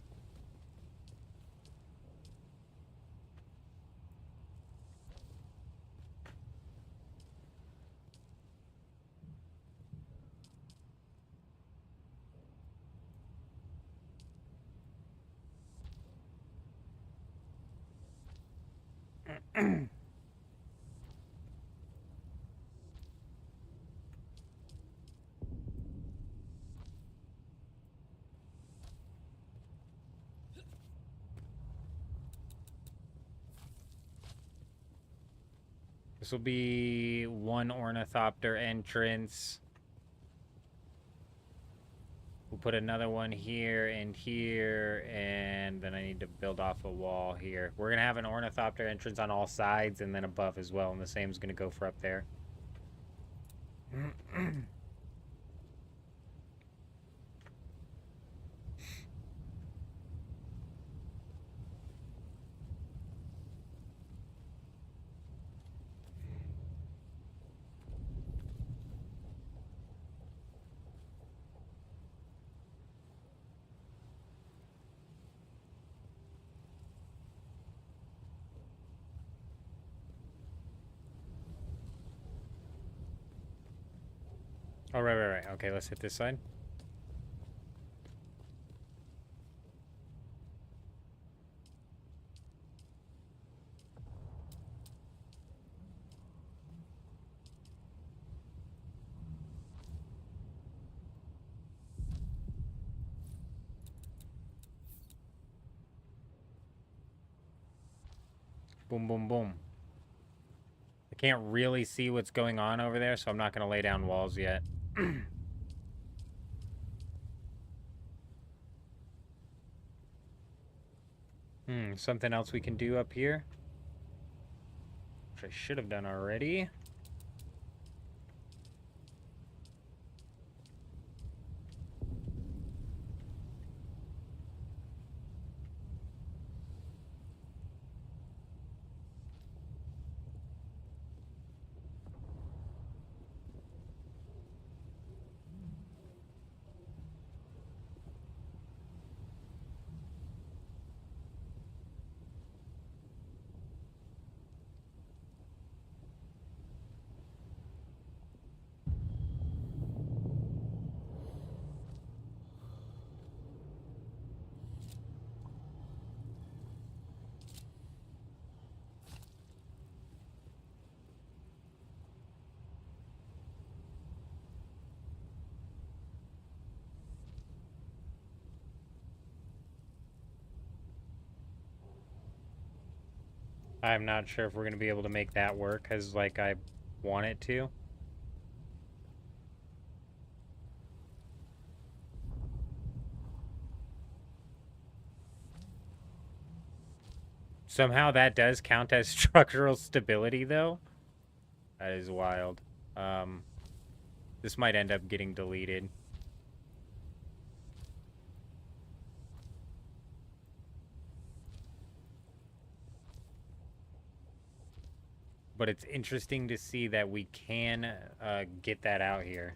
This will be 1 ornithopter entrance. We'll put another one here, and then I need to build off a wall here. We're going to have an ornithopter entrance on all sides and then above as well, and the same is going to go for up there. Oh, right. Okay, let's hit this side. Boom, boom, boom. I can't really see what's going on over there, so I'm not going to lay down walls yet. Something else we can do up here, which I should have done already. I'm not sure if we're going to be able to make that work as like I want it to. Somehow that does count as structural stability, though. That is wild. This might end up getting deleted. But it's interesting to see that we can get that out here.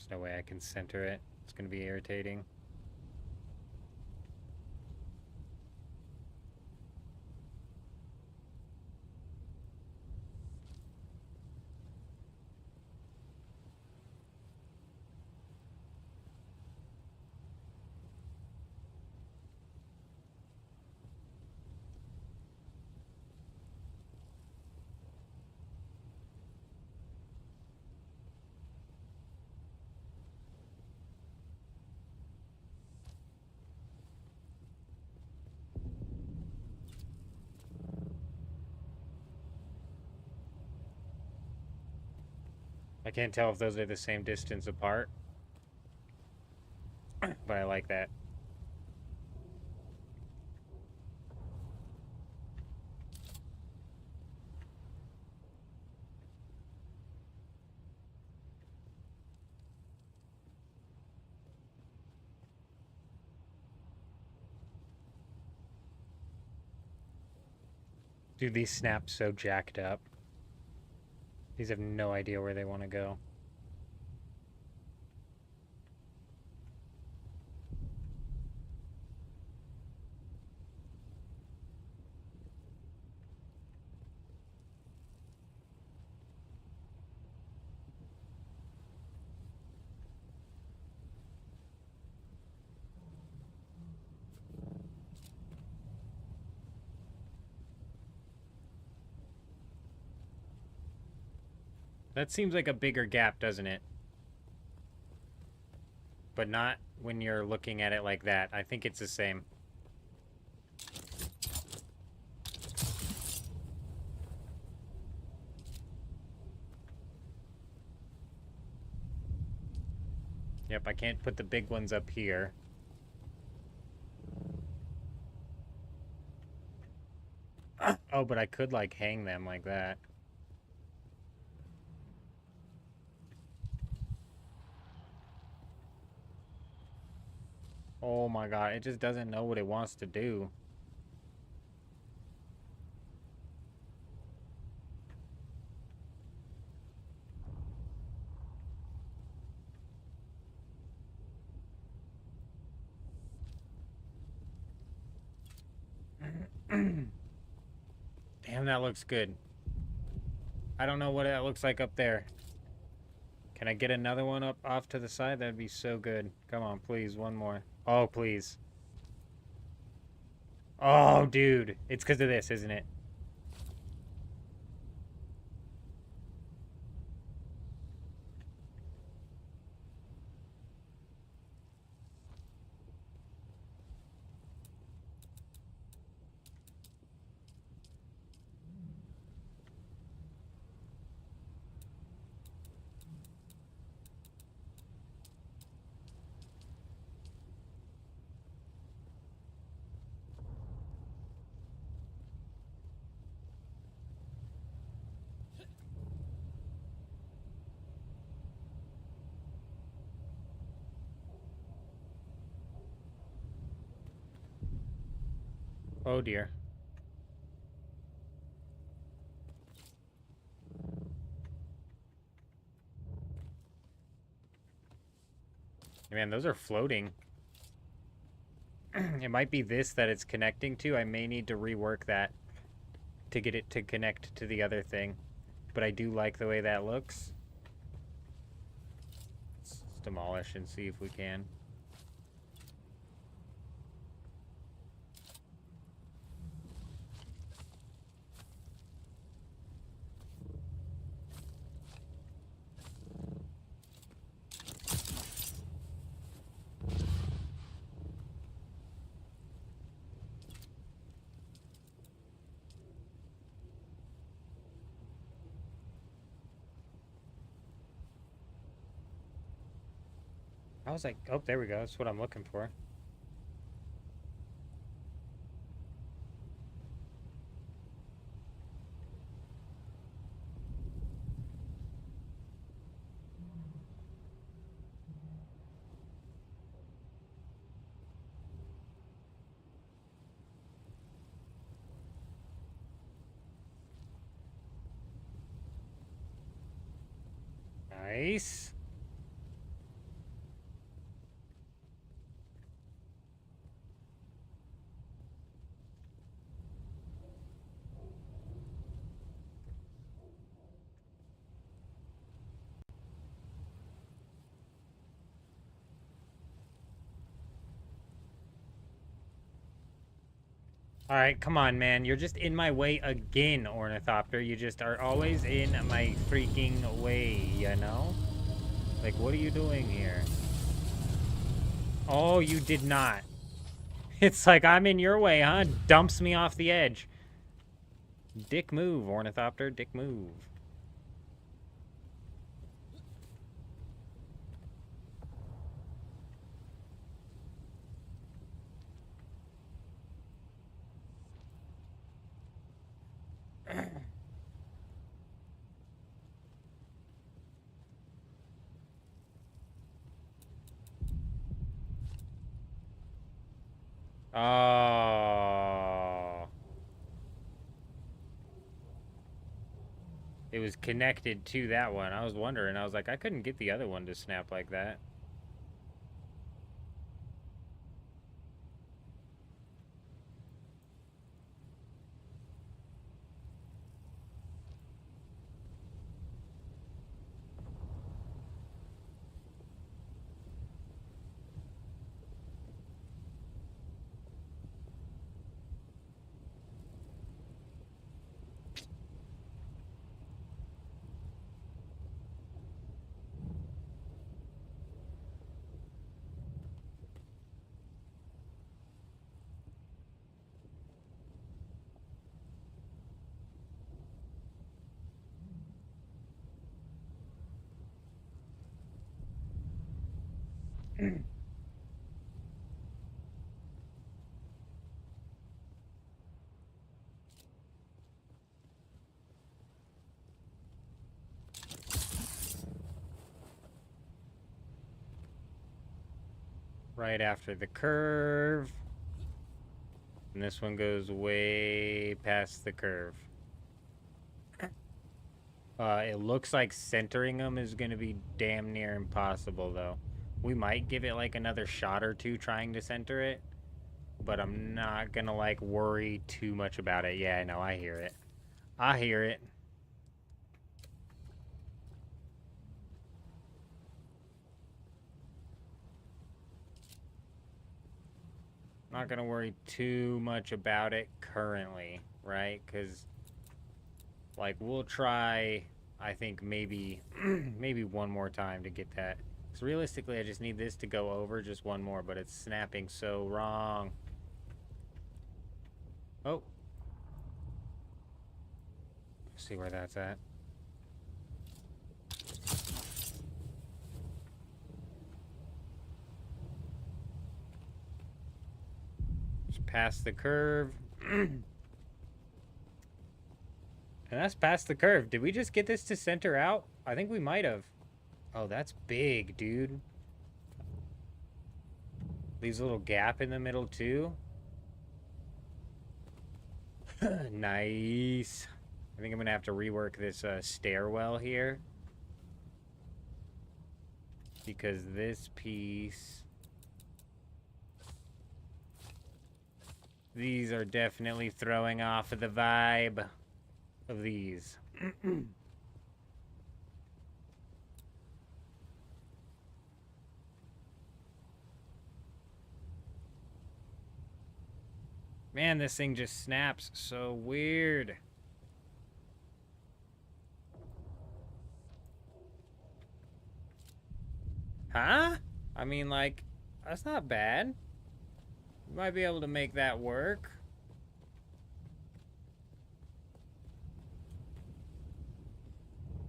There's no way I can center it. It's gonna be irritating. I can't tell if those are the same distance apart, but I like that. Dude, these snaps so jacked up. These have no idea where they want to go. That seems like a bigger gap, doesn't it? But not when you're looking at it like that. I think it's the same. Yep, I can't put the big ones up here. Oh, but I could, like, hang them like that. Oh my god, it just doesn't know what it wants to do. Damn, that looks good. I don't know what that looks like up there. Can I get another one up off to the side? That'd be so good. Come on, please, one more. Oh, please. Oh, dude. It's because of this, isn't it? Oh, dear. Man, those are floating. It might be this that it's connecting to. I may need to rework that to get it to connect to the other thing. But I do like the way that looks. Let's demolish and see if we can. I was like, oh, there we go. That's what I'm looking for. Nice. All right, come on, man. You're just in my way again, Ornithopter. You just are always in my freaking way, you know? Like, what are you doing here? Oh, you did not. It's like I'm in your way, huh? Dumps me off the edge. Dick move, Ornithopter. Dick move. Oh. It was connected to that one. I was wondering. I was like, I couldn't get the other one to snap like that. Right after the curve. And this one goes way past the curve. It looks like centering them is going to be damn near impossible, though. We might give it, like, another shot or two trying to center it. But I'm not going to, like, worry too much about it. Yeah, no, I hear it. I hear it. Not going to worry too much about it currently, right? Because, like, we'll try, I think, maybe maybe one more time to get that. Because realistically, I just need this to go over just one more, but it's snapping so wrong. Oh. Let's see where that's at. Just past the curve. And that's past the curve. Did we just get this to center out? I think we might have. Oh, that's big, dude. Leaves a little gap in the middle, too. Nice. I think I'm going to have to rework this stairwell here. Because this piece... These are definitely throwing off the vibe of these. Man, this thing just snaps so weird. Huh? I mean, like, that's not bad. We might be able to make that work.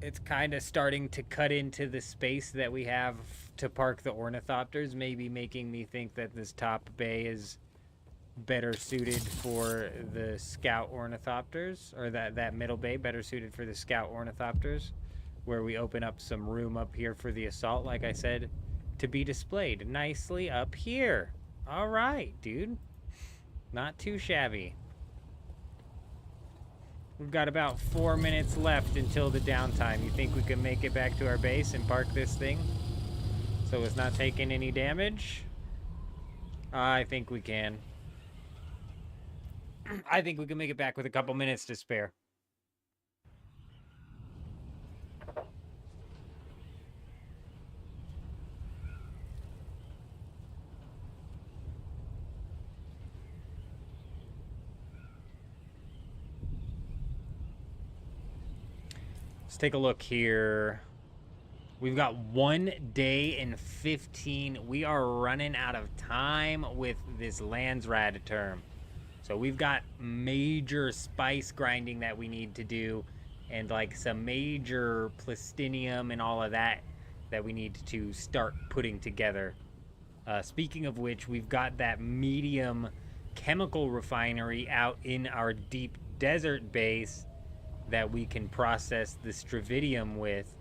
It's kind of starting to cut into the space that we have to park the ornithopters, maybe making me think that this top bay is better suited for the scout ornithopters, or that middle bay better suited for the scout ornithopters, where we open up some room up here for the assault, like I said, to be displayed nicely up here. All right, dude. Not too shabby. We've got about 4 minutes left until the downtime. You think we can make it back to our base and park this thing so it's not taking any damage? I think we can. I think we can make it back with a couple minutes to spare. Let's take a look here. We've got 1 day and 15. We are running out of time with this Landsrad term. So we've got major spice grinding that we need to do, and like some major plastinium and all of that we need to start putting together. Speaking of which, we've got that medium chemical refinery out in our deep desert base that we can process the stravidium with.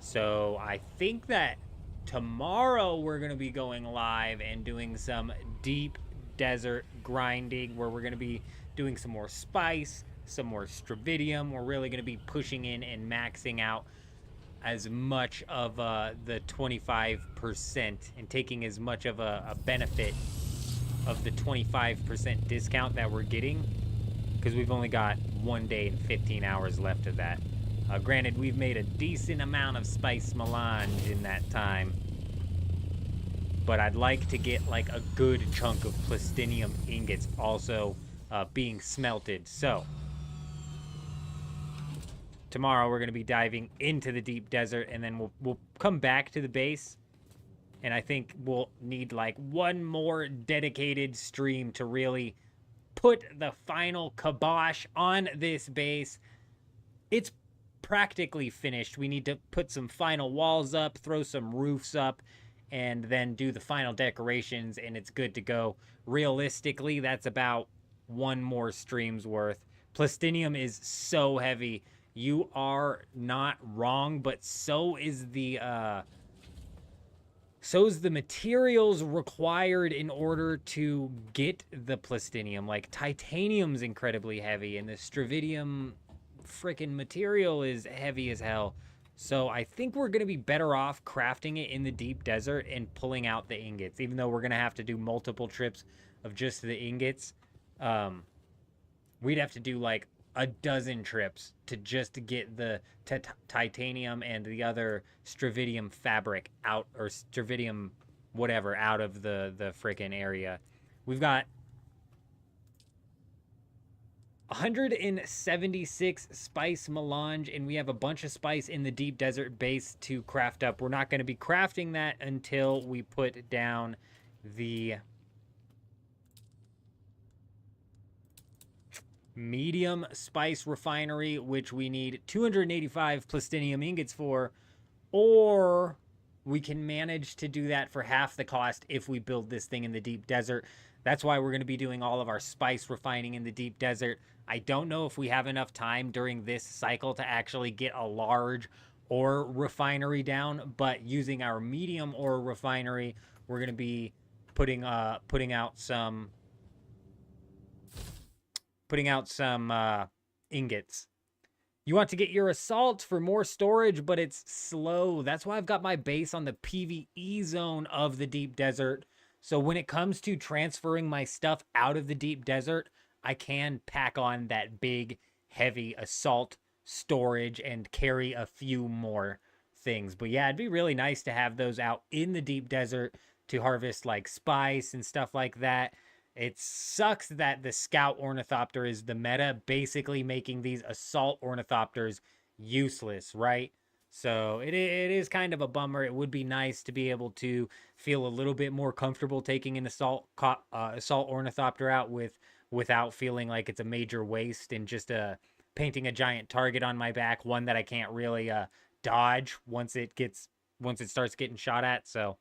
So I think that tomorrow we're going to be going live and doing some deep desert grinding, where we're going to be doing some more spice, some more stravidium. We're really going to be pushing in and maxing out as much of the 25% and taking as much of a benefit of the 25% discount that we're getting, because we've only got 1 day and 15 hours left of that. Granted, we've made a decent amount of spice melange in that time, but I'd like to get like a good chunk of plastinium ingots also being smelted. So tomorrow we're going to be diving into the deep desert, and then we'll come back to the base, and I think we'll need like one more dedicated stream to really put the final kibosh on this base. It's practically finished. We need to put some final walls up, throw some roofs up, and then do the final decorations, and it's good to go. Realistically, that's about one more stream's worth. Plastinium is so heavy. You are not wrong, but so is the materials required in order to get the plastinium. Like titanium's incredibly heavy, and the stravidium freaking material is heavy as hell. So I think we're going to be better off crafting it in the deep desert and pulling out the ingots, even though we're going to have to do multiple trips of just the ingots. We'd have to do like a dozen trips to just get the titanium and the other stravidium fabric out, or stravidium whatever, out of the freaking area. We've got 176 spice melange, and we have a bunch of spice in the deep desert base to craft up. We're not going to be crafting that until we put down the medium spice refinery, which we need 285 plastinium ingots for, or we can manage to do that for half the cost if we build this thing in the deep desert. That's why we're going to be doing all of our spice refining in the deep desert. I don't know if we have enough time during this cycle to actually get a large ore refinery down, but using our medium ore refinery, we're going to be putting out some ingots. You want to get your assault for more storage, but it's slow. That's why I've got my base on the PvE zone of the deep desert. So when it comes to transferring my stuff out of the deep desert, I can pack on that big, heavy assault storage and carry a few more things. But yeah, it'd be really nice to have those out in the deep desert to harvest like spice and stuff like that. It sucks that the scout ornithopter is the meta, basically making these assault ornithopters useless, right? So it is kind of a bummer. It would be nice to be able to feel a little bit more comfortable taking an assault ornithopter out without feeling like it's a major waste and just painting a giant target on my back, one that I can't really dodge once it starts getting shot at. So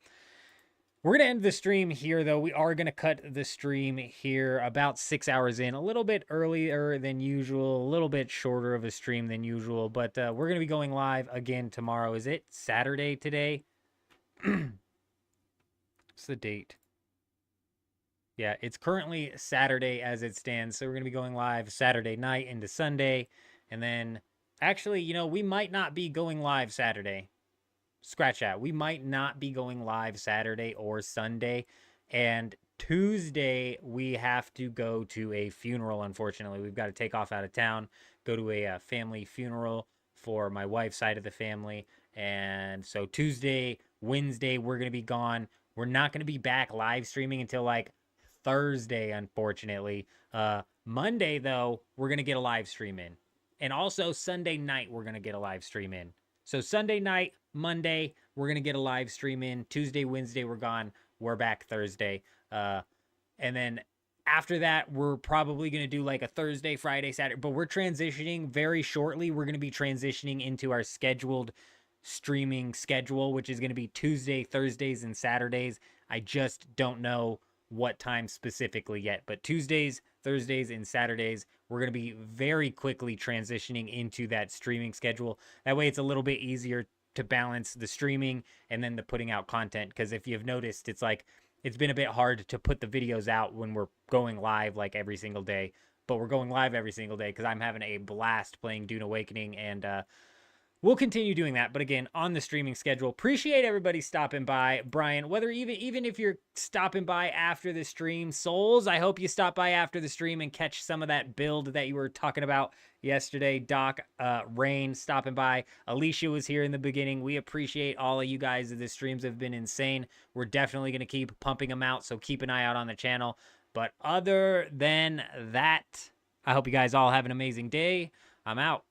we're going to end the stream here, though. We are going to cut the stream here about 6 hours in, a little bit earlier than usual, a little bit shorter of a stream than usual, but we're going to be going live again tomorrow. Is it Saturday today? What's the date? Yeah, it's currently Saturday as it stands, so we're going to be going live Saturday night into Sunday, and then, actually, you know, we might not be going live Saturday. Scratch that. We might not be going live Saturday or Sunday. And Tuesday, we have to go to a funeral, unfortunately. We've got to take off out of town, go to a family funeral for my wife's side of the family. And so Tuesday, Wednesday, we're going to be gone. We're not going to be back live streaming until like Thursday, unfortunately. Monday, though, we're going to get a live stream in. And also Sunday night, we're going to get a live stream in. So Sunday night, Monday, we're going to get a live stream in. Tuesday, Wednesday, we're gone. We're back Thursday. And then after that, we're probably going to do like a Thursday, Friday, Saturday. But we're transitioning very shortly. We're going to be transitioning into our scheduled streaming schedule, which is going to be Tuesday, Thursdays, and Saturdays. I just don't know what time specifically yet. But Tuesdays, Thursdays, and Saturdays, we're going to be very quickly transitioning into that streaming schedule. That way it's a little bit easier to balance the streaming and then the putting out content. Because if you've noticed, it's like it's been a bit hard to put the videos out when we're going live like every single day. But we're going live every single day because I'm having a blast playing Dune Awakening, and we'll continue doing that, but again, on the streaming schedule. Appreciate everybody stopping by. Brian, whether even if you're stopping by after the stream, Souls, I hope you stop by after the stream and catch some of that build that you were talking about yesterday. Doc, Rain stopping by. Alicia was here in the beginning. We appreciate all of you guys. The streams have been insane. We're definitely going to keep pumping them out, so keep an eye out on the channel. But other than that, I hope you guys all have an amazing day. I'm out.